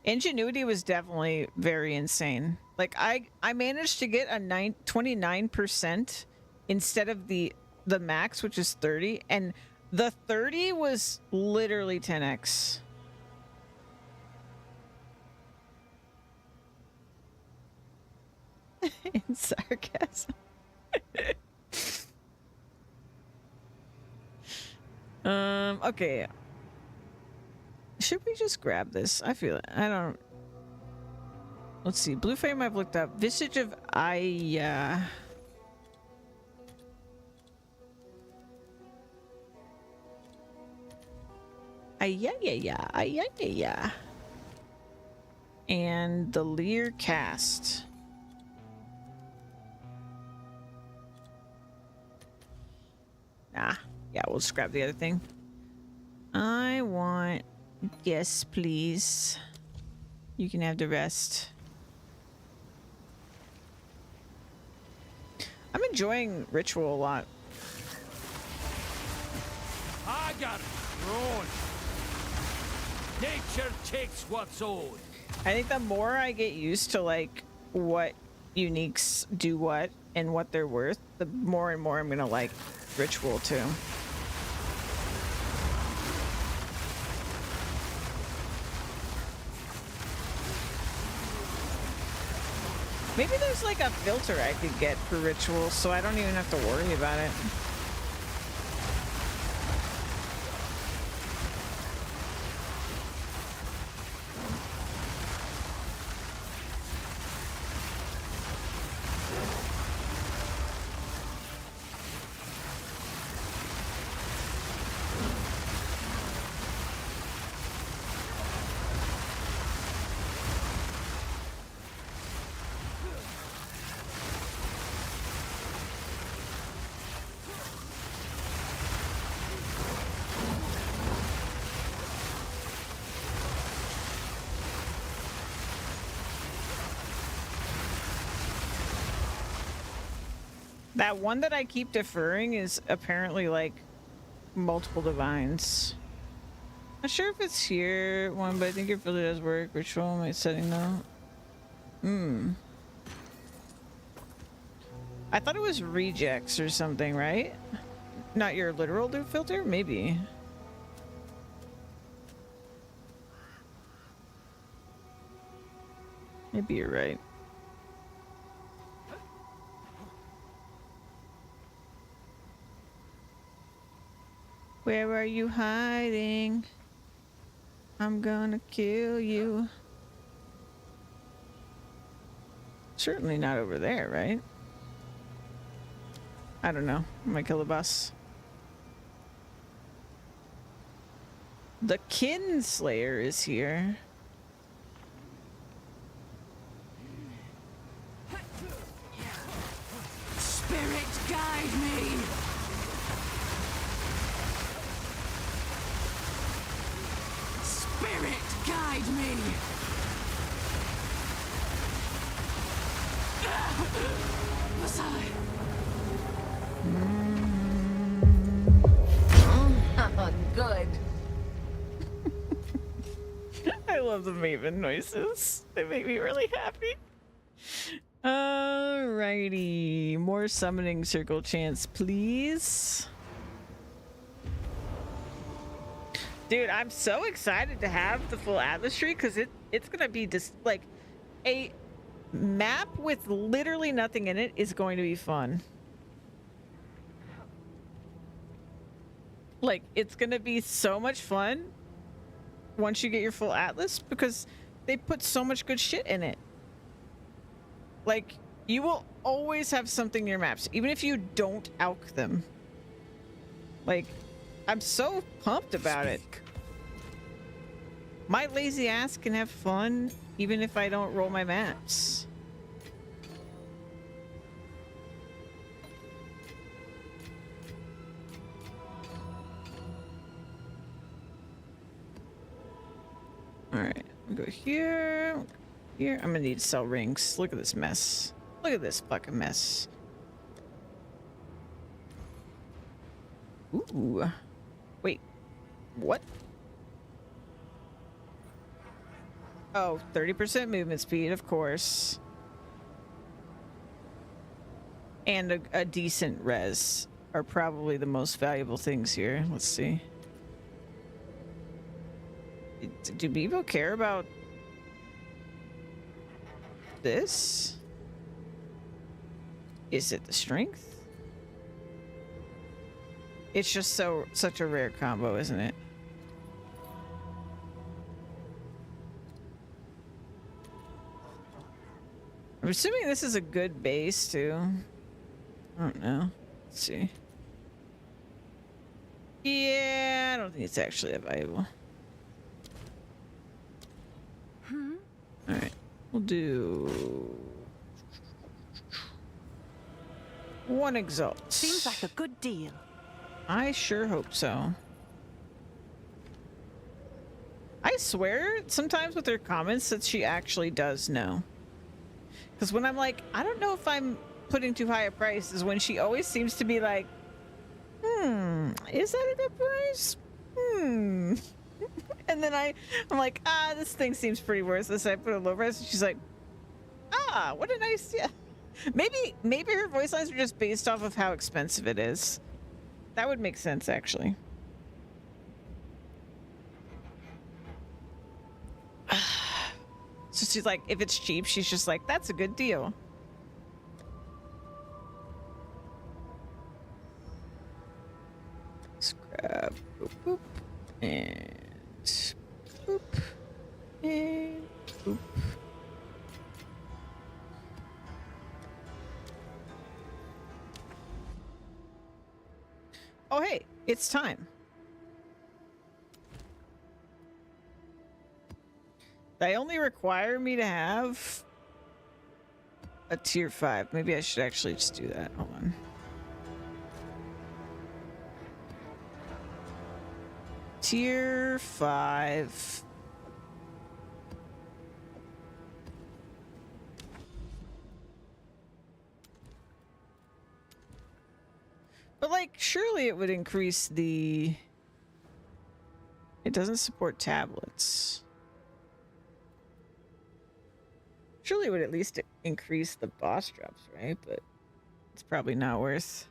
Ingenuity was definitely very insane. Like I managed to get a 29% instead of the max, which is 30, and the 30 was literally 10x. In sarcasm. Okay. Should we just grab this? I feel it. I don't. Let's see. Blue Flame I've looked up. Visage of Aya. Ayaya. And the Lear cast. Nah. Yeah, we'll just grab the other thing. I want... Yes, please. You can have the rest. I'm enjoying Ritual a lot. I got it. Run. Nature takes what's owed. I think the more I get used to like what uniques do what and what they're worth, the more and more I'm gonna like Ritual too. Maybe there's like a filter I could get for Ritual, so I don't even have to worry about it. That one that I keep deferring is apparently like multiple divines. Not sure if it's here one, but I think it really does work. Ritual, my setting though. I thought it was rejects or something, right? Not your literal loot filter? Maybe. Maybe you're right. Where are you hiding? I'm gonna kill you. Certainly not over there, right? I don't know. I might kill the boss. The Kinslayer is here. Spirit, guide me! Spirit, guide me! Was I? Good. I love the Maven noises. They make me really happy. Alrighty. More summoning circle chants, please. Dude, I'm so excited to have the full Atlas tree because it's gonna be just like a map with literally nothing in it is going to be fun. Like, it's gonna be so much fun once you get your full Atlas because they put so much good shit in it. Like, you will always have something in your maps, even if you don't alch them. Like, I'm so pumped about it. My lazy ass can have fun even if I don't roll my maps. Alright, we'll go here. Here. I'm gonna need to sell rings. Look at this mess. Look at this fucking mess. Ooh. Wait. What? Oh, 30% movement speed, of course. And a decent res are probably the most valuable things here. Let's see. Do people care about this? Is it the strength? It's just such a rare combo, isn't it? I'm assuming this is a good base too. I don't know. Let's see. Yeah, I don't think it's actually that valuable. Alright, we'll do 1 exalt. Seems like a good deal. I sure hope so. I swear sometimes with her comments that she actually does know. Because when I'm like, I don't know if I'm putting too high a price, is when she always seems to be like, is that a good price? And then I'm like, this thing seems pretty worthless. I put a low price and she's like, what a nice, yeah. Maybe her voice lines are just based off of how expensive it is. That would make sense, actually. So she's like, if it's cheap, she's just like, that's a good deal. Scrap, boop, boop, and boop, and boop. Oh, hey, it's time. They only require me to have a tier 5. Maybe I should actually just do that. Hold on. Tier 5. But like, surely it would increase the... It doesn't support tablets. Surely it would at least increase the boss drops, right? But it's probably not worth.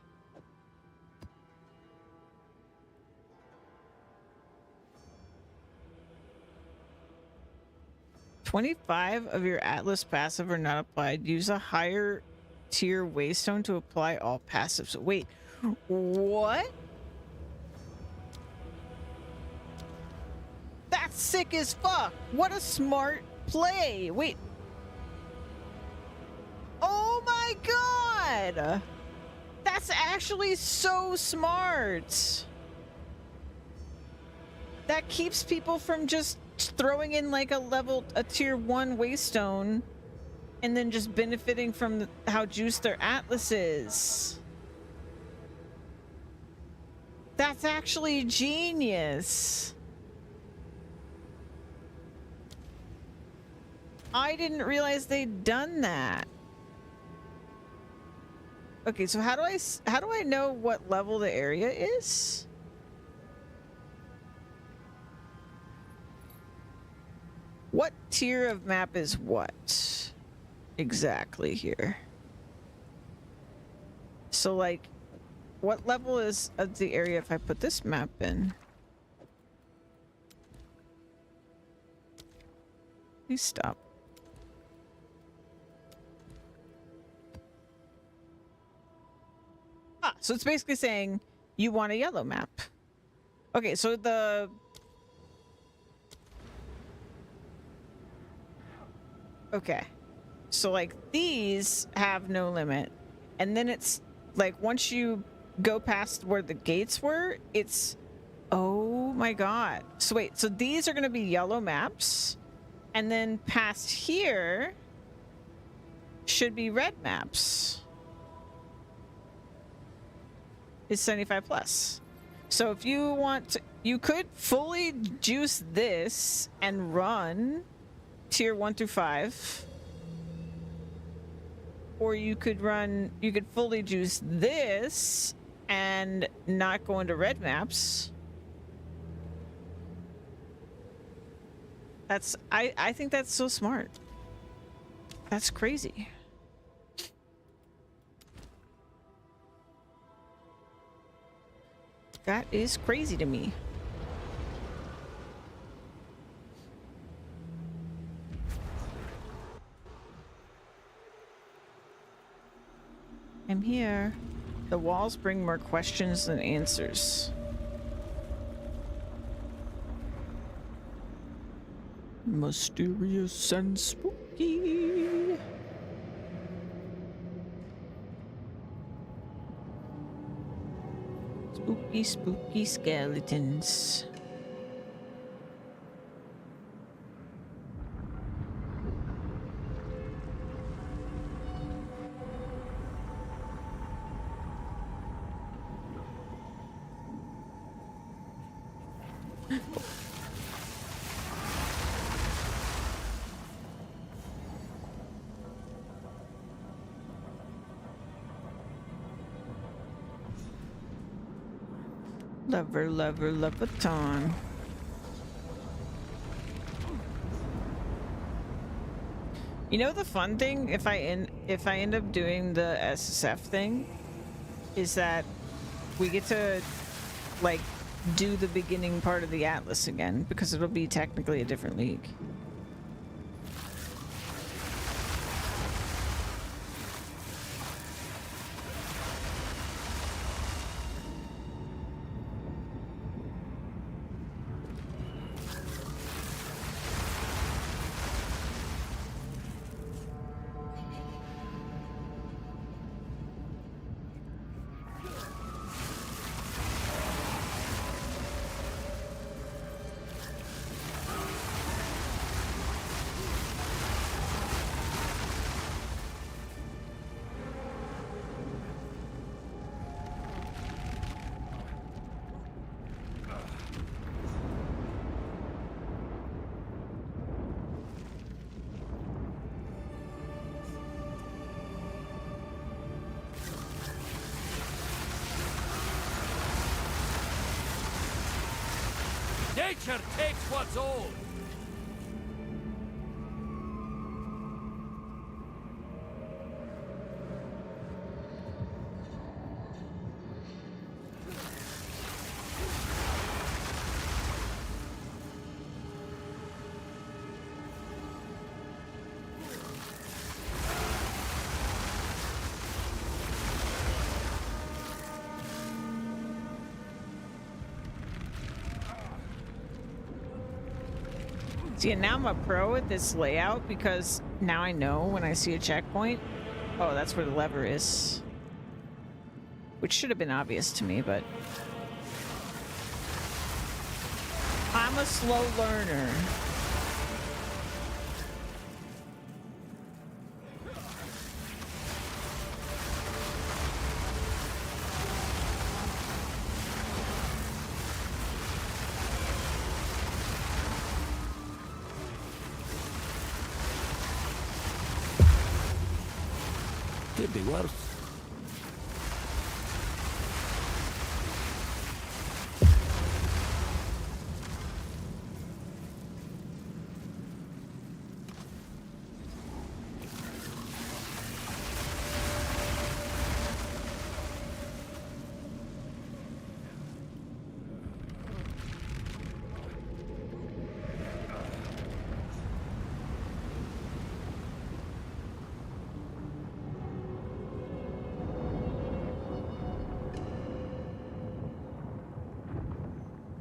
$25 of your Atlas passive are not applied. Use a higher tier waystone to apply all passives. Wait, what? That's sick as fuck. What a smart play. Wait. Oh my god! That's actually so smart! That keeps people from just throwing in like a tier 1 waystone and then just benefiting from how juiced their Atlas is. That's actually genius. I didn't realize they'd done that. Okay, so how do I know what level the area is? What tier of map is what exactly here? So like, what level is of the area if I put this map in? Please stop. So it's basically saying you want a yellow map. Okay, so okay. So like these have no limit. And then it's like once you go past where the gates were, it's... Oh Oh my god. So wait, so these are going to be yellow maps, and then past here should be red maps. Is 75 plus. So if you want to, you could fully juice this and run tier 1 through 5. Or you could fully juice this and not go into red maps. I think that's so smart. That's crazy. That is crazy to me. I'm here. The walls bring more questions than answers. Mysterious and spooky. Spooky, spooky skeletons. Lover, lover, lover-ton. You know the fun thing, if I end up doing the SSF thing, is that we get to like do the beginning part of the Atlas again, because it'll be technically a different league. Nature takes what's old. See, and now I'm a pro at this layout because now I know when I see a checkpoint, oh, that's where the lever is. Which should have been obvious to me, but I'm a slow learner. Could be worse.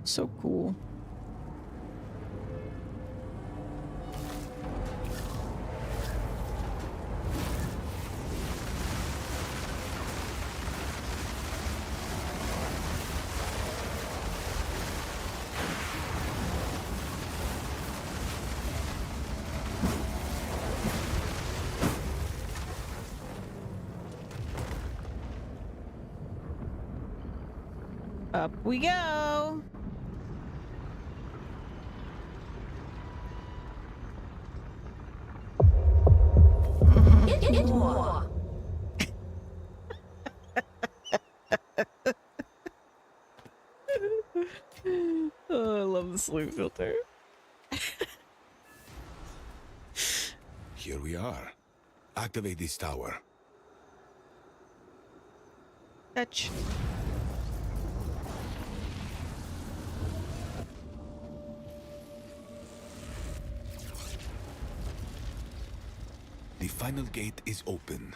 So cool. Up we go. Get more. Oh, I love the sleep filter. Here we are. Activate this tower. Touch. The final gate is open.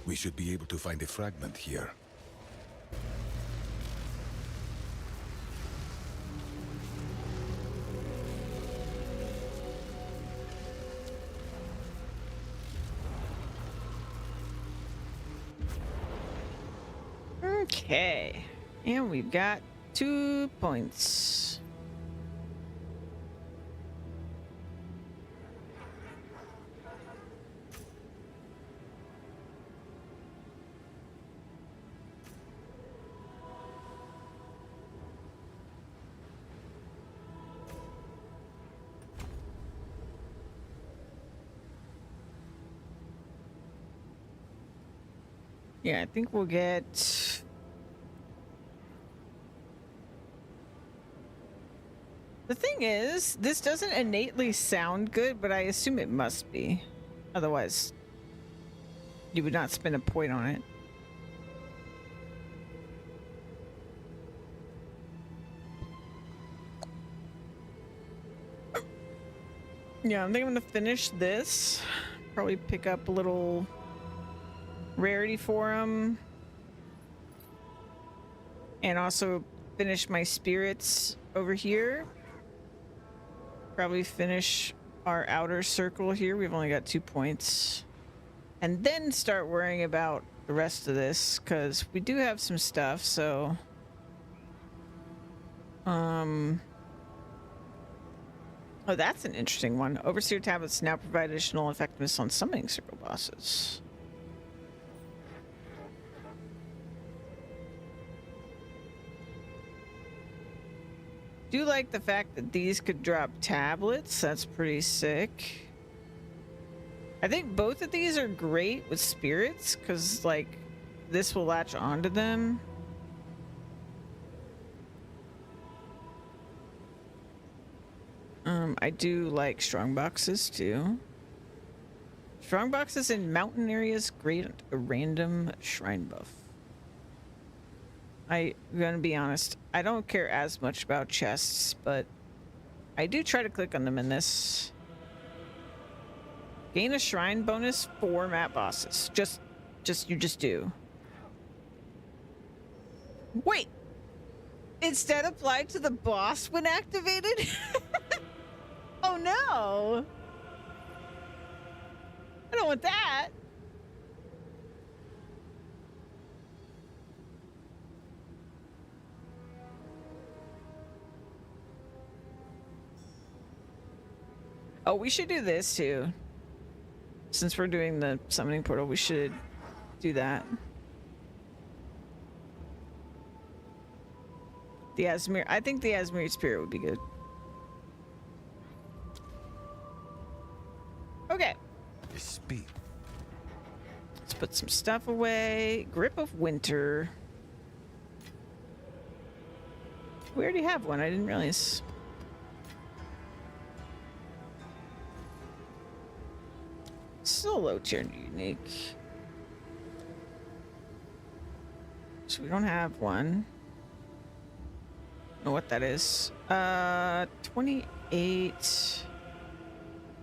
We should be able to find a fragment here. Okay. And we've got 2 points. Yeah, I think we'll get... The thing is, this doesn't innately sound good, but I assume it must be. Otherwise, you would not spend a point on it. Yeah, I think I'm gonna finish this. Probably pick up a little rarity for him. And also finish my spirits over here. Probably finish our outer circle here. We've only got 2 points. And then start worrying about the rest of this, because we do have some stuff, so... Oh, that's an interesting one. Overseer tablets now provide additional effectiveness on summoning circle bosses. Do like the fact that these could drop tablets. That's pretty sick. I think both of these are great with spirits, because, like, this will latch onto them. I do like strong boxes too. Strong boxes in mountain areas, great a random shrine buff. I'm gonna be honest, I don't care as much about chests, but I do try to click on them in this. Gain a shrine bonus for map bosses. You just do. Wait! Instead applied to the boss when activated? Oh no! I don't want that. Oh, we should do this too. Since we're doing the summoning portal, we should do that. The Asmir. I think the Asmir Spirit would be good. Okay. Speed. Let's put some stuff away. Grip of Winter. We already have one. I didn't realize. Still low tier unique. So we don't have one. Know what that is. 28.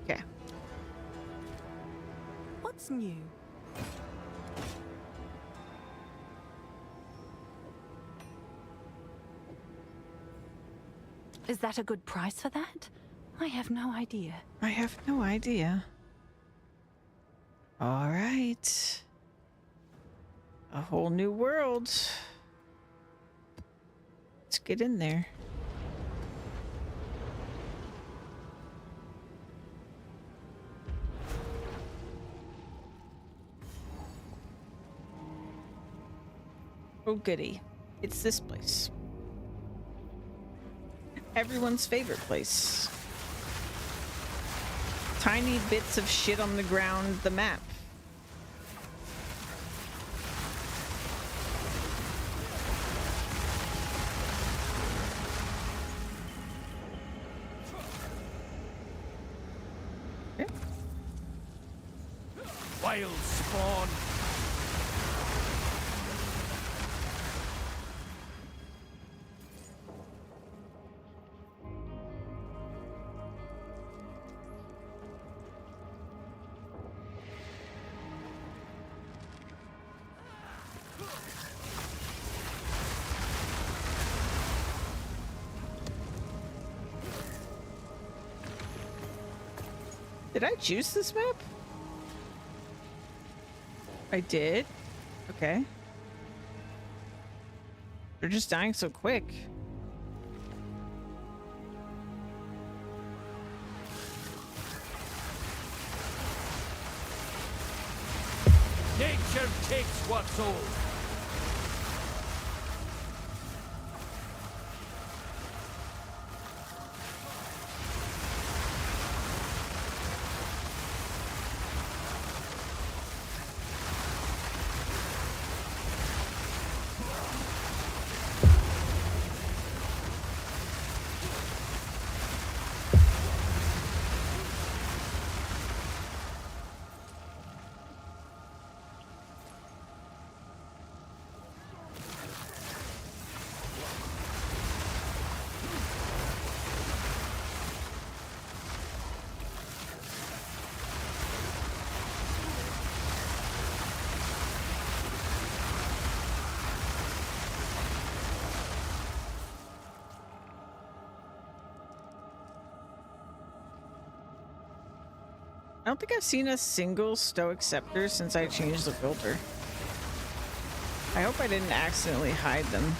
Okay. What's new? Is that a good price for that? I have no idea. I have no idea. All right. A whole new world. Let's get in there. Oh goody. It's this place. everyone's favorite place. Tiny bits of shit on the ground, the map. Okay. Wild spawn. Did I choose this map? I did? Okay. They're just dying so quick. Nature takes what's old. I don't think I've seen a single stoic scepter since I changed the filter. I hope I didn't accidentally hide them.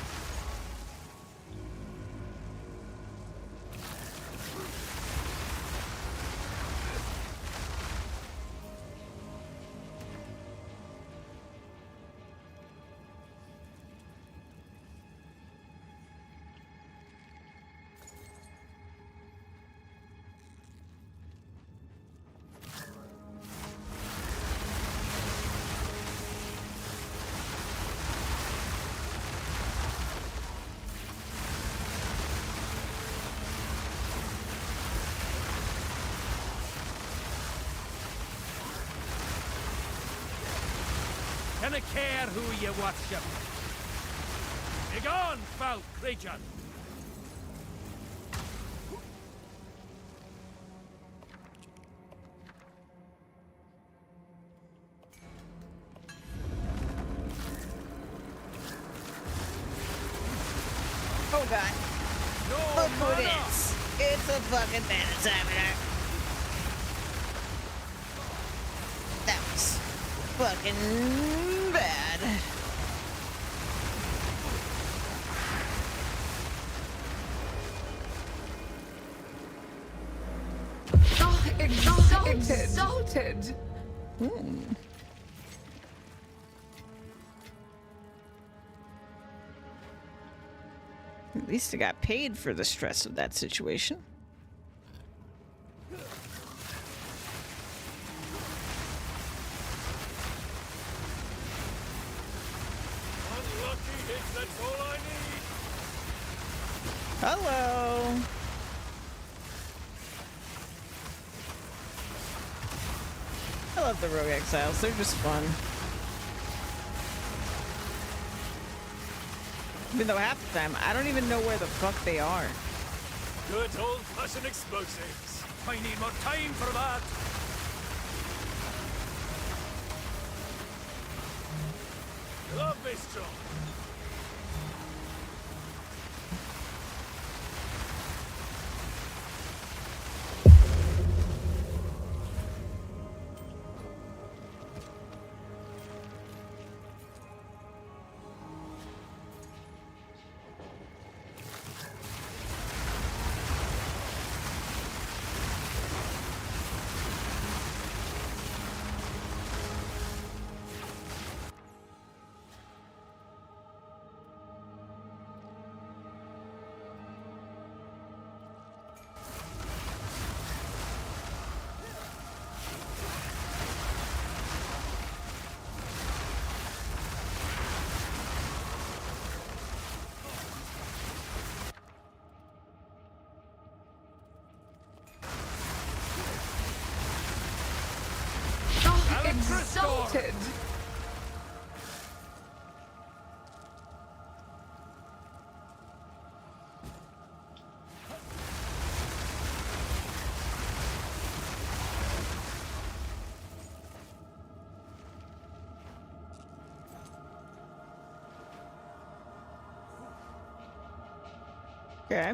Can I care who you worship? Begone, foul creature! Oh god. No Look who it mana! is. It's a fucking Thanos. That was fucking bad. Exalted. At least I got paid for the stress of that situation. Unlucky hit, that's all I need! Hello. I love the Rogue Exiles. They're just fun. Even though half the time, I don't even know where the fuck they are. Good old-fashioned explosives. I need more time for that. Love this job. exalted! Okay.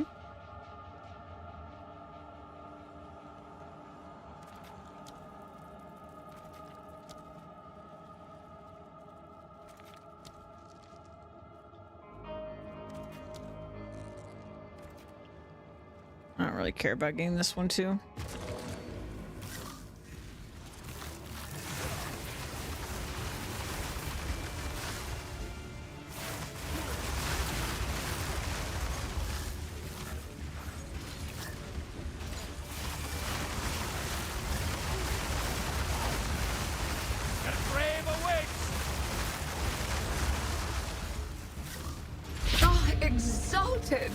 I don't really care about getting this one too. Oh, exalted!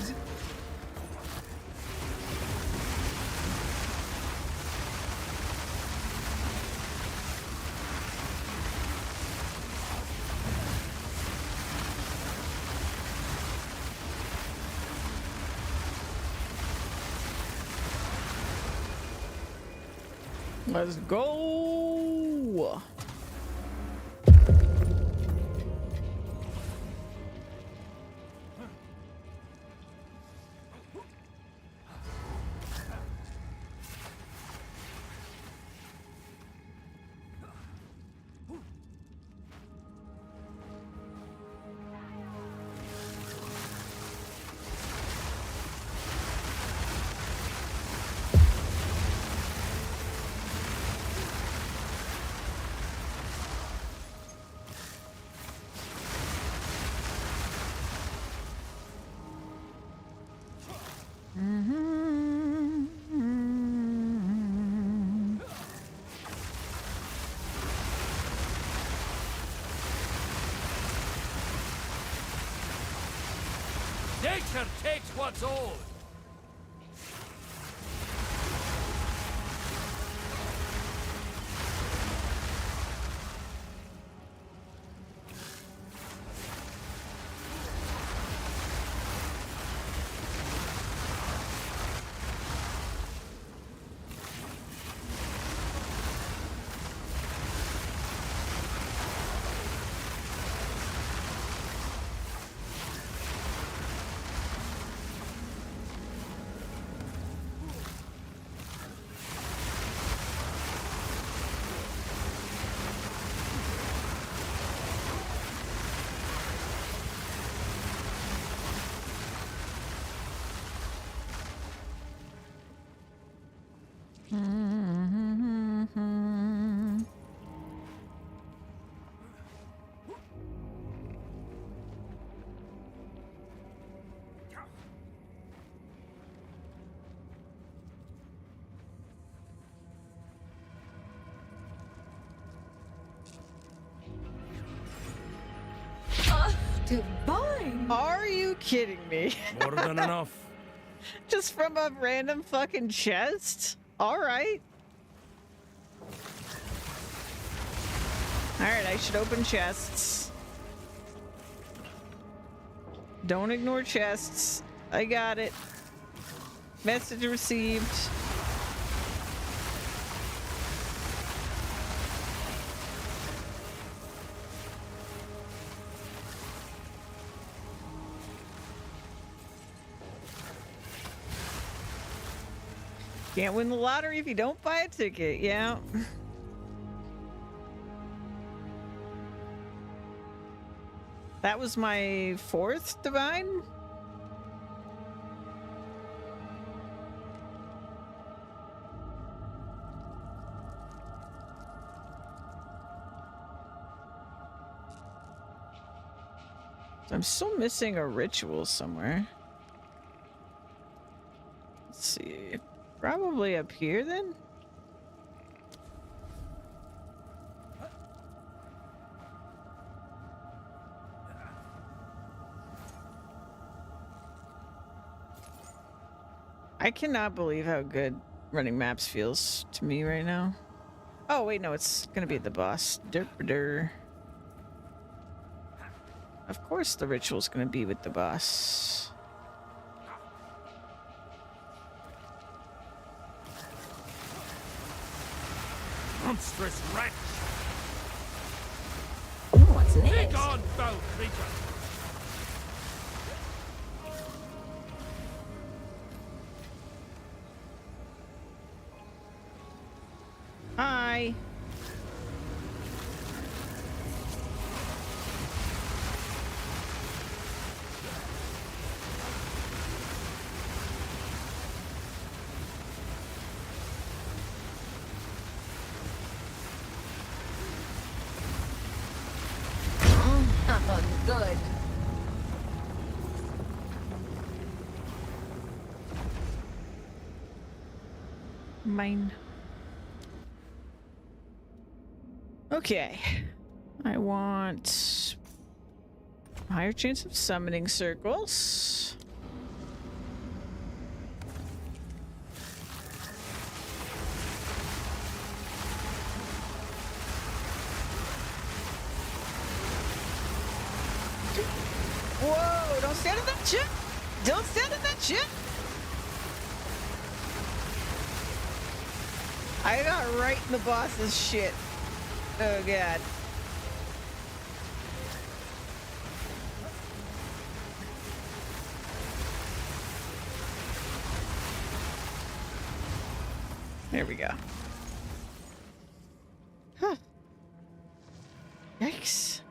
Let's go. Nature takes what's old. Divine! Are you kidding me? More than enough. Just from a random fucking chest? Alright. Alright, I should open chests. Don't ignore chests. I got it. Message received. Can't win the lottery if you don't buy a ticket, yeah. That was my 4th divine? I'm still missing a ritual somewhere. Let's see. Probably up here then? I cannot believe how good running maps feels to me right now. Oh, wait, no, it's gonna be the boss. Derp. Of course the ritual's gonna be with the boss. Monstrous wretch! What's Be next? gone, foul creature! Hi. Oh, good. Mine. Okay. I want higher chance of summoning circles. Whoa, don't stand in that shit! Don't stand in that shit! I got right in the boss's shit. Oh god. There we go. Huh. Yikes.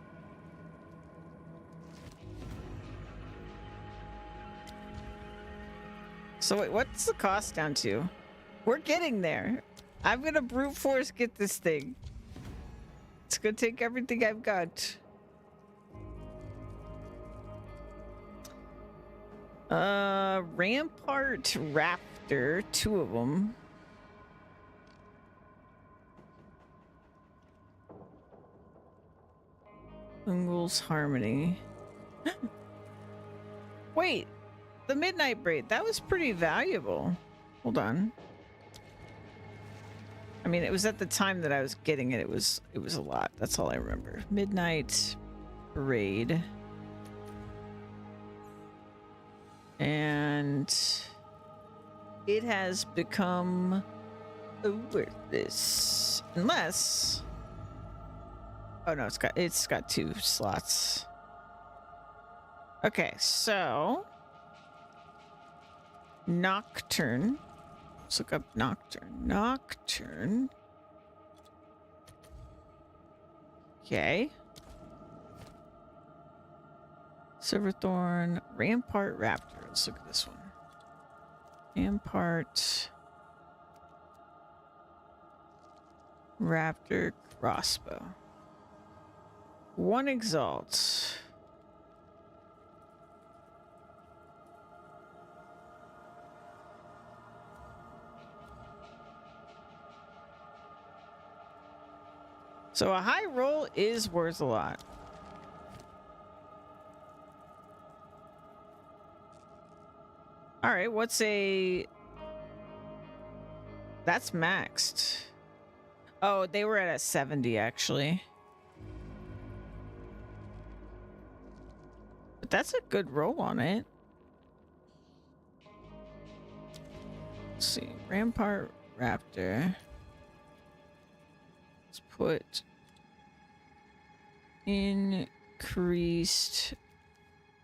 So wait, what's the cost down to? We're getting there. I'm gonna brute force get this thing. It's gonna take everything I've got. Rampart Raptor, 2 of them. Ungul's Harmony. Wait, the Midnight Braid, that was pretty valuable. Hold on. I mean, it was at the time that I was getting it. It was a lot. That's all I remember. Midnight Braid. And it has become worthless. Unless, oh no, it's got 2 slots. Okay, so Nocturne. Let's look up Nocturne. Nocturne. Okay. Silverthorn. Rampart Raptor. Let's look at this one. Rampart Raptor Crossbow. 1 Exalt. So a high roll is worth a lot. All right, what's a... That's maxed. Oh, they were at a 70 actually. But that's a good roll on it. Let's see, Rampart Raptor. Let's put increased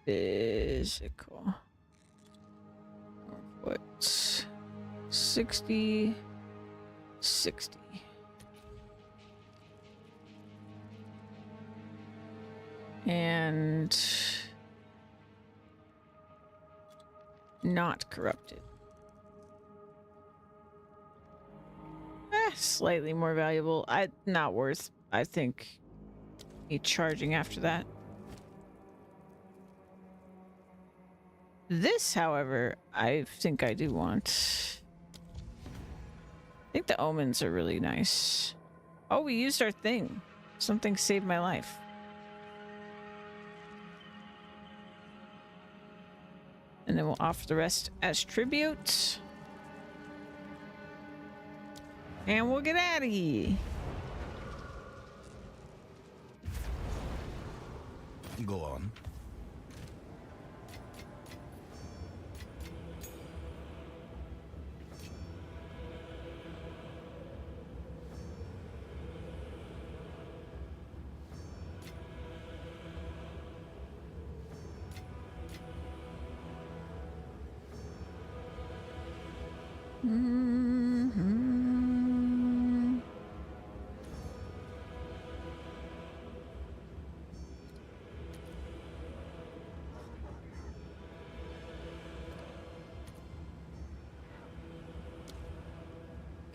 physical. What? 60. And not corrupted. Slightly more valuable. Not worth, I think, me charging after that. This, however, I think I do want. I think the omens are really nice. Oh, we used our thing. Something saved my life. And then we'll offer the rest as tribute. And we'll get out of here. Go on. Mhm.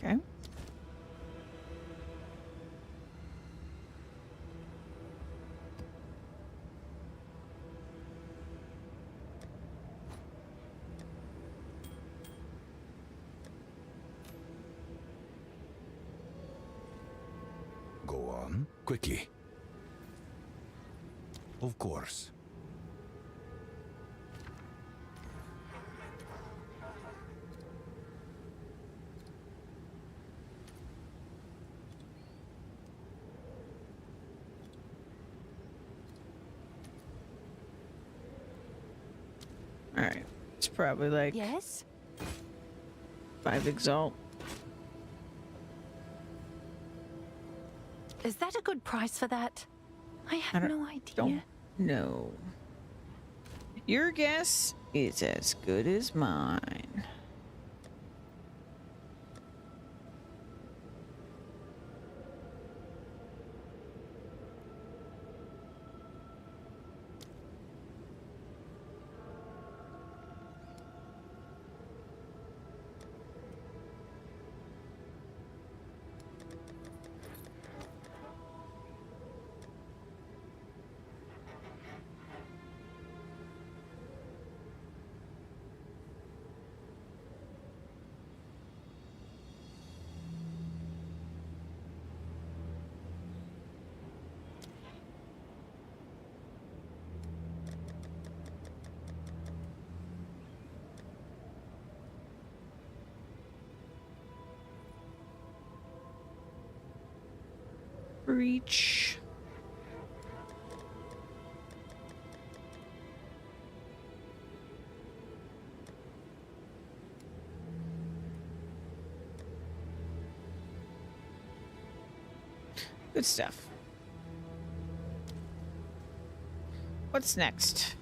Okay. Go on. Quickly. Of course. All right. It's probably like Yes? 5 exalt. Is that a good price for that? I have no idea. Don't know. Your guess is as good as mine. Breach. Good stuff. What's next?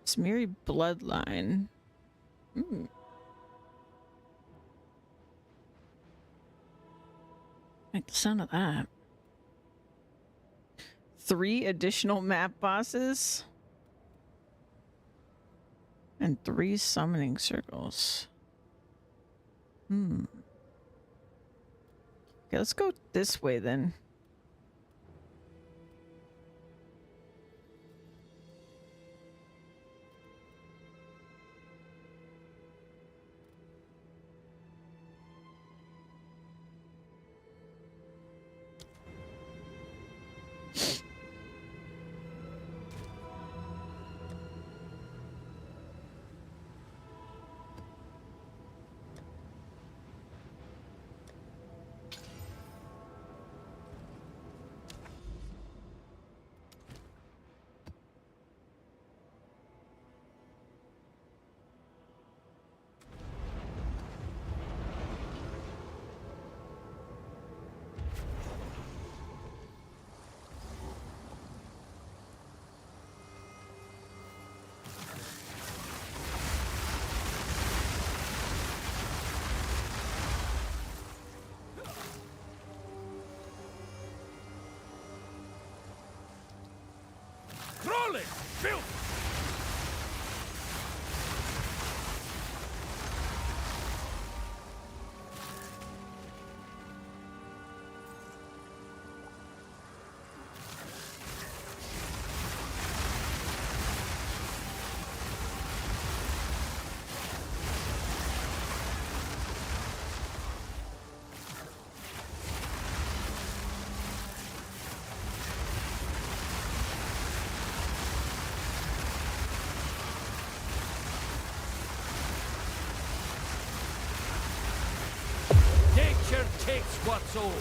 Smeary bloodline. Hmm. Like the sound of that. 3 additional map bosses. And 3 summoning circles. Hmm. Okay, let's go this way then. Crawling! Filth! Nature takes what's old.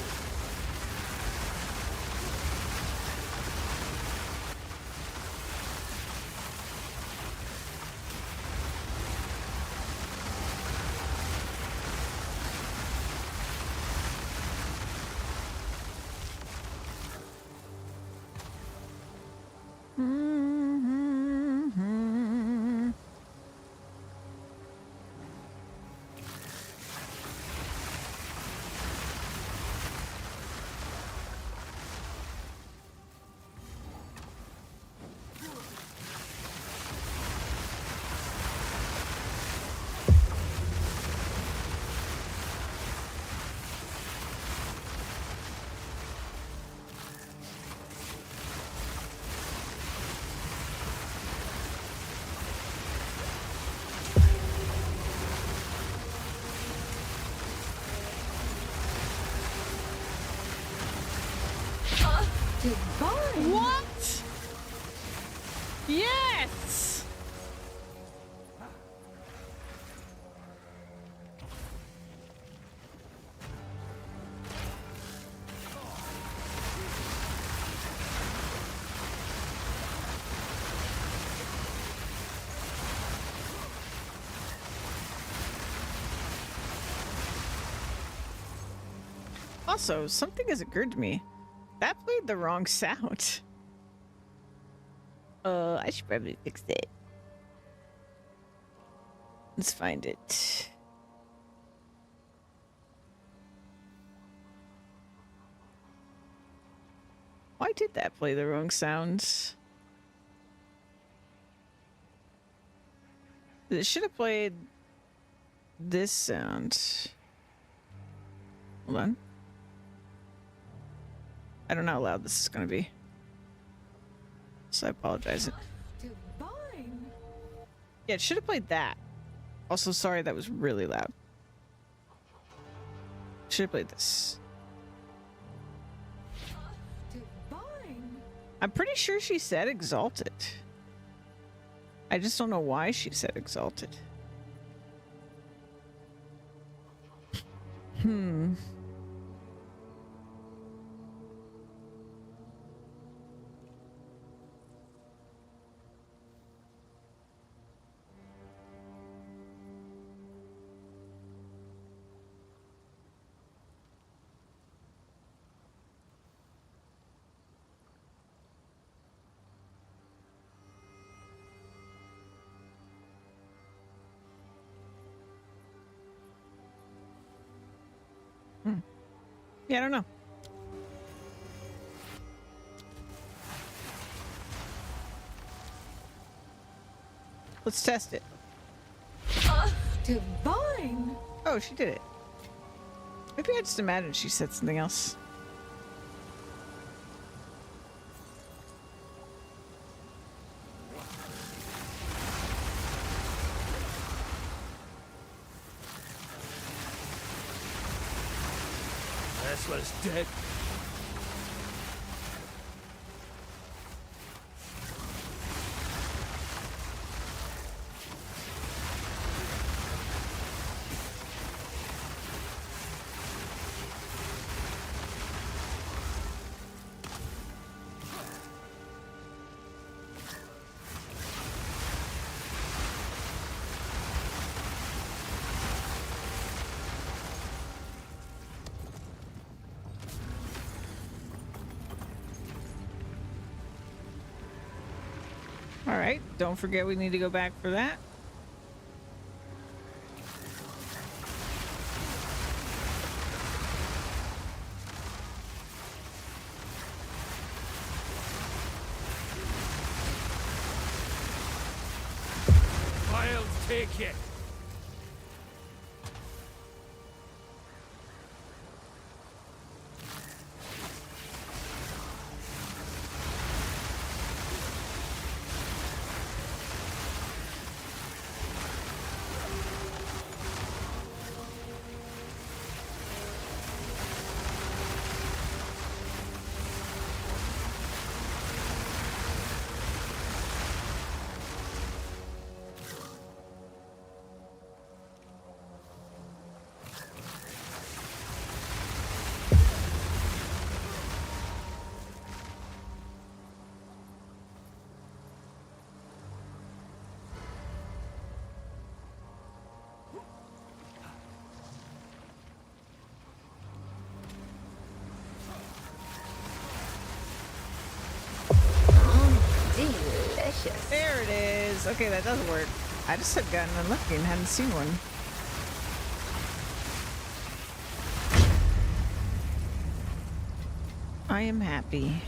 Divine. What? Yes! Also, something has occurred to me. That played the wrong sound. I should probably fix it. Let's find it. Why did that play the wrong sounds? It should have played this sound. Hold on. I don't know how loud this is going to be. So I apologize. Divine. Yeah, it should have played that. Also, sorry, that was really loud. Should have played this. Divine. I'm pretty sure she said exalted. I just don't know why she said exalted. Yeah, I don't know. Let's test it. Divine. Oh, she did it. Maybe I just imagined she said something else. This was dead. All right, don't forget we need to go back for that. I'll take it. Delicious. There it is. Okay, that does work. I just had gotten unlucky and hadn't seen one. I am happy.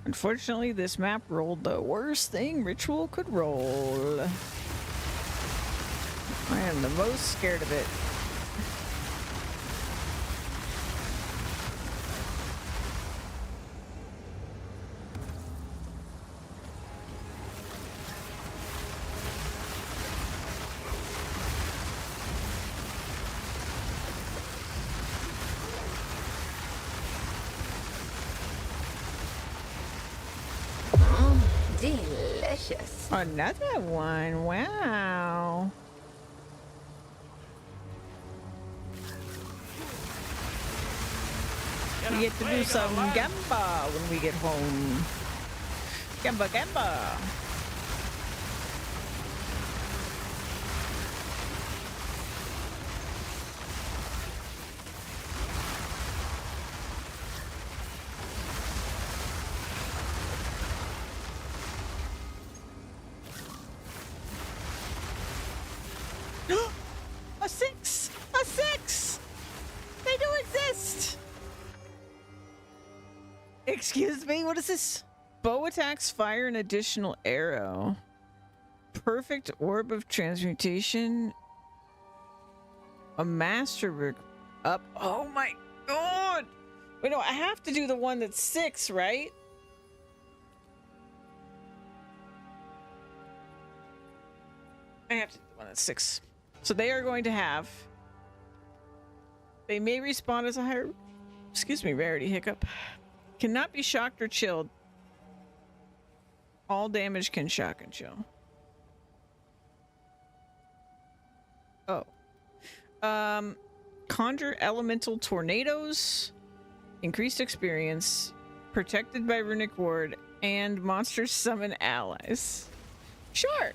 Unfortunately, this map rolled the worst thing Ritual could roll. I am the most scared of it. Delicious. Another one. Wow. We get to do some gamba when we get home. Gamba, gamba. A six! A six! They do exist! Excuse me, what is this? Bow attacks fire an additional arrow. Perfect orb of transmutation. A master up. Oh my god! Wait, no, I have to do the one that's 6, right? I have to do the one that's 6. So they are going to have. They may respawn as a higher. Excuse me, rarity hiccup. Cannot be shocked or chilled. All damage can shock and chill. Oh. Conjure elemental tornadoes. Increased experience. Protected by runic ward. And monsters summon allies. Sure.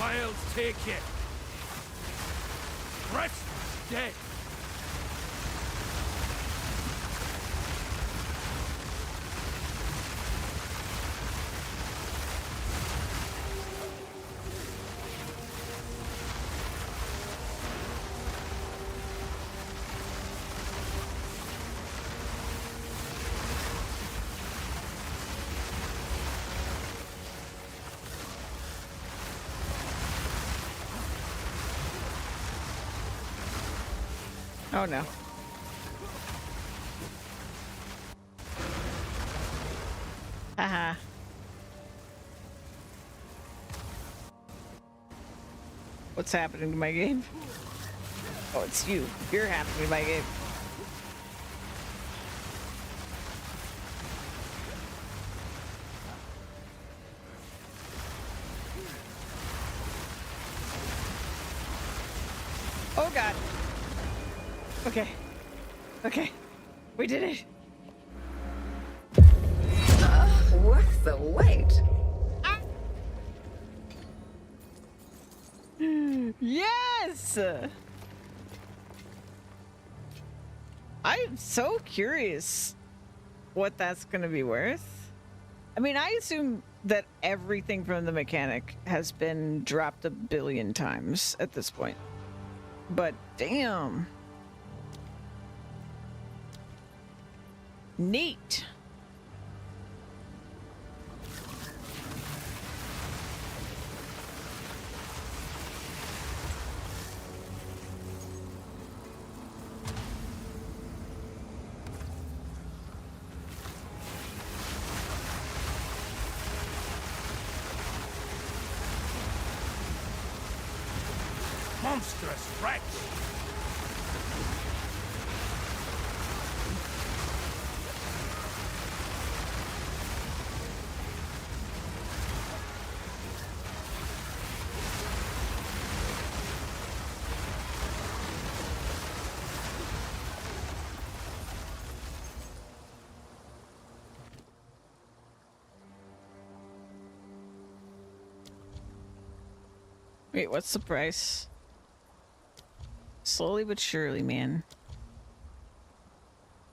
I'll take it. Rest dead. Oh no. Haha. What's happening to my game? Oh, it's you. You're happening to my game. Oh god. Okay. Okay. We did it. Worth the wait. Yes! I am so curious what that's going to be worth. I mean, I assume that everything from the mechanic has been dropped a billion times at this point. But damn. Neat. Monstrous wretch! Wait, what's the price? Slowly but surely, man.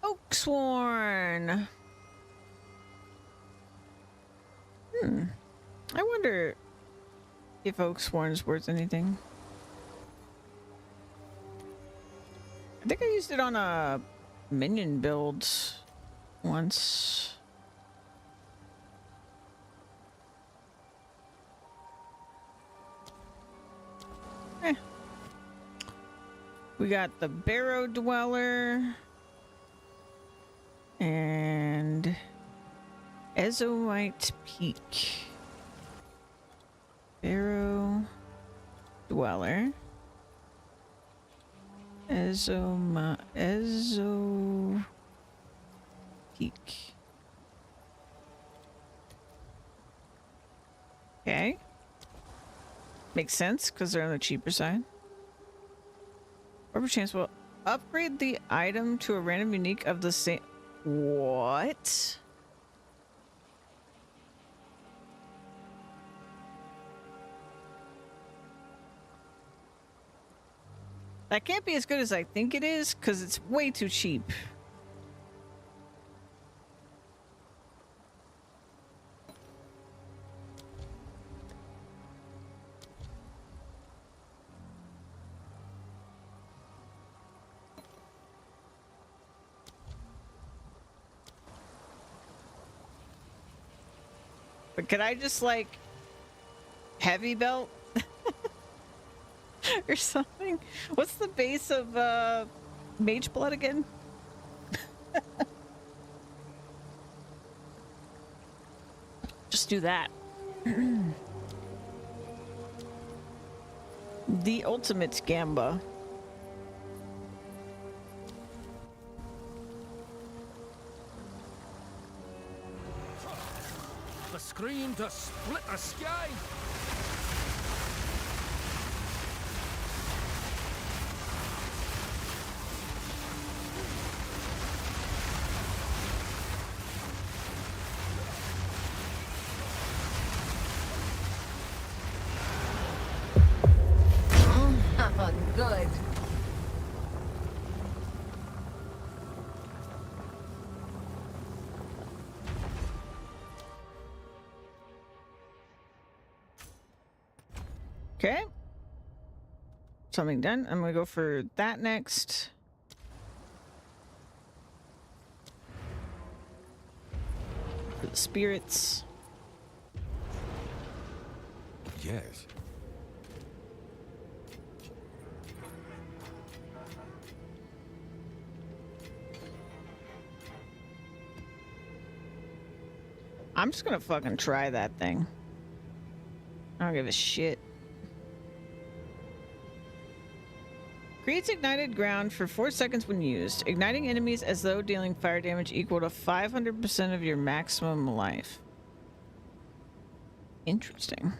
Oaksworn. I wonder if Oaksworn's worth anything. I think I used it on a minion build once. We got the Barrow Dweller and Ezomite Peak. Barrow Dweller. Ezo Peak. Okay. Makes sense because they're on the cheaper side. Or perchance will upgrade the item to a random unique of the same. What? That can't be as good as I think it is, because it's way too cheap. But could I just, like, heavy belt? Or something? What's the base of Mage Blood again? Just do that. The ultimate Gamba. The scream to split the sky. Oh, good. Okay. Something done. I'm gonna go for that next. For the spirits. Yes. I'm just gonna fucking try that thing. I don't give a shit. Creates ignited ground for 4 seconds when used, igniting enemies as though dealing fire damage equal to 500% of your maximum life. Interesting.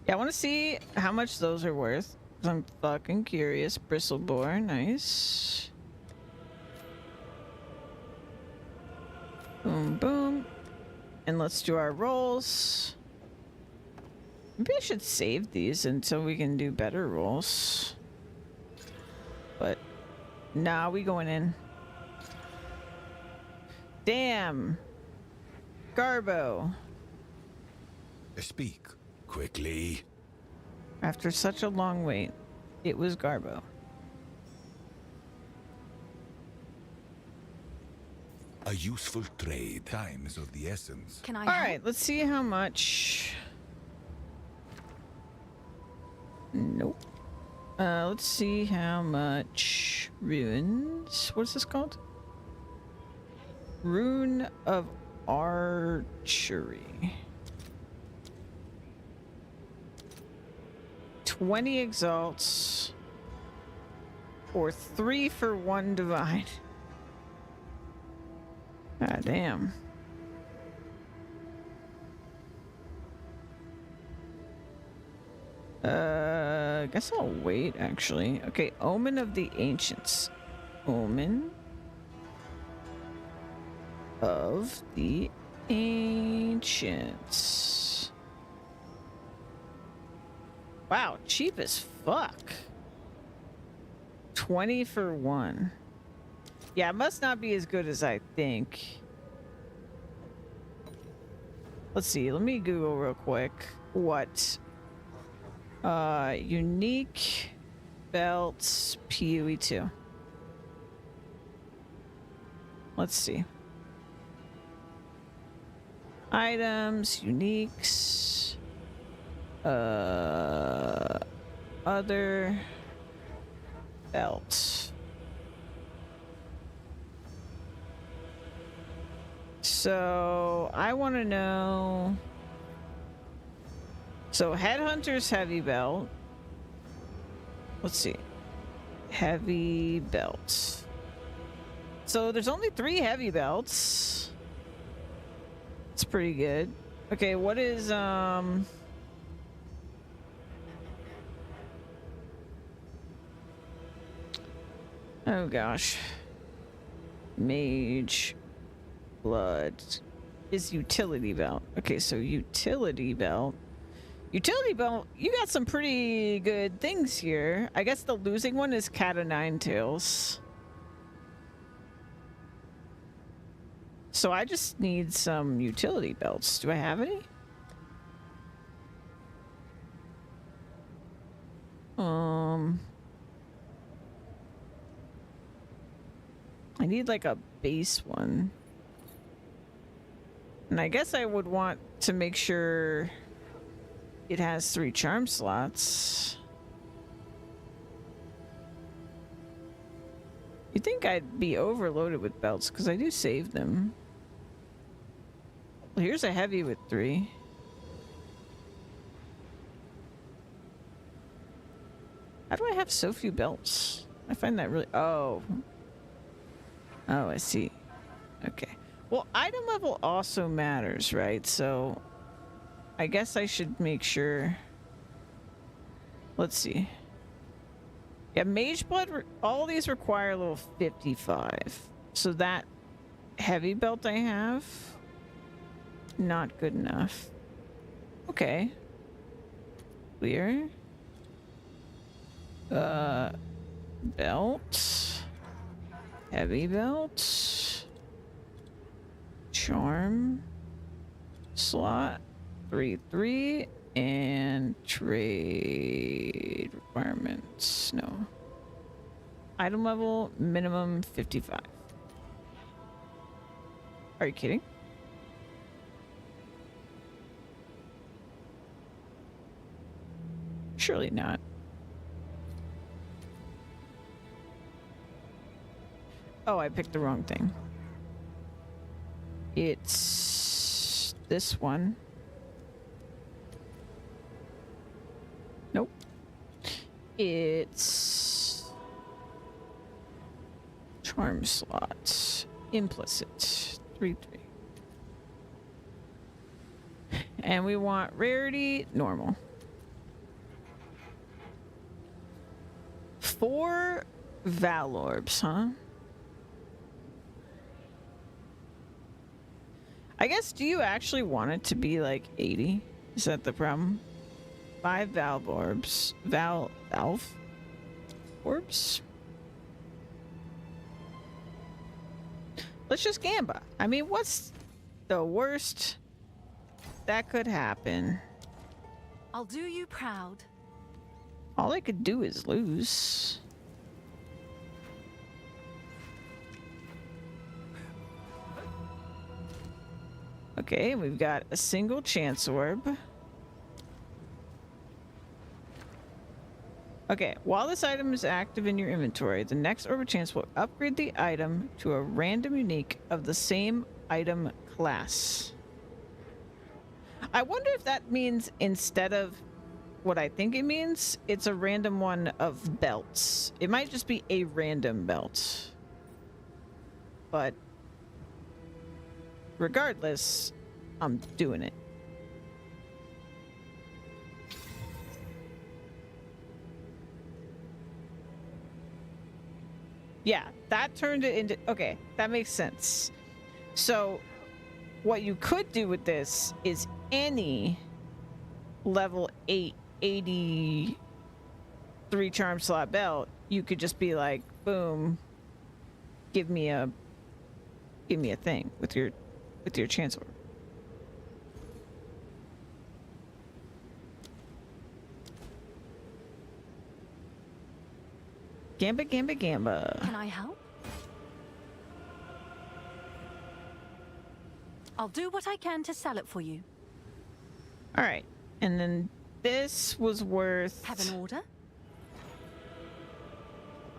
Yeah, I want to see how much those are worth. 'Cause I'm fucking curious. Bristleboar, nice. Boom, boom. And let's do our rolls. Maybe I should save these until we can do better rolls. But, nah, we going in. Damn. Garbo. Speak quickly. After such a long wait, it was Garbo. A useful trade. Time is of the essence. Can I All help? right, let's see how much. Nope. Let's see how much runes. What's this called? Rune of Archery. 20 exalts. Or 3 for 1 divine. God damn. I guess I'll wait, actually. Okay, Omen of the Ancients. Omen. of the ancients. Wow, cheap as fuck. 20 for 1. Yeah, it must not be as good as I think. Let's see, let me Google real quick what unique belts POE 2. Let's see. Items, uniques, other belts. So I want to know. So Headhunter's heavy belt. Let's see. Heavy belts. So there's only 3 heavy belts. It's pretty good. Okay, what is oh gosh. Mage blood is utility belt. Okay, so utility belt. Utility belt, you got some pretty good things here. I guess the losing one is Cat o' Nine Tails. So I just need some utility belts. Do I have any? I need like a base one. And I guess I would want to make sure it has 3 charm slots. You'd think I'd be overloaded with belts because I do save them. Well, here's a heavy with 3. How do I have so few belts? I find that really... Oh, I see. Okay. Well, item level also matters, right? So I guess I should make sure. Let's see. Yeah, Mage Blood, all these require level 55. So that heavy belt I have, not good enough. Okay. Clear. Belt. Heavy belt. Charm. Slot. 3/3. And trade requirements. No. Item level minimum 55. Are you kidding? Surely not. Oh, I picked the wrong thing. It's this one. Nope. It's charm slot. Implicit. 3/3. And we want rarity normal. 4 Val orbs, huh? I guess, do you actually want it to be like 80? Is that the problem? 5 valve orbs. Valve orbs? Let's just gamba. I mean, what's the worst that could happen? I'll do you proud. All I could do is lose. Okay, we've got a single chance orb. Okay, while this item is active in your inventory, the next orb of chance will upgrade the item to a random unique of the same item class. I wonder if that means instead of what I think it means, it's a random one of belts. It might just be a random belt. But regardless, I'm doing it. Yeah, that turned it into... Okay, that makes sense. So what you could do with this is any level 8 83 charm slot belt, you could just be like, boom, give me a thing with your chancellor. Gamba, gamba, gamba. Can I help? I'll do what I can to sell it for you. All right, and then this was worth. Have an order?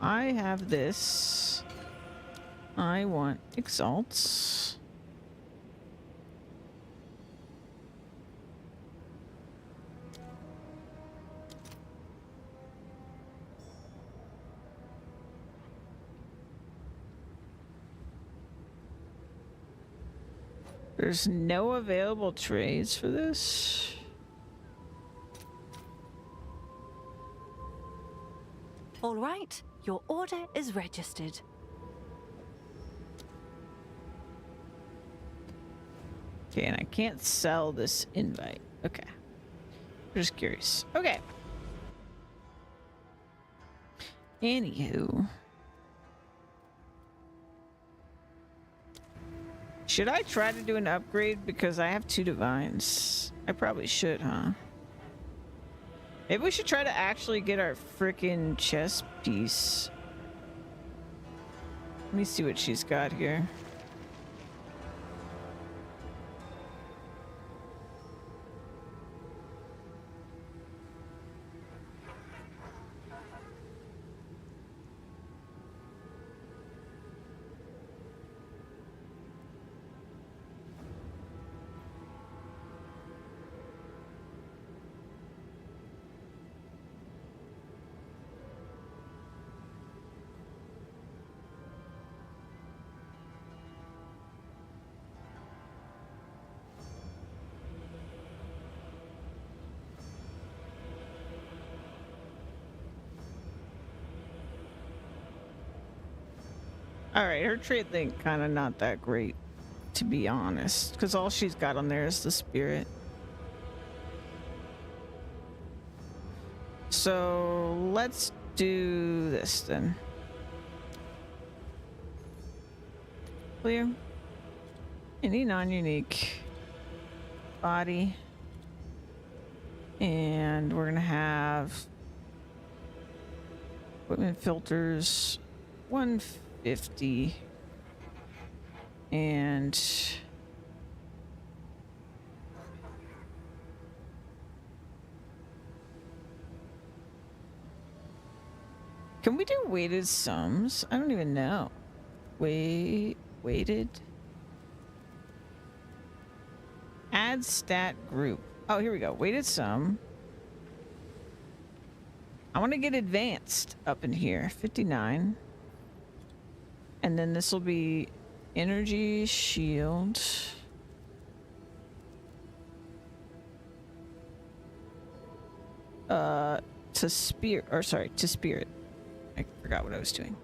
I have this. I want exalts. There's no available trades for this. All right, your order is registered. Okay, and I can't sell this invite. Okay. I'm just curious. Okay. Anywho. Should I try to do an upgrade? Because I have 2 divines. I probably should, huh? Maybe we should try to actually get our frickin' chess piece. Let me see what she's got here. Alright, her trade link kind of not that great, to be honest. Because all she's got on there is the spirit. So, let's do this then. Clear. Any non-unique body. And we're going to have equipment filters 150 and can we do weighted sums? I don't even know. Weighted. Add stat group. Oh, here we go. Weighted sum. I want to get advanced up in here. 59. And then this will be energy shield. To spirit, or sorry, to spirit. I forgot what I was doing.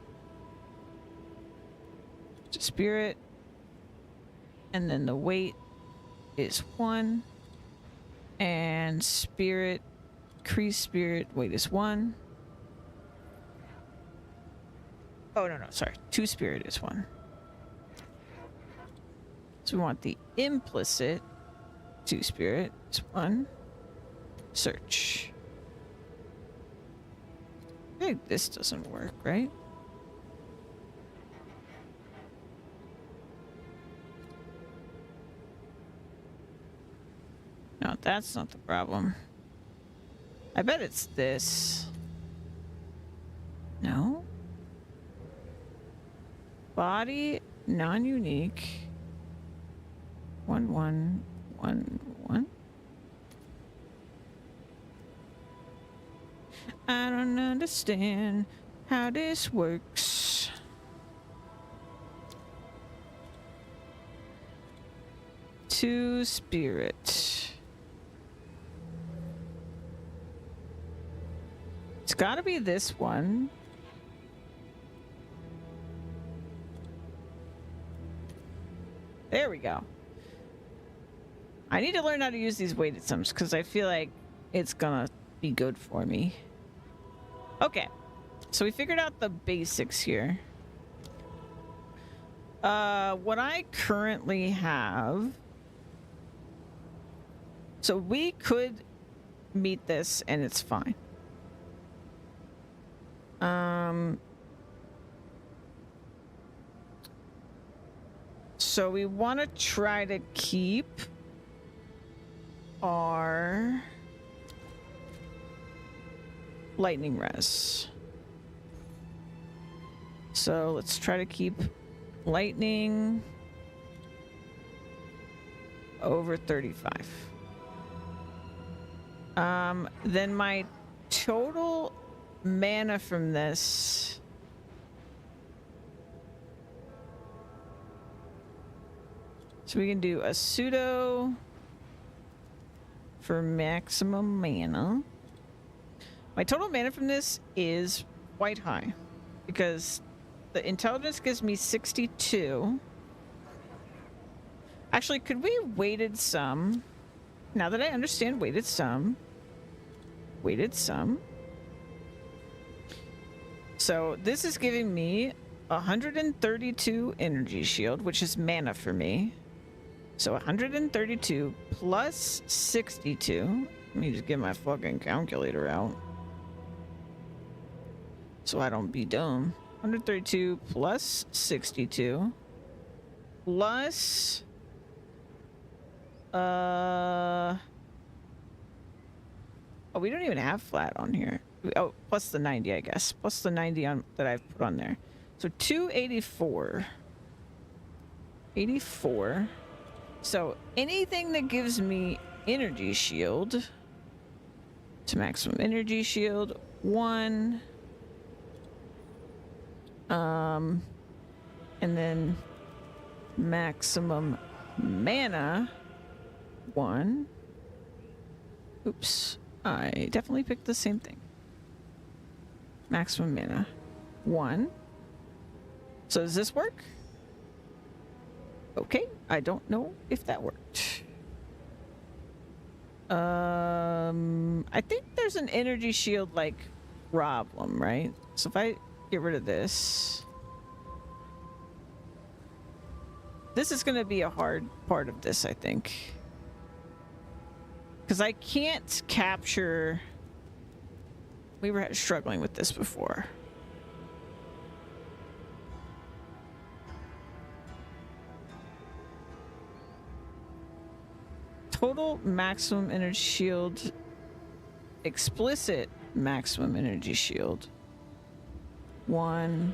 To spirit. And then the weight is 1. And spirit, increase spirit, weight is 1. Oh, no, sorry. 2 spirit is 1. So we want the implicit 2 spirit is 1. Search. I think this doesn't work, right? No, that's not the problem. I bet it's this. No? Body, non-unique. 1111. I don't understand how this works. Two spirit. It's gotta be this one. There we go. I need to learn how to use these weighted sums because I feel like it's gonna be good for me. Okay. So we figured out the basics here. What I currently have... So we could meet this and it's fine. So we want to try to keep our lightning res. So let's try to keep lightning over 35. Then my total mana from this so we can do a pseudo for maximum mana. My total mana from this is quite high because the intelligence gives me 62. Actually, could we weighted sum? Now that I understand weighted sum. So this is giving me 132 energy shield, which is mana for me. So 132 plus 62. Let me just get my fucking calculator out, so I don't be dumb. 132 plus 62 plus oh, we don't even have flat on here. Oh, plus the 90, I guess. Plus the 90 on that I've put on there. So 284. 84. So anything that gives me energy shield to maximum energy shield 1. And then maximum mana 1. Oops, I definitely picked the same thing. Maximum mana 1. So does this work? Okay, I don't know if that worked. I think there's an energy shield like problem, right? So if I get rid of this, this is going to be a hard part of this, I think, because I can't capture. We were struggling with this before. Total maximum energy shield, explicit maximum energy shield 1.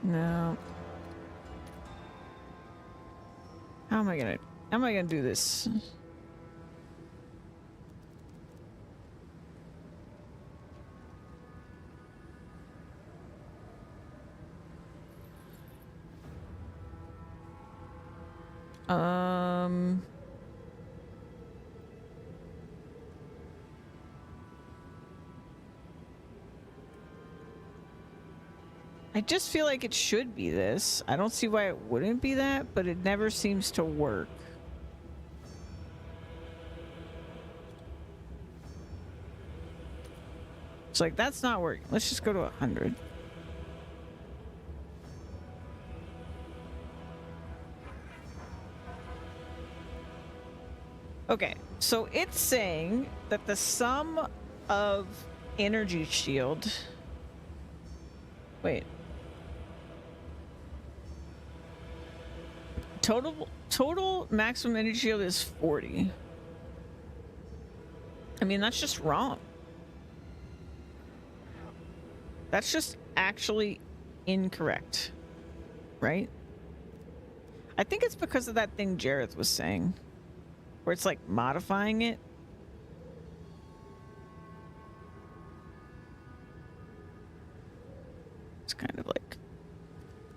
No. How am I gonna do this? I just feel like it should be this. I don't see why it wouldn't be that, but it never seems to work. It's like, that's not working. Let's just go to 100. Okay, so it's saying that the sum of energy shield... Wait. Total maximum energy shield is 40. I mean, that's just wrong. That's just actually incorrect, right? I think it's because of that thing Jareth was saying, where it's like modifying it. It's kind of like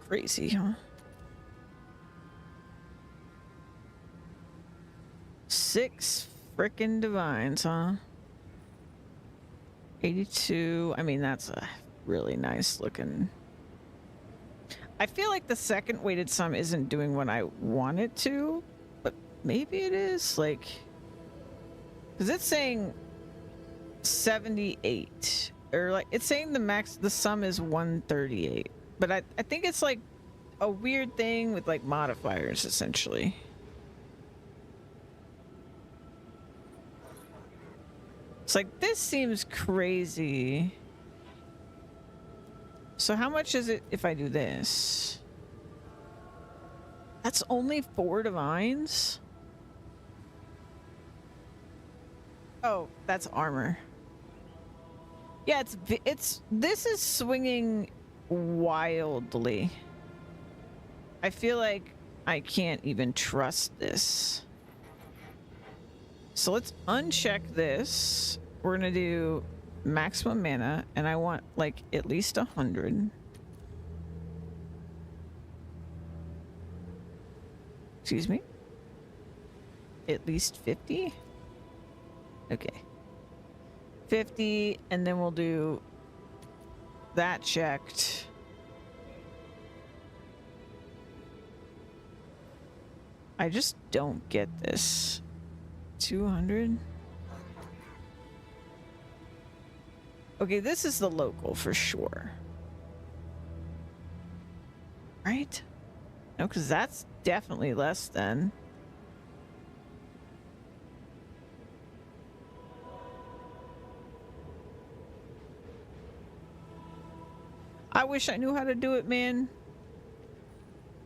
crazy, huh? 6 frickin' divines, huh? 82. I mean, that's a really nice looking. I feel like the second weighted sum isn't doing what I want it to, but maybe it is. Like, because it's saying 78, or like it's saying the sum is 138, but I think it's like a weird thing with like modifiers essentially. It's like, this seems crazy. So how much is it if I do this? That's only 4 divines? Oh, that's armor. Yeah, this is swinging wildly. I feel like I can't even trust this. So let's uncheck this. We're gonna do maximum mana, and I want like at least 100. Excuse me? At least 50? Okay. 50, and then we'll do that checked. I just don't get this. 200? Okay, this is the local for sure. Right? No, because that's definitely less than. I wish I knew how to do it, man.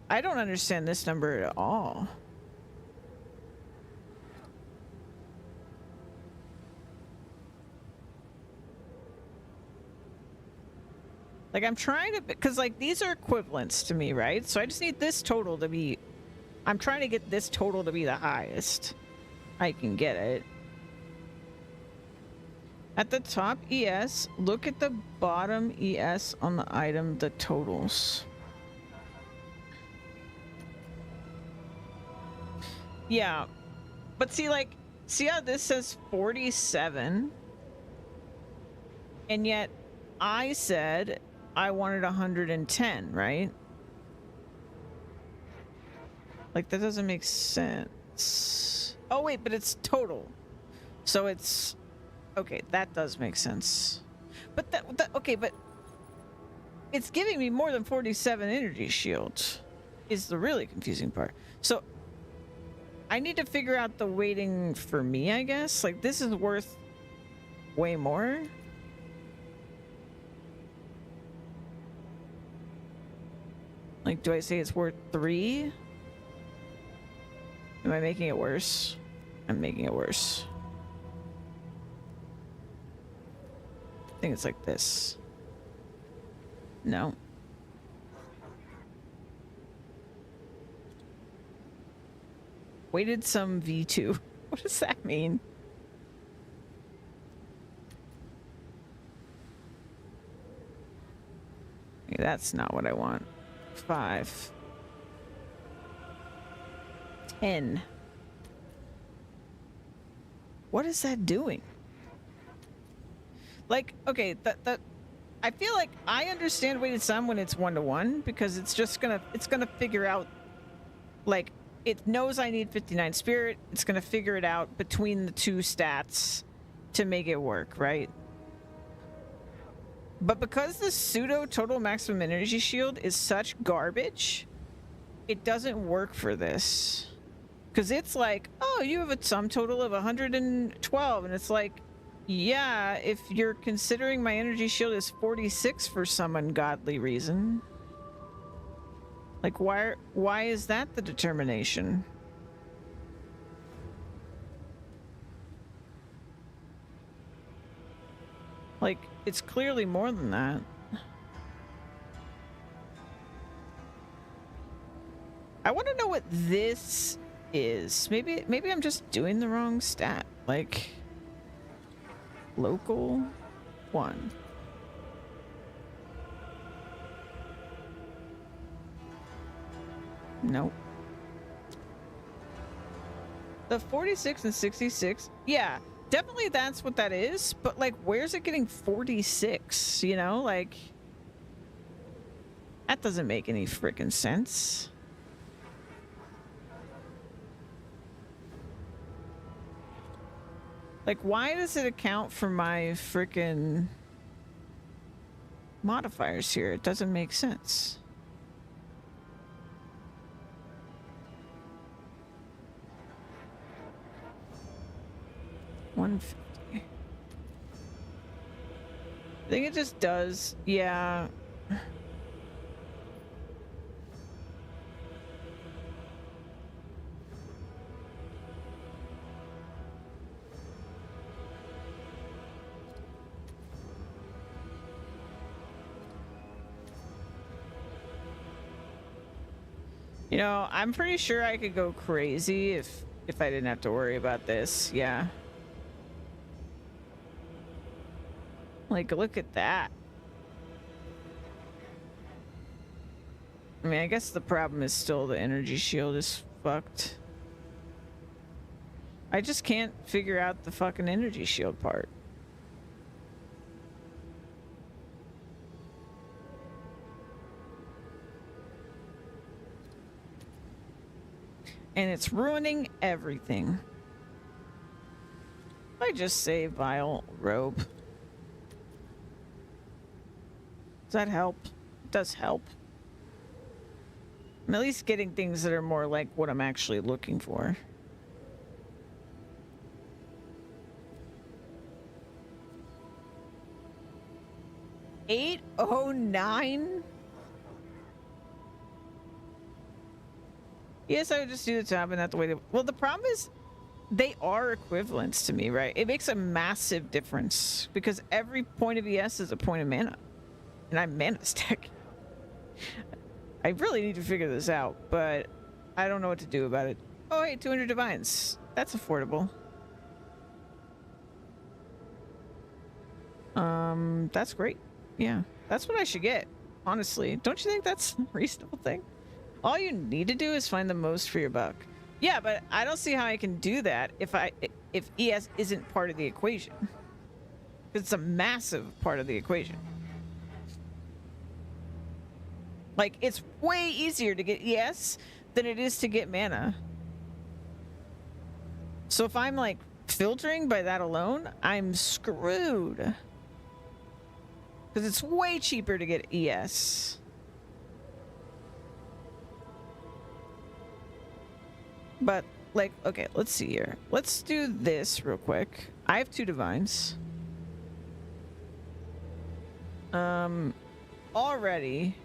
I don't understand this number at all. Like, I'm trying to, because like these are equivalents to me, right? So I just need this total to be, I'm trying to get this total to be the highest I can get it. At the top ES, look at the bottom ES on the item, the totals. Yeah, but see, like, see how this says 47? And yet I said I wanted 110, right? Like, that doesn't make sense. Oh, wait, but it's total. So it's... Okay, that does make sense. But that okay, but it's giving me more than 47 energy shields is the really confusing part. So I need to figure out the weighting for me, I guess. Like, this is worth way more. Like, do I say it's worth 3? Am I making it worse? I'm making it worse. I think it's like this. No. Weighted sum V2. What does that mean? Okay, that's not what I want. 5. 10. What is that doing? Like, okay, that I feel like I understand weighted sum when it's 1-to-1 because it's just gonna figure out, like, it knows I need 59 spirit. It's gonna figure it out between the two stats to make it work, right? But because the pseudo total maximum energy shield is such garbage, it doesn't work for this. Because it's like, oh, you have a sum total of 112, and it's like, yeah, if you're considering my energy shield is 46 for some ungodly reason. Like, why is that the determination? Like, it's clearly more than that. I want to know what this is. Maybe I'm just doing the wrong stat. Like, local 1. Nope. The 46 and 66, yeah, definitely that's what that is, but like, where's it getting 46? You know, like, that doesn't make any freaking sense. Like, why does it account for my freaking modifiers here? It doesn't make sense. $150. I think it just does. Yeah. You know, I'm pretty sure I could go crazy if I didn't have to worry about this. Yeah. Like, look at that. I mean, I guess the problem is still the energy shield is fucked. I just can't figure out the fucking energy shield part. And it's ruining everything. I just say vile robe. Does that help? It does help. I'm at least getting things that are more like what I'm actually looking for. $809? Yes, I would just do the tab and not the way to... Well, the problem is they are equivalents to me, right? It makes a massive difference because every point of ES is a point of mana. And I'm mana stack. I really need to figure this out, but I don't know what to do about it. Oh, hey, 200 divines. That's affordable. That's great. Yeah, that's what I should get, honestly. Don't you think that's a reasonable thing? All you need to do is find the most for your buck. Yeah, but I don't see how I can do that if ES isn't part of the equation. It's a massive part of the equation. Like, it's way easier to get ES than it is to get mana. So if I'm, like, filtering by that alone, I'm screwed. Because it's way cheaper to get ES. But, like, okay, let's see here. Let's do this real quick. I have 2 divines. Already...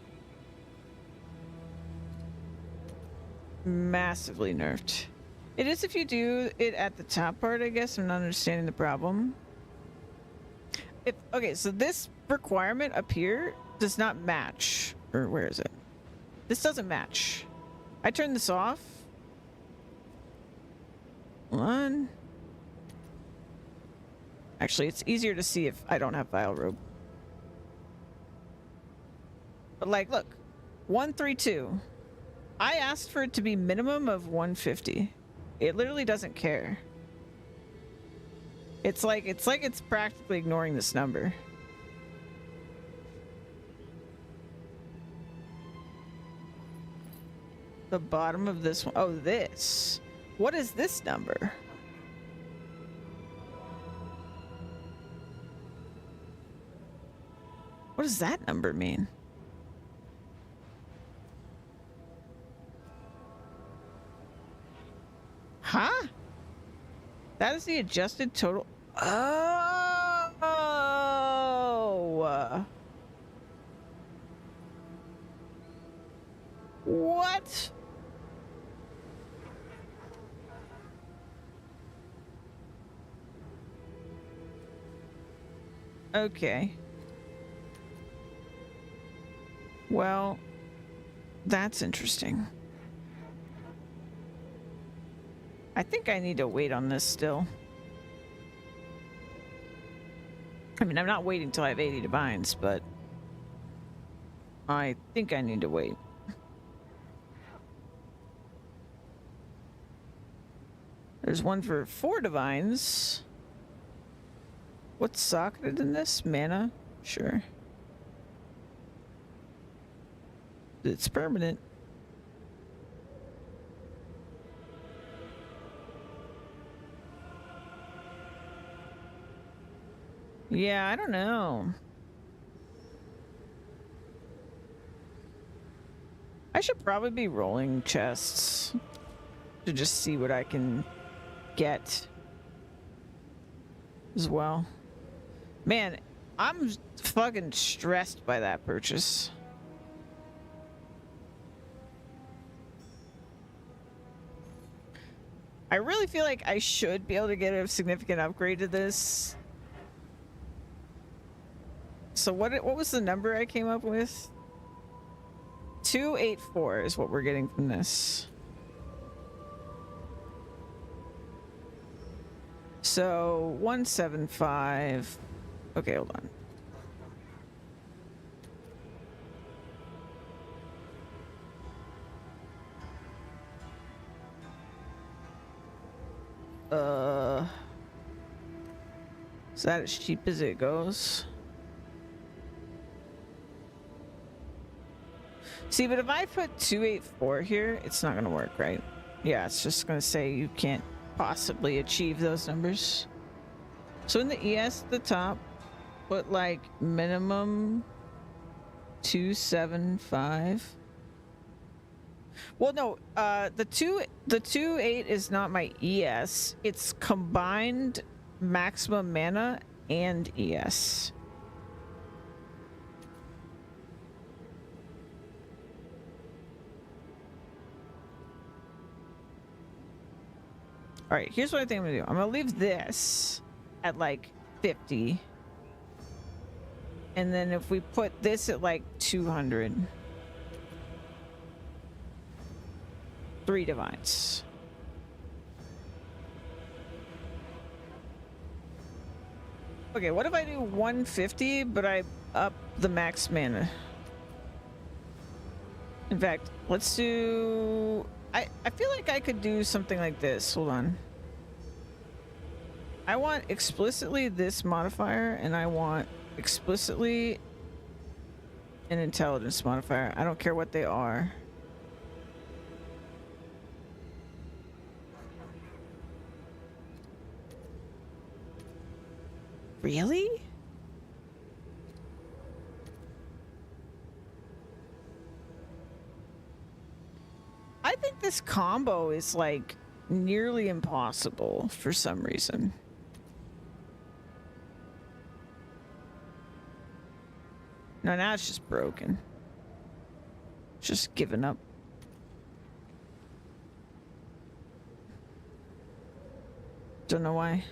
massively nerfed. It is if you do it at the top part, I guess. I'm not understanding the problem. Okay, so this requirement up here does not match. Or where is it? This doesn't match. I turn this off. One. Actually, it's easier to see if I don't have Vile Robe. But like, look. 132. I asked for it to be minimum of 150. It literally doesn't care. It's like it's practically ignoring this number. The bottom of this one. Oh, this. What is this number? What does that number mean? Huh? That is the adjusted total. Oh. What? Okay. Well, that's interesting. I think I need to wait on this still. I mean, I'm not waiting till I have 80 divines, but I think I need to wait. There's one for 4 divines. What's socketed in this? Mana? Sure. It's permanent. Yeah, I don't know. I should probably be rolling chests to just see what I can get as well. Man, I'm fucking stressed by that purchase. I really feel like I should be able to get a significant upgrade to this. So what was the number I came up with? 284 is what we're getting from this. So 175. Okay, hold on. Is that as cheap as it goes? See, but if I put 284 here, it's not gonna work, right? Yeah, it's just gonna say you can't possibly achieve those numbers. So in the ES at the top, put like minimum 275. Well, no, the 28 is not my ES. It's combined maximum mana and ES. All right, here's what I think I'm gonna do. I'm gonna leave this at like 50. And then if we put this at like 200. 3 divines. Okay, what if I do 150, but I up the max mana? In fact, let's do... I feel like I could do something like this. Hold on. I want explicitly this modifier, and I want explicitly an intelligence modifier. I don't care what they are. Really? I think this combo is like nearly impossible for some reason. No, now it's just broken. It's just given up. Don't know why.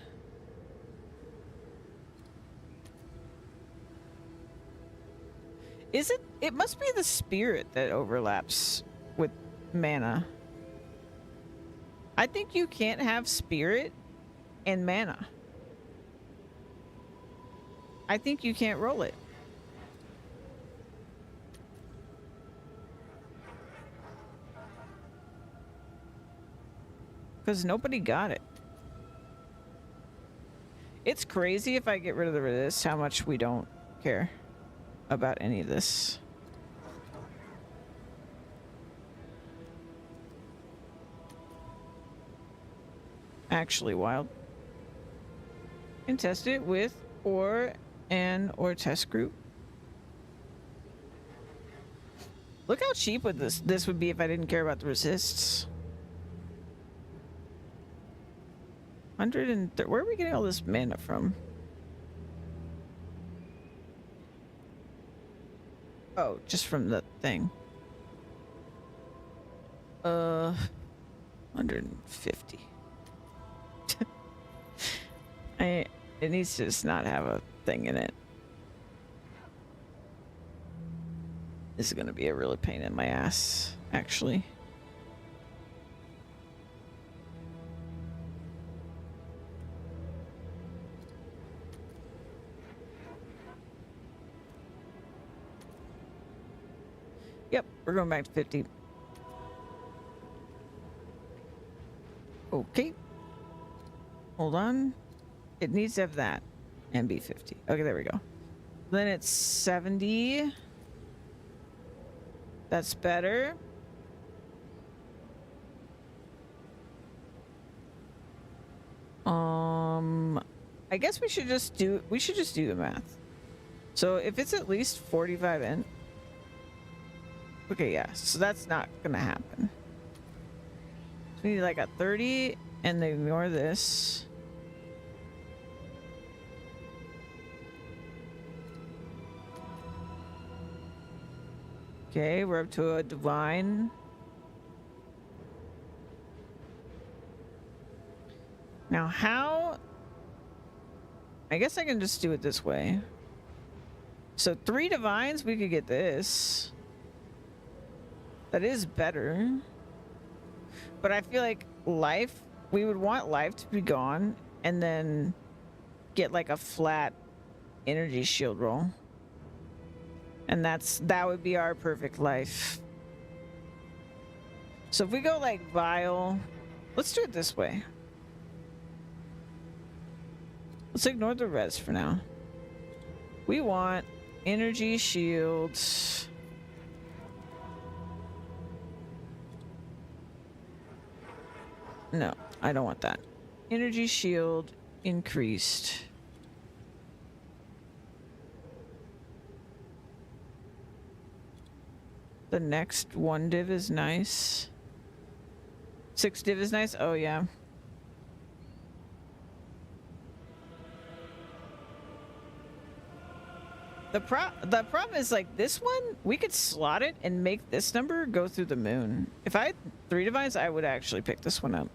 Is it? It must be the spirit that overlaps with mana. I think you can't have spirit and mana. I think you can't roll it. Because nobody got it. It's crazy if I get rid of the resist how much we don't care about any of this. Actually wild. And test it with or test group. Look how cheap would this would be if I didn't care about the resists. 130. Where are we getting all this mana from? Oh, just from the thing. 150. It needs to just not have a thing in it. This is gonna be a really pain in my ass, actually. Yep, we're going back to 50. Okay. Hold on. It needs to have that. And B50. Okay, there we go. Then it's 70. That's better. I guess we should just do the math. So if it's at least 45 in. Okay, yeah. So that's not gonna happen. So we need like a 30 and then ignore this. Okay, we're up to a divine. Now how? I guess I can just do it this way. So 3 divines, we could get this. That is better. But I feel like life, we would want life to be gone and then get like a flat energy shield roll. And that would be our perfect life. So if we go like vile, let's do it this way. Let's ignore the res for now. We want energy shields. No, I don't want that. Energy shield increased. The next 1 div is nice. 6 div is nice. Oh yeah. The problem is like this one, we could slot it and make this number go through the moon. If I had 3 divines, I would actually pick this one up.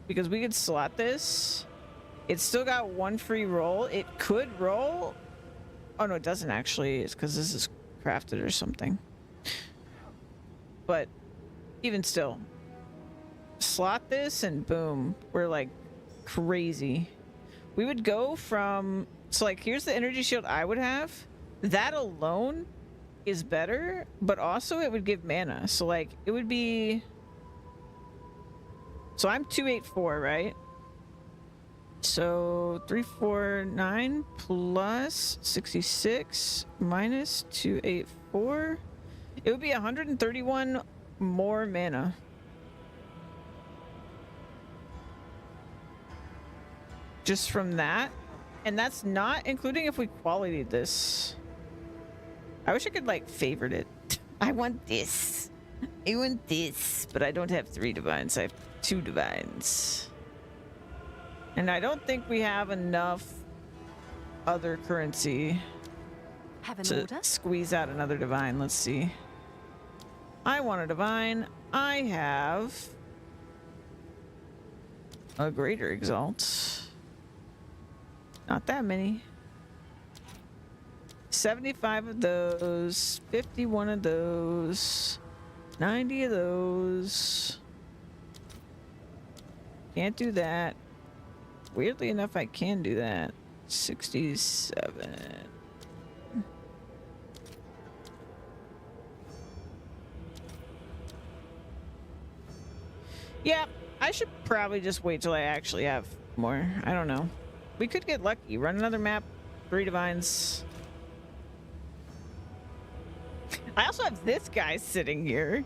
Because we could slot this. It's still got 1 free roll. It could roll. Oh no, it doesn't actually. It's because this is crafted or something. But even still, slot this and boom, we're like crazy. We would go from, so like here's the energy shield I would have. That alone is better, but also it would give mana. So like it would be, so I'm 284, right? So 349 plus 66 minus 284. It would be 131 more mana. Just from that. And that's not including if we qualityed this. I wish I could like favorite it. I want this. I want this. But I don't have 3 divines. I have 2 divines. And I don't think we have enough other currency to squeeze out another divine. Let's see. I want a divine. I have a greater exalt. Not that many. 75 of those, 51 of those, 90 of those. Can't do that. Weirdly enough, I can do that. 67. Yeah, I should probably just wait till I actually have more. I don't know. We could get lucky. Run another map. 3 divines. I also have this guy sitting here.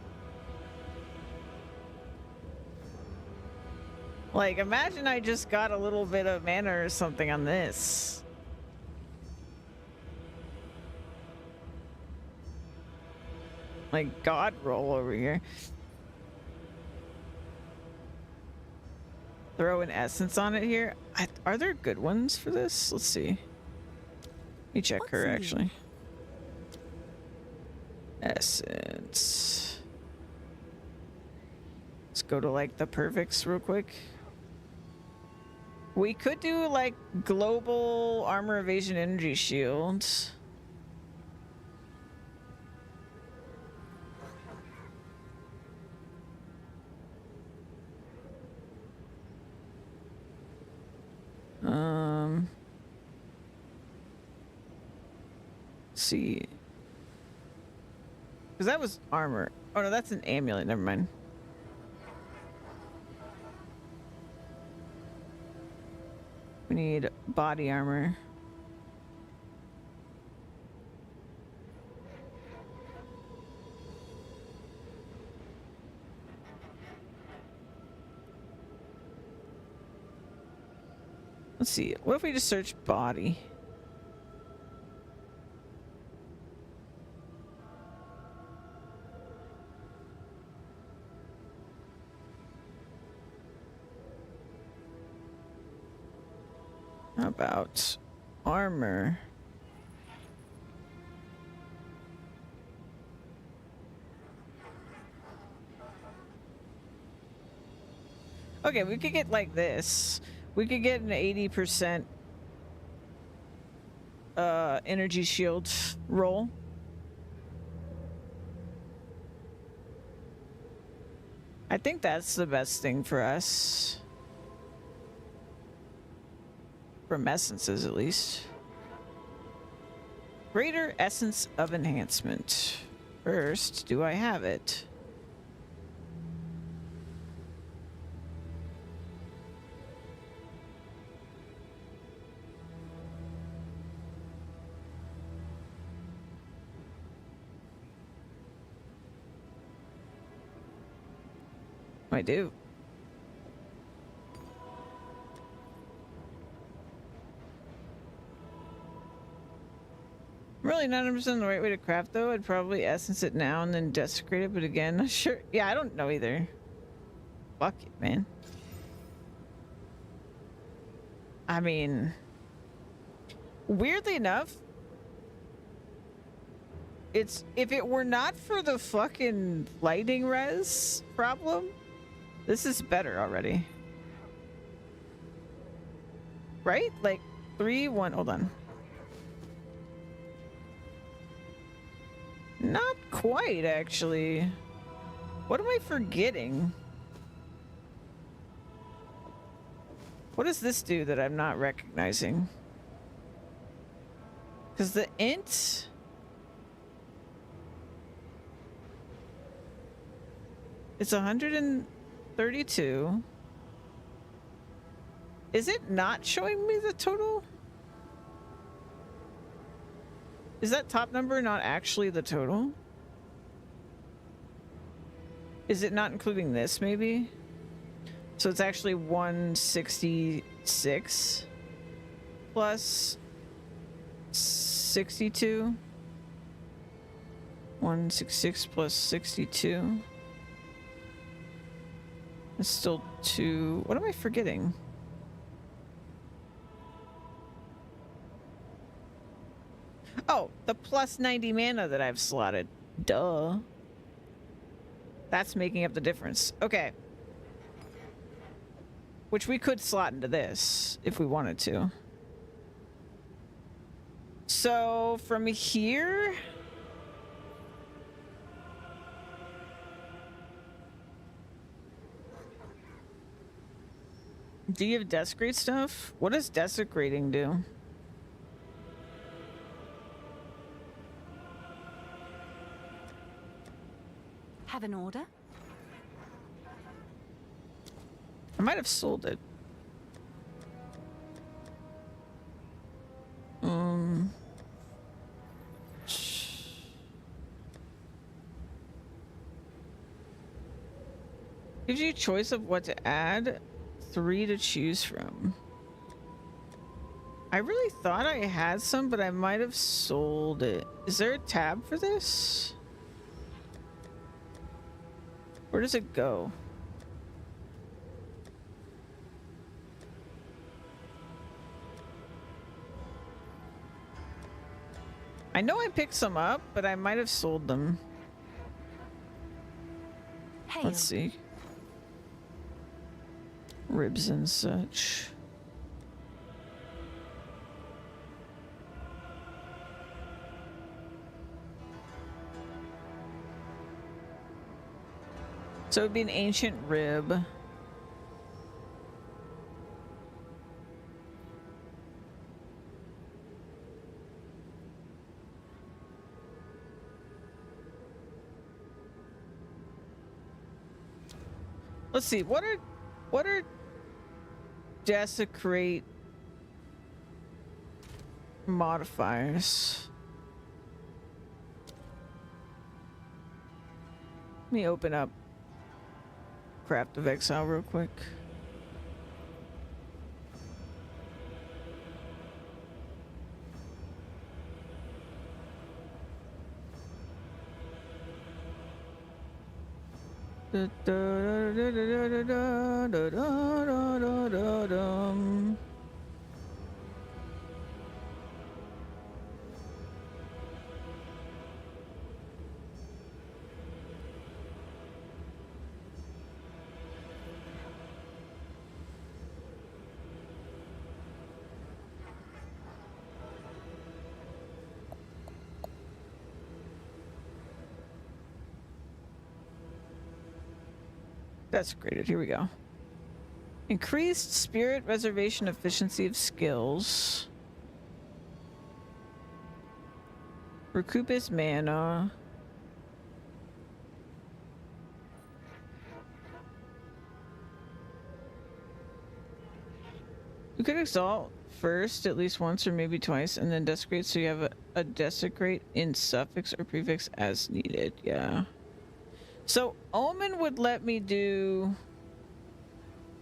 Like, imagine I just got a little bit of mana or something on this. Like, God roll over here. Throw an essence on it here. Are there good ones for this? Let's see. Let me check her, actually. Essence. Let's go to, like, the perfects real quick. We could do, like, global armor evasion energy shields. Let's see. Because that was armor. Oh no, that's an amulet. Never mind. We need body armor. Let's see. What if we just search body? How about armor? Okay, we could get like this. We could get an 80% energy shield roll. I think that's the best thing for us. From essences, at least. Greater essence of enhancement. First, do I have it? I do. I'm really not 100% the right way to craft though. I'd probably essence it now and then desecrate it, but again, not sure. Yeah, I don't know either. Fuck it, man. I mean, weirdly enough, it's if it were not for the fucking lighting res problem, this is better already. Right? Like 3, 1, hold on. Not quite, actually. What am I forgetting? What does this do that I'm not recognizing? Because the int... It's 132. Is it not showing me the total? Is that top number not actually the total? Is it not including this, maybe? So it's actually 166 plus 62. 166 plus 62. It's still 2. What am I forgetting? Oh, the plus 90 mana that I've slotted. Duh. That's making up the difference. Okay. Which we could slot into this if we wanted to. So from here... Do you have desecrate stuff? What does desecrating do? Have an order? I might have sold it. Gives you a choice of what to add. 3 to choose from. I really thought I had some, but I might have sold it. Is there a tab for this? Where does it go? I know I picked some up, but I might have sold them. Hail. Let's see. Ribs and such. So it'd be an ancient rib. Let's see, what are desecrate modifiers? Let me open up Craft of Exile real quick. Da, da, da, da, da, da, da, da, da, da, da, dum. Desecrated. Here we go. Increased spirit reservation efficiency of skills. Recoup his mana. You could exalt first at least once or maybe twice and then desecrate, so you have a desecrate in suffix or prefix as needed. Yeah. So Omen would let me do...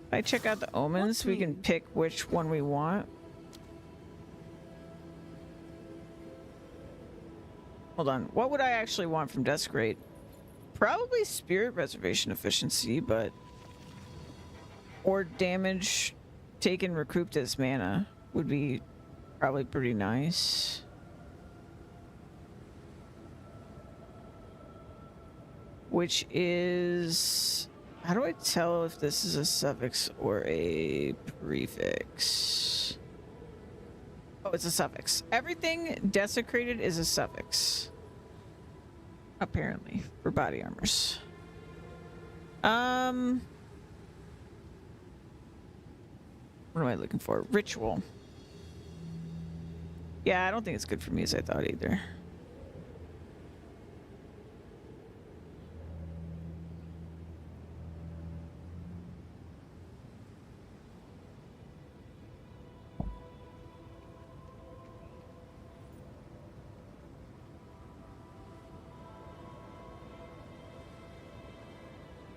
If I check out the omens, we can pick which one we want. Hold on. What would I actually want from Desecrate? Probably spirit reservation efficiency, but... Or damage taken recouped as mana would be probably pretty nice. Which is... How do I tell if this is a suffix or a prefix? Oh, it's a suffix. Everything desecrated is a suffix. Apparently, for body armors. What am I looking for? Ritual. Yeah, I don't think it's good for me as I thought either.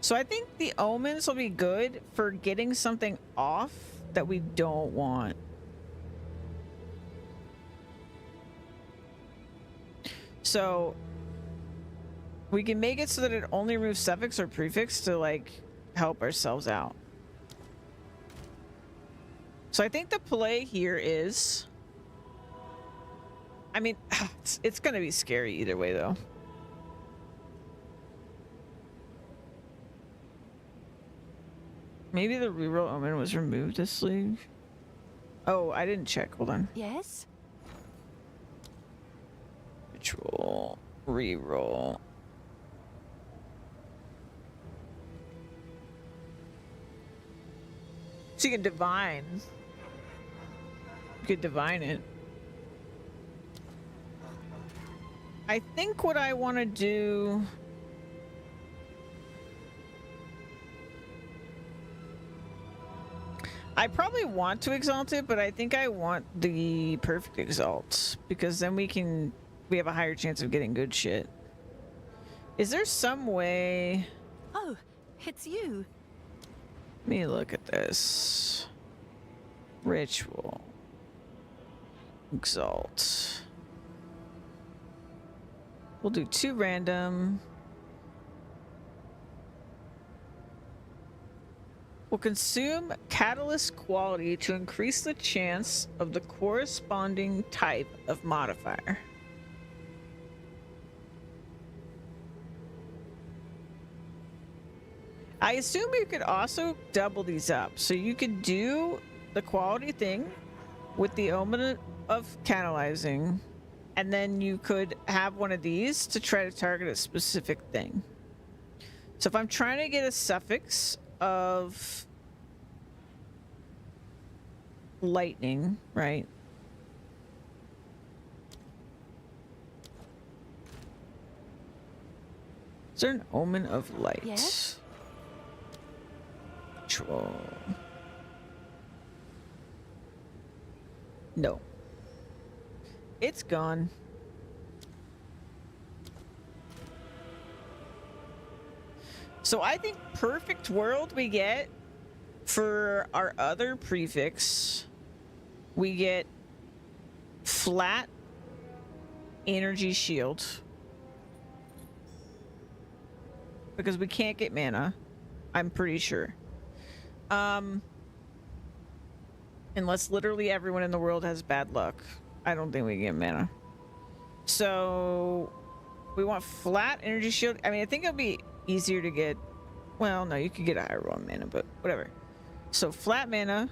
So I think the omens will be good for getting something off that we don't want. So we can make it so that it only removes suffix or prefix to like help ourselves out. So I think the play here is, I mean, it's gonna be scary either way though. Maybe the reroll omen was removed this sleeve. Oh, I didn't check. Hold on. Yes? Ritual. Reroll. So you can divine. You could divine it. I think what I want to do... I probably want to exalt it, but I think I want the perfect exalt because then we have a higher chance of getting good shit. Is there some way? Oh, it's you. Let me look at this. Ritual. Exalt. We'll do 2 random. Will consume catalyst quality to increase the chance of the corresponding type of modifier. I assume you could also double these up. So you could do the quality thing with the omen of catalyzing, and then you could have one of these to try to target a specific thing. So if I'm trying to get a suffix of lightning, right? Is there an omen of light? Yes. Ritual. No. It's gone. So I think perfect world we get for our other prefix, we get flat energy shield. because we can't get mana. I'm pretty sure. Unless literally everyone in the world has bad luck. I don't think we can get mana. So we want flat energy shield. I mean, I think it'll be easier to get. Well, no, you could get a higher one mana, but whatever. So flat mana.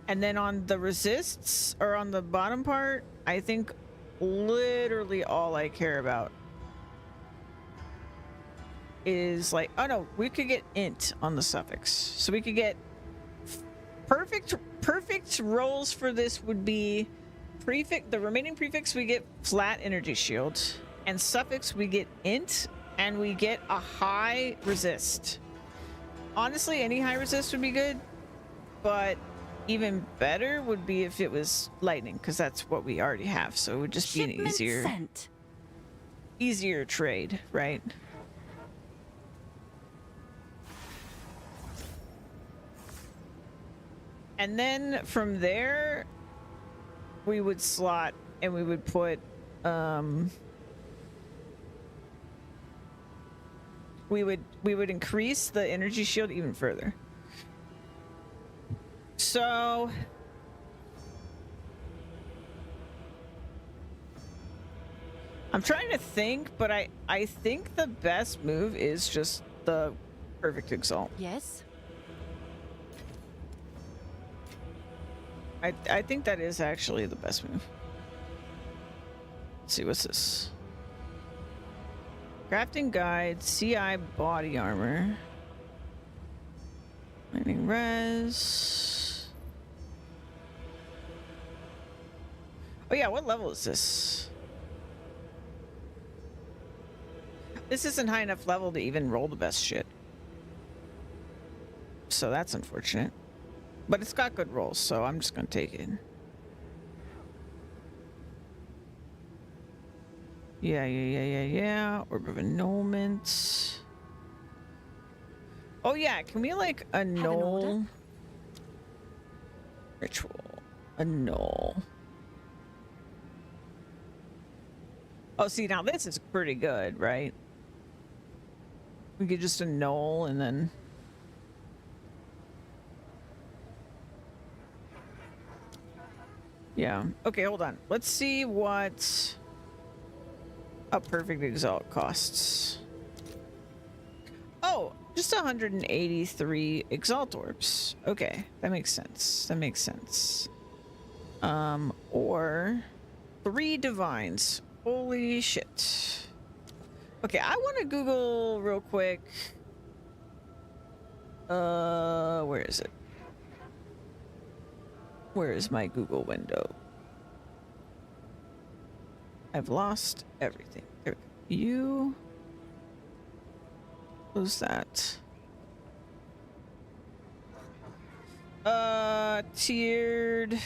And then on the resists, or on the bottom part, I think literally all I care about is like, oh no, we could get int on the suffix. So we could get perfect rolls for this would be prefix. The remaining prefix we get flat energy shield, and suffix we get int, and we get a high resist. Honestly, any high resist would be good, but even better would be if it was lightning, because that's what we already have. So it would just be an Shipment easier trade, right? And then from there, we would slot and we would put, we would increase the energy shield even further. So I'm trying to think, but I think the best move is just the perfect exalt. Yes. I think that is actually the best move. Let's see, what's this? Crafting guide, CI body armor. Lightning res. Oh yeah, what level is this? This isn't high enough level to even roll the best shit. So that's unfortunate. But it's got good rolls, so I'm just gonna take it. Yeah. Orb of annulment. Oh yeah, can we like annul ritual? Annul. Oh, see, now this is pretty good, right? We could just annul and then. Yeah. Okay, hold on. Let's see what a perfect exalt costs. Oh, just 183 exalt orbs. Okay, that makes sense. That makes sense. Or 3 divines. Holy shit. Okay, I want to Google real quick. Where is it? Where is my Google window? I've lost everything. There we go. You. Who's that? Tiered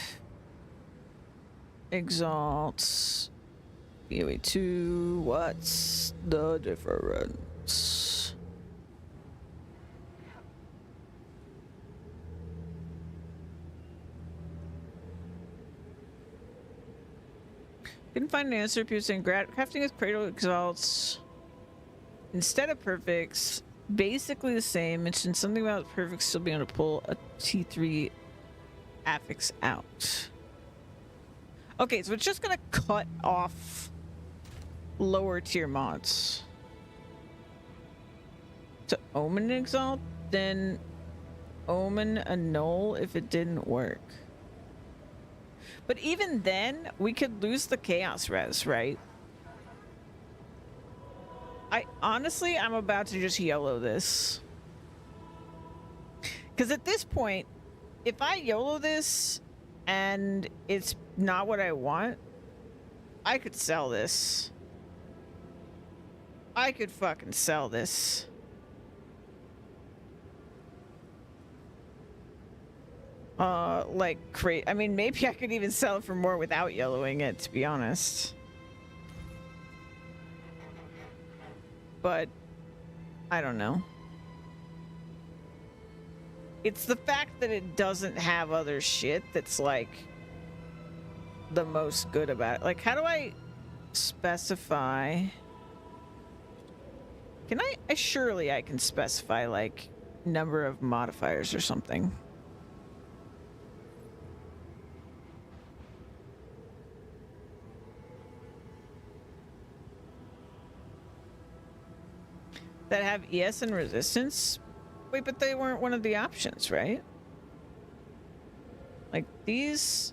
exalts. POE 2. What's the difference? Couldn't find an answer. People saying crafting with cradle exalts instead of perfects, basically the same. Mentioned something about perfects still being able to pull a T3 affix out. Okay, so it's just gonna cut off lower tier mods. To Omen exalt, then Omen annul if it didn't work. But even then, we could lose the chaos res, right? I'm about to just YOLO this. Because at this point, if I YOLO this and it's not what I want, I could sell this. I could fucking sell this. I mean, maybe I could even sell it for more without yellowing it, to be honest. But I don't know. It's the fact that it doesn't have other shit that's like the most good about it. Like, how do I specify Can I surely I can specify like number of modifiers or something. That have ES and resistance? Wait, but they weren't one of the options, right? Like these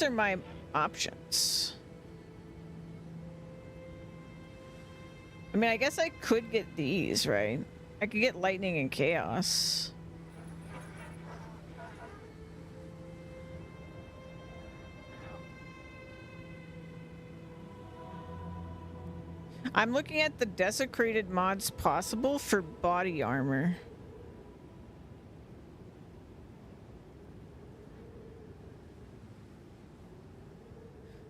are my options. I mean, I guess I could get these, right? I could get lightning and chaos. I'm looking at the desecrated mods possible for body armor.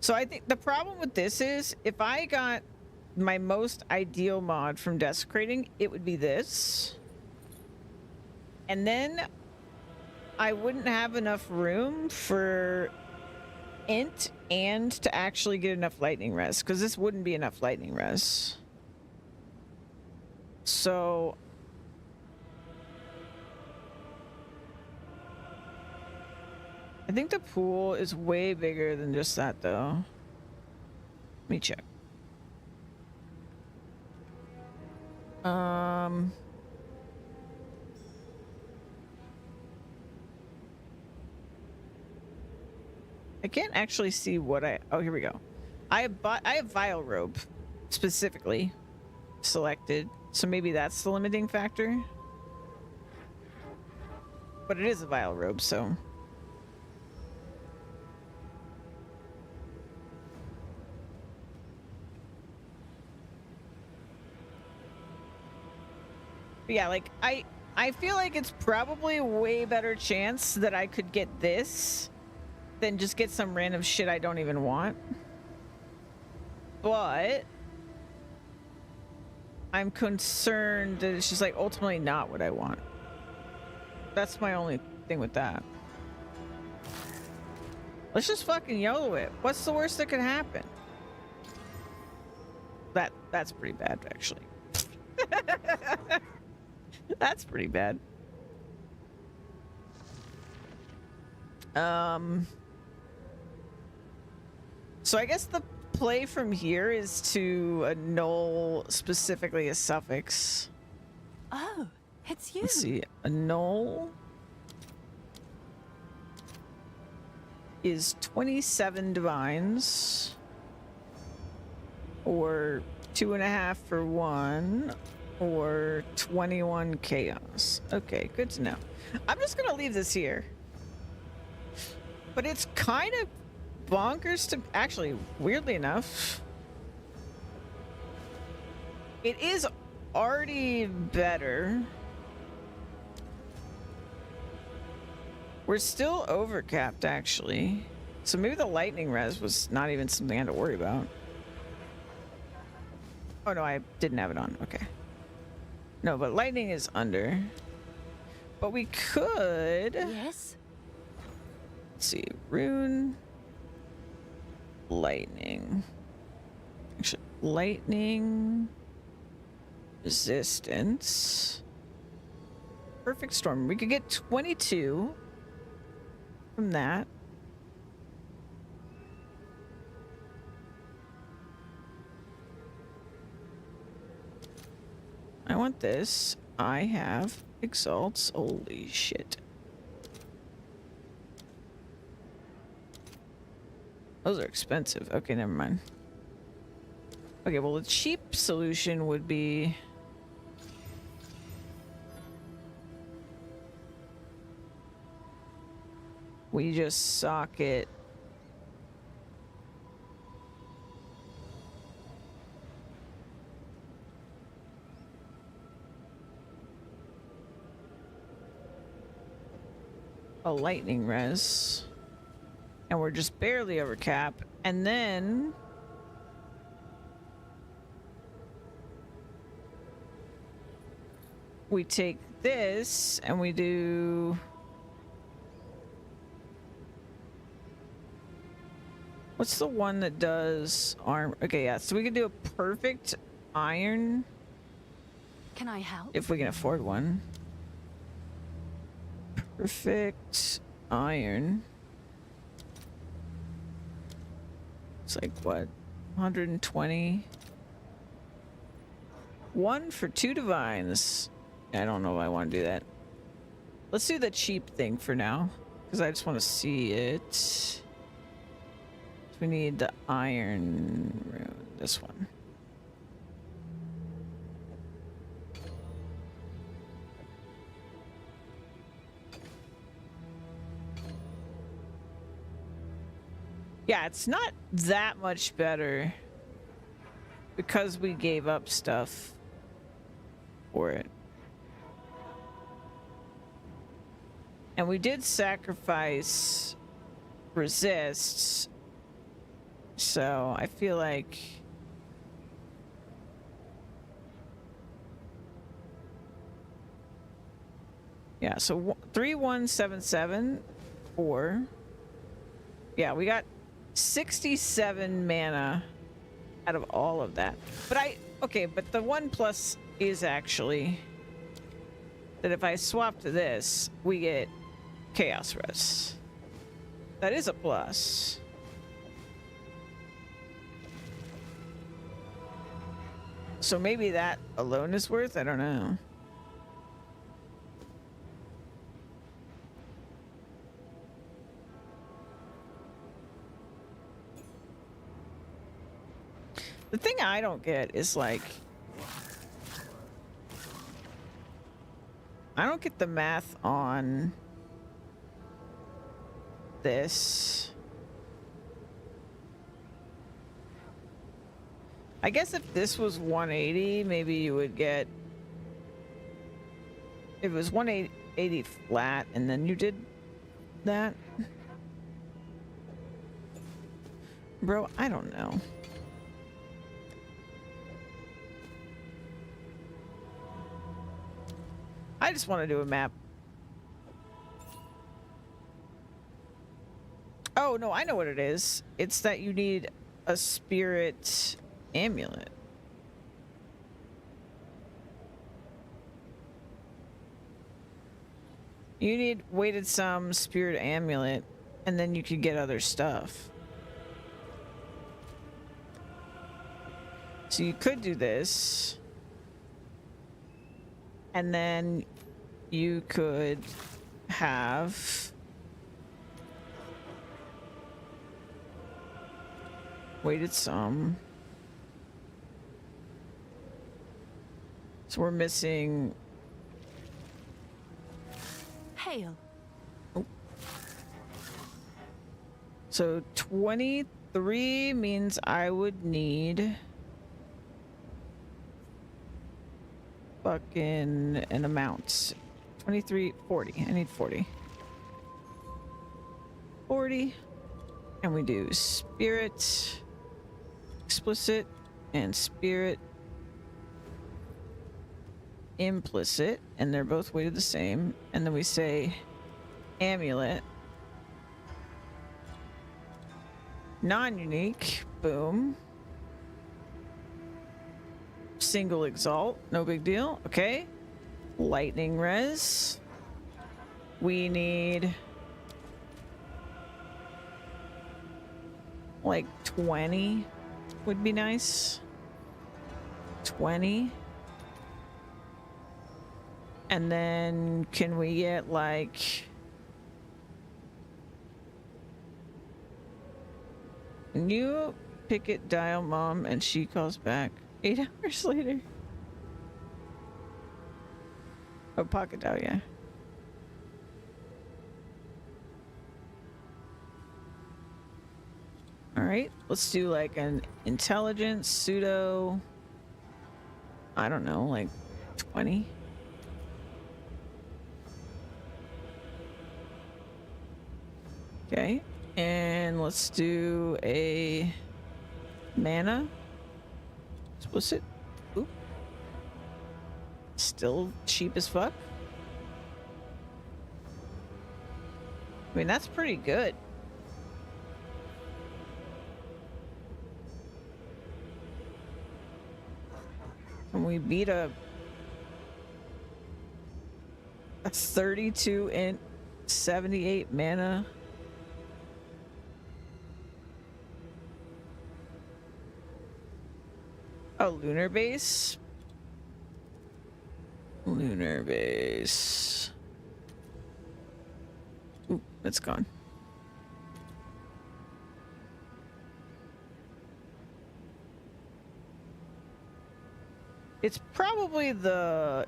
So I think the problem with this is if I got my most ideal mod from desecrating, it would be this. And then I wouldn't have enough room for int and to actually get enough lightning res, because this wouldn't be enough lightning res. So I think the pool is way bigger than just that though. Let me check. I can't actually see what oh, here we go. I have Vile Robe specifically selected, so maybe that's the limiting factor. But it is a Vile Robe, so. But yeah, like I feel like it's probably a way better chance that I could get this than just get some random shit I don't even want. But I'm concerned that it's just like ultimately not what I want. That's my only thing with that. Let's just fucking YOLO it. What's the worst that could happen? That's pretty bad, actually. That's pretty bad. So I guess the play from here is to annul specifically a suffix. Oh, it's you. Let's see. Annul is 27 divines, or 2.5 for 1, or 21 chaos. Okay, good to know. I'm just gonna leave this here. But it's kind of bonkers to actually, weirdly enough, it is already better. We're still overcapped, actually. So maybe the lightning res was not even something I had to worry about. Oh no, I didn't have it on. Okay. No, but lightning is under. But we could. Yes. Let's see. Rune. Lightning. Actually, lightning. Resistance. Perfect storm. We could get 22 from that. I want this. I have exalts. Holy shit. Those are expensive. Okay, never mind. Okay, well, the cheap solution would be we just socket a lightning res, and we're just barely over cap, and then we take this and we do what's the one that does arm? Okay, yeah, so we could do a perfect iron can I help? If we can afford one. Perfect iron. It's like what? 120. One for 2 divines. I don't know if I want to do that. Let's do the cheap thing for now, because I just want to see it. We need the iron rune. This one. Yeah, it's not that much better because we gave up stuff for it. And we did sacrifice resists, so I feel like yeah, so 3177 4. Yeah, we got 67 mana out of all of that. But but the 1+ is actually that if I swap to this, we get Chaos Rest. That is a plus. So maybe that alone is worth, I don't know. The thing I don't get is like, I don't get the math on this. I guess if this was 180, maybe you would get, if it was 180 flat and then you did that. Bro, I don't know. I just want to do a map. Oh, no, I know what it is. It's that you need a spirit amulet. You need weighted some spirit amulet, and then you can get other stuff. So you could do this. And then you could have weighted some. So we're missing. Hail. Oh. So 23 means I would need fucking an amount. 23, 40. I need 40. 40. And we do spirit, explicit, and spirit implicit, and they're both weighted the same. And then we say amulet, non-unique, boom. Single exalt, no big deal. Okay. Lightning res. We need like 20 would be nice. 20. And then can we get like new picket dial mom and she calls back 8 hours later? Oh, pocket dial, yeah. All right, let's do like an intelligence pseudo. I don't know, like 20. Okay, and let's do a mana explicit. Oop. Still cheap as fuck. I mean, that's pretty good. Can we beat a A 32 int, 78 mana. Oh, lunar base. Lunar base. Ooh, it's gone. It's probably the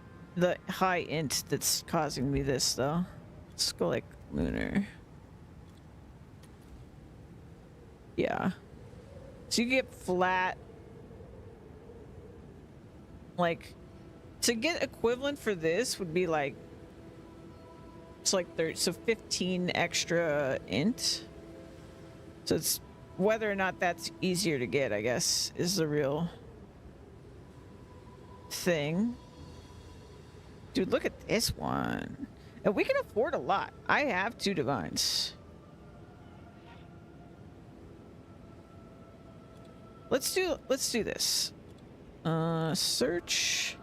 high int that's causing me this, though. Let's go like lunar. Yeah. So you get flat. Like, to get equivalent for this would be like, it's like 30, so 15 extra int. So it's whether or not that's easier to get, I guess, is the real thing. Dude, look at this one. And we can afford a lot. I have 2 divines. Let's do this. Search.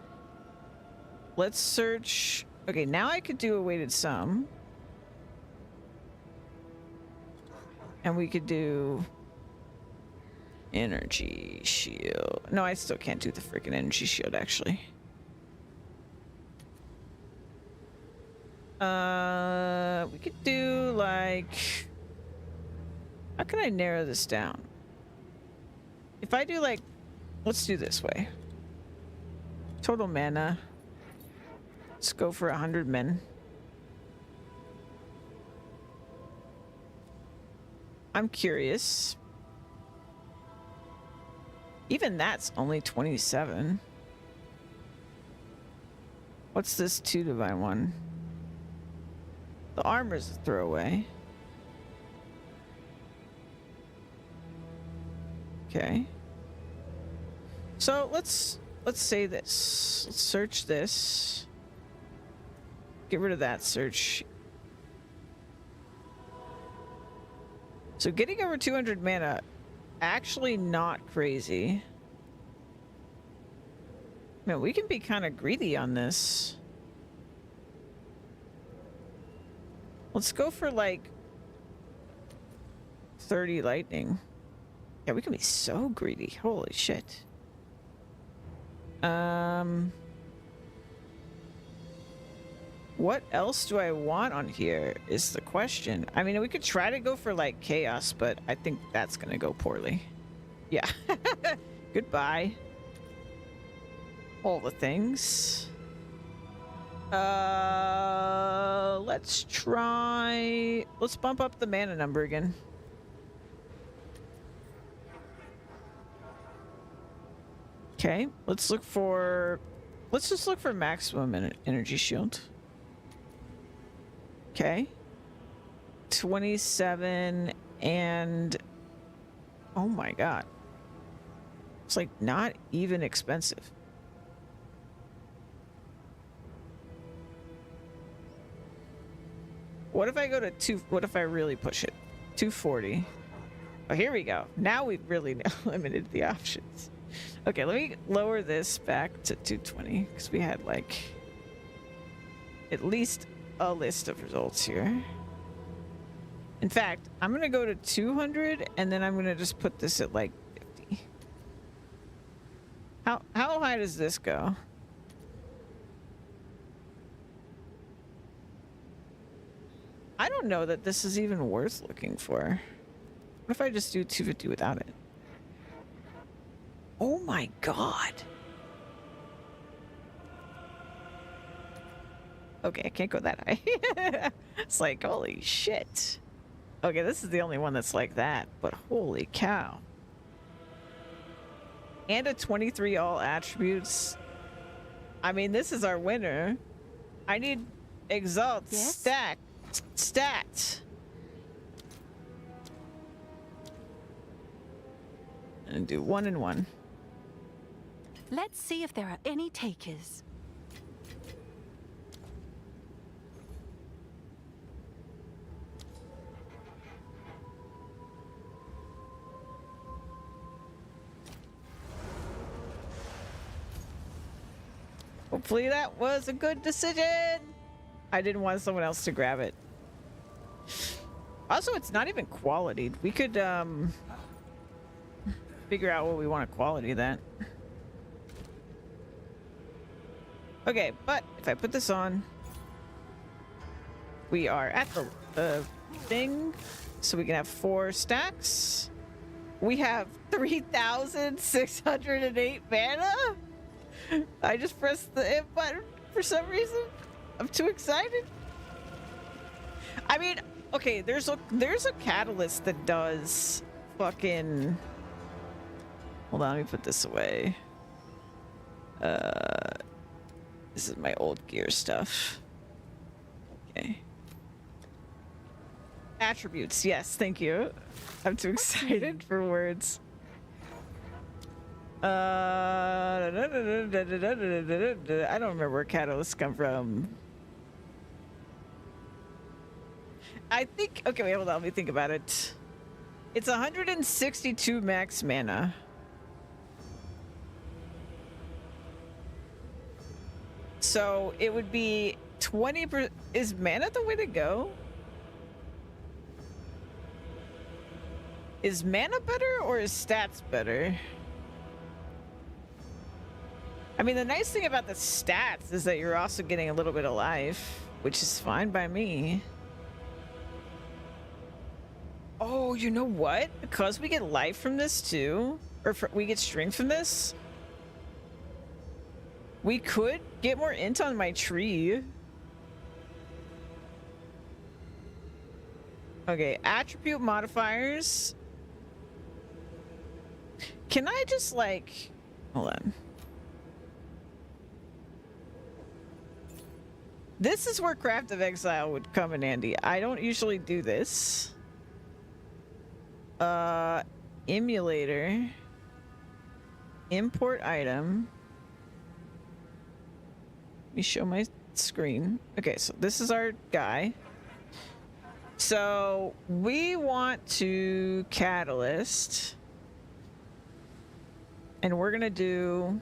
Let's search. Okay, now I could do a weighted sum. And we could do energy shield. No, I still can't do the freaking energy shield, actually. We could do like, how can I narrow this down? If I do like, let's do this way. Total mana. Let's go for 100 men. I'm curious. Even that's only 27. What's this 2 divine one? The armor's a throwaway. Okay. So let's say this. Let's search this. Get rid of that search. So getting over 200 mana, actually not crazy. Man, we can be kind of greedy on this. Let's go for like 30 lightning. Yeah, we can be so greedy. Holy shit. What else do I want on here is the question. I mean, we could try to go for like chaos, but I think that's gonna go poorly. Yeah. Goodbye. All the things. Let's try. Let's bump up the mana number again. Okay, let's look for. Let's just look for maximum energy shield. Okay. 27 and. Oh my god. It's like not even expensive. What if I go to 2? What if I really push it? 240. Oh, here we go. Now we've really limited the options. Okay, let me lower this back to 220 because we had like at least a list of results here. In fact, I'm gonna go to 200 and then I'm gonna just put this at like 50. How high does this go? I don't know that this is even worth looking for. What if I just do 250 without it? Oh my god. Okay, I can't go that high. It's like, holy shit. Okay, this is the only one that's like that, but holy cow. And a 23 all attributes. I mean, this is our winner. I need Exalt, Yes? stat. And do 1 and 1. Let's see if there are any takers. Hopefully that was a good decision. I didn't want someone else to grab it. Also, it's not even quality. We could figure out what we want to quality that. Okay, but if I put this on, we are at the thing, so we can have 4 stacks. We have 3,608 mana. I just pressed the hit button for some reason. I'm too excited. I mean, okay, there's a catalyst that does fucking. Hold on, let me put this away. This is my old gear stuff. Okay. Attributes, yes, thank you. I'm too excited for words. I don't remember where catalysts come from. I think, okay, wait, hold on, let me think about it. It's 162 max mana. So it would be 20%. Is mana the way to go? Is mana better or is stats better? I mean, the nice thing about the stats is that you're also getting a little bit of life, which is fine by me. Oh, you know what? Because we get life from this too, or we get strength from this, we could get more int on my tree. Okay, attribute modifiers. Can I just like, hold on. This is where Craft of Exile would come in handy. I don't usually do this. Emulator. Import item. Let me show my screen. Okay, so this is our guy. So we want to catalyst. And we're gonna do...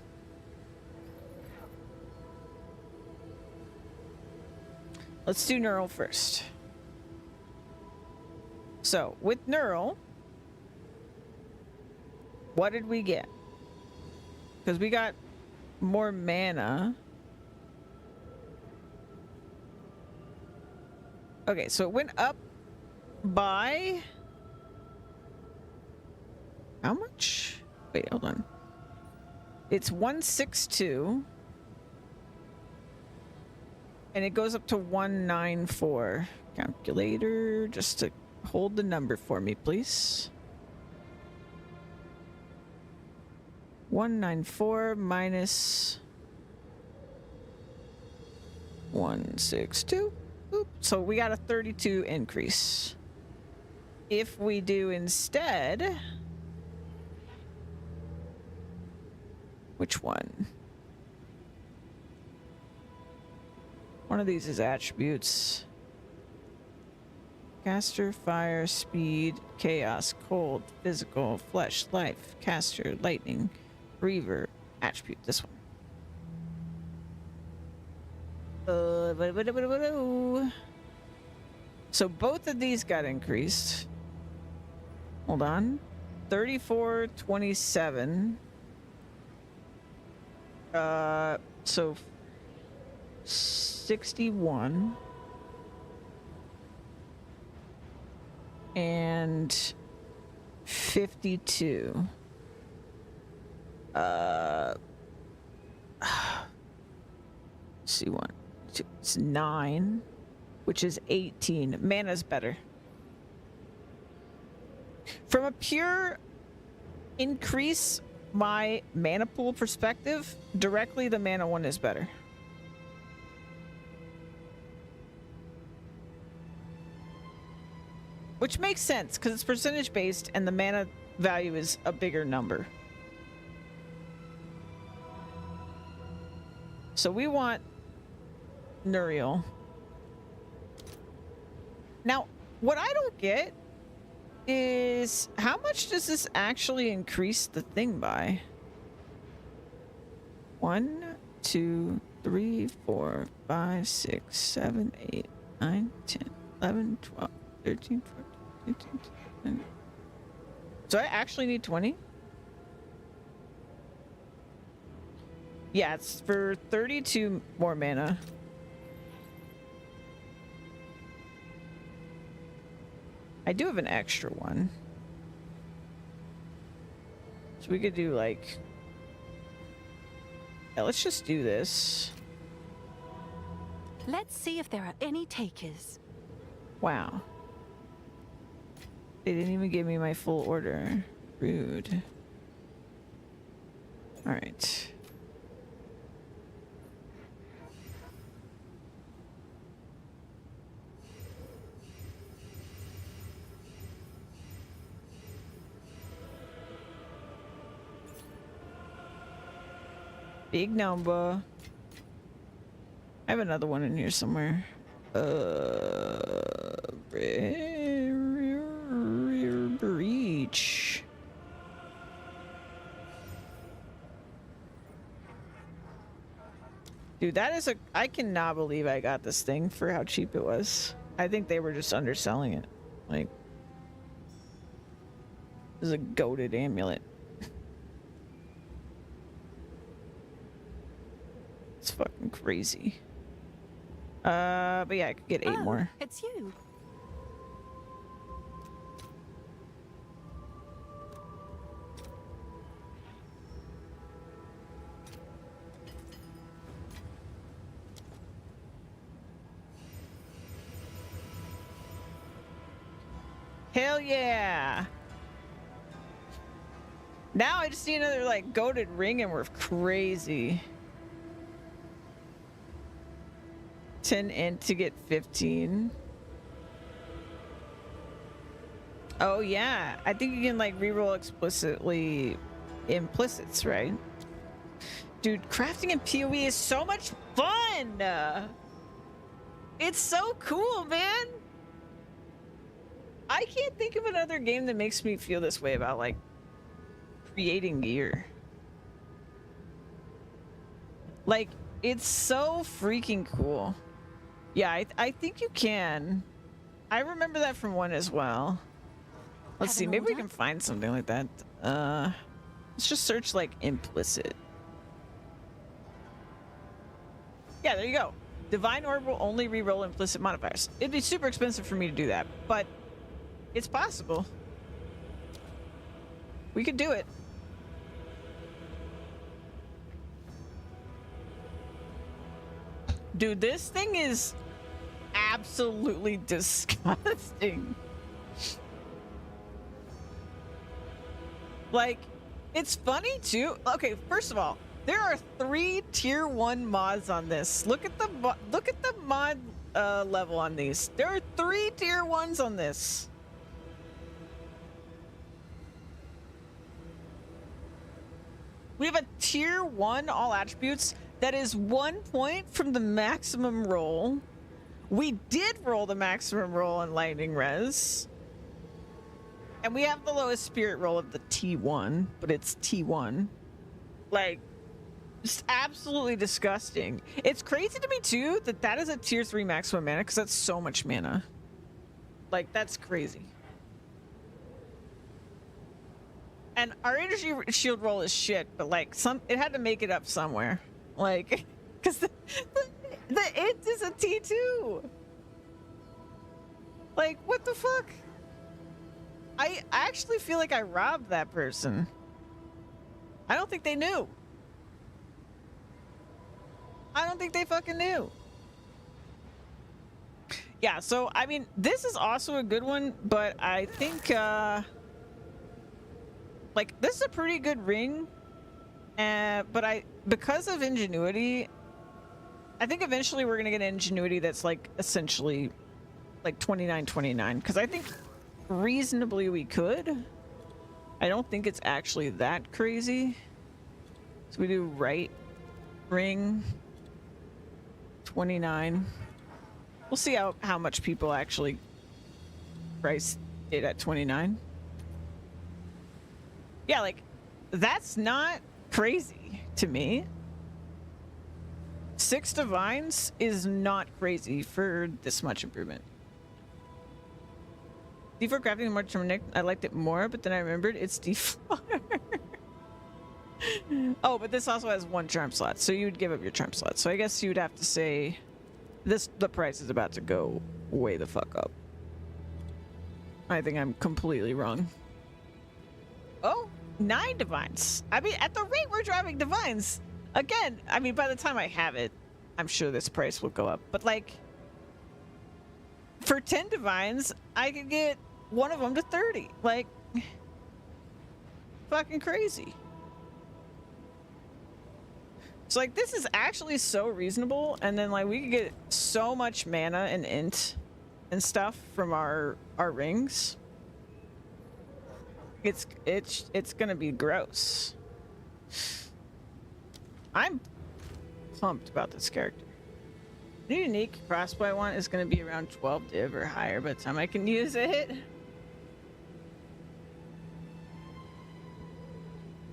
Let's do neural first. So with neural, what did we get? Because we got more mana. Okay, so it went up by how much? Wait, hold on. It's 162. And it goes up to 194. Calculator, just to hold the number for me, please. 194 minus 162. Oop. So we got a 32 increase. If we do instead... Which one? One of these is attributes. Caster, fire, speed, chaos, cold, physical, flesh, life, caster, lightning, reaver, attribute, this one. So both of these got increased. Hold on. 3427. So 61 and 52. See, 1, 2, it's 9, which is 18. Mana's better. From a pure increase my mana pool perspective, directly the mana one is better. Which makes sense, because it's percentage based and the mana value is a bigger number. So we want Nuriel. Now, what I don't get is how much does this actually increase the thing by? 1, 2, 3, 4, 5, 6, 7, 8, 9, 10, 11, 12, 13, 14, 15, 16. So I actually need 20? Yeah, it's for 32 more mana. I do have an extra one. So we could do like... Yeah, let's just do this. Let's see if there are any takers. Wow. They didn't even give me my full order. Rude. Alright. Big number. I have another one in here somewhere. Breach. Dude, that is a... I cannot believe I got this thing for how cheap it was. I think they were just underselling it. Like... This is a goated amulet. It's fucking crazy. But yeah, I could get 8 more. It's you. Hell yeah! Now I just need another like goated ring and we're crazy. 10 int to get 15. Oh yeah, I think you can like reroll explicitly implicits, right? Dude, crafting in POE is so much fun! It's so cool, man! I can't think of another game that makes me feel this way about like creating gear. Like, it's so freaking cool. Yeah, I think you can. I remember that from one as well. Let's see, maybe we can find something like that. Let's just search like implicit. Yeah, there you go. Divine Orb will only reroll implicit modifiers. It'd be super expensive for me to do that, but it's possible. We could do it. Dude, this thing is absolutely disgusting. Like, it's funny too. Okay, first of all, there are 3 tier 1 mods on this. Look at the mod level on these. There are 3 tier 1s on this. We have a tier 1 all attributes that is 1 point from the maximum roll. We did roll the maximum roll on lightning res. And we have the lowest spirit roll of the T1, but it's T1. Like, just absolutely disgusting. It's crazy to me too that that is a tier 3 maximum mana because that's so much mana. Like, that's crazy. And our energy shield roll is shit, but like it had to make it up somewhere. Like, because the int is a T2. Like, what the fuck? I actually feel like I robbed that person. I don't think they knew. I don't think they fucking knew. Yeah, so, I mean, this is also a good one, but I think, like, this is a pretty good ring. But because of ingenuity, I think eventually we're gonna get an ingenuity that's like essentially like 29-29, because I think reasonably we could. I don't think it's actually that crazy. So we do right ring 29. We'll see how much people actually price it at 29. Yeah, like, that's not crazy to me. 6 divines is not crazy for this much improvement. D4 crafting more determined. I liked it more, but then I remembered it's D4. Oh, but this also has 1 charm slot, so you would give up your charm slot. So I guess you would have to say the price is about to go way the fuck up. I think I'm completely wrong. Oh, 9 divines. I mean, at the rate we're driving divines, again, I mean, by the time I have it, I'm sure this price will go up. But like, for 10 divines, I could get one of them to 30. Like, fucking crazy. So like, this is actually so reasonable, and then like we could get so much mana and int and stuff from our rings. It's gonna be gross. I'm pumped about this character. The unique crossbow I want is gonna be around 12 div or higher by the time I can use it.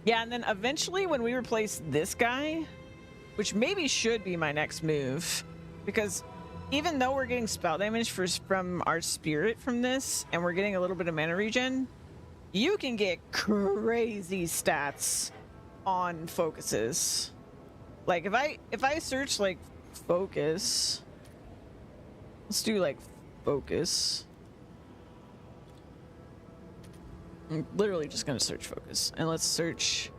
Yeah, and then eventually when we replace this guy, which maybe should be my next move, because even though we're getting spell damage from our spirit from this, and we're getting a little bit of mana regen, you can get crazy stats on focuses. Like if I search like focus, let's do like focus. I'm literally just gonna search focus, and let's search.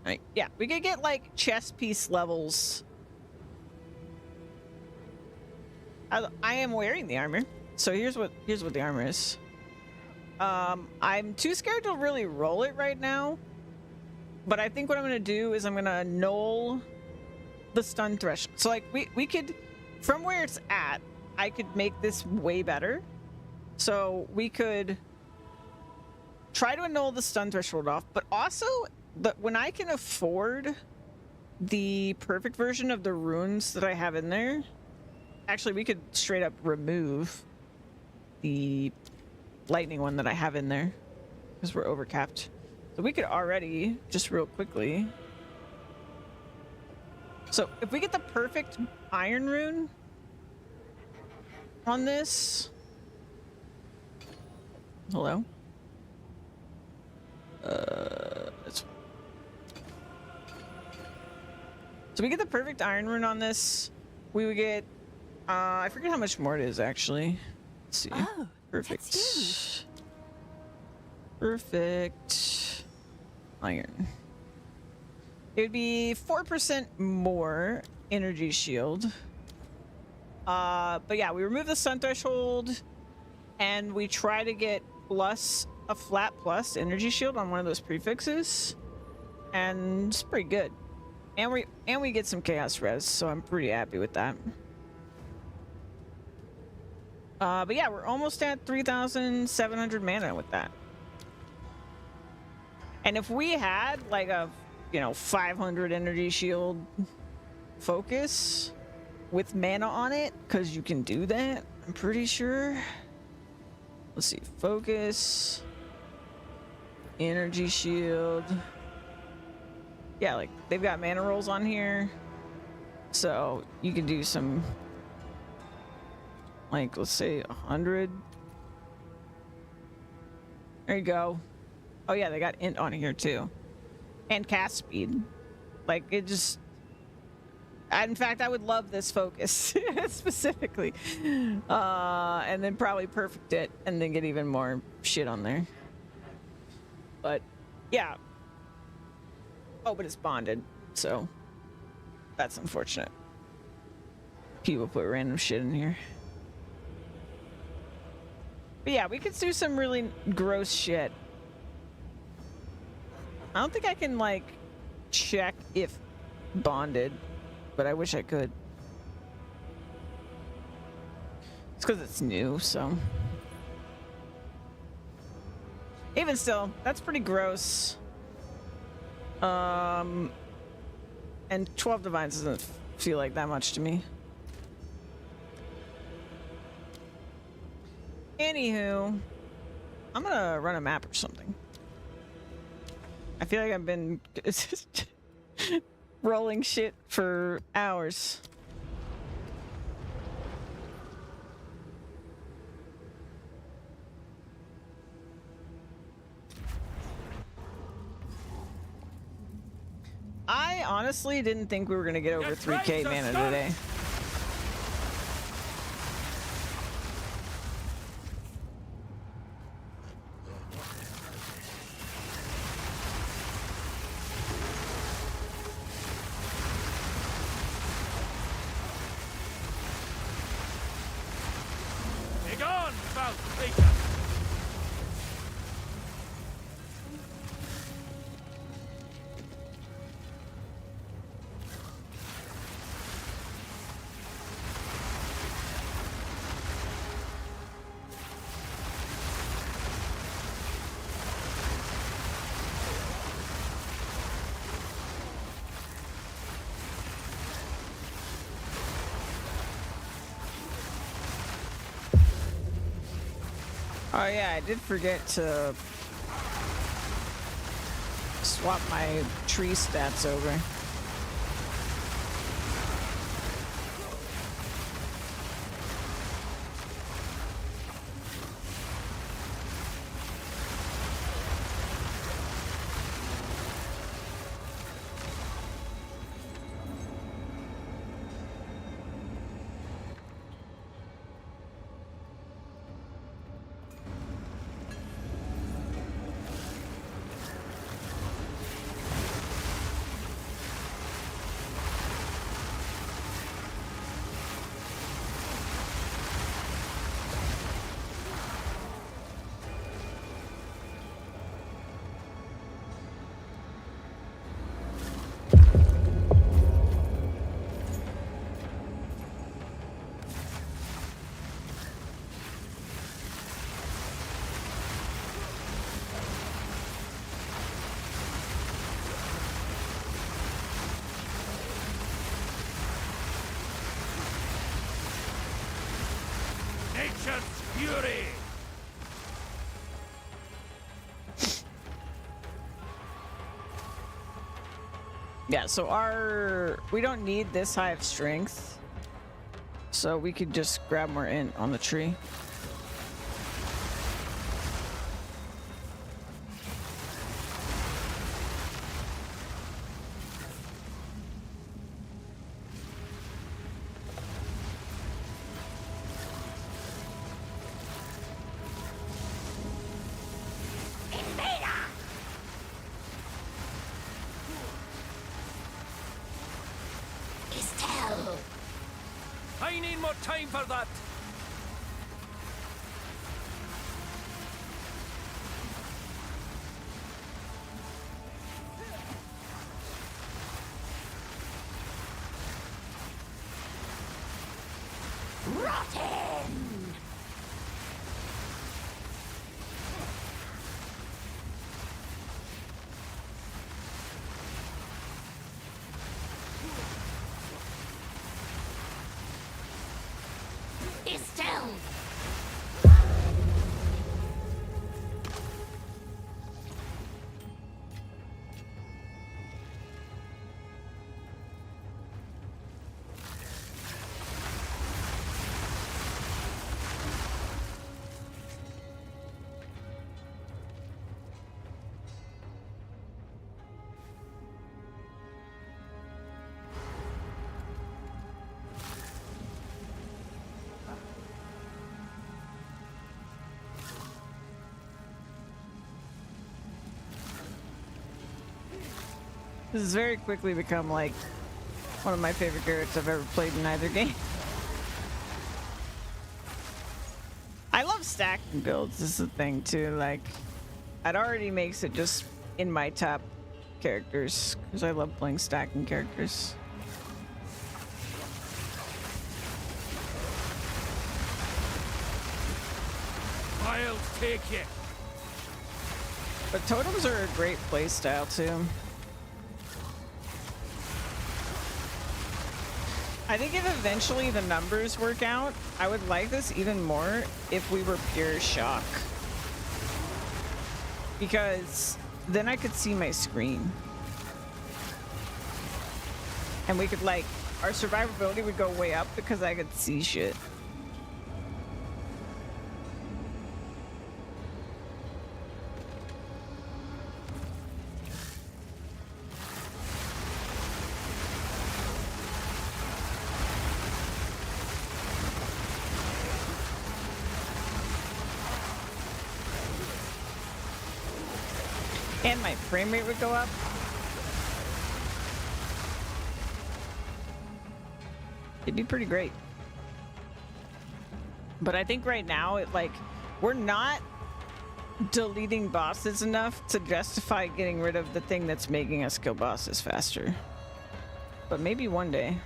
Right, yeah, we could get like chess piece levels. I am wearing the armor, so here's what the armor is. I'm too scared to really roll it right now, but I think what I'm gonna do is I'm gonna null the stun threshold. So like we could, from where it's at, I could make this way better. So we could try to annul the stun threshold off, but also when I can afford the perfect version of the runes that I have in there, actually we could straight up remove the lightning one that I have in there because we're overcapped. So we could already, just real quickly. So if we get the perfect iron rune on this. Hello? So we get the perfect iron rune on this. We would get, I forget how much more it is actually. Let's see. Oh, Perfect. that's huge. Perfect iron. It would be 4% more energy shield. But yeah, we remove the sun threshold and we try to get a flat plus energy shield on one of those prefixes. And it's pretty good. And we get some chaos res, so I'm pretty happy with that. But yeah, we're almost at 3,700 mana with that. And if we had like a, 500 energy shield focus with mana on it, because you can do that, I'm pretty sure. Let's see, focus, energy shield. Yeah, like they've got mana rolls on here, so you can do some, like, let's say 100. There you go. Oh yeah, they got int on here too, and cast speed. Like it just. In fact, I would love this focus specifically, and then probably perfect it, and then get even more shit on there. But yeah. Oh, but it's bonded, so that's unfortunate. People put random shit in here. But yeah, we could do some really gross shit. I don't think I can, like, check if bonded, but I wish I could. It's because it's new, so. Even still, that's pretty gross. And 12 divines doesn't feel like that much to me. Anywho, I'm gonna run a map or something. I feel like I've been rolling shit for hours. I honestly didn't think we were gonna get over 3K mana today. Oh yeah, I did forget to swap my tree stats over. Nature's fury! Yeah, so we don't need this high of strength, so we could just grab more int on the tree. I need more time for that! This has very quickly become like one of my favorite characters I've ever played in either game. I love stacking builds. This is the thing too. Like, it already makes it just in my top characters because I love playing stacking characters. I'll take you. But totems are a great playstyle too. I think if eventually the numbers work out, I would like this even more if we were pure shock. Because then I could see my screen. And we could like, our survivability would go way up because I could see shit. And my frame rate would go up. It'd be pretty great. But I think right now, it like, we're not deleting bosses enough to justify getting rid of the thing that's making us kill bosses faster. But maybe one day.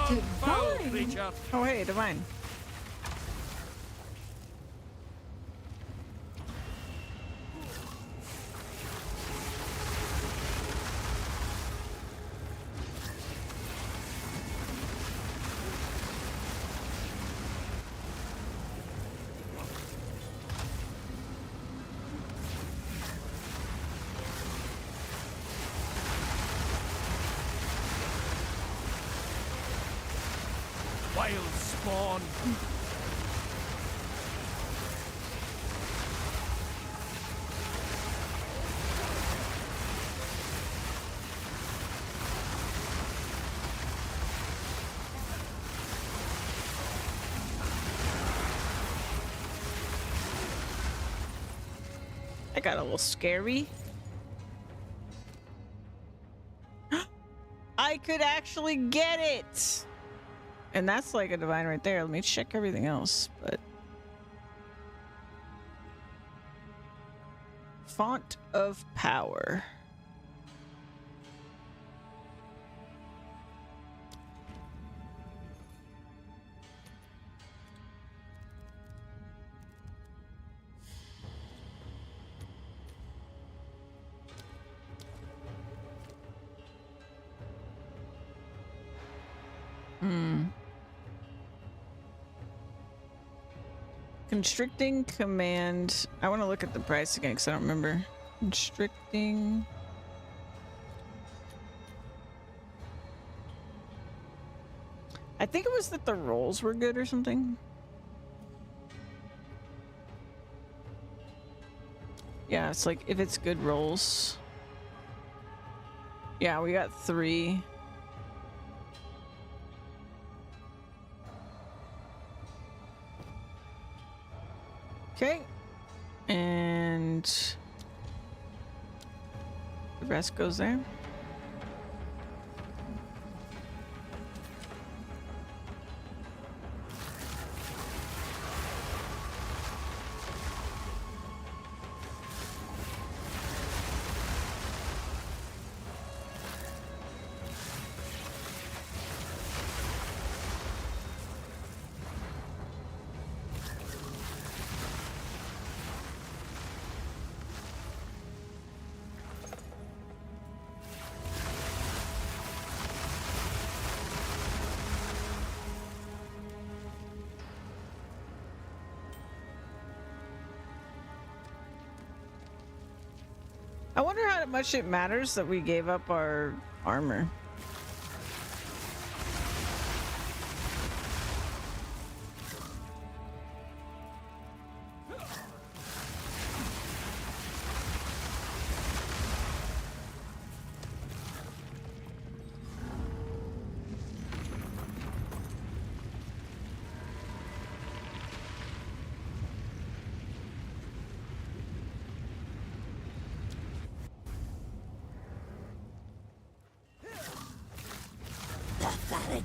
Divine. Oh, hey, Divine. Wild spawn. That got a little scary. I could actually get it! And that's like a divine right there. Let me check everything else, but... Font of Power. Constricting command. I want to look at the price again because I don't remember. Constricting. I think it was that the rolls were good or something. Yeah, it's like if it's good rolls. Yeah, we got 3. Okay. And the rest goes there. I wonder how much it matters that we gave up our armor.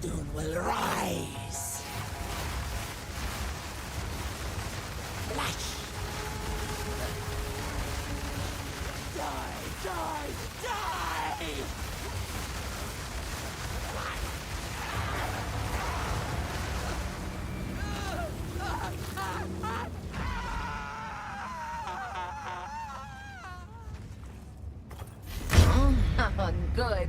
soon will rise. Flash! Die, die, die! Oh, good.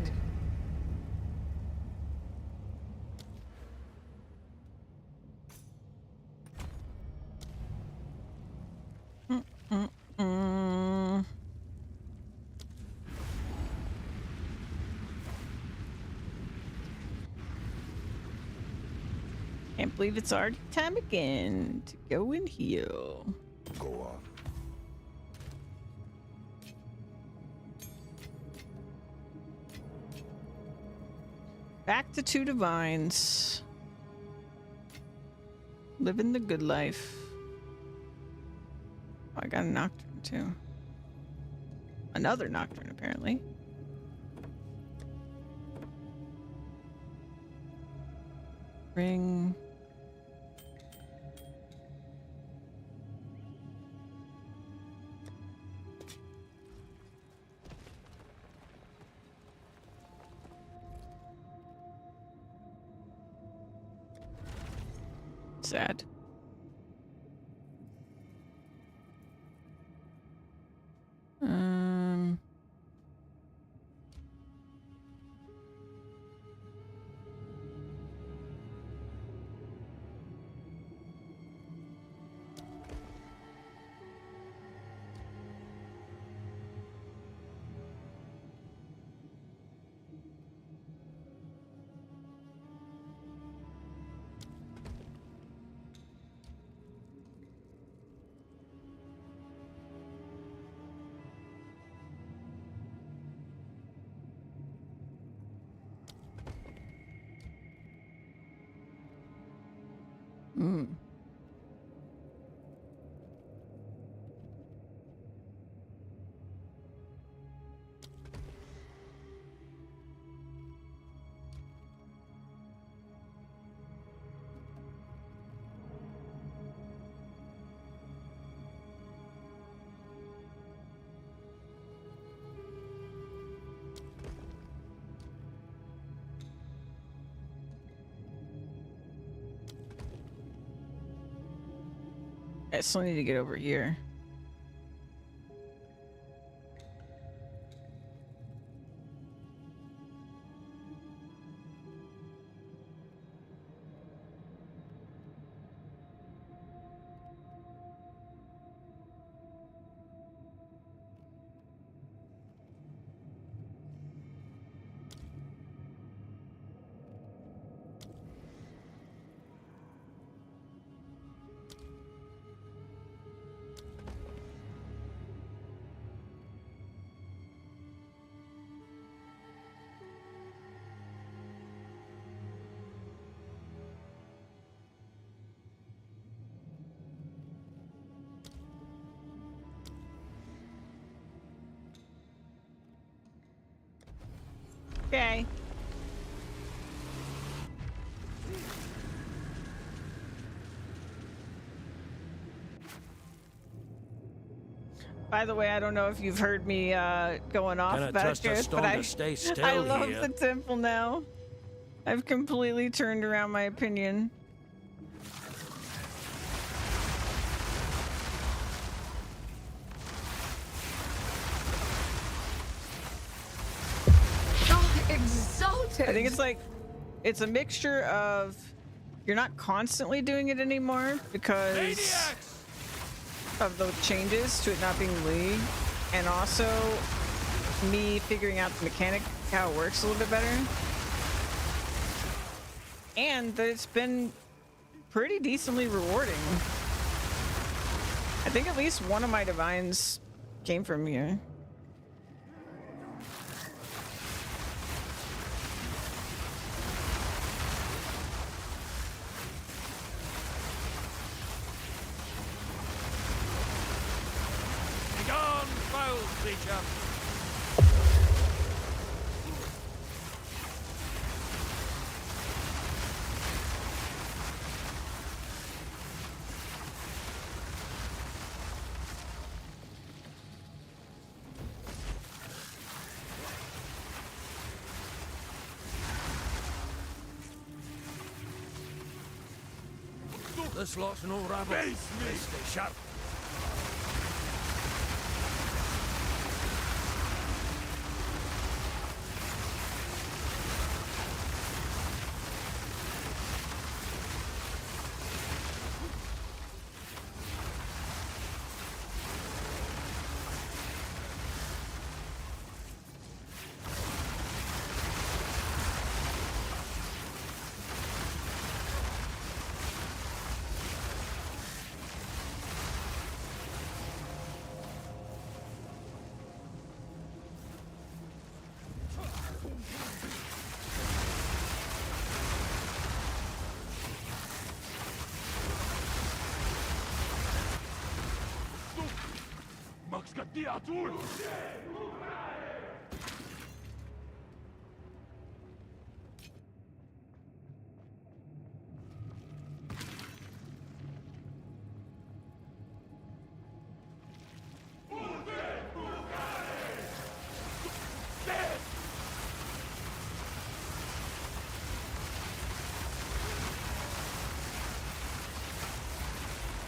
Mm. Can't believe it's already time again to go and heal. Go on. Back to Two Divines. Living the good life. Oh, I got a Nocturne too. Another Nocturne, apparently. Ring. Sad. Um. Mm. I still need to get over here. Okay. By the way, I don't know if you've heard me going off Cannot about trust a this, stone but to stay still I love here. the temple now. I've completely turned around my opinion. Oh, exalted. I think it's like, it's a mixture of, you're not constantly doing it anymore because Maniacs! of the changes to it not being League, and also me figuring out the mechanic, how it works a little bit better. And that it's been pretty decently rewarding. I think at least one of my divines came from here. Begone, foul creature! This lot's no rabble. Face me! Stay sharp. Max Gadiatur!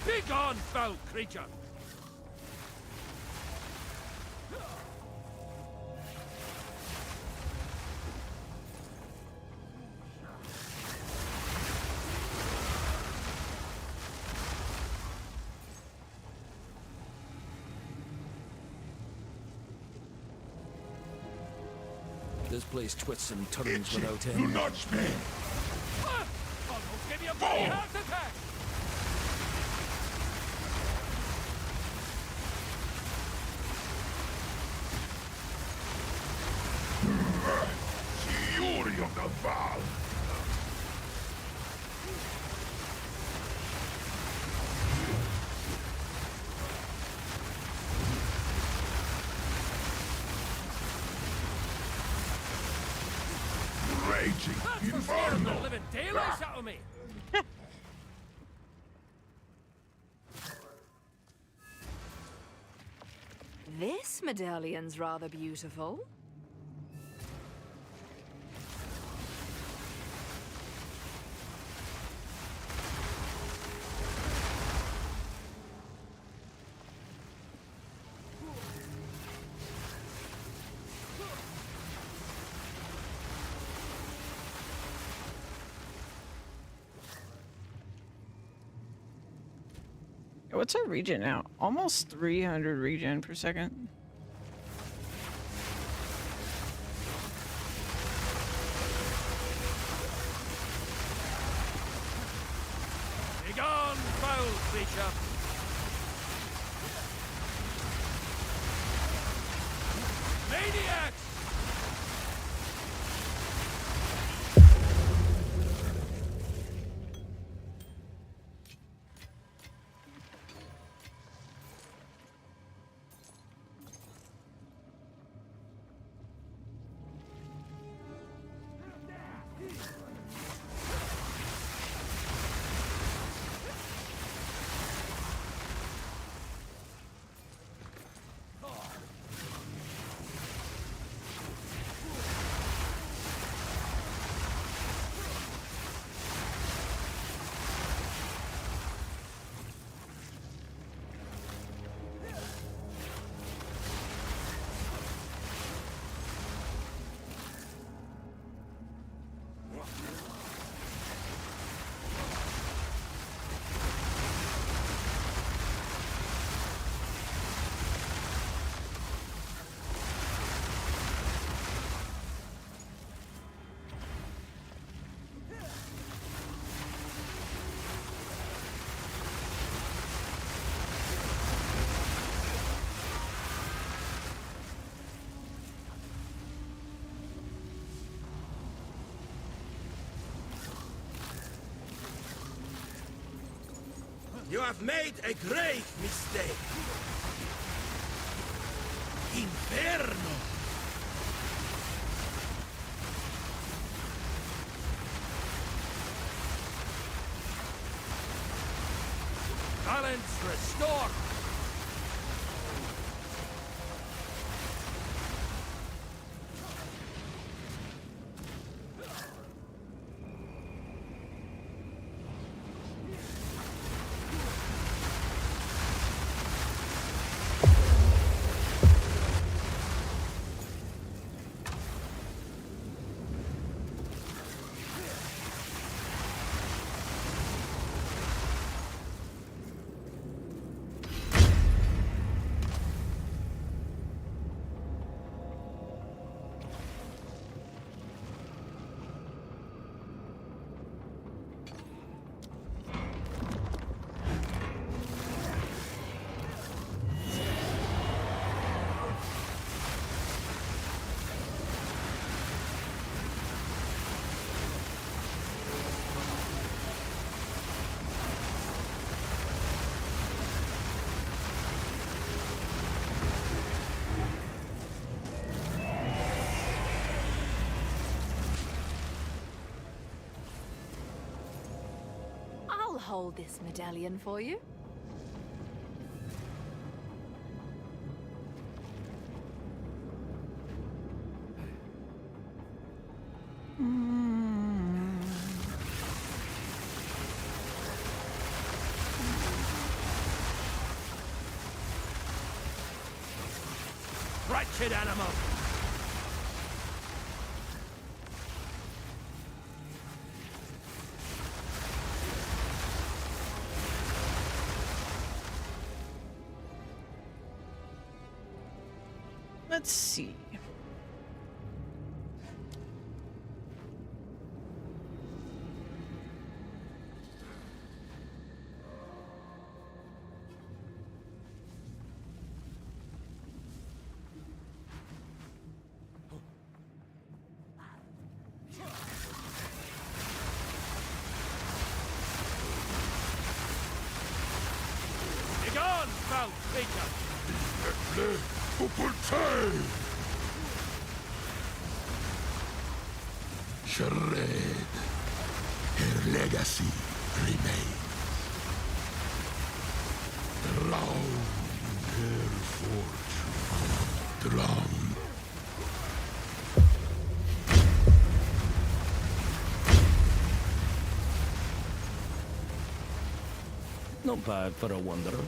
Be gone, foul creature! This place twists and turns Itchy, without you end. nudge me! Ah! Almost gave me a bloody heart attack! Fury of the Val! Raging That's for scaring the Inferno! living daylights out of me! This medallion's rather beautiful. What's our regen now? Almost 300 regen per second. Be gone, foul creature! Maniacs! You have made a great mistake. Inferno! Balance restored! I'll hold this medallion for you. Wretched animal! Let's see. Begone, foul creature! Shred. Her legacy remains. Drown her fortune. Drown. Not bad for a wanderer.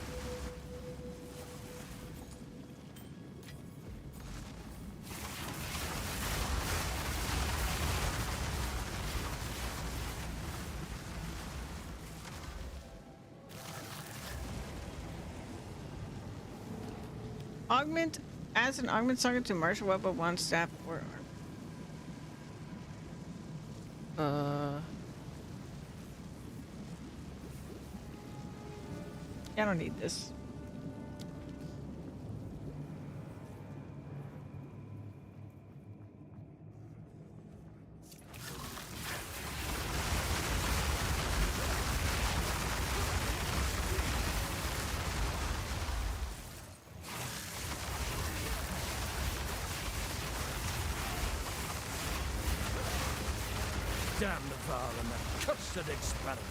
Augment as an augment target to martial weapon, one staff or I don't need this. Damn the Val and the cursed experiments!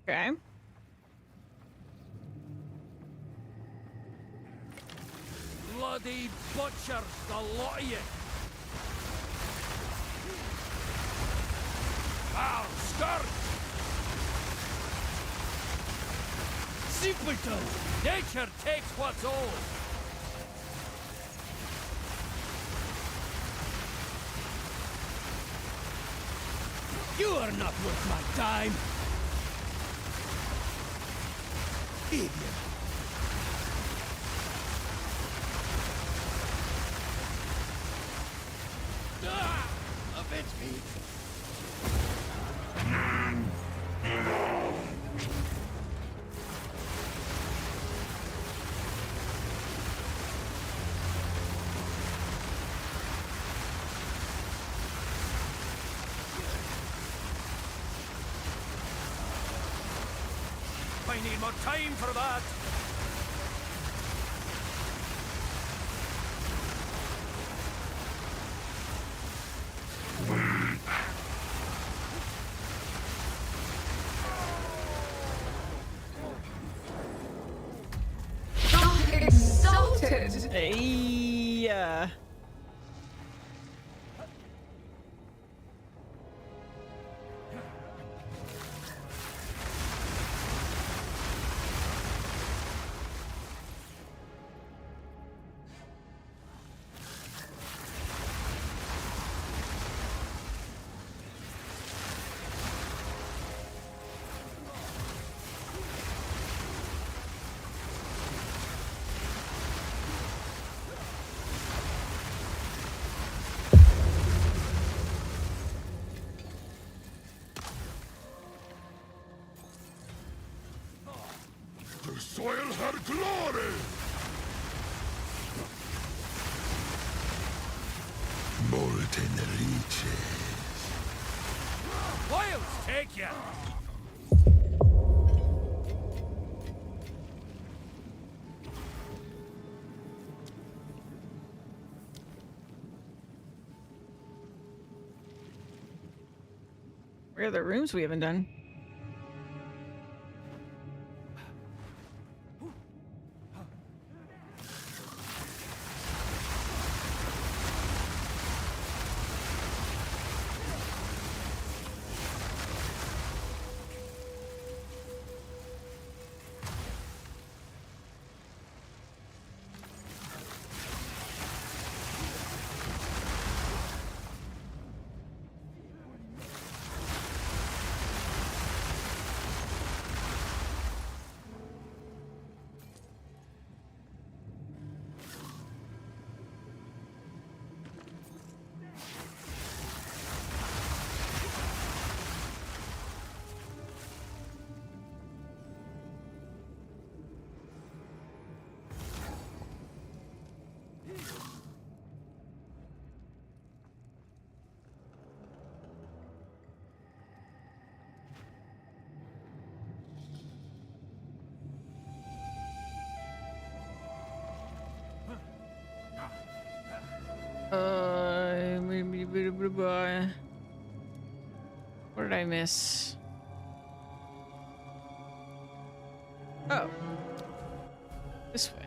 Okay. Bloody butchers, the lot of you! Foul scourge! Simpleton! Nature takes what's old! You are not worth my time! Idiot! Ah! Avenge me! I need more time for that! Exalted! exalted. Hey, The soil her glory! Molten reaches. Wiles take ya! where are the rooms we haven't done? What did I miss? Oh. This way.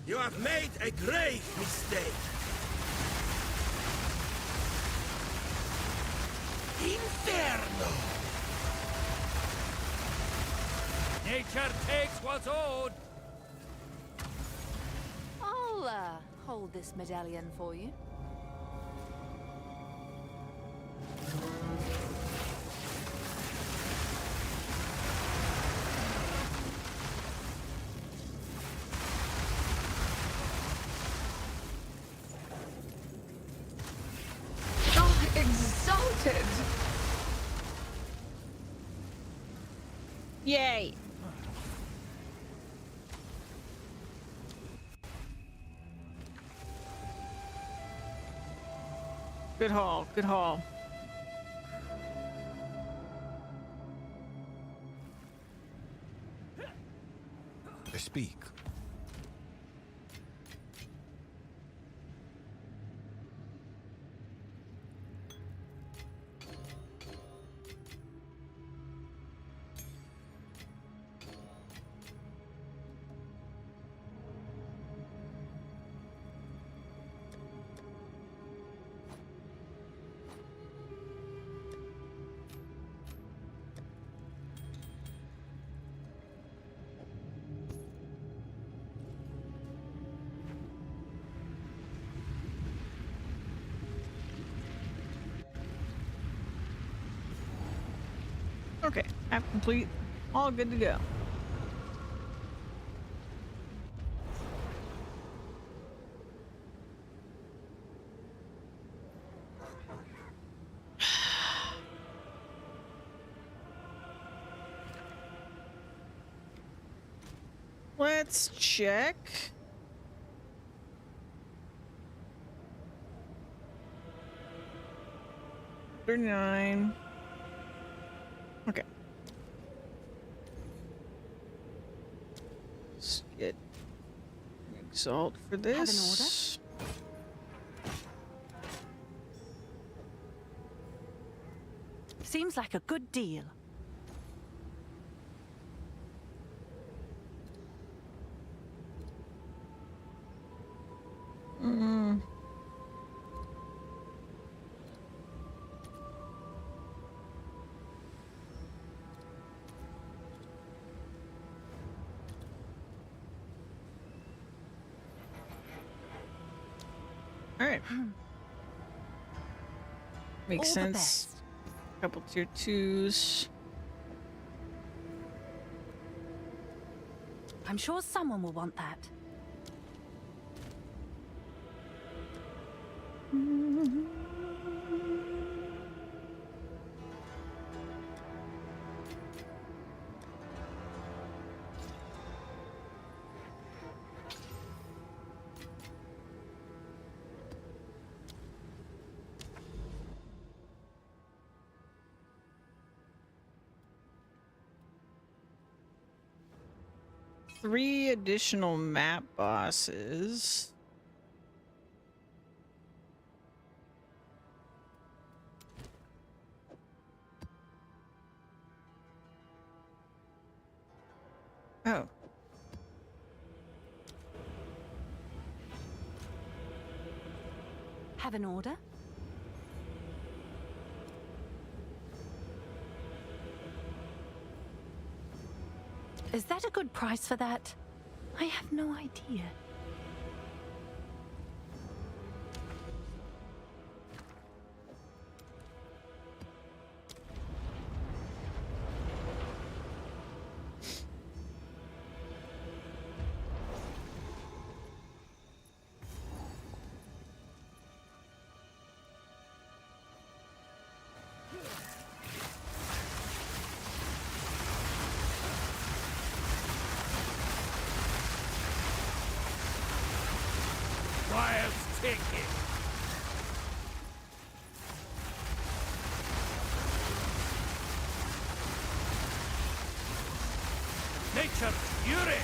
You have made a grave mistake. Inferno! Nature takes what's owed. I'll hold this medallion for you. Oh, exalted. Yay! Good haul, good haul. Speak. Okay, app complete. All good to go. Let's check. $39. Okay. Let's get Salt for this. Seems like a good deal. All right. Makes All the sense. best. Couple tier 2s. I'm sure someone will want that. Three additional map bosses. Oh. Have an order? Is that a good price for that? I have no idea. Wild ticket. Nature's fury.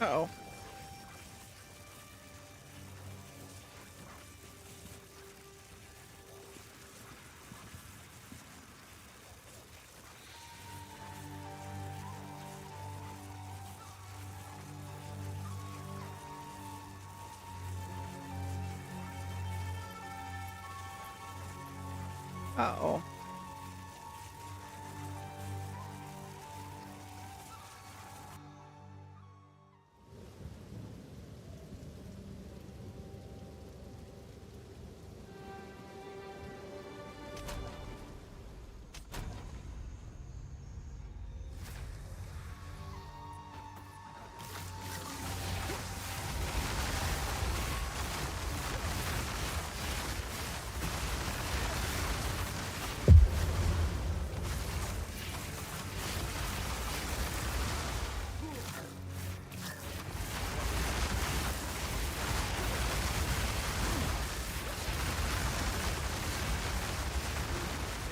Uh-oh. Uh-oh.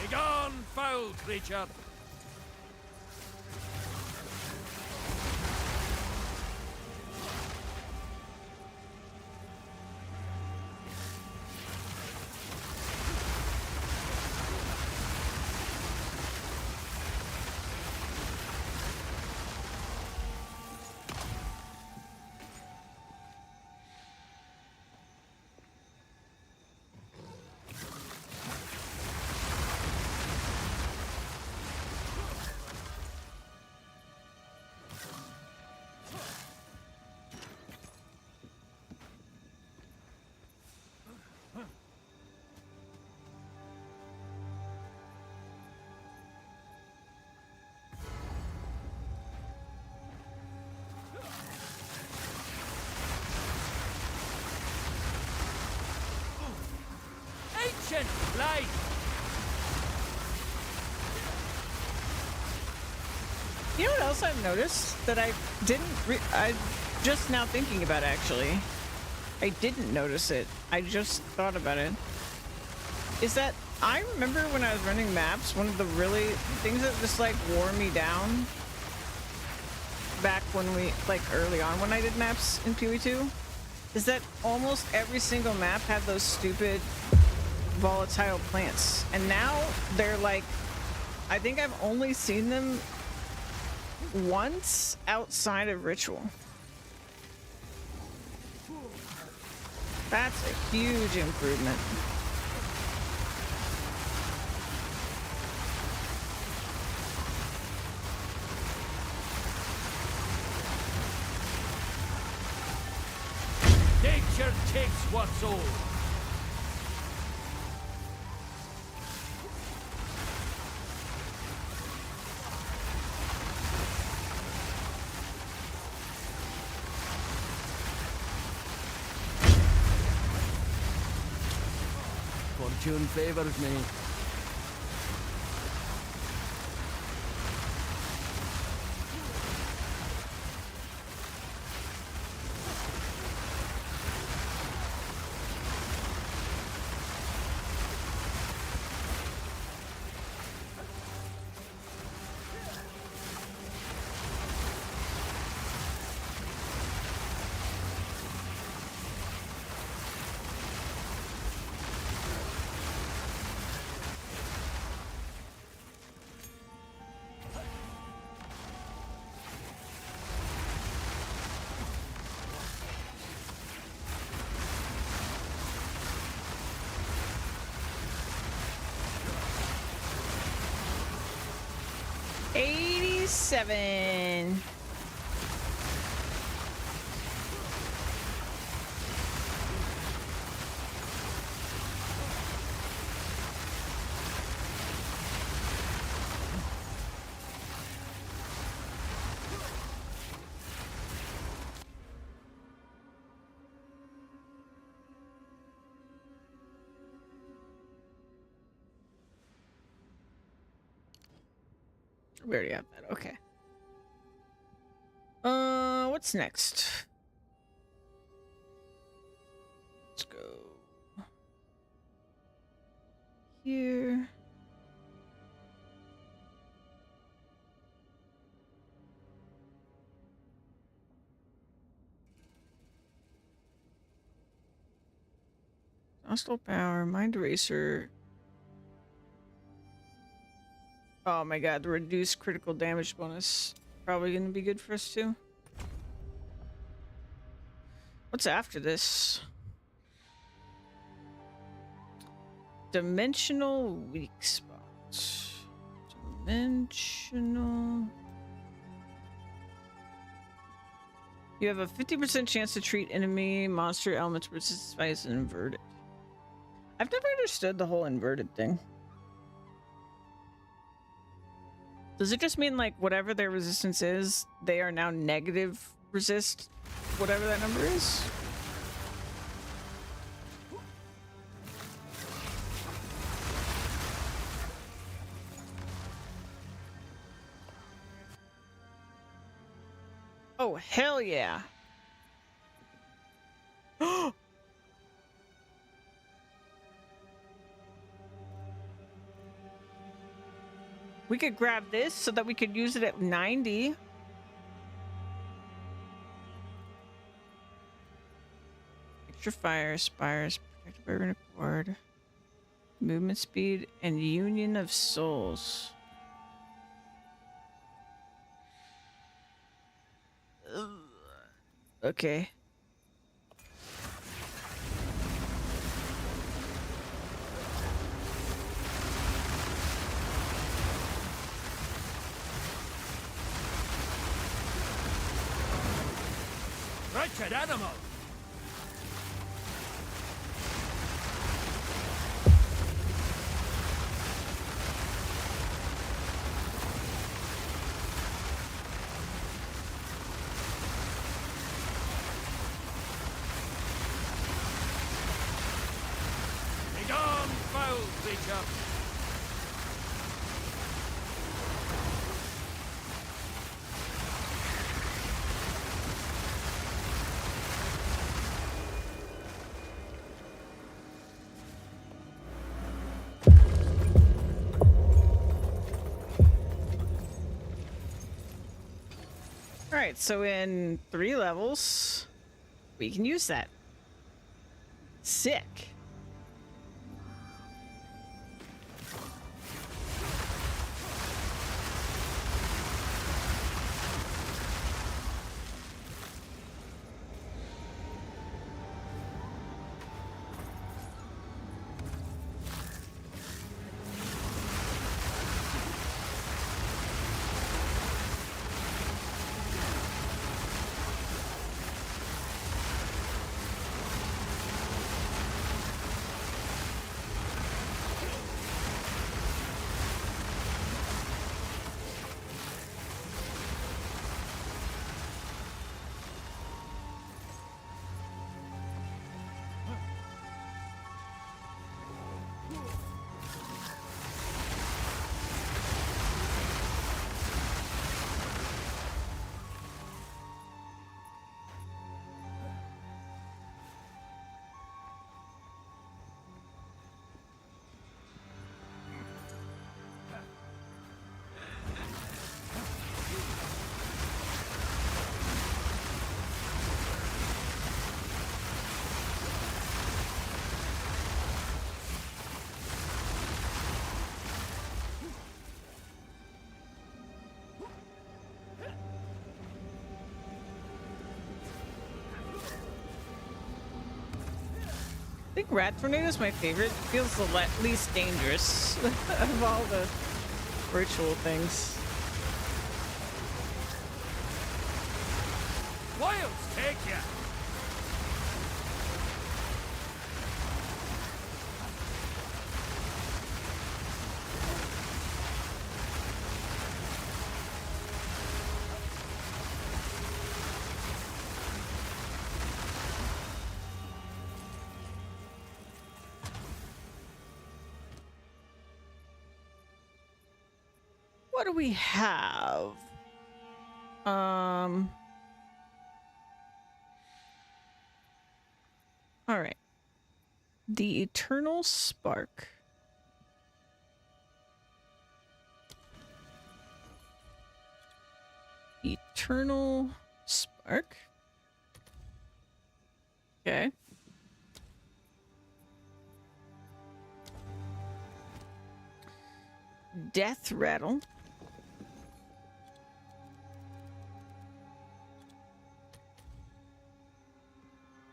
Begone, foul creature. Attention, light! You know what else I've noticed that I didn't I just now thinking about actually. I didn't notice it. I just thought about it. Is that I remember when I was running maps, one of the really things that just like wore me down back when we like early on when I did maps in POE 2 is that almost every single map had those stupid volatile plants. And now they're like, I think I've only seen them once outside of Ritual. That's a huge improvement. Nature takes what's old. Fortune favors me. Seven. We already have that. Okay. What's next? Let's go here. Hostile power, mind eraser. Oh my god, the reduced critical damage bonus. Probably gonna be good for us too. What's after this? Dimensional weak spots. Dimensional. You have a 50% chance to treat enemy monster elements resistance as inverted. I've never understood the whole inverted thing. Does it just mean like whatever their resistance is, they are now negative resist whatever that number is? Oh, hell yeah. We could grab this so that we could use it at 90. Extra fire, spires, protected by runic ward, movement speed, and union of souls. Ugh. Okay. Wretched animal! Begone, foul speak up. All right, so in 3 levels, we can use that. Sick. I think Rat Tornado is my favorite. It feels the least dangerous of all the ritual things. Wilds take ya! What do we have? All right. The Eternal Spark. Eternal Spark. Okay. Death Rattle.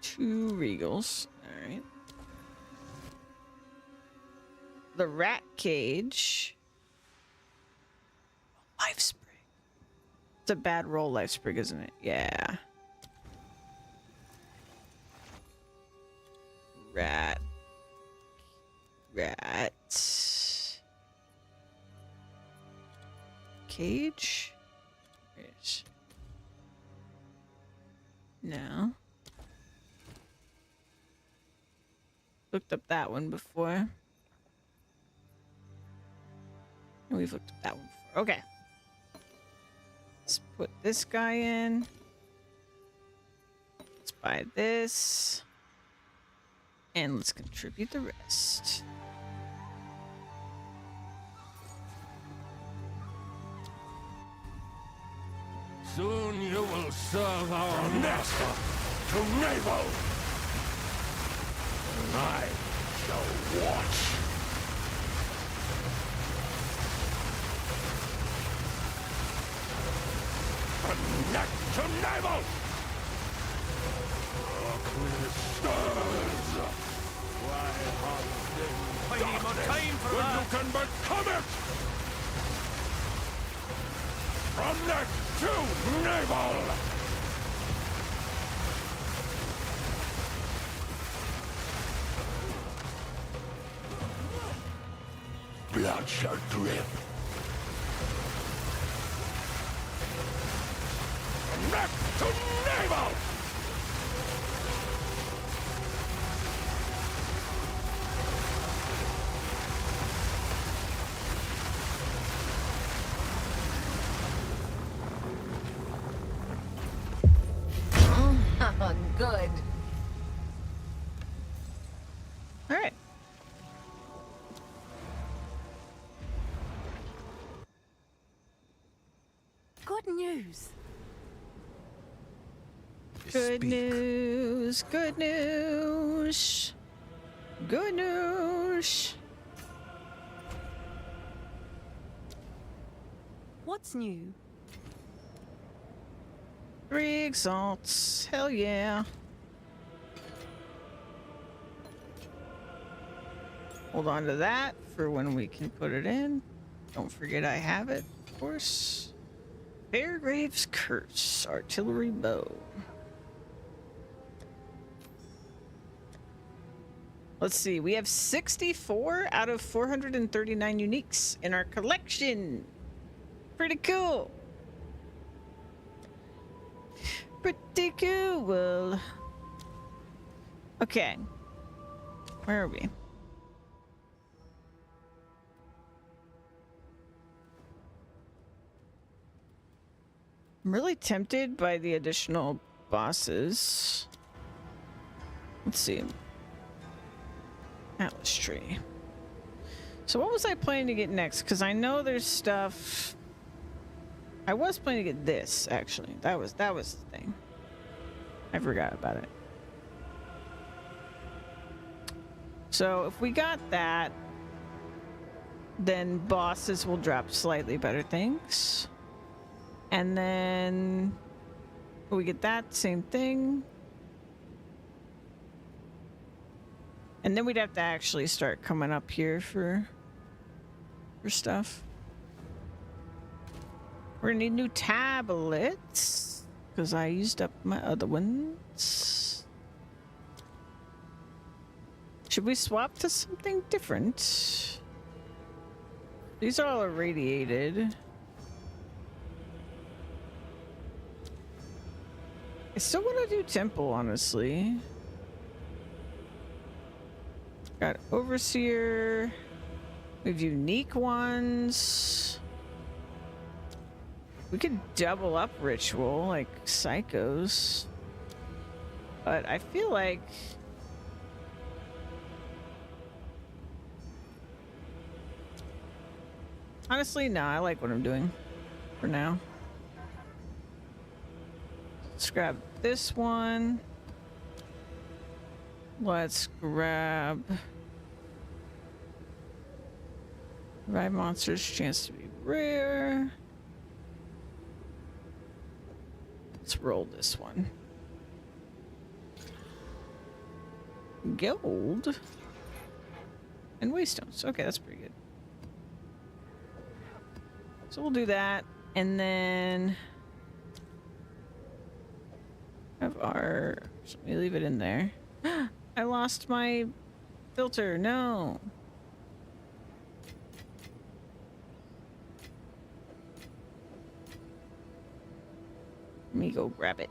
Two Regals. All right. The Rat Cage. Life Sprig. It's a bad roll, Life Sprig, isn't it? Yeah. Rat. Cage? Where's... No. Looked up that one before. And we've looked up that one before. Okay. Let's put this guy in. Let's buy this. And let's contribute the rest. Soon you will serve our master to navel. And I shall watch. From neck to navel. Darkness stirs. Why have I need more time for When that? you can become it. From neck to navel. Blood shall drip. From neck to navel. All right. Good news. Good Speak. news. Good news. Good news. What's new? 3 exalts. Hell yeah. Hold on to that for when we can put it in. Don't forget I have it, of course. Fairgrave's Curse. Artillery bow. Let's see. We have 64 out of 439 uniques in our collection. Pretty cool. Pretty cool. Okay. Where are we? I'm really tempted by the additional bosses. Let's see. Atlas tree. So what was I planning to get next? Because I know there's stuff. I was planning to get this, actually. That was the thing. I forgot about it. So if we got that, then bosses will drop slightly better things. And then we get that same thing. And then we'd have to actually start coming up here for stuff. We're gonna need new tablets because I used up my other ones. Should we swap to something different? These are all irradiated. I still want to do temple, honestly. Got overseer. We have unique ones. We could double up ritual like psychos. But I feel like honestly, no, I like what I'm doing for now. Let's grab this one. Let's grab revive monsters, chance to be rare. Let's roll this one. Gold and waystones. Okay, that's pretty good. So we'll do that, and then have our. So let me leave it in there. I lost my filter. No. Let me go grab it.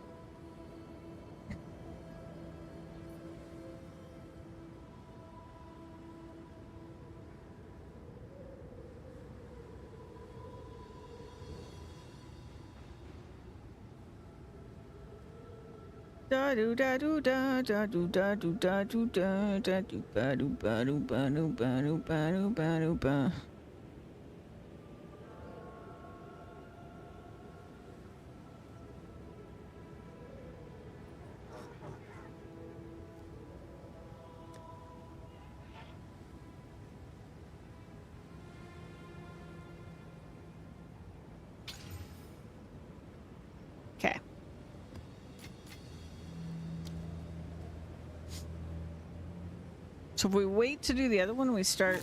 Da do da do da da do da do da do da da do ba do ba do ba do ba do ba do ba do ba. Okay. So if we wait to do the other one, we start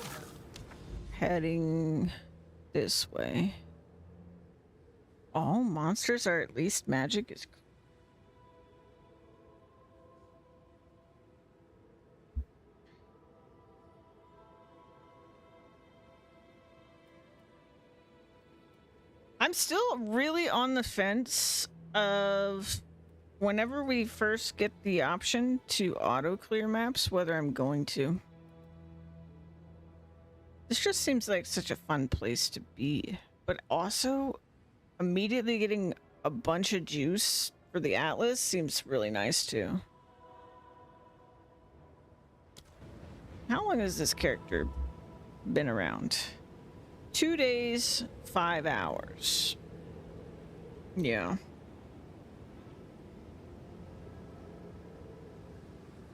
heading this way. All monsters are at least magic is. I'm still really on the fence of whenever we first get the option to auto clear maps, whether I'm going to. This just seems like such a fun place to be, but also immediately getting a bunch of juice for the Atlas seems really nice too. How long has this character been around? 2 days, 5 hours. Yeah.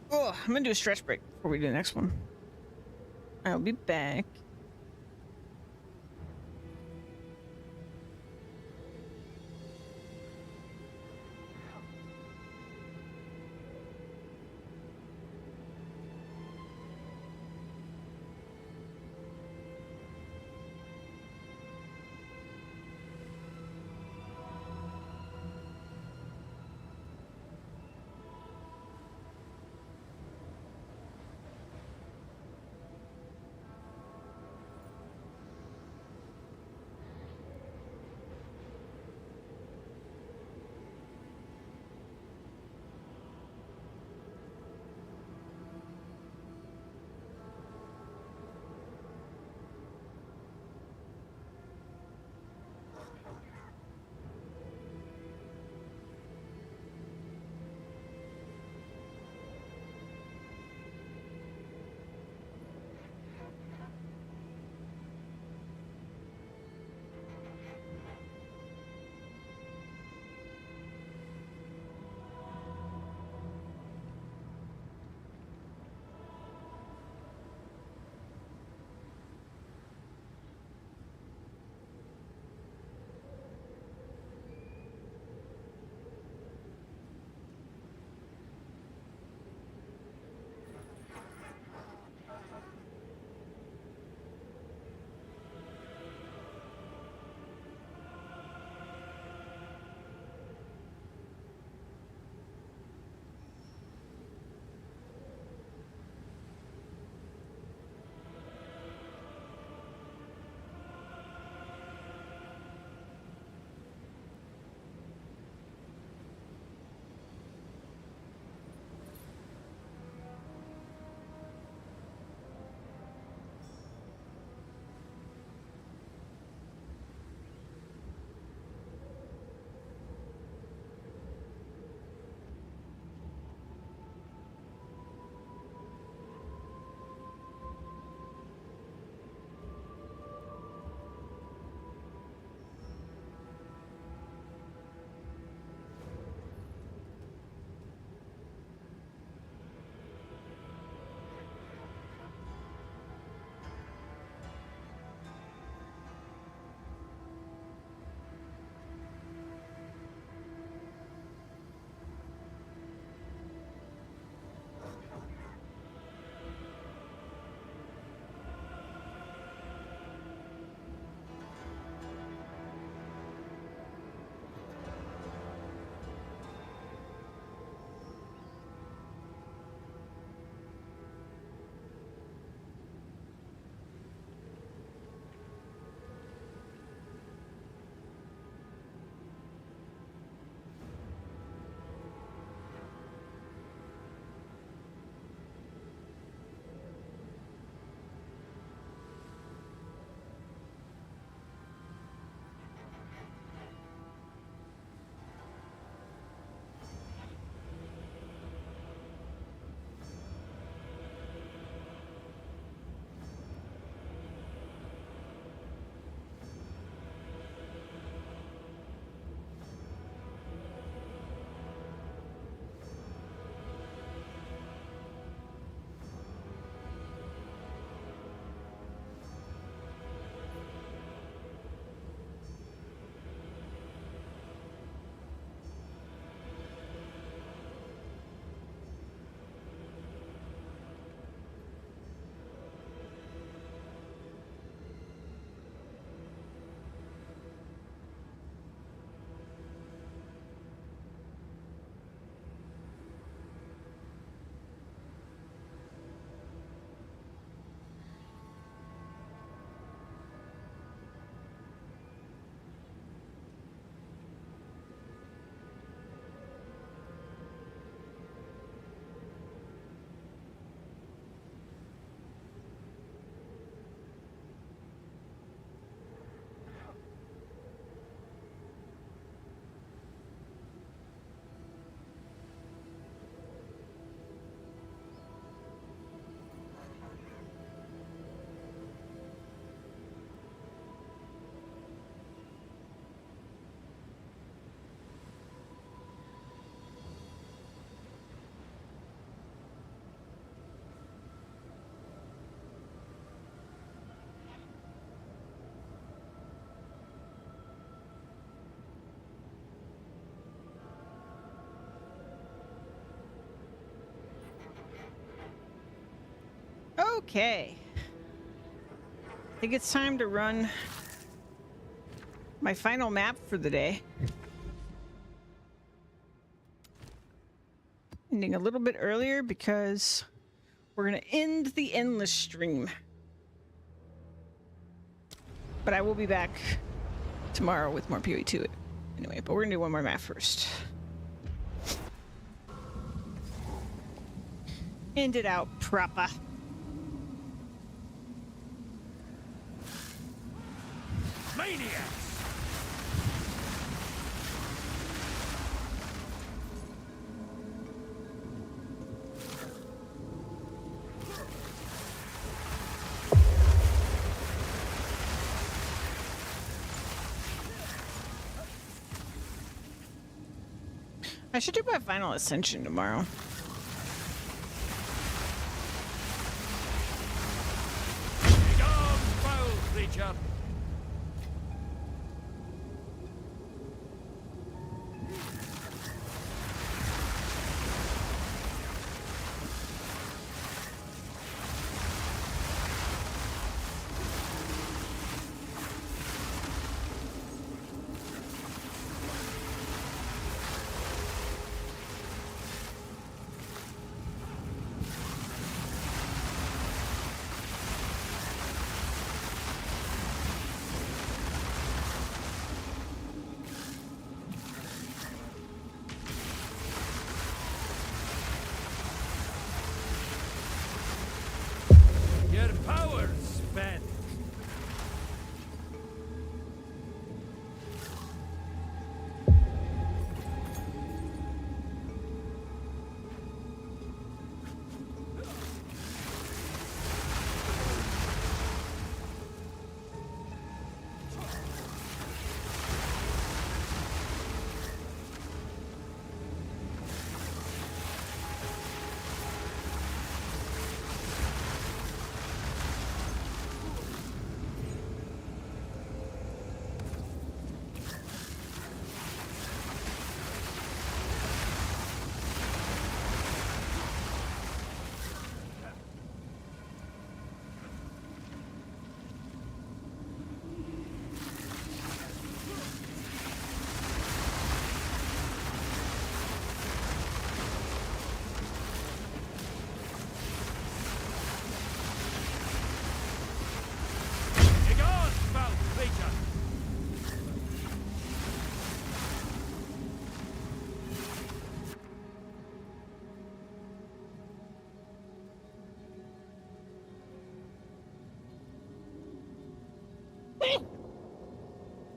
Oh, I'm gonna do a stretch break before we do the next one. I'll be back. Okay. I think it's time to run my final map for the day. Ending a little bit earlier because we're going to end the endless stream. But I will be back tomorrow with more POE 2 anyway, but we're going to do one more map first. End it out proper. Maniacs! I should do my final ascension tomorrow. Begone, foul creature! Your power's spent. Begone, foul creature!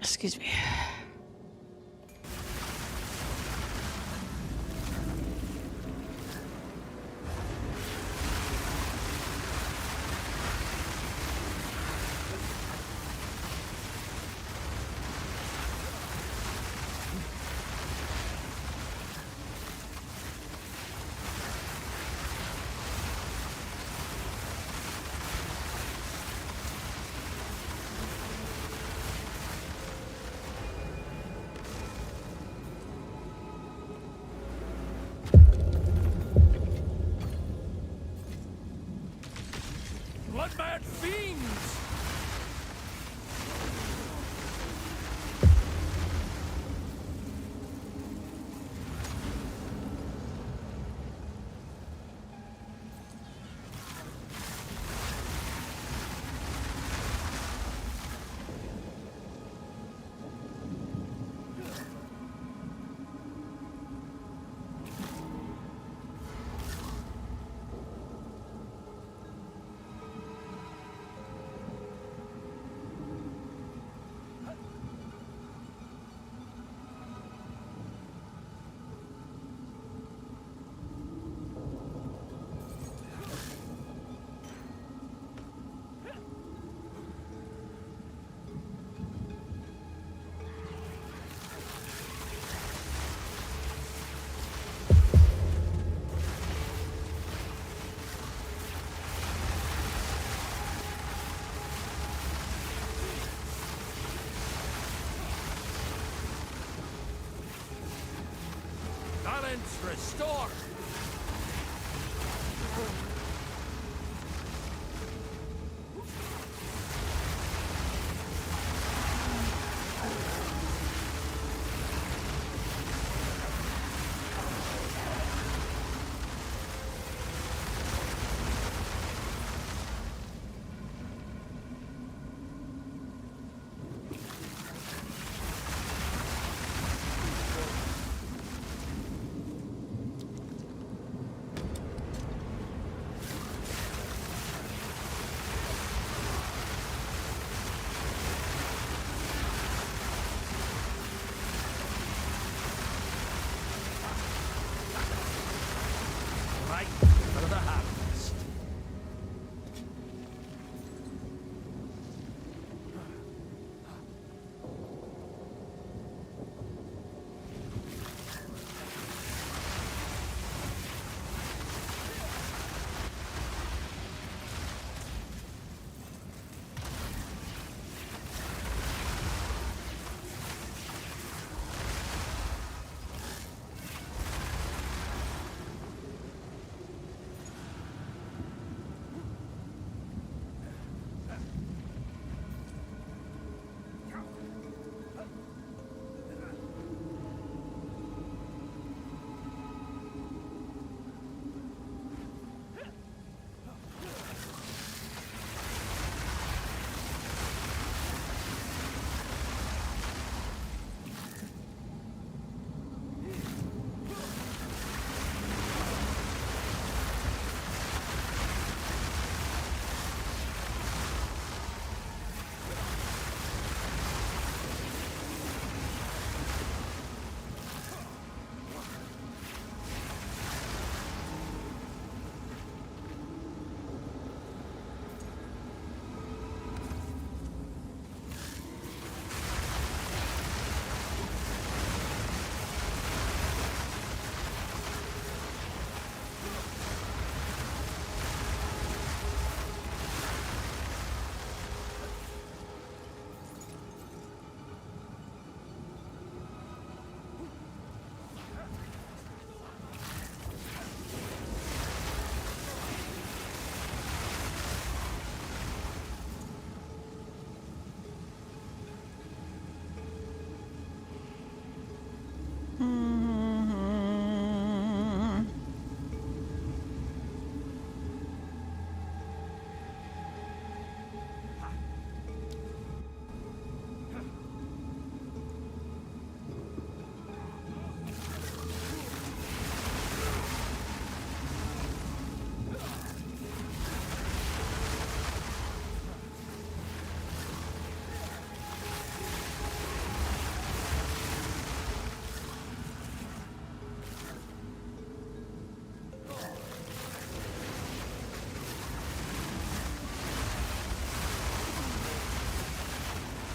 Excuse me. Blood-mad fiends! Balance restored!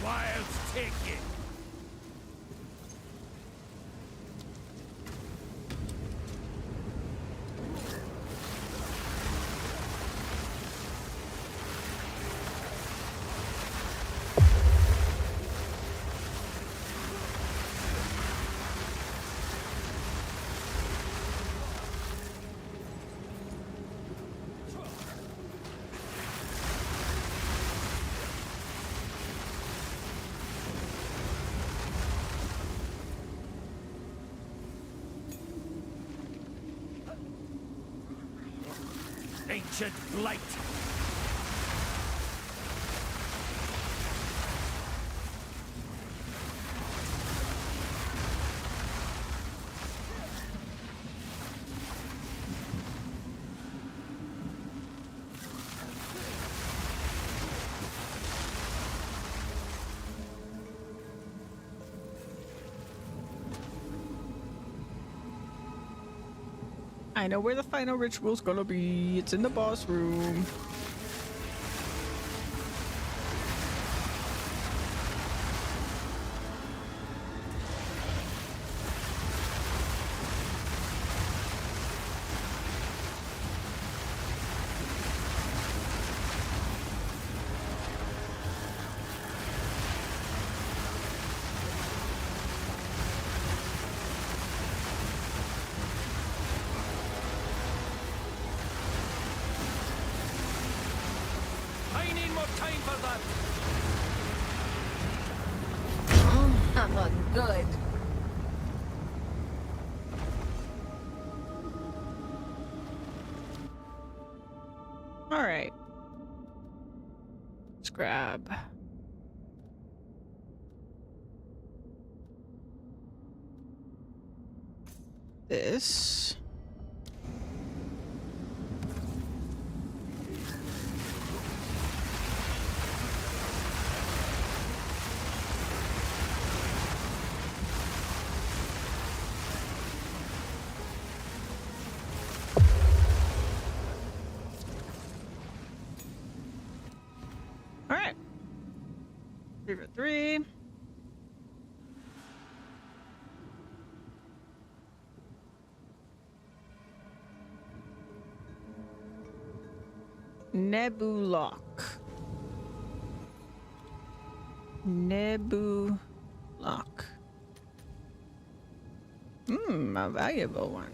Wilds take it. Ancient blight. I know where the final ritual's gonna be. It's in the boss room. I need more time for that. Oh, good. All right. Let's grab this. All right. 3 for 3. Nebulok. Nebulok. A valuable one.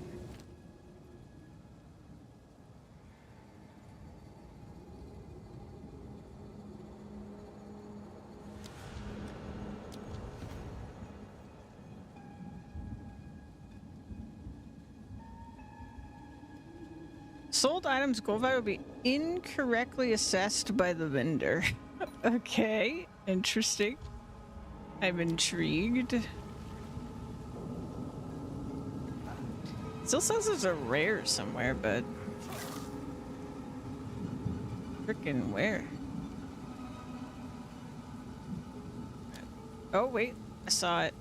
Sold items gold value will be incorrectly assessed by the vendor. Okay, interesting. I'm intrigued. Still says there's a rare somewhere, but frickin' where? Oh wait, I saw it.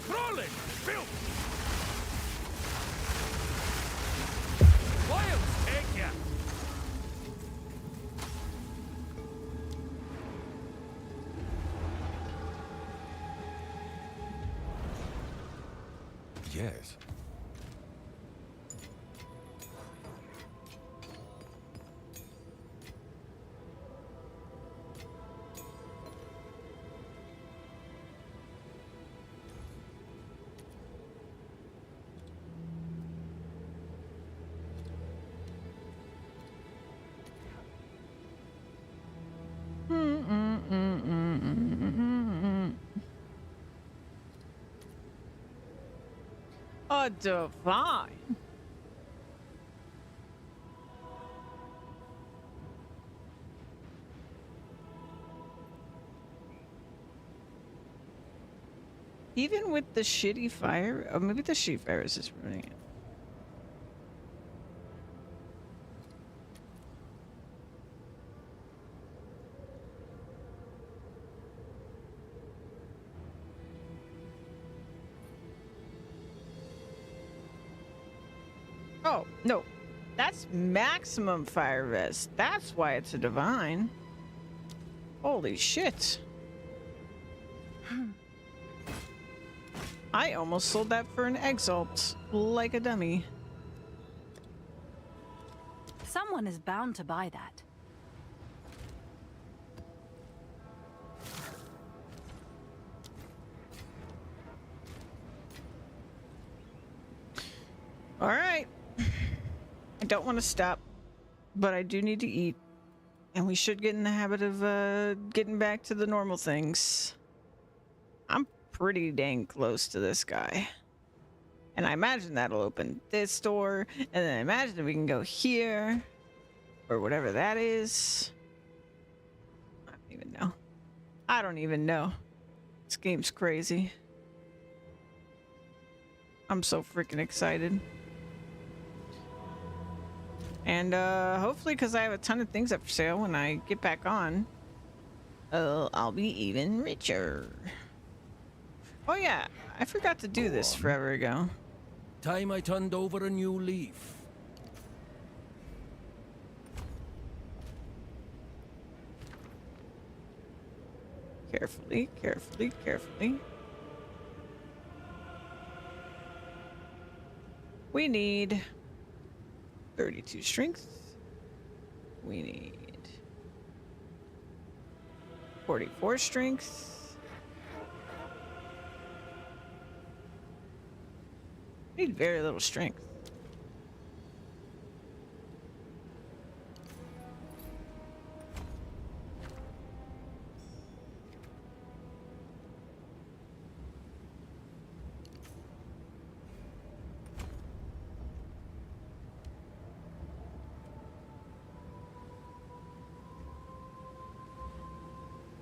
Rolling! Built! Wilds take ya! Yes. A divine. Even with the shitty fire, oh, maybe the shitty fire is just ruining it. Oh, no. That's maximum fire vest. That's why it's a divine. Holy shit. I almost sold that for an exalt, like a dummy. Someone is bound to buy that. All right. I don't want to stop, but I do need to eat. And we should get in the habit of getting back to the normal things. I'm pretty dang close to this guy. And I imagine that'll open this door. And then I imagine that we can go here. Or whatever that is. I don't even know. I don't even know. This game's crazy. I'm so freaking excited. And hopefully, because I have a ton of things up for sale when I get back on, I'll be even richer. Oh yeah, I forgot to do this forever ago. Time I turned over a new leaf. Carefully, carefully, carefully. We need 32 strength. We need 44 strength. We need very little strength.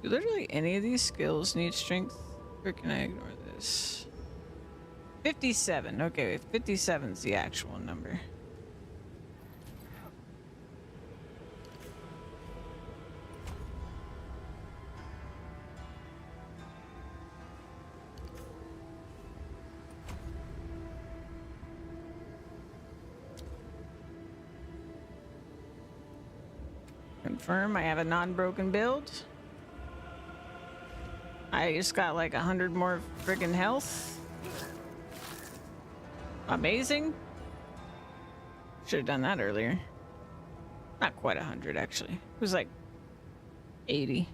Do literally any of these skills need strength? Or can I ignore this? 57. Okay, 57 is the actual number. Confirm I have a non-broken build. I just got like 100 more friggin' health. Amazing. Should have done that earlier. Not quite 100 actually. It was like 80.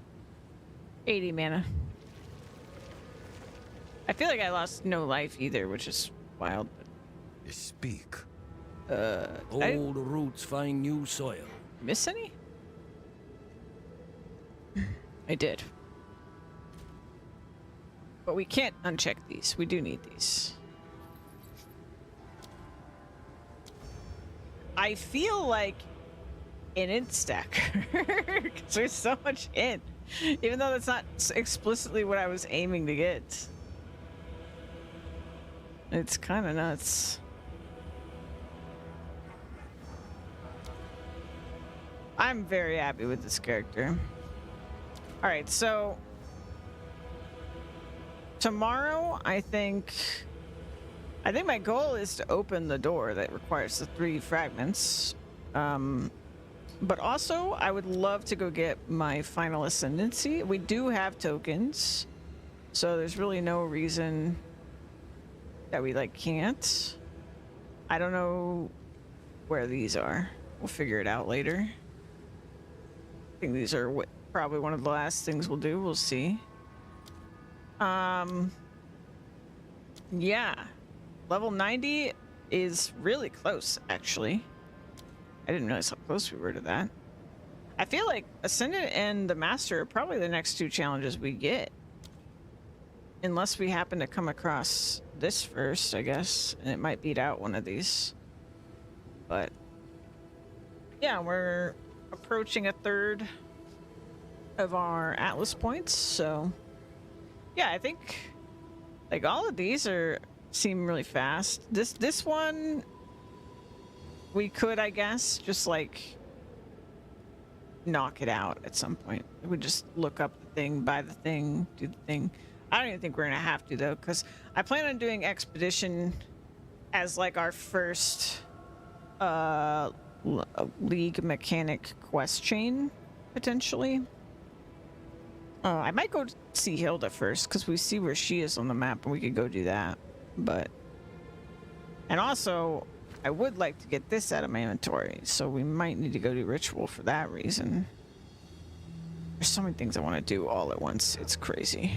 80 mana. I feel like I lost no life either, which is wild. Speak. Old roots find new soil. Miss any? I did. But we can't uncheck these. We do need these. I feel like an int stacker. Because there's so much int. Even though that's not explicitly what I was aiming to get. It's kind of nuts. I'm very happy with this character. Alright, so tomorrow, I think my goal is to open the door that requires the 3 fragments. But also, I would love to go get my final ascendancy. We do have tokens, so there's really no reason that we can't. I don't know where these are. We'll figure it out later. I think these are probably one of the last things we'll do. We'll see. Yeah. Level 90 is really close, actually. I didn't realize how close we were to that. I feel like Ascendant and the Master are probably the next 2 challenges we get. Unless we happen to come across this first, I guess. And it might beat out one of these. But yeah, we're approaching a third of our Atlas points, so yeah, I think all of these seem really fast. This one we could, I guess, just knock it out at some point. We just look up the thing, buy the thing, do the thing. I don't even think we're gonna have to though, because I plan on doing Expedition as our first a League mechanic quest chain, potentially. I might go see Hilda first, because we see where she is on the map, and we could go do that. But... And also, I would like to get this out of my inventory, so we might need to go do Ritual for that reason. There's so many things I want to do all at once. It's crazy.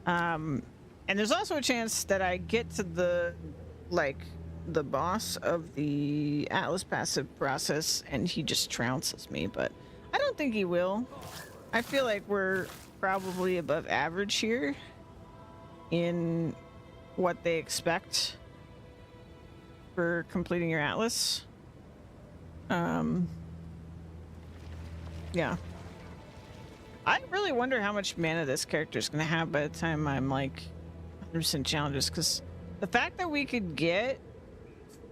And there's also a chance that I get to the, like, the boss of the Atlas passive process and he just trounces me, but I don't think he will. I feel like we're probably above average here in what they expect for completing your Atlas. Yeah. I really wonder how much mana this character is going to have by the time I'm like 100% challenges, because the fact that we could get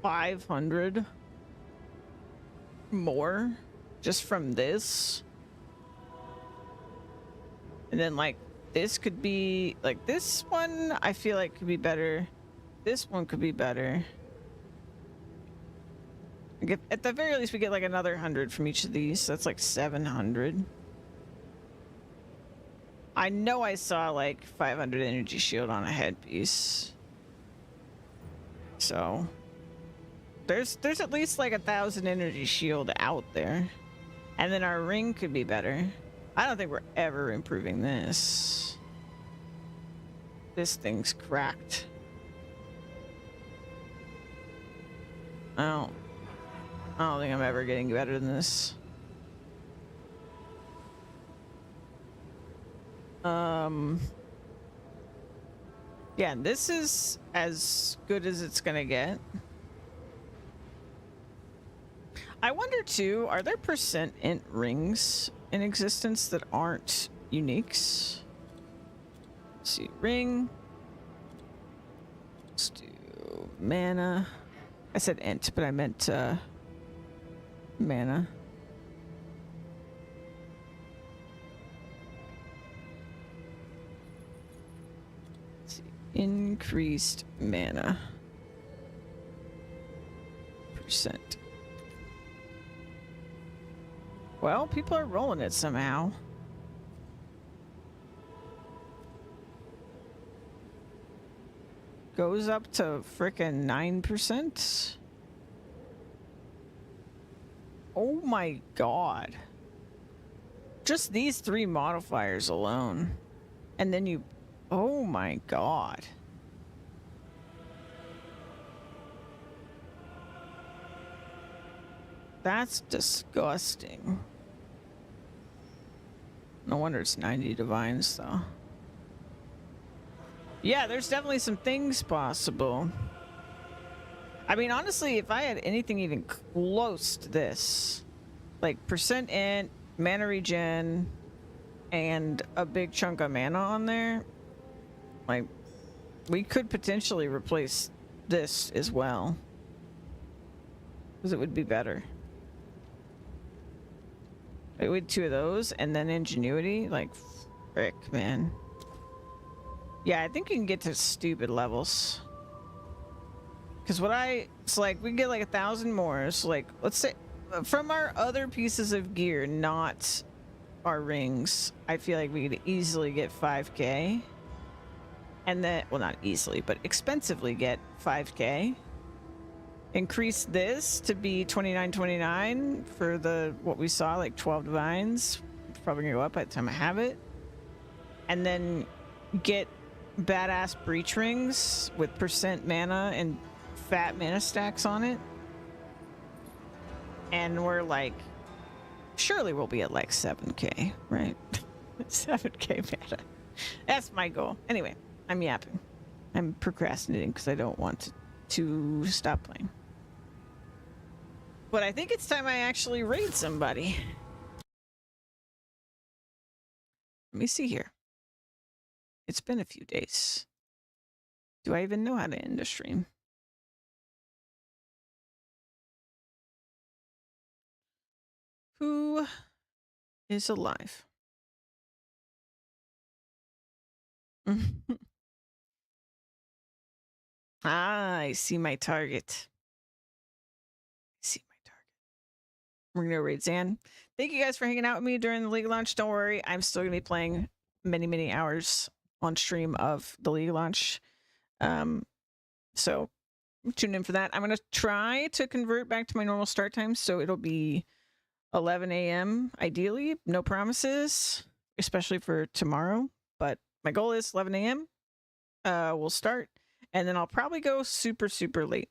500 more just from this, and then like this could be like, this one I feel like could be better, this one could be better. At the very least we get like another 100 from each of these, so that's like 700. I know I saw like 500 energy shield on a headpiece. So there's at least like 1,000 energy shield out there. And then our ring could be better. I don't think we're ever improving this. This thing's cracked. I don't think I'm ever getting better than this. Yeah, this is as good as it's gonna get. I wonder too, are there percent int rings in existence that aren't uniques? Let's see, ring. Let's do mana. I said int, but I meant mana. Increased mana percent. Well, people are rolling it somehow. Goes up to frickin' 9%. Oh my god. Just these 3 modifiers alone. And then you... Oh my god. That's disgusting. No wonder it's 90 divines, though. Yeah, there's definitely some things possible. I mean, honestly, if I had anything even close to this, like percent int, mana regen, and a big chunk of mana on there, like, we could potentially replace this as well. Because it would be better. Like, we had 2 of those, and then ingenuity, like, frick, man. Yeah, I think you can get to stupid levels. Because it's like, we can get like 1,000 more. So like, let's say, from our other pieces of gear, not our rings, I feel like we could easily get 5k. And then, well, not easily, but expensively get 5k. Increase this to be 29.29 for the, what we saw, like 12 divines. It's probably gonna go up by the time I have it. And then get badass breach rings with percent mana and fat mana stacks on it. And we're like, surely we'll be at like 7k, right? 7k mana. That's my goal. Anyway, I'm yapping. I'm procrastinating because I don't want to stop playing. But I think it's time I actually raid somebody. Let me see here. It's been a few days. Do I even know how to end a stream? Who is alive? Ah, I see my target. I see my We're gonna raid Zan. Thank you guys for hanging out with me during the League launch. Don't worry, I'm still gonna be playing many hours on stream of the League launch. So tune in for that. I'm gonna try to convert back to my normal start time, so it'll be 11 a.m. ideally. No promises, especially for tomorrow. But my goal is 11 a.m. We'll start, and then I'll probably go super late.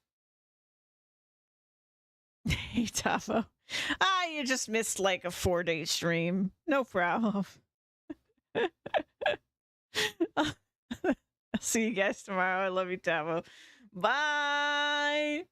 Hey, Tafo. You just missed like a 4-day stream. No problem. I'll see you guys tomorrow. I love you, Tavo. Bye.